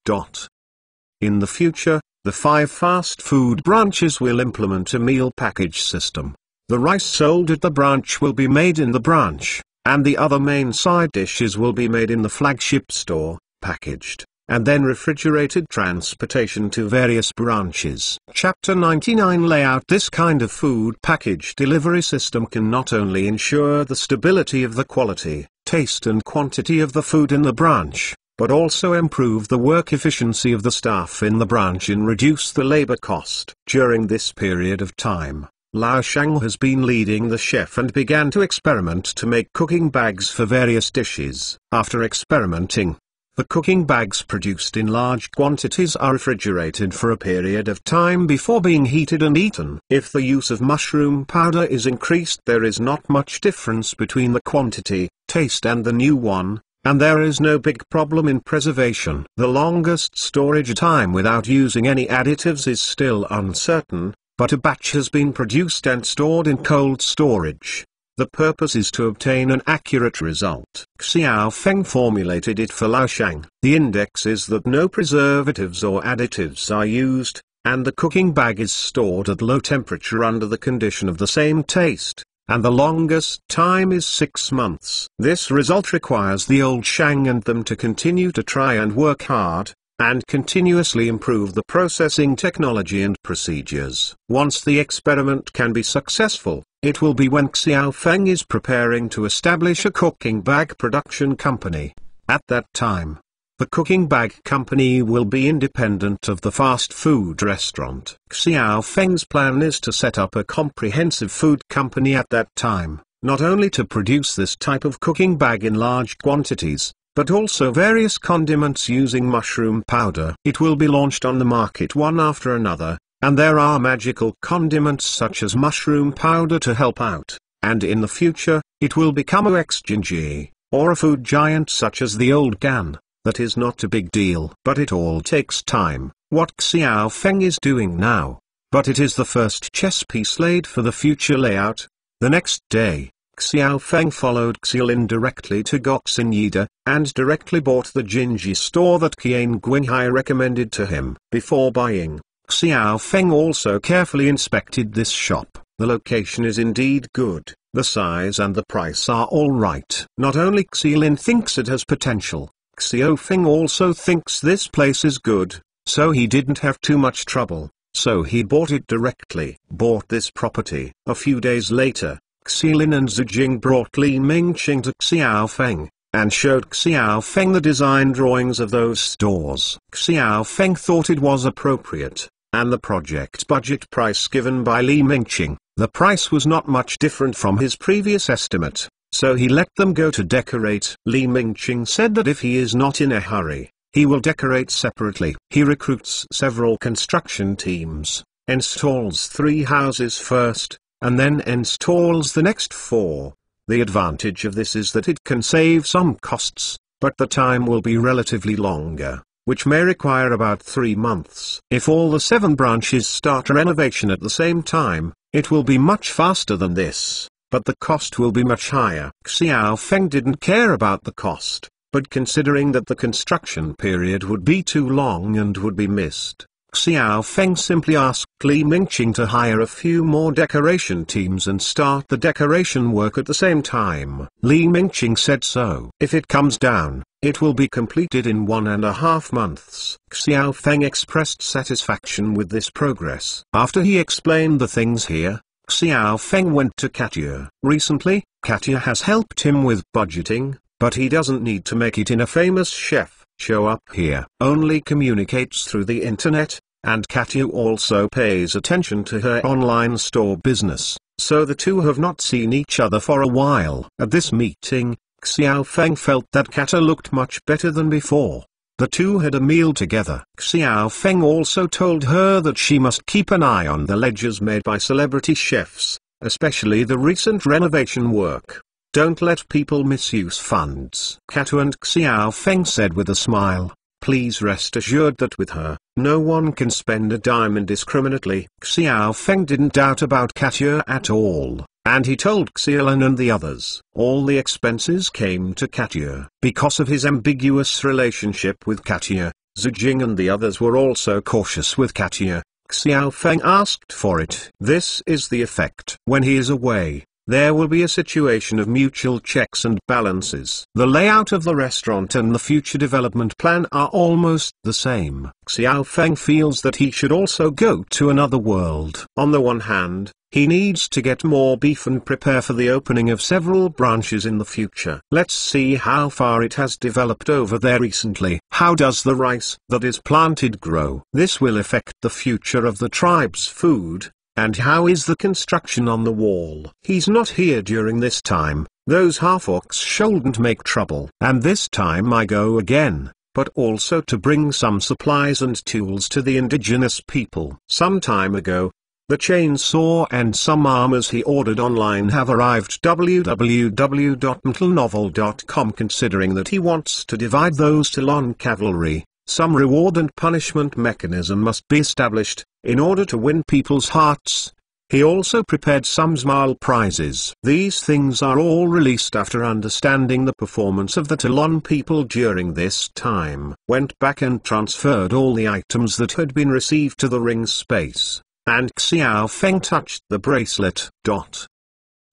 In the future, the 5 fast food branches will implement a meal package system. The rice sold at the branch will be made in the branch, and the other main side dishes will be made in the flagship store, packaged, and then refrigerated transportation to various branches. Chapter 99 Layout. This kind of food package delivery system can not only ensure the stability of the quality, taste and quantity of the food in the branch, but also improve the work efficiency of the staff in the branch and reduce the labor cost. During this period of time, Lao Shang has been leading the chef and began to experiment to make cooking bags for various dishes. After experimenting, the cooking bags produced in large quantities are refrigerated for a period of time before being heated and eaten. If the use of mushroom powder is increased, there is not much difference between the quantity, taste and the new one, and there is no big problem in preservation. The longest storage time without using any additives is still uncertain, but a batch has been produced and stored in cold storage. The purpose is to obtain an accurate result. Xiao Feng formulated it for Lao Shang. The index is that no preservatives or additives are used, and the cooking bag is stored at low temperature under the condition of the same taste, and the longest time is 6 months. This result requires the old Shang and them to continue to try and work hard, and continuously improve the processing technology and procedures. Once the experiment can be successful, it will be when Xiao Feng is preparing to establish a cooking bag production company. At that time, the cooking bag company will be independent of the fast food restaurant. Xiao Feng's plan is to set up a comprehensive food company at that time, not only to produce this type of cooking bag in large quantities, but also various condiments using mushroom powder. It will be launched on the market one after another, and there are magical condiments such as mushroom powder to help out, and in the future, it will become a XGG, or a food giant such as the old Gan. That is not a big deal. But it all takes time, what Xiao Feng is doing now. But it is the first chess piece laid for the future layout. The next day, Xiao Feng followed Xilin directly to Goxinyida, and directly bought the Jinji store that Qian Guinghai recommended to him. Before buying, Xiao Feng also carefully inspected this shop. The location is indeed good, the size and the price are all right. Not only Xilin thinks it has potential, Xiao Feng also thinks this place is good, so he didn't have too much trouble, so he bought it directly. Bought this property. A few days later, Xilin and Zhu Jing brought Li Mingqing to Xiao Feng, and showed Xiao Feng the design drawings of those stores. Xiao Feng thought it was appropriate, and the project budget price given by Li Mingqing, the price was not much different from his previous estimate, so he let them go to decorate. Li Mingqing said that if he is not in a hurry, he will decorate separately. He recruits several construction teams, installs 3 houses first, and then installs the next 4. The advantage of this is that it can save some costs, but the time will be relatively longer, which may require about 3 months. If all the 7 branches start renovation at the same time, it will be much faster than this, but the cost will be much higher. Xiao Feng didn't care about the cost, but considering that the construction period would be too long and would be missed, Xiao Feng simply asked Li Mingqing to hire a few more decoration teams and start the decoration work at the same time. Li Mingqing said so. If it comes down, it will be completed in 1.5 months. Xiao Feng expressed satisfaction with this progress. After he explained the things here, Xiao Feng went to Katia. Recently, Katia has helped him with budgeting, but he doesn't need to make it in a famous chef show up here. Only communicates through the internet, and Katia also pays attention to her online store business, so the two have not seen each other for a while. At this meeting, Xiao Feng felt that Katia looked much better than before. The two had a meal together. Xiao Feng also told her that she must keep an eye on the ledgers made by celebrity chefs, especially the recent renovation work. Don't let people misuse funds. Katia and Xiao Feng said with a smile, please rest assured that with her, no one can spend a dime indiscriminately. Xiao Feng didn't doubt about Katia at all, and he told Xiaolin and the others. All the expenses came to Katia. Because of his ambiguous relationship with Katia, Zhu Jing and the others were also cautious with Katia. Xiao Feng asked for it. This is the effect. When he is away, there will be a situation of mutual checks and balances. The layout of the restaurant and the future development plan are almost the same. Xiao Feng feels that he should also go to another world. On the one hand, he needs to get more beef and prepare for the opening of several branches in the future. Let's see how far it has developed over there recently. How does the rice that is planted grow? This will affect the future of the tribe's food. And how is the construction on the wall? He's not here during this time. Those half-orcs shouldn't make trouble. And this time I go again, but also to bring some supplies and tools to the indigenous people. Some time ago, the chainsaw and some armors he ordered online have arrived. www.mtlnovel.com. Considering that he wants to divide those Talon cavalry, some reward and punishment mechanism must be established, in order to win people's hearts. He also prepared some small prizes. These things are all released after understanding the performance of the Talon people during this time. Went back and transferred all the items that had been received to the ring space, and Xiao Feng touched the bracelet.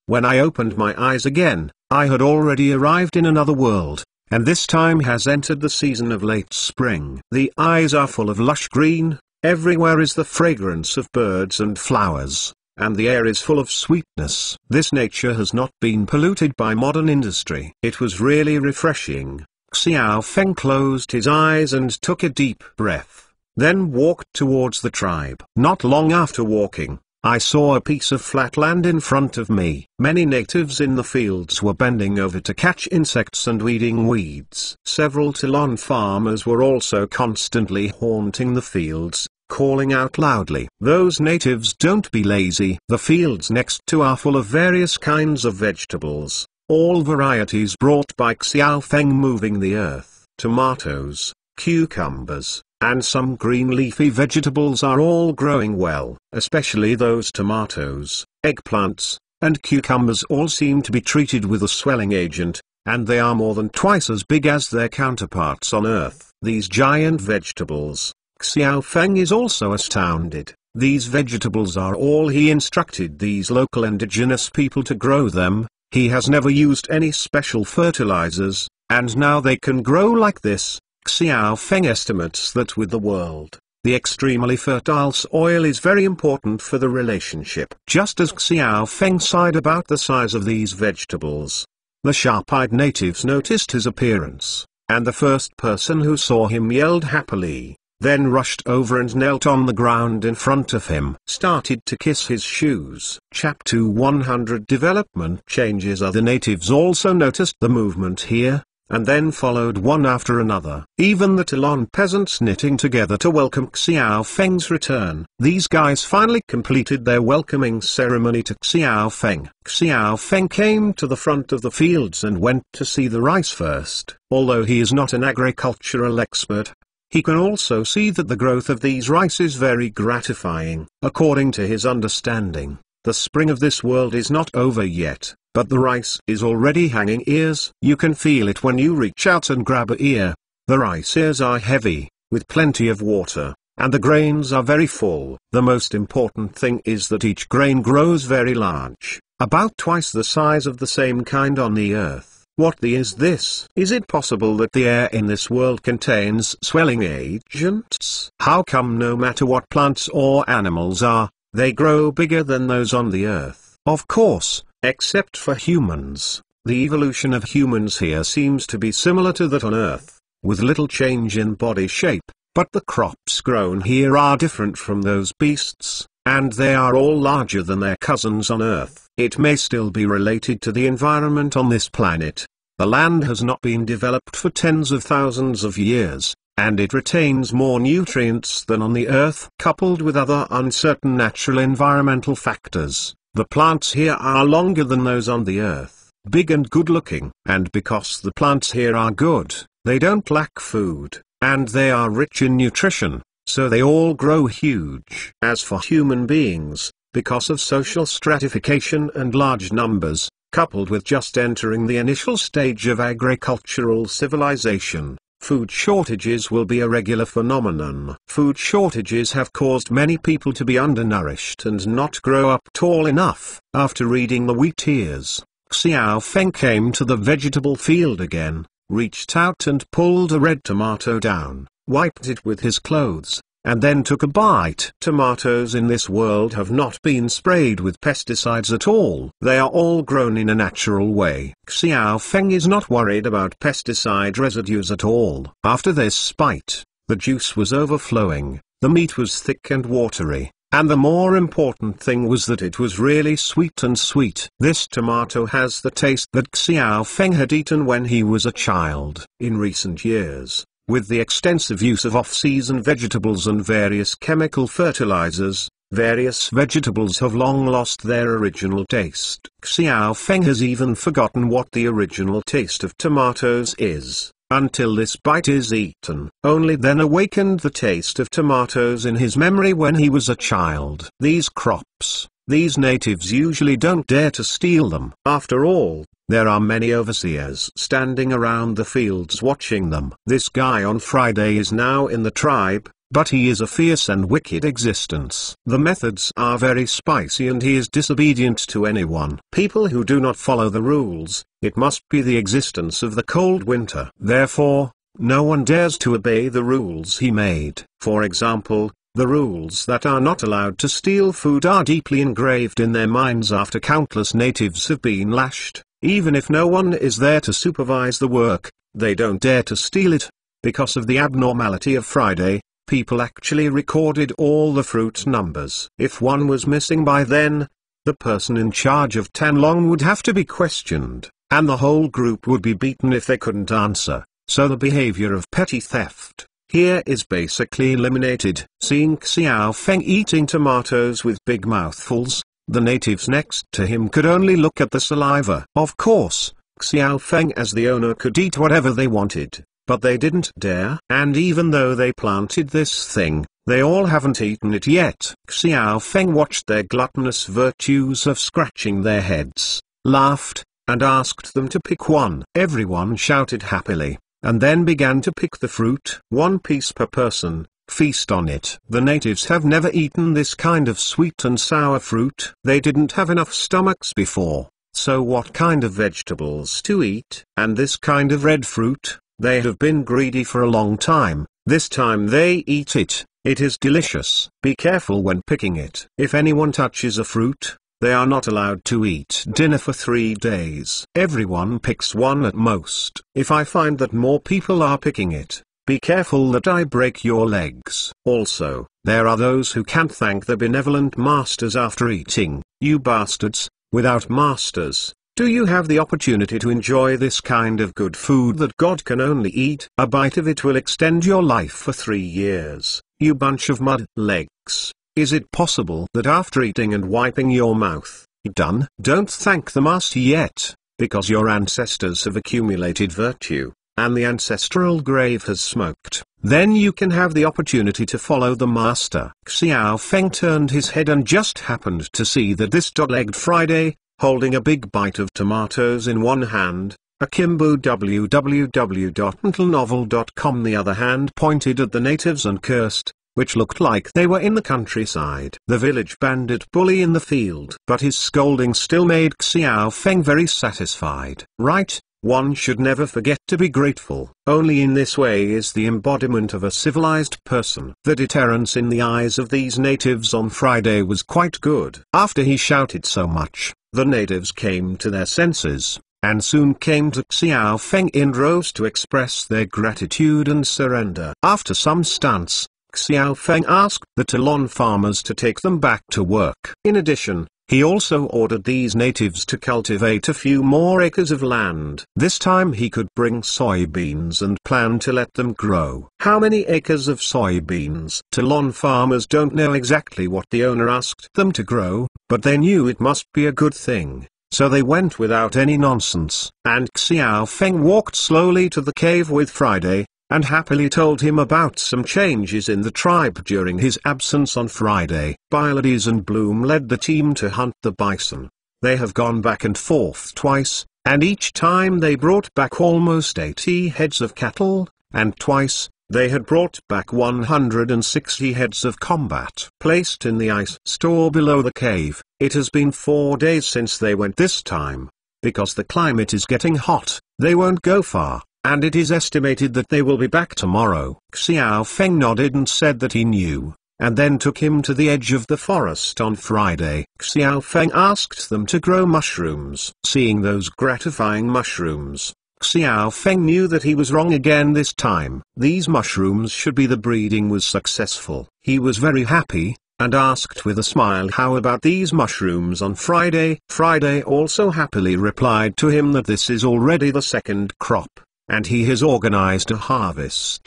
When I opened my eyes again, I had already arrived in another world, and this time has entered the season of late spring. The eyes are full of lush green, everywhere is the fragrance of birds and flowers, and the air is full of sweetness. This nature has not been polluted by modern industry. It was really refreshing. Xiao Feng closed his eyes and took a deep breath, then walked towards the tribe. Not long after walking, I saw a piece of flat land in front of me. Many natives in the fields were bending over to catch insects and weeding weeds. Several Talon farmers were also constantly haunting the fields, calling out loudly. Those natives don't be lazy. The fields next to are full of various kinds of vegetables, all varieties brought by Xiao Feng moving the earth. Tomatoes, cucumbers, and some green leafy vegetables are all growing well. Especially those tomatoes, eggplants, and cucumbers all seem to be treated with a swelling agent, and they are more than twice as big as their counterparts on Earth. These giant vegetables, Xiao Feng is also astounded. These vegetables are all he instructed these local indigenous people to grow them. He has never used any special fertilizers, and now they can grow like this. Xiao Feng estimates that with the world, the extremely fertile soil is very important for the relationship. Just as Xiao Feng sighed about the size of these vegetables, the sharp-eyed natives noticed his appearance, and the first person who saw him yelled happily, then rushed over and knelt on the ground in front of him. Started to kiss his shoes. Chapter 100 Development changes. Other natives also noticed the movement here. and then followed one after another. Even the Talon peasants knitting together to welcome Xiao Feng's return. These guys finally completed their welcoming ceremony to Xiao Feng. Xiao Feng came to the front of the fields and went to see the rice first. Although he is not an agricultural expert, he can also see that the growth of these rice is very gratifying. According to his understanding, the spring of this world is not over yet, but the rice is already hanging ears. You can feel it when you reach out and grab a ear. The rice ears are heavy, with plenty of water, and the grains are very full. The most important thing is that each grain grows very large, about twice the size of the same kind on the earth. What is this? Is it possible that the air in this world contains swelling agents? How come no matter what plants or animals are, they grow bigger than those on the earth? Of course, except for humans. The evolution of humans here seems to be similar to that on Earth, with little change in body shape, but the crops grown here are different from those beasts, and they are all larger than their cousins on Earth. It may still be related to the environment on this planet. The land has not been developed for tens of thousands of years, and it retains more nutrients than on the Earth. Coupled with other uncertain natural environmental factors, the plants here are longer than those on the Earth, big and good-looking. And because the plants here are good, they don't lack food, and they are rich in nutrition, so they all grow huge. As for human beings, because of social stratification and large numbers, coupled with just entering the initial stage of agricultural civilization, food shortages will be a regular phenomenon. Food shortages have caused many people to be undernourished and not grow up tall enough. After reading the wheat ears, Xiao Feng came to the vegetable field again, reached out and pulled a red tomato down, wiped it with his clothes, and then took a bite. Tomatoes in this world have not been sprayed with pesticides at all. They are all grown in a natural way. Xiao Feng is not worried about pesticide residues at all. After this bite, the juice was overflowing, the meat was thick and watery, and the more important thing was that it was really sweet and sweet. This tomato has the taste that Xiao Feng had eaten when he was a child. In recent years, with the extensive use of off-season vegetables and various chemical fertilizers, various vegetables have long lost their original taste. Xiao Feng has even forgotten what the original taste of tomatoes is, until this bite is eaten. Only then awakened the taste of tomatoes in his memory when he was a child. These crops, these natives usually don't dare to steal them. After all, there are many overseers standing around the fields watching them. This guy on Friday is now in the tribe, but he is a fierce and wicked existence. The methods are very spicy and he is disobedient to anyone. People who do not follow the rules, it must be the existence of the cold winter. Therefore, no one dares to obey the rules he made. For example, the rules that are not allowed to steal food are deeply engraved in their minds after countless natives have been lashed. Even if no one is there to supervise the work, they don't dare to steal it. Because of the abnormality of Friday, people actually recorded all the fruit numbers. If one was missing by then, the person in charge of Tanlong would have to be questioned, and the whole group would be beaten if they couldn't answer. So the behavior of petty theft here is basically eliminated. Seeing Xiao Feng eating tomatoes with big mouthfuls, the natives next to him could only look at the saliva. Of course, Xiao Feng as the owner could eat whatever they wanted, but they didn't dare. And even though they planted this thing, they all haven't eaten it yet. Xiao Feng watched their gluttonous virtues of scratching their heads, laughed, and asked them to pick one. Everyone shouted happily, and then began to pick the fruit. 1 piece per person. Feast on it. The natives have never eaten this kind of sweet and sour fruit. They didn't have enough stomachs before, so what kind of vegetables to eat? And this kind of red fruit, they have been greedy for a long time. This time they eat it. It is delicious. Be careful when picking it. If anyone touches a fruit, they are not allowed to eat dinner for 3 days. Everyone picks one at most. If I find that more people are picking it, be careful that I break your legs. Also, there are those who can't thank the benevolent masters after eating. You bastards, without masters, Do you have the opportunity to enjoy this kind of good food that God can only eat? A bite of it will extend your life for 3 years, you bunch of mud legs. Is it possible that after eating and wiping your mouth, you're done? Don't thank the master yet, because your ancestors have accumulated virtue, and the ancestral grave has smoked. Then you can have the opportunity to follow the master. Xiao Feng turned his head and just happened to see that this dog-legged Friday, holding a big bite of tomatoes in one hand, Akimbo www.mentalnovel.com the other hand pointed at the natives and cursed, which looked like they were in the countryside. The village bandit bully in the field. But his scolding still made Xiao Feng very satisfied. Right, one should never forget to be grateful. Only in this way is the embodiment of a civilized person. The deterrence in the eyes of these natives on Friday was quite good. After he shouted so much, the natives came to their senses, and soon came to Xiao Feng in rows to express their gratitude and surrender. After some stunts, Xiao Feng asked the Talon farmers to take them back to work. In addition, he also ordered these natives to cultivate a few more acres of land. This time he could bring soybeans and plan to let them grow. How many acres of soybeans? Talon farmers don't know exactly what the owner asked them to grow, but they knew it must be a good thing. So they went without any nonsense. And Xiao Feng walked slowly to the cave with Friday, and happily told him about some changes in the tribe during his absence on Friday. Pylades and Bloom led the team to hunt the bison. They have gone back and forth twice, and each time they brought back almost 80 heads of cattle, and twice, they had brought back 160 heads of combat. Placed in the ice store below the cave, it has been 4 days since they went this time. Because the climate is getting hot, they won't go far, and it is estimated that they will be back tomorrow. Xiao Feng nodded and said that he knew, and then took him to the edge of the forest on Friday. Xiao Feng asked them to grow mushrooms. Seeing those gratifying mushrooms, Xiao Feng knew that he was wrong again this time. These mushrooms should be the breeding was successful. He was very happy, and asked with a smile how about these mushrooms on Friday. Friday also happily replied to him that this is already the second crop, and he has organized a harvest.